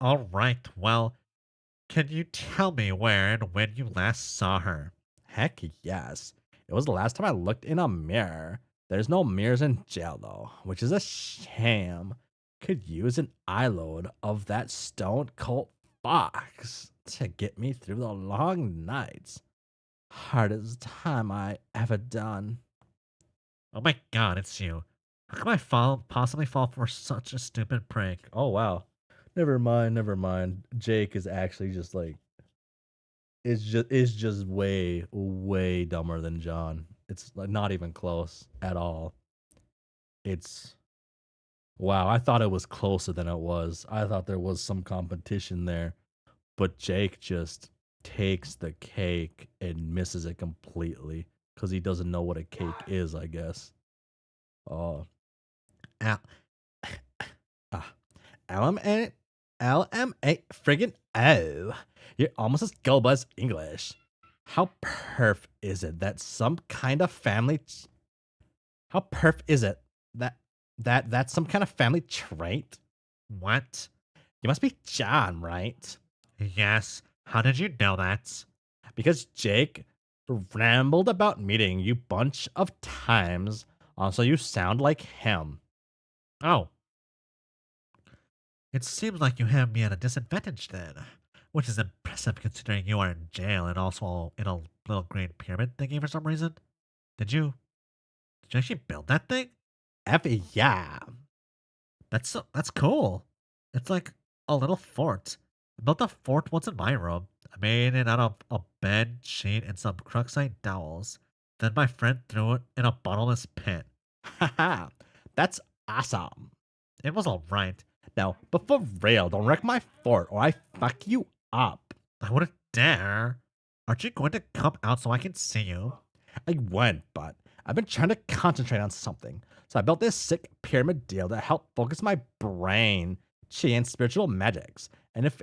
Alright, well, can you tell me where and when you last saw her? Heck yes. It was the last time I looked in a mirror. There's no mirrors in jail though, which is a shame. Could use an eye load of that stone cold fox to get me through the long nights. Hardest time I ever done. Oh my god, it's you. How can I possibly fall for such a stupid prank? Oh wow. Never mind, never mind. Jake is actually just like is just way dumber than John. It's like not even close at all. It's wow, I thought it was closer than it was. I thought there was some competition there, but Jake just takes the cake and misses it completely because he doesn't know what a cake is, I guess. Oh, Al- ah, LMA, LMA, friggin' oh, you're almost as gullible as English. How perf is it that some kind of family? How perf is it that's some kind of family trait? what? You must be John, right? Yes, how did you know that? Because Jake rambled about meeting you bunch of times, so you sound like him. Oh. It seems like you have me at a disadvantage then, which is impressive considering you are in jail and also in a little green pyramid thingy for some reason. Did you actually build that thing? F yeah. That's cool. It's like a little fort. I built a fort once in my room. I made it out of a bed, sheet, and some cruxite dowels. Then my friend threw it in a bottomless pit. Haha. That's awesome. It was alright. Now, but for real, don't wreck my fort or I fuck you up. I wouldn't dare. Aren't you going to come out so I can see you? I went, but I've been trying to concentrate on something. So I built this sick pyramid deal to help focus my brain, chi, and spiritual magics. And if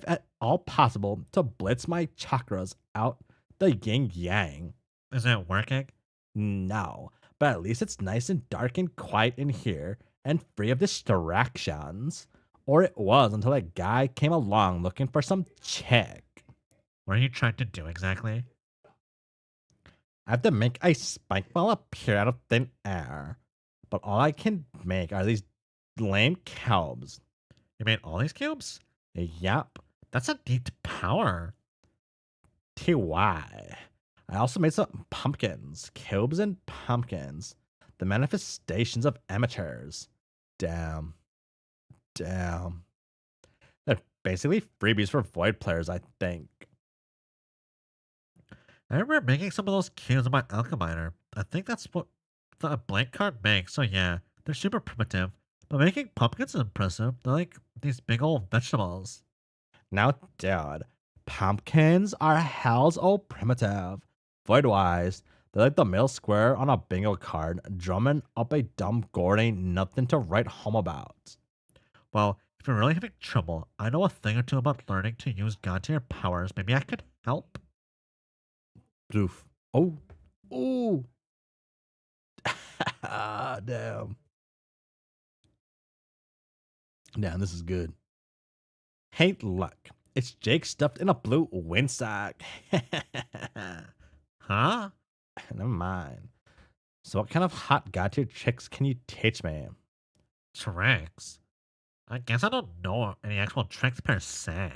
at all possible, to blitz my chakras out the yin yang. Is it working? No, but at least it's nice and dark and quiet in here and free of distractions. Or it was until a guy came along looking for some chick. What are you trying to do exactly? I have to make a spike ball appear out of thin air. But all I can make are these lame cubes. You made all these cubes? Yup. That's a neat power. TY. I also made some pumpkins. Cubes and pumpkins. The manifestations of amateurs. Damn. Damn. They're basically freebies for Void players, I think. I remember making some of those cubes in my alcheminer. I think that's what the blank card makes, so yeah, they're super primitive. But making pumpkins is impressive. They're like these big old vegetables. Now, dude, pumpkins are hell's old primitive. Void wise, they're like the middle square on a bingo card, drumming up a dumb gourd ain't nothing to write home about. Well, if you're really having trouble, I know a thing or two about learning to use god tier powers. Maybe I could help. Doof. Oh. Ooh. Damn. Damn, this is good. Hate luck. It's Jake stuffed in a blue windsock. Huh? Never mind. So what kind of hot got-you tricks can you teach me? Tricks? I guess I don't know any actual tricks per se.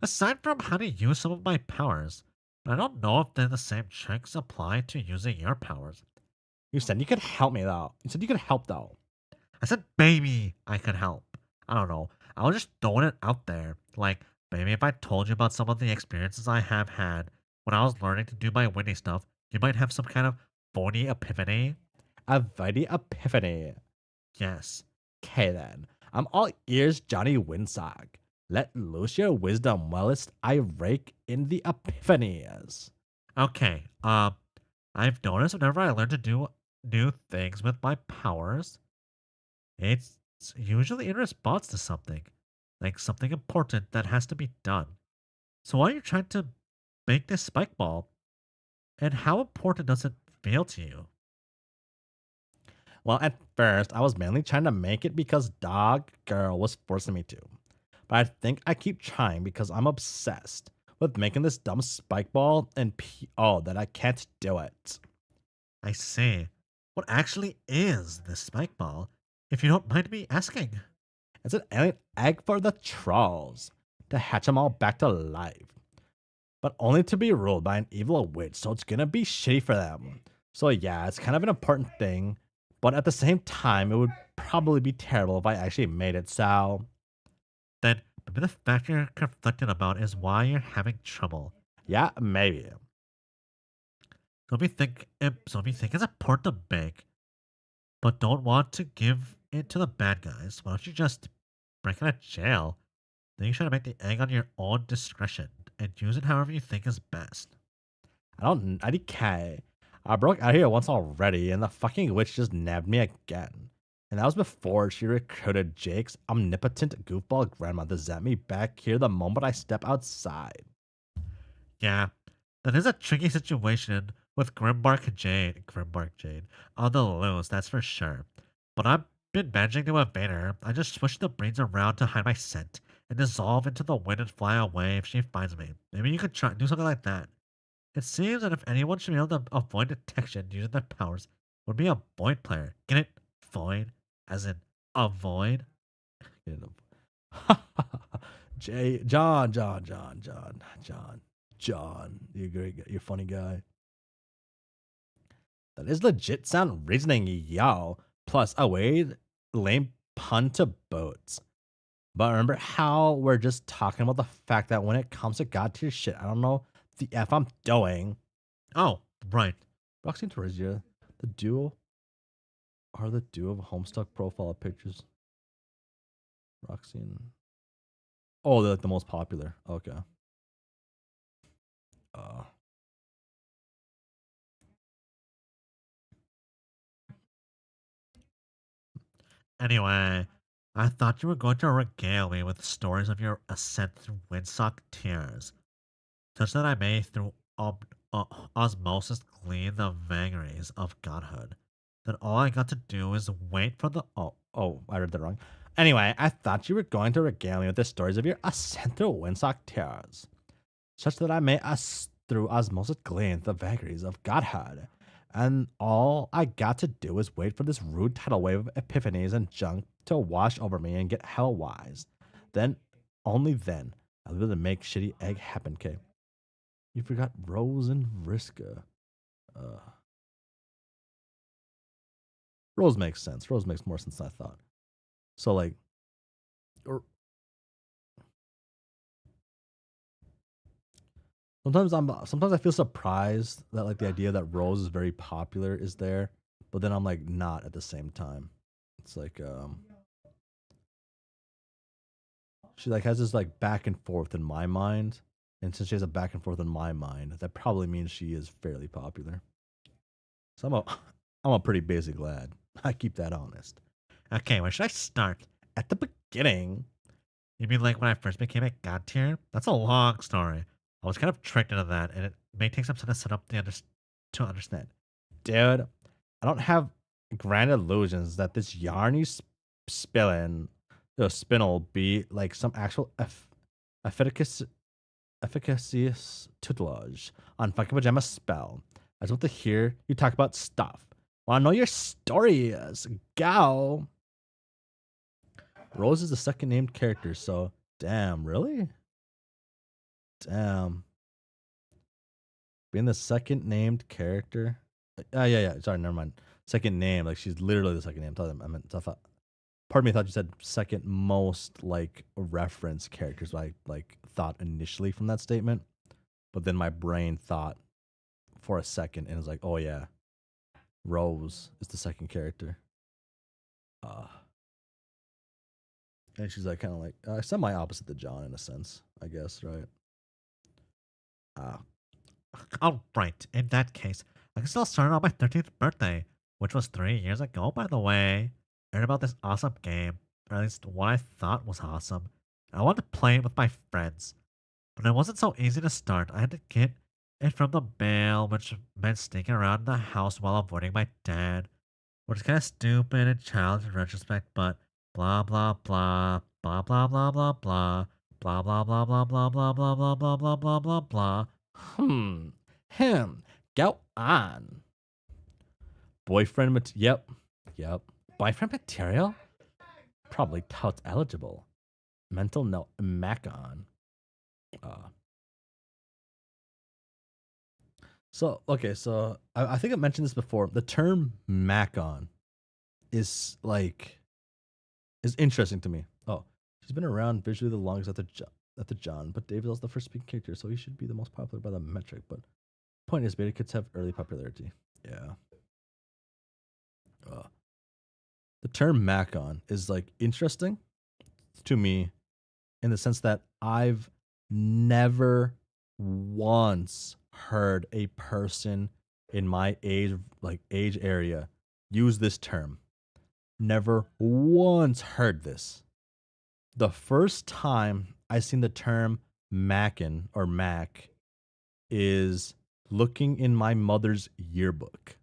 Aside from how to use some of my powers. I don't know if then the same tricks apply to using your powers. You said you could help me though. You said you could help though. I said maybe I could help. I don't know. I was just throwing it out there. Like, maybe if I told you about some of the experiences I have had, when I was learning to do my windy stuff, you might have some kind of phony epiphany. A mighty epiphany. Yes. Okay then. I'm all ears, Johnny Winsock. Let loose your wisdom whilst I rake in the epiphanies. Okay. I've noticed whenever I learn to do new things with my powers, it's usually in response to something, like something important that has to be done. So why are you trying to make this spike ball? And how important does it feel to you? Well, at first, I was mainly trying to make it because Dog Girl was forcing me to. But I think I keep trying because I'm obsessed with making this dumb spike ball and that I can't do it. I see. What actually is this spike ball, if you don't mind me asking? It's an alien egg for the trolls to hatch them all back to life. But only to be ruled by an evil witch, so it's gonna be shitty for them. So yeah, it's kind of an important thing, but at the same time, it would probably be terrible if I actually made it, so Then maybe the fact you're conflicted about is why you're having trouble. yeah, maybe. So if you think it's important to bake, but don't want to give it to the bad guys, why don't you just break out of jail? Then you try to make the egg on your own discretion and use it however you think is best. I DK. I broke out here once already, and the fucking witch just nabbed me again. And that was before she recruited Jake's omnipotent goofball grandma to zap me back here the moment I step outside. Yeah, that is a tricky situation with Grimbark Jade on the loose, that's for sure. But I've been managing to evade her. I just switch the brains around to hide my scent and dissolve into the wind and fly away if she finds me. Maybe you could try do something like that. It seems that if anyone should be able to avoid detection using their powers, it would be a void player. Get it? Void, as in avoid. You know. John. You're great. You're a funny guy. That is legit sound reasoning, yo. Plus, a way lame pun to boats. But remember how we're just talking about the fact that when it comes to God tier shit, I don't know the F I'm doing. Oh, right. Roxy and Teresia, the duo are the duo of Homestuck profile pictures. Roxy and oh, they're like the most popular. Okay. Uh Anyway, I thought you were going to regale me with stories of your ascent through windsock tears, such that I may, through osmosis, glean the vagaries of godhood. Then all I got to do is wait for the. I read that wrong. Anyway, I thought you were going to regale me with the stories of your ascent through windsock tears, such that I may through osmosis glean the vagaries of godhood. And all I got to do is wait for this rude tidal wave of epiphanies and junk to wash over me and get hell wise. Then, only then, I'll be able to make shitty egg happen, Kay. You forgot Rose and Vriska. Rose makes sense. Rose makes more sense than I thought. So, like, sometimes I feel surprised that like the idea that Rose is very popular is there, but then I'm like not at the same time. It's like she like has this like back and forth in my mind, and since she has a back and forth in my mind, that probably means she is fairly popular. So I'm a pretty basic lad. I keep that honest. Okay, where should I start? At the beginning, You mean like when I first became a god tier? That's a long story. I was kind of tricked into that, and it may take some time to set up to understand. dude, I don't have grand illusions that this yarn you spilling, the spin'll be like some actual efficacious tutelage on fucking pajama spell. I just want to hear you talk about stuff. Wanna know your stories? Go. Rose is the second named character, so damn, really? Damn. Being the second named character. Yeah. Sorry, never mind. Second name, like she's literally the second name. I thought. Pardon me, I thought you said second most like reference characters. I like thought initially from that statement. but then my brain thought for a second and was like, oh yeah, Rose is the second character. And she's like kind of like semi opposite to John in a sense, I guess, right? Alright, in that case, I can still start on my 13th birthday, which was 3 years ago, by the way. I heard about this awesome game, or at least what I thought was awesome. I wanted to play it with my friends, but it wasn't so easy to start. I had to get it from the mail, which meant sneaking around the house while avoiding my dad, which is kind of stupid and childish in retrospect, but blah blah blah, blah blah blah blah blah, blah blah blah blah blah blah blah blah blah blah blah blah blah. Go on. Boyfriend Yep. Boyfriend material? Probably tout eligible. Mental note Mac on. So I think I mentioned this before. The term Mac on is interesting to me. Oh, she's been around visually the longest after John, but David was the first speaking character, so he should be the most popular by the metric. But point is, beta kids have early popularity. Yeah. The term Mac on is interesting to me in the sense that I've never once heard a person in my age area use this term. Never once heard this. The first time I seen the term Mackin or Mac is looking in my mother's yearbook.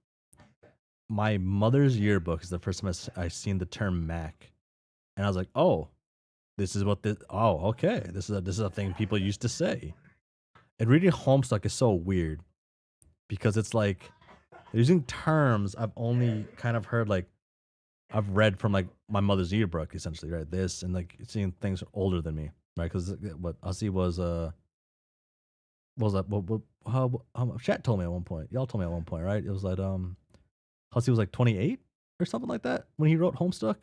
My mother's yearbook is the first time I seen the term Mac, and I was like, "Oh, this is what this. Oh, okay, this is a thing people used to say." And reading Homestuck is so weird because it's like they're using terms I've only kind of heard I've read from my mother's yearbook essentially, right? This and seeing things older than me, right? Because what Hussie was what was that? What how chat told me at one point. Y'all told me at one point, right? It was Hussie was 28 or something like that when he wrote Homestuck.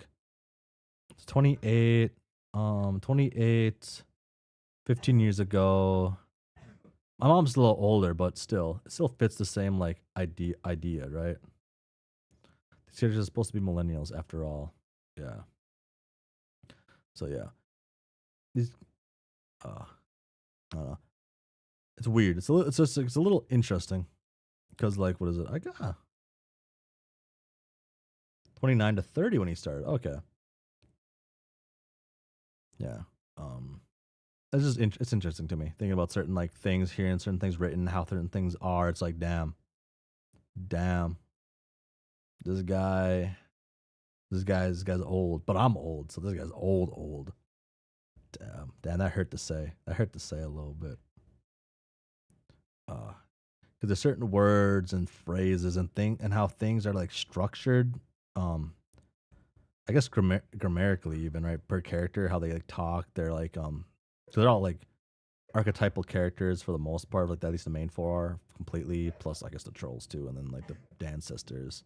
It's 28, 28, 15 years ago. My mom's a little older, but it still fits the same idea, right? These characters are supposed to be millennials after all. Yeah. So yeah. These I don't know. It's weird. It's a little interesting. Because what is it? I got 29 to 30 when he started. Okay. Yeah. It's just it's interesting to me thinking about certain things here and certain things written, how certain things are. It's damn, this guy's old, but I'm old, so this guy's old. Damn, that hurt to say. That hurt to say a little bit. Because there's certain words and phrases and how things are structured. I guess grammatically even, right, per character, how they talk, they're so they're all archetypal characters for the most part, at least the main four are completely, plus I guess the trolls too, and then the Dan sisters.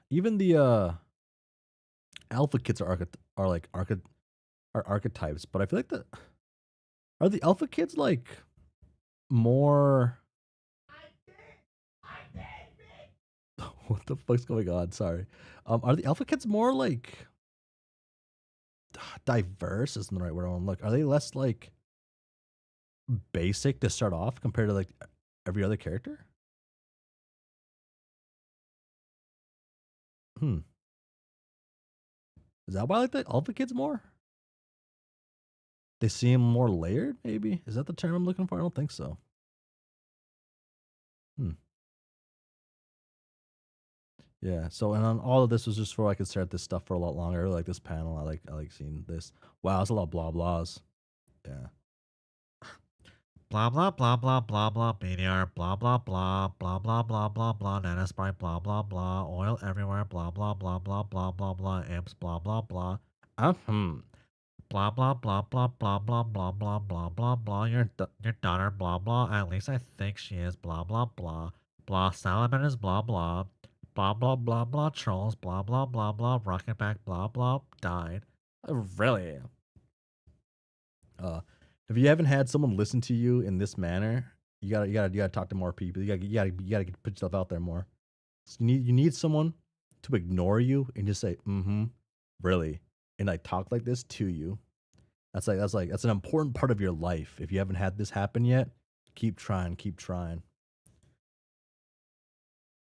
Even the alpha kids are archetypes, but I feel are the alpha kids more what the fuck's going on? Sorry. Are the alpha kids more diverse? Isn't the right word I want to look? Are they less basic to start off compared to every other character? Is that why I like the alpha kids more? They seem more layered, maybe? Is that the term I'm looking for? I don't think so. Yeah, so and on all of this was just for I could start this stuff for a lot longer. I really like this panel. I like seeing this. Wow, it's a lot of blah blahs. Yeah. Blah blah blah blah blah blah meteor, blah blah blah blah blah blah blah blah nanosprite, blah blah blah oil everywhere, blah blah blah blah blah blah blah imps, blah blah blah. Blah blah blah blah blah blah blah blah blah blah blah. Your daughter, blah blah. At least I think she is, blah blah blah. Blah salamanders, blah blah. Blah blah blah blah trolls, blah blah blah blah rocket back, blah blah died. Really? Uh, if you haven't had someone listen to you in this manner, you gotta talk to more people. You gotta put yourself out there more. So you need someone to ignore you and just say, mm-hmm, really, and like talk like this to you. That's an important part of your life. If you haven't had this happen yet, keep trying, keep trying.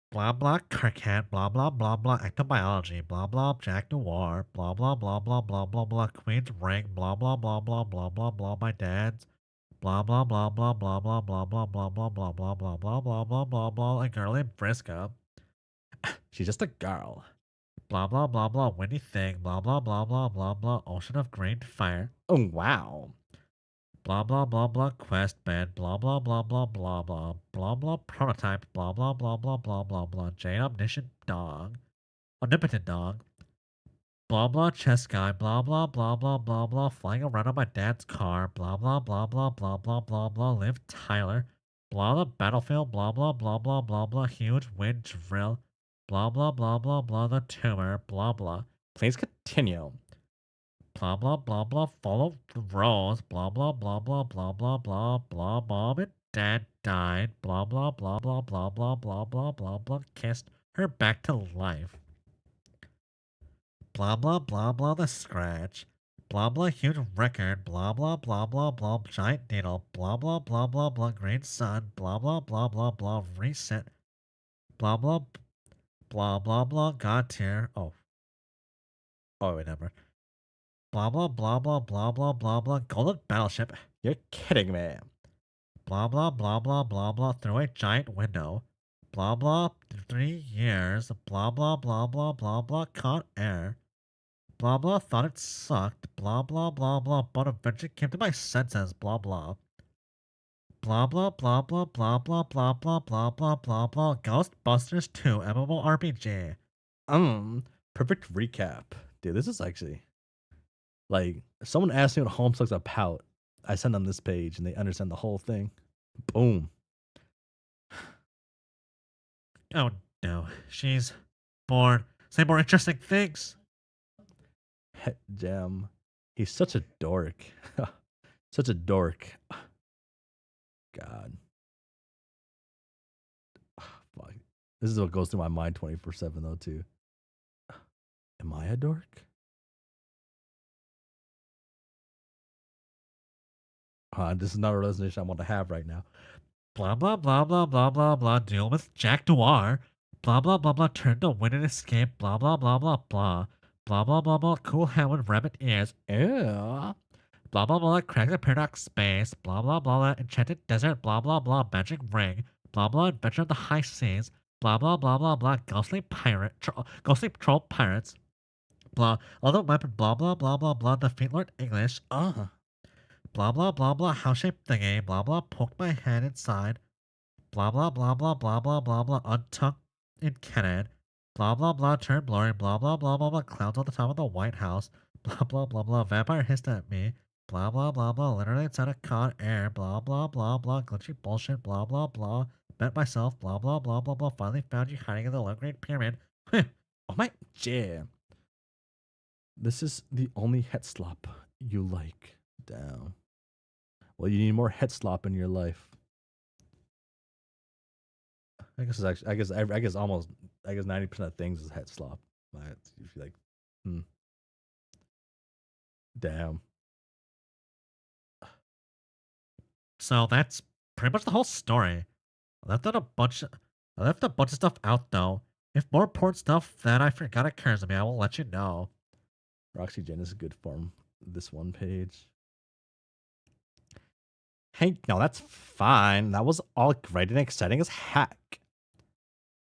Blah blah cricket, blah blah blah blah ectobiology, blah blah Jack Noir, blah blah blah blah blah blah blah Queen's Ring, blah blah blah blah blah blah blah my dad's, blah blah blah blah blah blah blah blah blah blah blah blah blah blah blah blah blah blah a girl named Briscoe, She's just a girl. blah blah blah blah windy thing, blah blah blah blah blah blah ocean of green fire, Oh wow. blah blah blah blah quest band, blah blah blah blah blah blah blah blah prototype, blah blah blah blah blah blah blah Jane omniscient dog, omnipotent dog, blah blah chess guy, blah blah blah blah blah blah flying around on my dad's car, blah blah blah blah blah blah blah blah Liv Tyler, blah the battlefield, blah blah blah blah blah blah huge wind drill, blah blah blah blah blah the tumor, blah blah. Please continue. Blah blah blah blah follow the rose, blah blah blah blah blah blah blah blah mom and dad died, blah blah blah blah blah blah blah blah blah blah kissed her back to life. Blah blah blah blah the scratch. Blah blah huge record, blah blah blah blah blah giant needle, blah blah blah blah blah green sun, blah blah blah blah blah reset, blah blah blah blah blah god tier. Oh wait, never. Blah blah blah blah blah blah blah blah golden battleship. You're kidding me. Blah blah blah blah blah blah through a giant window. Blah blah 3 years. Blah blah blah blah blah blah caught air. Blah blah thought it sucked. Blah blah blah blah but eventually came to my senses. Blah blah. Blah blah blah blah blah blah blah blah blah blah blah blah Ghostbusters 2 MMORPG. Perfect recap. Dude, this is actually like if someone asks me what Homestuck's about, I send them this page and they understand the whole thing. Boom. Oh no, she's bored. Say more interesting things. Het Jam. He's such a dork. Such a dork. God. Fuck. This is what goes through my mind 24/7 though too. Am I a dork? This is not a resolution I want to have right now. Blah blah blah blah blah blah blah deal with Jack Noir. Blah blah blah blah turn to win and escape. Blah blah blah blah blah. Blah blah blah blah cool hand with rabbit ears. Yeah. Blah blah blah crack the paradox space. Blah blah blah enchanted desert. Blah blah blah magic ring. Blah blah adventure of the high seas. Blah blah blah blah blah ghostly ghostly troll pirates. Blah other weapon. Blah blah blah blah blah defeat Lord English. Blah blah blah blah house shaped thingy. Blah blah poked my head inside. Blah blah blah blah blah blah blah blah untucked in cannon. Blah blah blah turned blurry. Blah blah blah blah blah clouds on the top of the White House. Blah blah blah blah vampire hissed at me. Blah blah blah blah literally inside a con air. Blah blah blah blah glitchy bullshit. Blah blah blah met myself. Blah blah blah blah blah finally found you hiding in the low grade pyramid. Oh my jam. This is the only het slop you like. Down. Well, you need more het slop in your life. I guess it's actually. I guess almost. I guess 90% of things is het slop. It's usually like, damn. So that's pretty much the whole story. I left a bunch of stuff out though. If more important stuff that I forgot occurs to me, I will let you know. Roxy Jen is a good form. This one page. Hey, no, that's fine. That was all great and exciting as heck.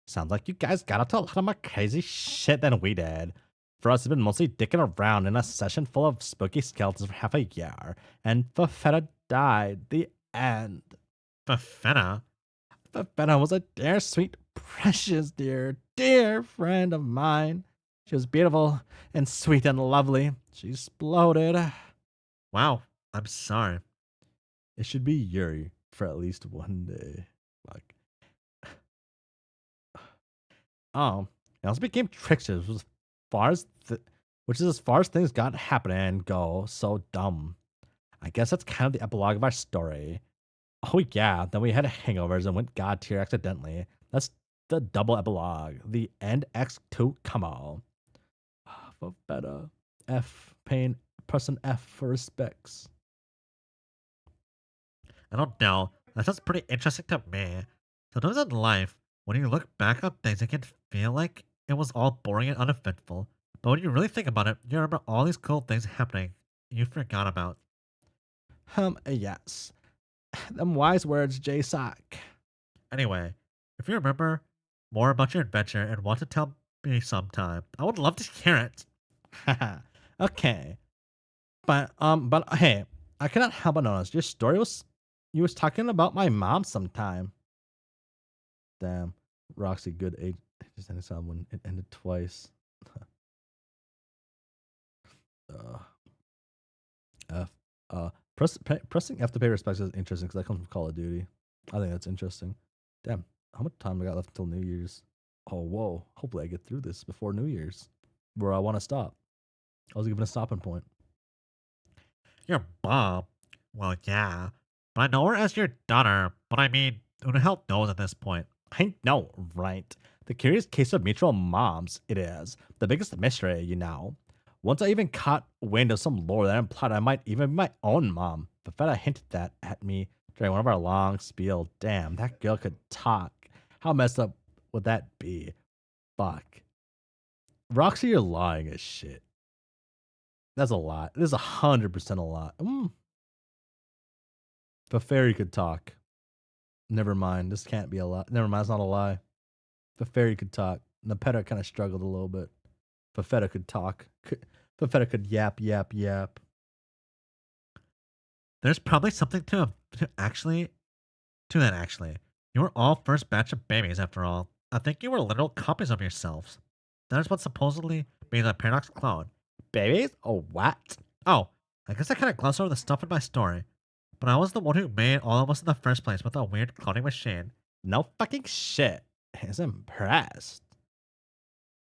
Sounds like you guys got up to a lot of more crazy shit than we did. For us, it's been mostly dicking around in a session full of spooky skeletons for half a year, and Fafetta died. The end. Fafetta? Fafetta was a dear, sweet, precious, dear friend of mine. She was beautiful and sweet and lovely. She exploded. Wow, I'm sorry. It should be Yuri for at least one day. Like, it also became tricksters as far as which is as far as things got happening and go. So dumb. I guess that's kind of the epilogue of our story. Oh yeah, then we had hangovers and went god tier accidentally. That's the double epilogue. The end X2 come on. For better. F paying person F for respects. I don't know. That sounds pretty interesting to me. Sometimes in life, when you look back on things, it can feel like it was all boring and uneventful. But when you really think about it, you remember all these cool things happening you forgot about. Yes. Them wise words, J Sock. Anyway, if you remember more about your adventure and want to tell me sometime, I would love to hear it. Okay. But hey, I cannot help but notice your story was you was talking about my mom sometime. Damn. Roxy, good age. Just ended someone. It ended twice. F. Pressing F to pay respects is interesting because that comes from Call of Duty. I think that's interesting. Damn, how much time I got left until New Year's? Oh, whoa. Hopefully I get through this before New Year's, where I want to stop. I was given a stopping point. Your mom? Well, yeah. But I know her as your daughter. But I mean, who the hell knows at this point? I know, right? The curious case of mutual moms, it is. The biggest mystery, you know. Once I even caught wind of some lore that implied I might even be my own mom. Fafetta hinted that at me during one of our long spiel. Damn, that girl could talk. How messed up would that be? Fuck. Roxy, you're lying as shit. That's a lot. This is 100% a lot. If a fairy could talk. Never mind. This can't be a lie. Never mind. It's not a lie. If a fairy could talk. Nepeta kind of struggled a little bit. Fafetta could talk. Fafetta could yap. There's probably something to that actually. You were all first batch of babies after all. I think you were literal copies of yourselves. That is what supposedly means a paradox clone. Babies? Oh, what? Oh, I guess I kind of glossed over the stuff in my story. But I was the one who made all of us in the first place with a weird cloning machine. No fucking shit. He's impressed.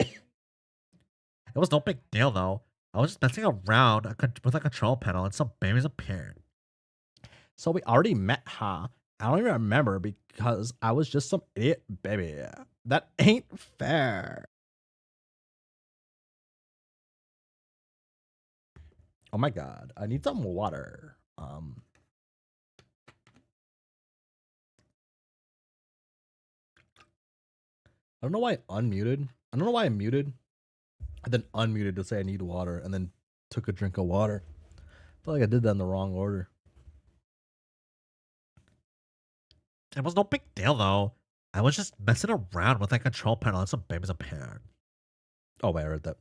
It was no big deal though. I was just messing around with a control panel and some babies appeared. So we already met, huh? I don't even remember because I was just some idiot baby. That ain't fair. Oh my god, I need some water. I don't know why I unmuted. I don't know why I muted and then unmuted to say I need water and then took a drink of water. I feel like I did that in the wrong order. It was no big deal though. I was just messing around with a control panel and some babies appeared. Oh wait, I read that.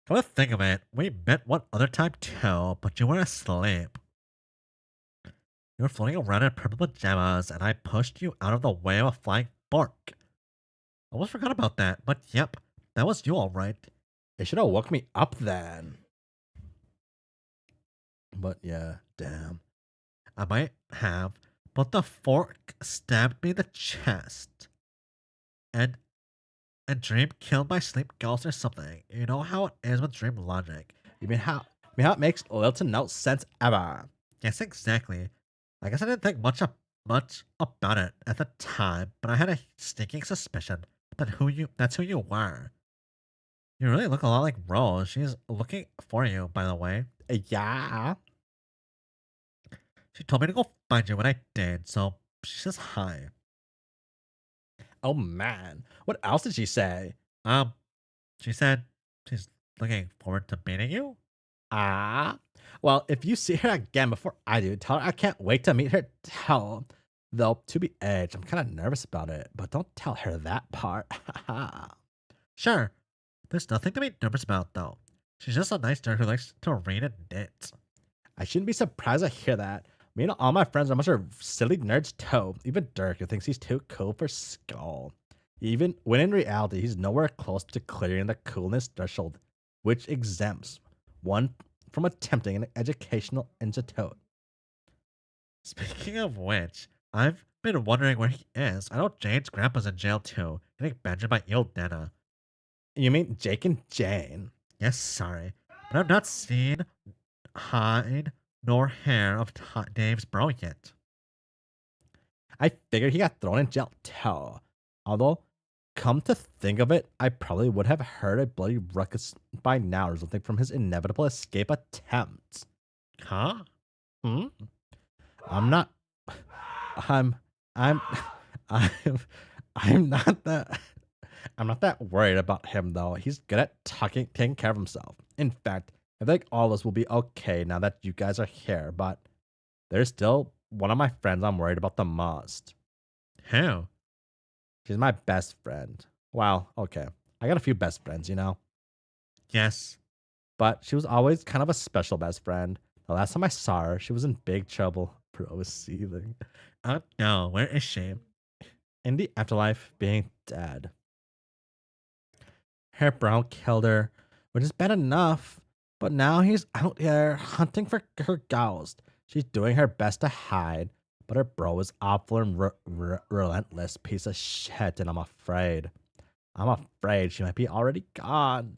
Come to think of it, we met one other time too, but you were asleep. You were floating around in purple pajamas, and I pushed you out of the way of a flying fork. I almost forgot about that, but yep, that was you alright. It should have woke me up then. But yeah, damn. I might have, but the fork stabbed me in the chest. And dream killed my sleep ghost or something. You know how it is with dream logic. You mean how it makes little to no sense ever. Yes, exactly. I guess I didn't think much about it at the time, but I had a sneaking suspicion that's who you were. You really look a lot like Rose. She's looking for you, by the way. Yeah. She told me to go find you when I did, so she says hi. Oh man. What else did she say? She said she's looking forward to meeting you. Ah. Well, if you see her again before I do, tell her I can't wait to meet her. Though, to be edged, I'm kind of nervous about it, but don't tell her that part. Sure. There's nothing to be nervous about, though. She's just a nice nerd who likes to read and knit. I shouldn't be surprised to hear that. Me and all my friends are a bunch of silly nerds too. Even Dirk, who thinks he's too cool for school. Even when in reality, he's nowhere close to clearing the coolness threshold, which exempts one from attempting an educational institute. Speaking of which, I've been wondering where he is. I know Jane's grandpa's in jail too, getting badgered by Il Nana. You mean Jake and Jane? Yes, sorry. but I've not seen hide nor hair of Dave's bro yet. I figured he got thrown in jail too. Although, come to think of it, I probably would have heard a bloody ruckus by now or something from his inevitable escape attempt. Huh? Hmm? I'm not. I'm. I'm. I'm. I'm not that. I'm not that worried about him though. He's good at taking care of himself. In fact, I think all of us will be okay now that you guys are here. But there's still one of my friends I'm worried about the most. Who? She's my best friend. Well, okay. I got a few best friends, you know? Yes. But she was always kind of a special best friend. The last time I saw her, she was in big trouble. Bro was seething. Oh no, where is she? In the afterlife, being dead. Her bro killed her, which is bad enough. But now he's out here hunting for her ghost. She's doing her best to hide, but her bro is awful and relentless piece of shit, and I'm afraid. I'm afraid she might be already gone.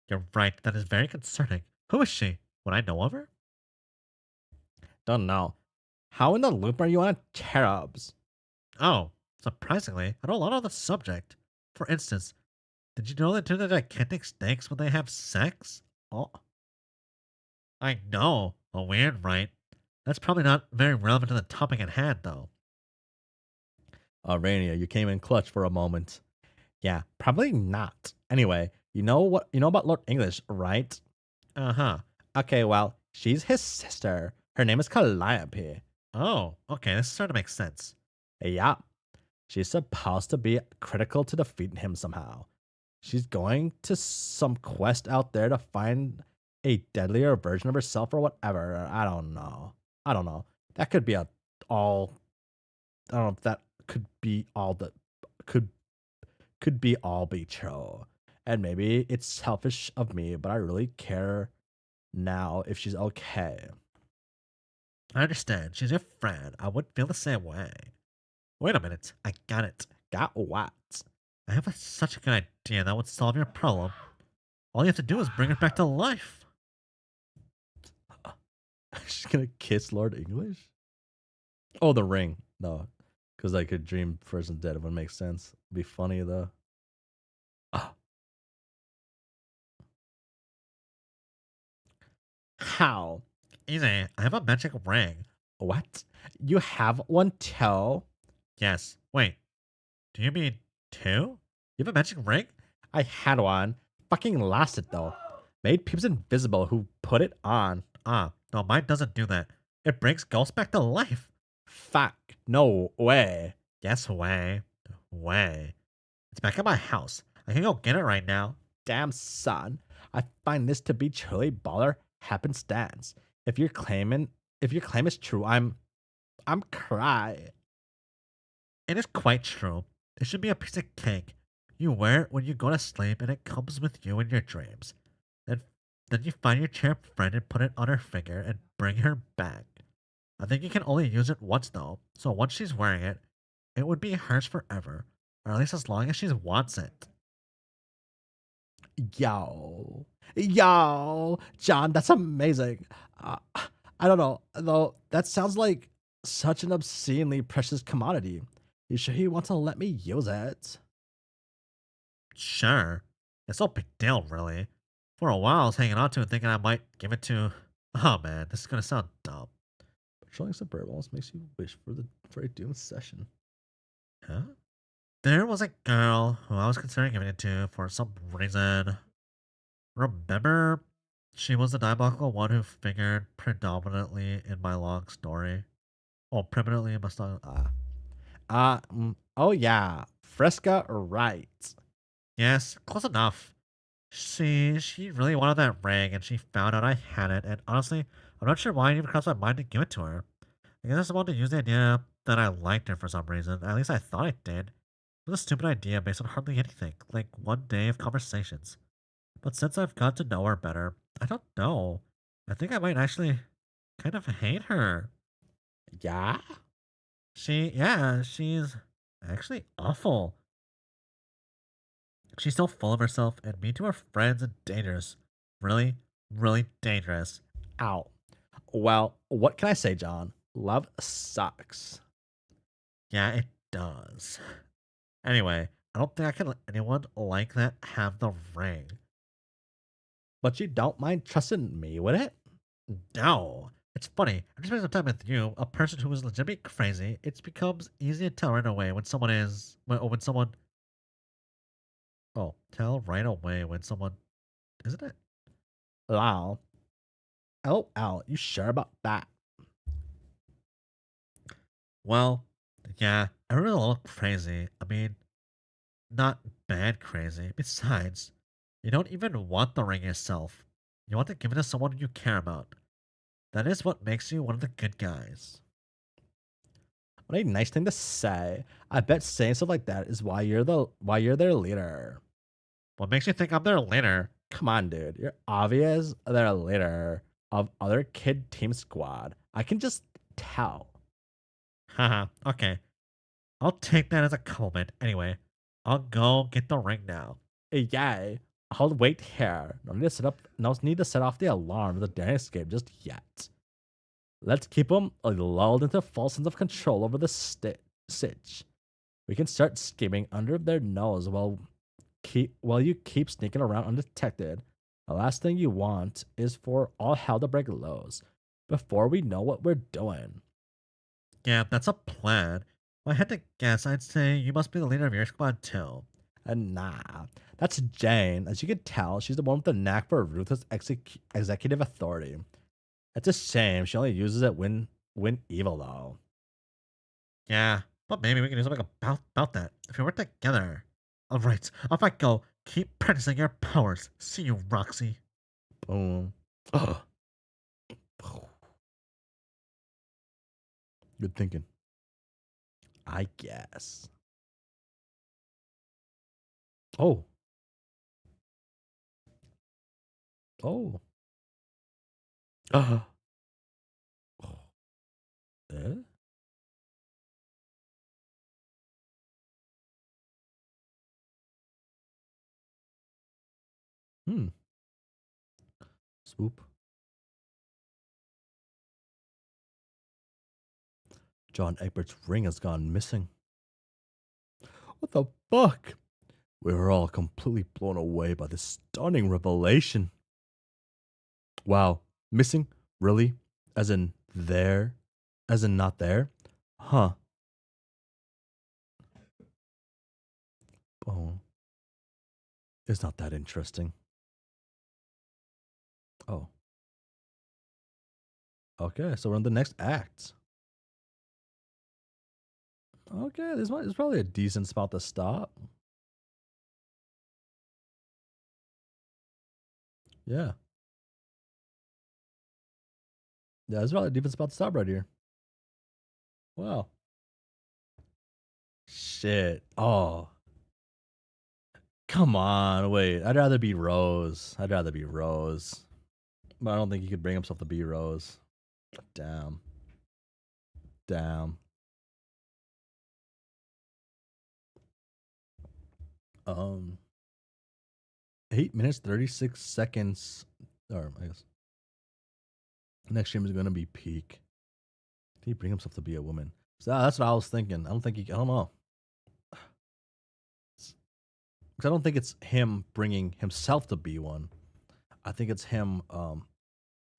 You're right, that is very concerning. Who is she? Would I know of her? Don't know. How in the loop are you on cherubs? Oh, surprisingly, I know a lot on the subject. For instance, did you know they do the gigantic snakes when they have sex? Oh. I know. Well, weird, right? That's probably not very relevant to the topic at hand, though. Rainier, you came in clutch for a moment. Yeah, probably not. Anyway, you know about Lord English, right? Uh-huh. Okay, well, she's his sister. Her name is Calliope. Oh, okay, this is starting to make sense. Yeah. She's supposed to be critical to defeating him somehow. She's going to some quest out there to find a deadlier version of herself or whatever. I don't know. That could be all. I don't know if that could be all that could be all be true. And maybe it's selfish of me, but I really care now if she's okay. I understand. She's your friend. I would feel the same way. Wait a minute. I got it. Got what? I have such a good idea that would solve your problem. All you have to do is bring her back to life. She's gonna kiss Lord English? Oh, the ring. No, because I could dream person's dead. It would make sense. Be funny though. Ah. How? Easy. I have a magic ring. What? You have one too? Yes. Wait. Do you mean two? You have a magic ring? I had one. Fucking lost it though. Made people invisible who put it on. Ah, no, mine doesn't do that. It brings ghosts back to life. Fuck. No way. Yes, way. Way. It's back at my house. I can go get it right now. Damn son. I find this to be truly baller happenstance. If your claim is true, I'm cry. It is quite true. It should be a piece of cake. You wear it when you go to sleep and it comes with you in your dreams. Then you find your cherub friend and put it on her finger and bring her back. I think you can only use it once though, so once she's wearing it, it would be hers forever, or at least as long as she wants it. Yo, John, that's amazing. I don't know, though. That sounds like such an obscenely precious commodity. You sure you want to let me use it? Sure. It's no big deal, really. For a while, I was hanging on to it thinking I might give it to... Oh man, this is gonna sound dumb. Patrolling suburb almost makes you wish for a doomed session. Huh? There was a girl who I was considering giving it to for some reason. Remember? She was the diabolical one who figured predominantly in my long story. Oh, predominantly in my story. Oh yeah, Fresca, right. Yes, close enough. She really wanted that ring, and she found out I had it, and honestly, I'm not sure why it even crossed my mind to give it to her. I guess I just wanted to use the idea that I liked her for some reason. At least I thought I did. It was a stupid idea based on hardly anything, like one day of conversations. But since I've got to know her better, I don't know. I think I might actually kind of hate her. Yeah? She's actually awful. She's so full of herself and mean to her friends and dangerous. Really? really dangerous. Ow. Well, what can I say, John? Love sucks. Yeah, it does. Anyway, I don't think I can let anyone like that have the ring. But you don't mind trusting me with it? No. It's funny. I'm just spending some time with you, a person who is legitimately crazy. It becomes easy to tell right away when someone is when someone. Oh, tell right away when someone, isn't it? Wow. Oh, Al, you sure about that? Well, yeah, everyone's a little crazy. I mean, not bad crazy. Besides, you don't even want the ring yourself. You want to give it to someone you care about. That is what makes you one of the good guys. What a nice thing to say. I bet saying stuff like that is why you're their leader. What makes you think I'm their leader? Come on, dude. You're obvious their leader of other kid team squad. I can just tell. Haha, okay. I'll take that as a compliment. Anyway, I'll go get the ring now. Yay. I'll wait here. No need to set off the alarm of the daring escape just yet. Let's keep them lulled into a false sense of control over the sitch. We can start scheming under their nose while you keep sneaking around undetected. The last thing you want is for all hell to break loose before we know what we're doing. Yeah, that's a plan. If I had to guess, I'd say you must be the leader of your squad too. And nah, that's Jane. As you can tell, she's the one with the knack for ruthless executive authority. It's a shame she only uses it when evil, though. Yeah, but maybe we can do something about that if we work together. Alright, off I go. Keep practicing your powers. See you, Roxy. Boom. Good thinking. I guess. Oh. Oh. Eh? Hmm. Swoop. John Egbert's ring has gone missing. What the fuck? We were all completely blown away by this stunning revelation. Wow. Missing? Really? As in there? As in not there? Huh. Oh. It's not that interesting. Oh. Okay, so we're on the next act. Okay, this is probably a decent spot to stop. Yeah. Yeah, this is probably a decent spot to stop right here. Wow. Shit. Oh. Come on, wait. I'd rather be Rose. But I don't think he could bring himself to be Rose. Damn. 8 minutes 36 seconds. Or I guess next stream is gonna be peak. Did he bring himself to be a woman? So that's what I was thinking. I don't know. Because I don't think it's him bringing himself to be one. I think it's him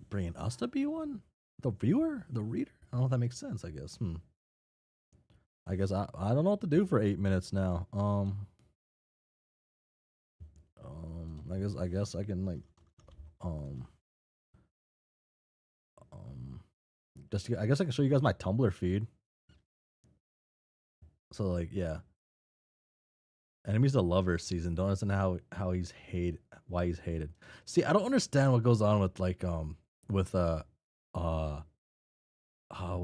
bringing us to be one. The viewer, the reader. I don't know if that makes sense. I guess. I guess I don't know what to do for 8 minutes now. I guess I can like just I guess I can show you guys my Tumblr feed. So like yeah. Enemies to lovers season. Don't understand how he's hated, why he's hated. See, I don't understand what goes on with like with what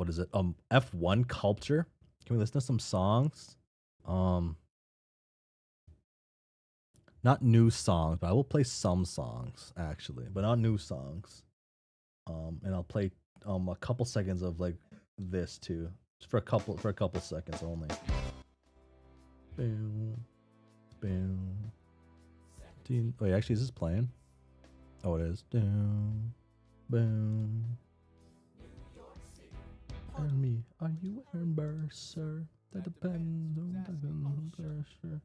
is it? F1 culture. Can we listen to some songs? Not new songs, but I will play some songs actually, but not new songs. And I'll play a couple seconds of like this too, just for a couple seconds only. Boom, boom. Wait, actually, is this playing? Oh, it is. Boom, boom. And me, are you wearing sir? That depends on the pressure.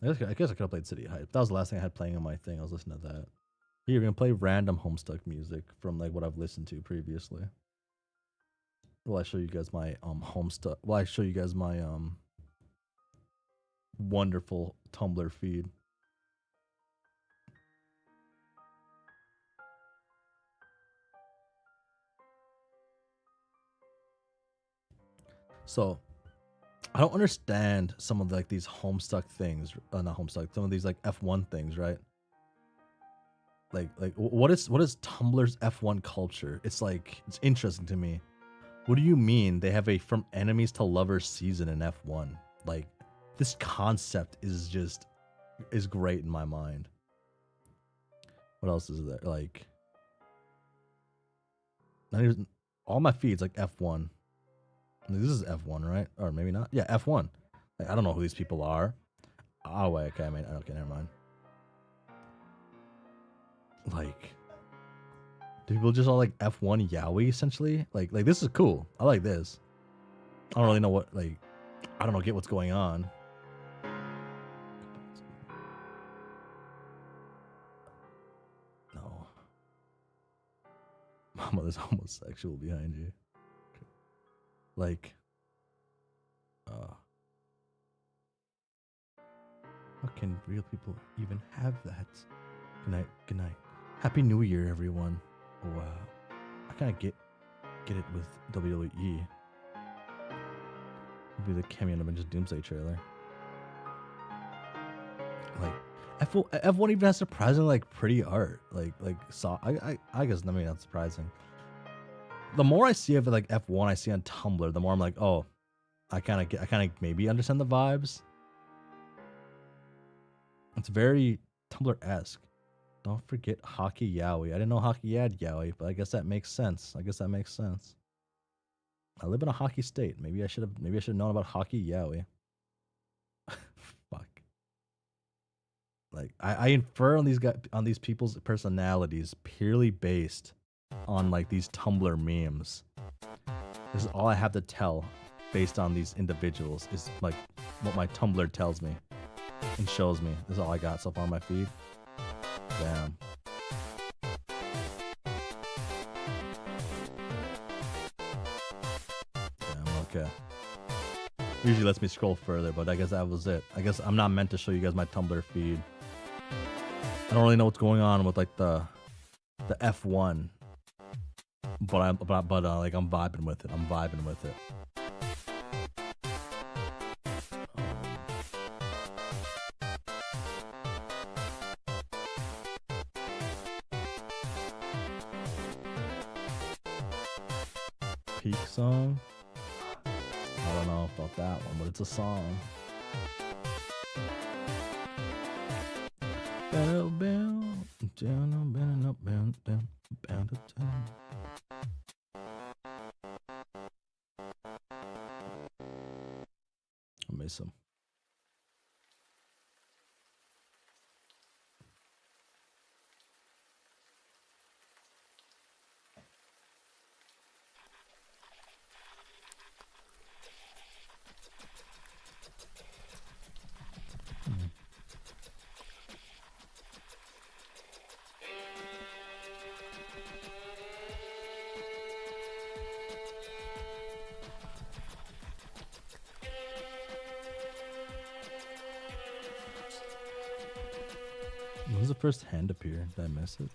I guess I could have played City Hype. That was the last thing I had playing on my thing. I was listening to that. Here, we're gonna play random Homestuck music from like what I've listened to previously. Well, I show you guys my Homestuck. Well, I show you guys my wonderful Tumblr feed. So, I don't understand some of like these Homestuck things. Not Homestuck. Some of these like F1 things, right? Like what is Tumblr's F1 culture? It's like it's interesting to me. What do you mean they have a from enemies to lovers season in F1? Like this concept is great in my mind. What else is there? Like not even all my feeds like F1. This is F1, right? Or maybe not. Yeah, F1. Like, I don't know who these people are. Oh wait, okay, okay, never mind. Like, do people just all like F1 yaoi essentially? Like this is cool. I like this. I don't really know what I don't know get what's going on. No. Mama, there's homosexual behind you. Like, how can real people even have that? Good night. Good night. Happy New Year, everyone. Wow. I kind of get it with WWE. Maybe the cameo in Avengers Doomsday trailer. Like F1 even has surprisingly like pretty art. I guess maybe not surprising. The more I see of it like F1 I see on Tumblr, the more I'm like, oh, I kind of maybe understand the vibes. It's very Tumblr-esque. Don't forget hockey yaoi. I didn't know hockey had yaoi, but I guess that makes sense. I live in a hockey state. Maybe I should have known about hockey yaoi. Fuck. Like I infer on these people's personalities purely based on like these Tumblr memes. This is all I have to tell based on these individuals is like what my Tumblr tells me and shows me. This is all I got so far on my feed. Damn. Okay. Usually lets me scroll further, but I guess that was it. I guess I'm not meant to show you guys my Tumblr feed. I don't really know what's going on with like the F1, but I'm vibing with it. Peak song. I don't know about that one, but it's a song. I miss him. When was the first hand appear? Did I miss it?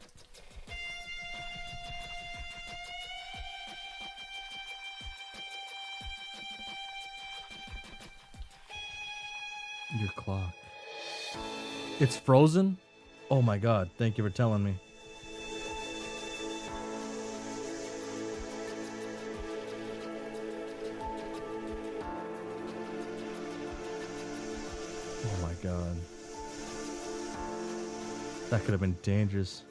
Your clock. It's frozen? Oh my god, thank you for telling me. Oh my god. That could have been dangerous.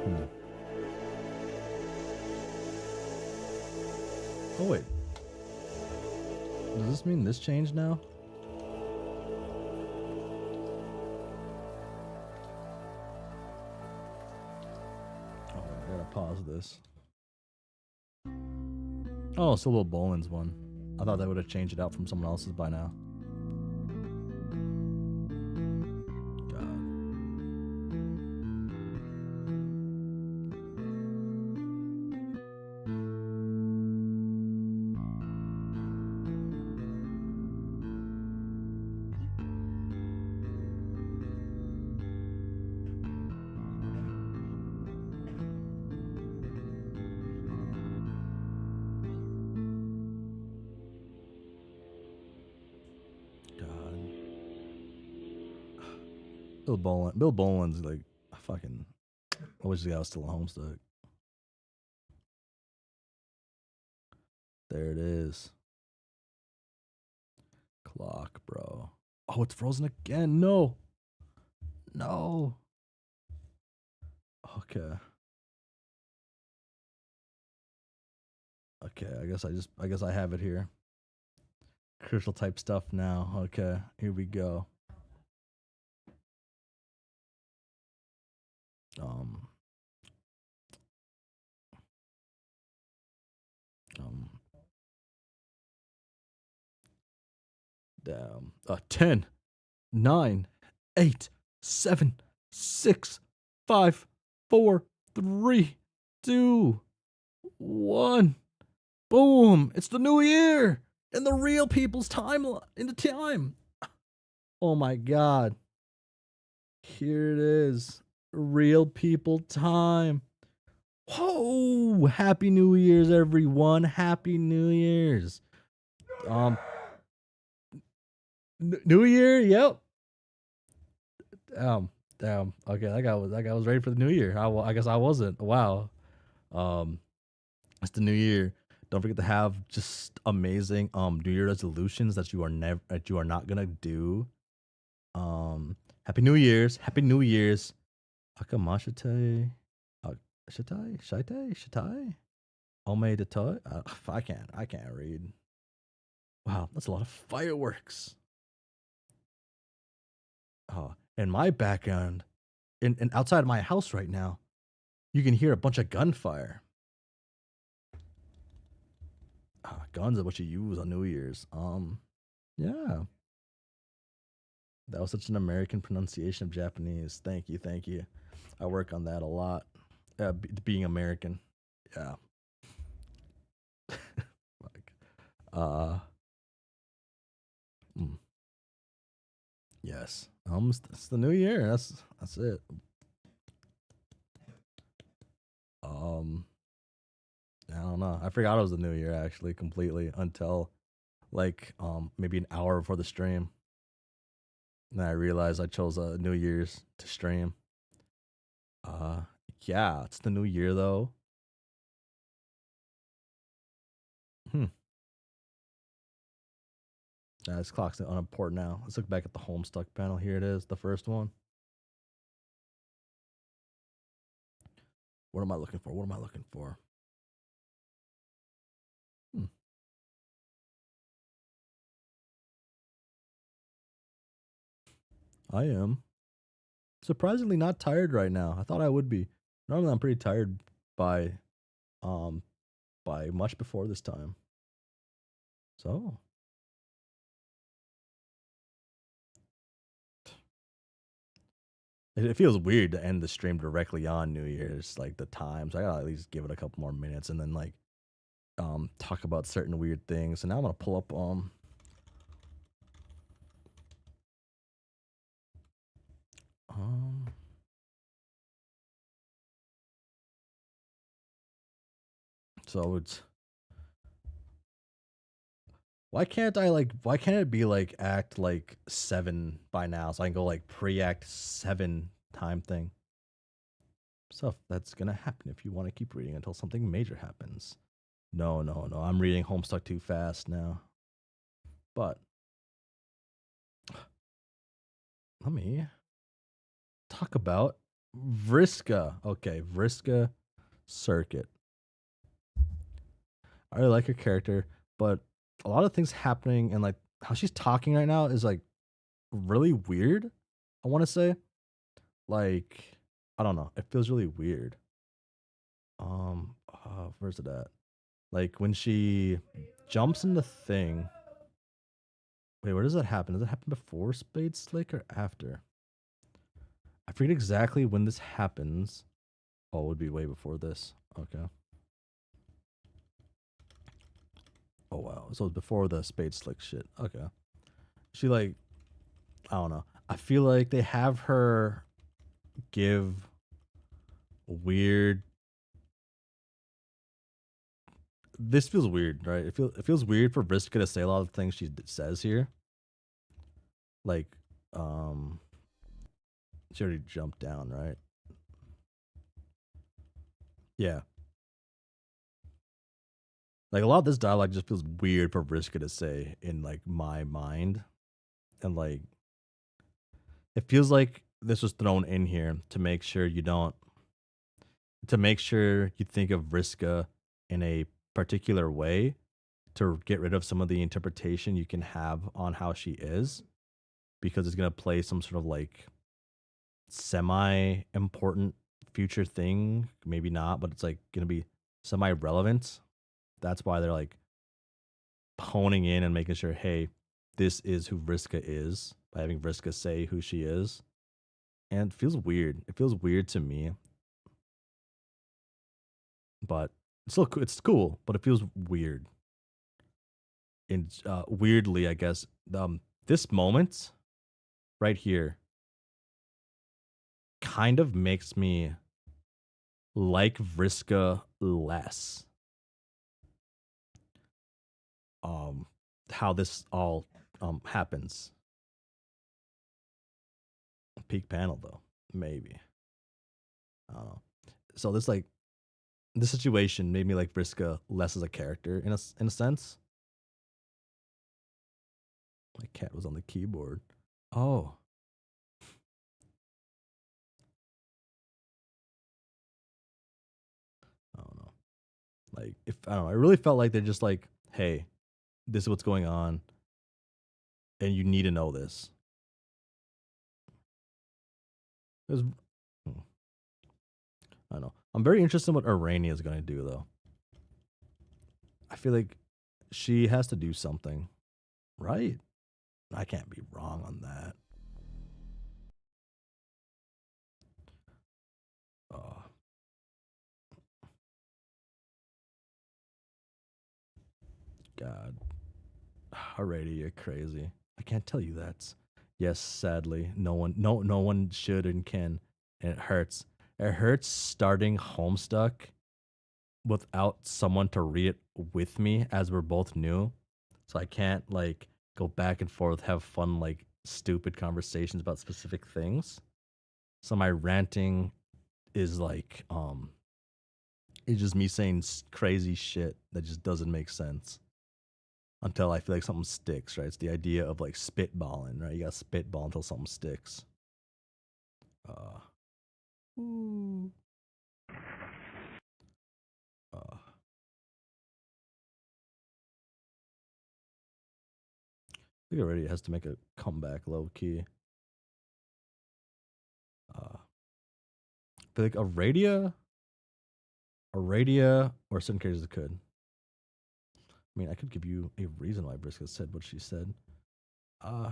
Hmm. Oh wait. Does this mean this changed now? Oh, I gotta pause this. Oh, it's a little Boland's one. I thought that would have changed it out from someone else's by now. God. God. Bill Boland's like fucking. I wish the guy was still a Homestuck. There it is. Clock, bro. Oh, it's frozen again. No. No. Okay. Okay, I guess I have it here. Crucial type stuff now. Okay, here we go. Um, um, damn. 10, 9, 8, 7, 6, 5, 4, 3, 2, 1. Boom! It's the new year in the real people's timeline. In the time. Oh my god. Here it is. Real people time. Whoa! Happy New Year's, everyone. Happy New Year's. New Year, yep. Damn. Okay, that guy was ready for the new year. I guess I wasn't. Wow. It's the new year. Don't forget to have just amazing New Year resolutions that you are not gonna do. Happy New Year's. Happy New Year's. Akamashite. Shitai? Ome de toy? I can't read. Wow, that's a lot of fireworks. In my background, in outside my house right now, you can hear a bunch of gunfire. Guns are what you use on New Year's. Yeah. That was such an American pronunciation of Japanese. Thank you. I work on that a lot. Being American. Yeah. Like, yes. It's the new year. That's it. I don't know. I forgot it was the new year actually completely until like maybe an hour before the stream. And then I realized I chose New Year's to stream. Yeah, it's the new year though. This clock's unimportant now. Let's look back at the Homestuck panel. Here it is, the first one. What am I looking for? I am surprisingly not tired right now. I thought I would be. Normally I'm pretty tired by much before this time. So it feels weird to end the stream directly on New Year's, like the time. So I gotta at least give it a couple more minutes and then like talk about certain weird things. And now I'm gonna pull up so it's why can't it be like act like 7 by now so I can go like pre-act 7 time thing. So that's gonna happen if you want to keep reading until something major happens. No. I'm reading Homestuck too fast now. But let me talk about Vriska. Okay, Vriska Circuit. I really like her character, but a lot of things happening and like how she's talking right now is like really weird. I want to say, like, I don't know. It feels really weird. Where's it at? Like when she jumps in the thing. Wait, where does that happen? Does it happen before Spade Slick or after? I forget exactly when this happens. Oh, it would be way before this. Okay. Oh wow. So it's before the Spade Slick shit. Okay. She like, I don't know. I feel like they have her give weird. This feels weird, right? It feels weird for Vriska to say a lot of things she says here. Like, um, she already jumped down, right? Yeah. Like a lot of this dialogue just feels weird for Vriska to say in like my mind, and like it feels like this was thrown in here to make sure you don't, to make sure you think of Vriska in a particular way to get rid of some of the interpretation you can have on how she is, because it's gonna play some sort of like semi important future thing. Maybe not, but it's like gonna be semi relevant. That's why they're like honing in and making sure, hey, this is who Vriska is by having Vriska say who she is. And it feels weird. It feels weird to me, but it's still it's cool, but it feels weird. And weirdly, I guess this moment right here kind of makes me like Vriska less. How this all happens. Peak panel though, maybe. I don't know. So this like this situation made me like Vriska less as a character in a sense. My cat was on the keyboard. Oh, I don't know. Like if I don't know, I really felt like they're just like, hey, this is what's going on, and you need to know this. It was, I don't know. I'm very interested in what Arania is going to do though. I feel like she has to do something, right? I can't be wrong on that. Oh, God. Alrighty, you're crazy. I can't tell you that. Yes, sadly, no one should and can, and it hurts. It hurts starting Homestuck without someone to read it with me, as we're both new. So I can't like go back and forth, have fun, like stupid conversations about specific things. So my ranting is like, it's just me saying crazy shit that just doesn't make sense until I feel like something sticks, right? It's the idea of like spitballing, right? You gotta spitball until something sticks. Uh, ooh. Uh, I think already has to make a comeback low key. I feel like a or certain characters could. I mean, I could give you a reason why Briska said what she said. Uh,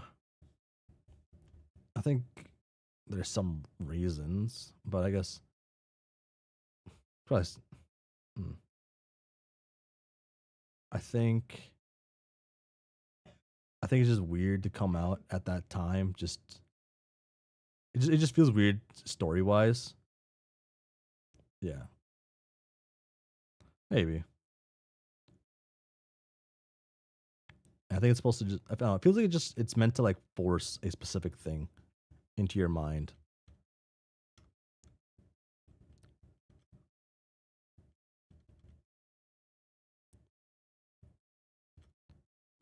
I think there's some reasons, but I guess probably. Hmm. I think I think it's just weird to come out at that time. It just feels weird story wise. Yeah, maybe. I think it's supposed to just. I don't know. It feels like it's meant to like force a specific thing into your mind.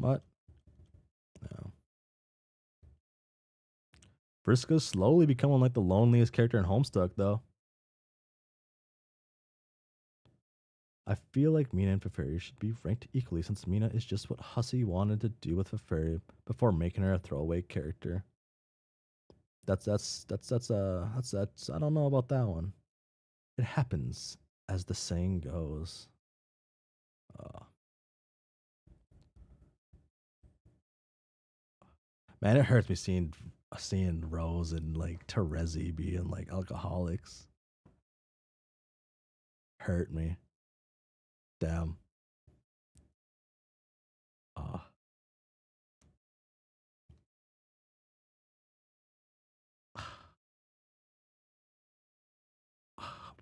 But no. Vriska's slowly becoming like the loneliest character in Homestuck, though. I feel like Mina and Feferi should be ranked equally since Mina is just what Hussie wanted to do with Feferi before making her a throwaway character. That's I don't know about that one. It happens, as the saying goes. Man, it hurts me seeing Rose and like Terezi being like alcoholics. Hurt me. Damn.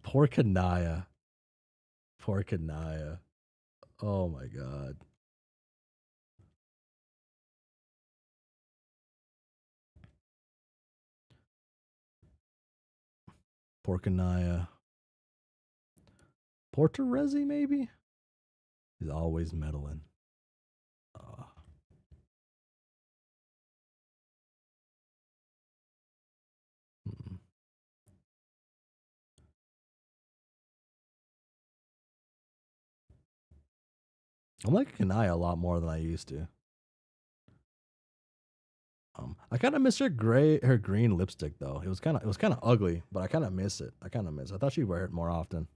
Poor Kanaya. Poor Kanaya. Oh my god. Poor Kanaya. Poor Terezi, maybe? He's always meddling. Hmm. I'm liking Kanaya a lot more than I used to. I kind of miss her green lipstick though. It was kind of ugly, but I kind of miss it. I thought she'd wear it more often.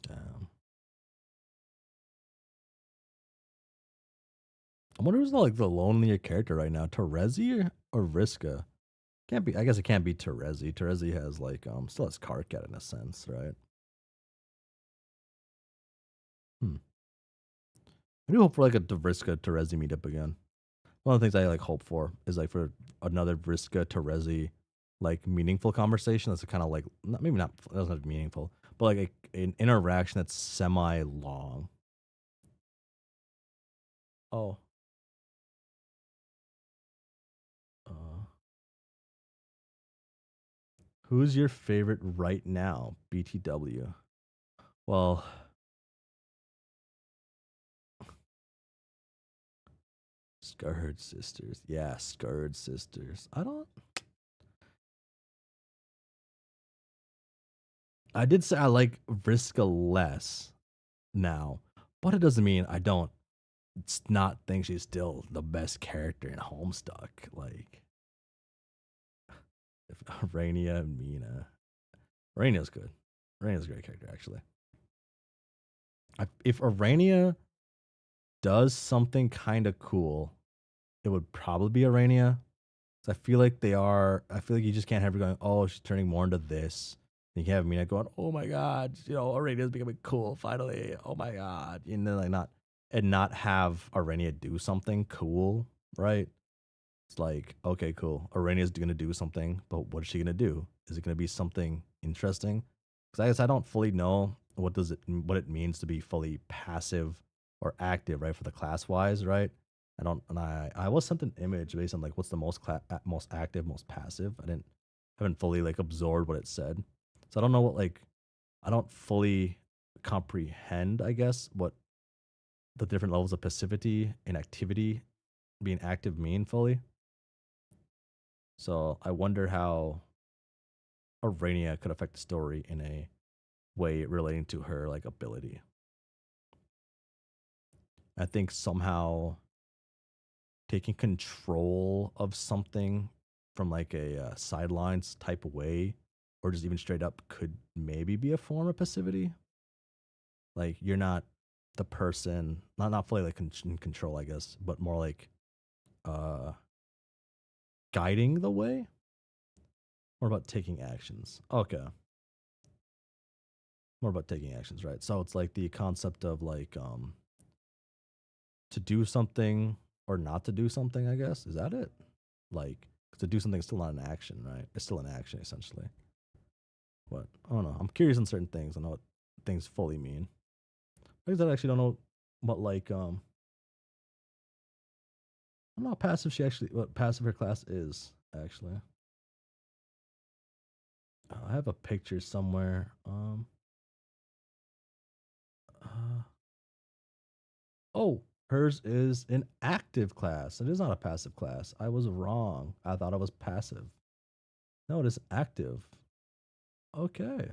Damn. I wonder who's like the lonelier character right now, Terezi or Vriska? Can't be. I guess it can't be Terezi. Terezi has like still has Karkat in a sense, right? I do hope for like a Vriska Terezi meetup again. One of the things I like hope for is like for another Vriska Terezi like meaningful conversation that's kind of like maybe not, it doesn't have to be meaningful, but like an interaction that's semi long. Oh. Who's your favorite right now? BTW. Well, Scarred Sisters. Yeah, Scarred Sisters. I did say I like Vriska less now, but it doesn't mean I don't not think she's still the best character in Homestuck. Like, if Rainia and Mina. Rainia's good. Rainia's a great character, actually. If Arania does something kind of cool, it would probably be Arania. I feel like I feel like you just can't have her going, oh, she's turning more into this. And you can have Mina going, oh my god, Arania's becoming cool finally. Oh my god. And then like not have Arania do something cool, right? It's like, okay, cool. Arania's gonna do something, but what is she gonna do? Is it gonna be something interesting? Because I guess I don't fully know what it means to be fully passive or active, right? For the class wise, right? I was sent an image based on like what's the most active, most passive. Haven't fully like absorbed what it said, so I don't know what like I don't fully comprehend, I guess, what the different levels of passivity and activity being active mean fully. So I wonder how Arania could affect the story in a way relating to her like ability. I think somehow taking control of something from like a sidelines type of way, or just even straight up, could maybe be a form of passivity. Like you're not the person, not fully like in control, I guess, but more like guiding the way. More about taking actions. Okay. More about taking actions, right? So it's like the concept of like to do something or not to do something, I guess. Is that it? Like, 'cause to do something is still not an action, right? It's still an action, essentially. But I don't know. I'm curious on certain things. I know what things fully mean. I guess I actually don't know what like I don't know how passive what passive her class is, actually. I have a picture somewhere. Uh, oh, hers is an active class. It is not a passive class. I was wrong. I thought it was passive. No, it is active. Okay.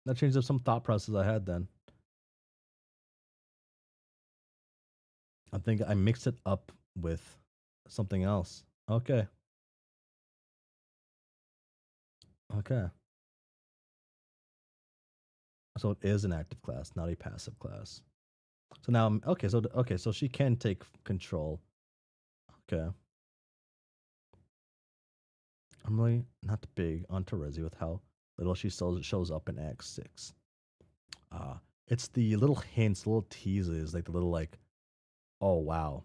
That changed up some thought process I had then. I think I mixed it up with something else. Okay. Okay. So it is an active class, not a passive class. So now I'm okay. So she can take control. Okay. I'm really not big on Terezi with how little she shows up in Act 6. It's the little hints, little teases, like the little like, oh wow,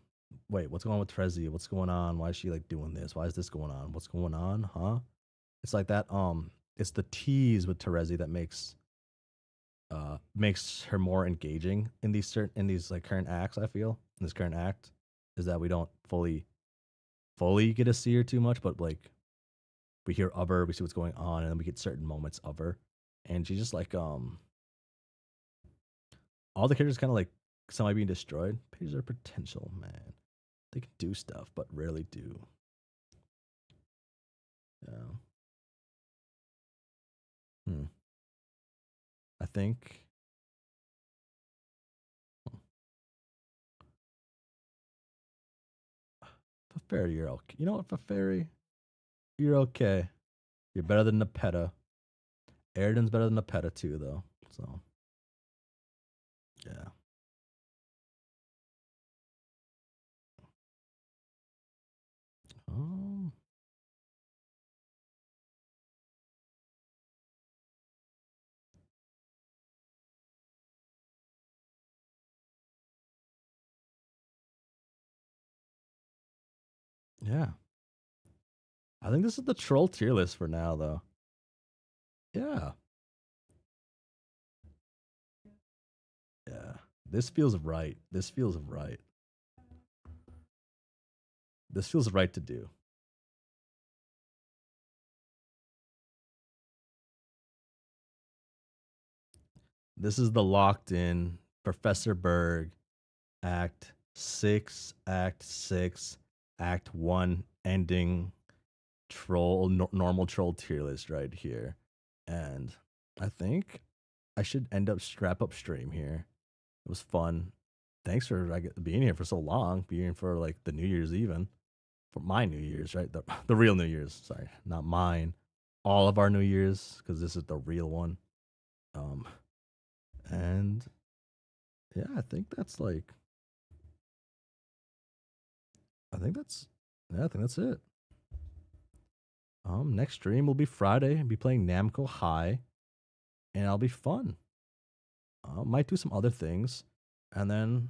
wait, what's going on with Terezi? What's going on? Why is she like doing this? Why is this going on? What's going on? Huh? It's like that. It's the tease with Terezi that makes her more engaging in these like current acts. I feel in this current act is that we don't fully get to see her too much, but like we hear of her, we see what's going on, and then we get certain moments of her, and she's just like all the characters kind of like semi being destroyed. Pages are potential, man. They can do stuff, but rarely do. Yeah. I think. Fairy, you're okay. You know what, Fairy? You're okay. You're better than Nepeta. Eridan's better than Nepeta too, though. So, yeah. Um, yeah. I think this is the troll tier list for now, though. Yeah. Yeah. This feels right. This feels right. This feels right to do. This is the locked in Professor Berg Act 6, Act 6, Act 1 ending troll, normal troll tier list right here. And I think I should strap up stream here. It was fun. Thanks for being here for so long, being here for like the New Year's even. For my New Year's, right? The real New Year's. Sorry, not mine. All of our New Year's, because this is the real one. And yeah, I think that's like I think that's it. Next stream will be Friday. I'll be playing Namco High, and it'll be fun. Might do some other things, and then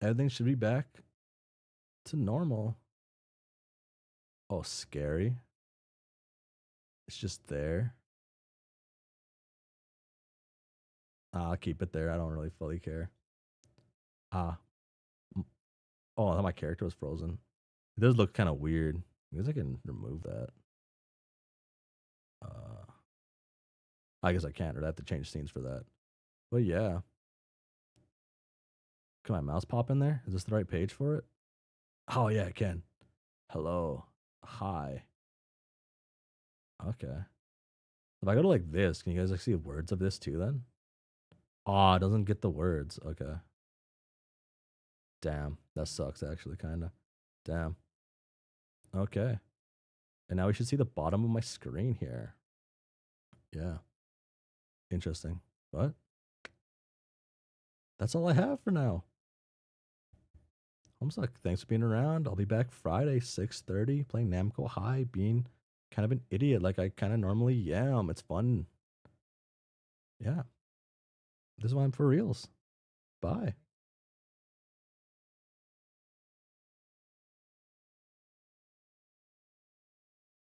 everything should be back to normal. Oh, scary. It's just there. I'll keep it there. I don't really fully care. Ah. Oh, I thought my character was frozen. It does look kind of weird. I guess I can remove that. I guess I can't, or I have to change scenes for that. But yeah. Can my mouse pop in there? Is this the right page for it? Oh yeah, it can. Hello. Hi. Okay. If I go to like this, can you guys like see words of this too then? Oh, it doesn't get the words. Okay. Damn. That sucks actually, kinda. Damn. Okay. And now we should see the bottom of my screen here. Yeah. Interesting. But that's all I have for now. Homestuck, thanks for being around. I'll be back Friday, 6:30, playing Namco High, being kind of an idiot like I kind of normally am. It's fun. Yeah. This is why I'm for reals. Bye.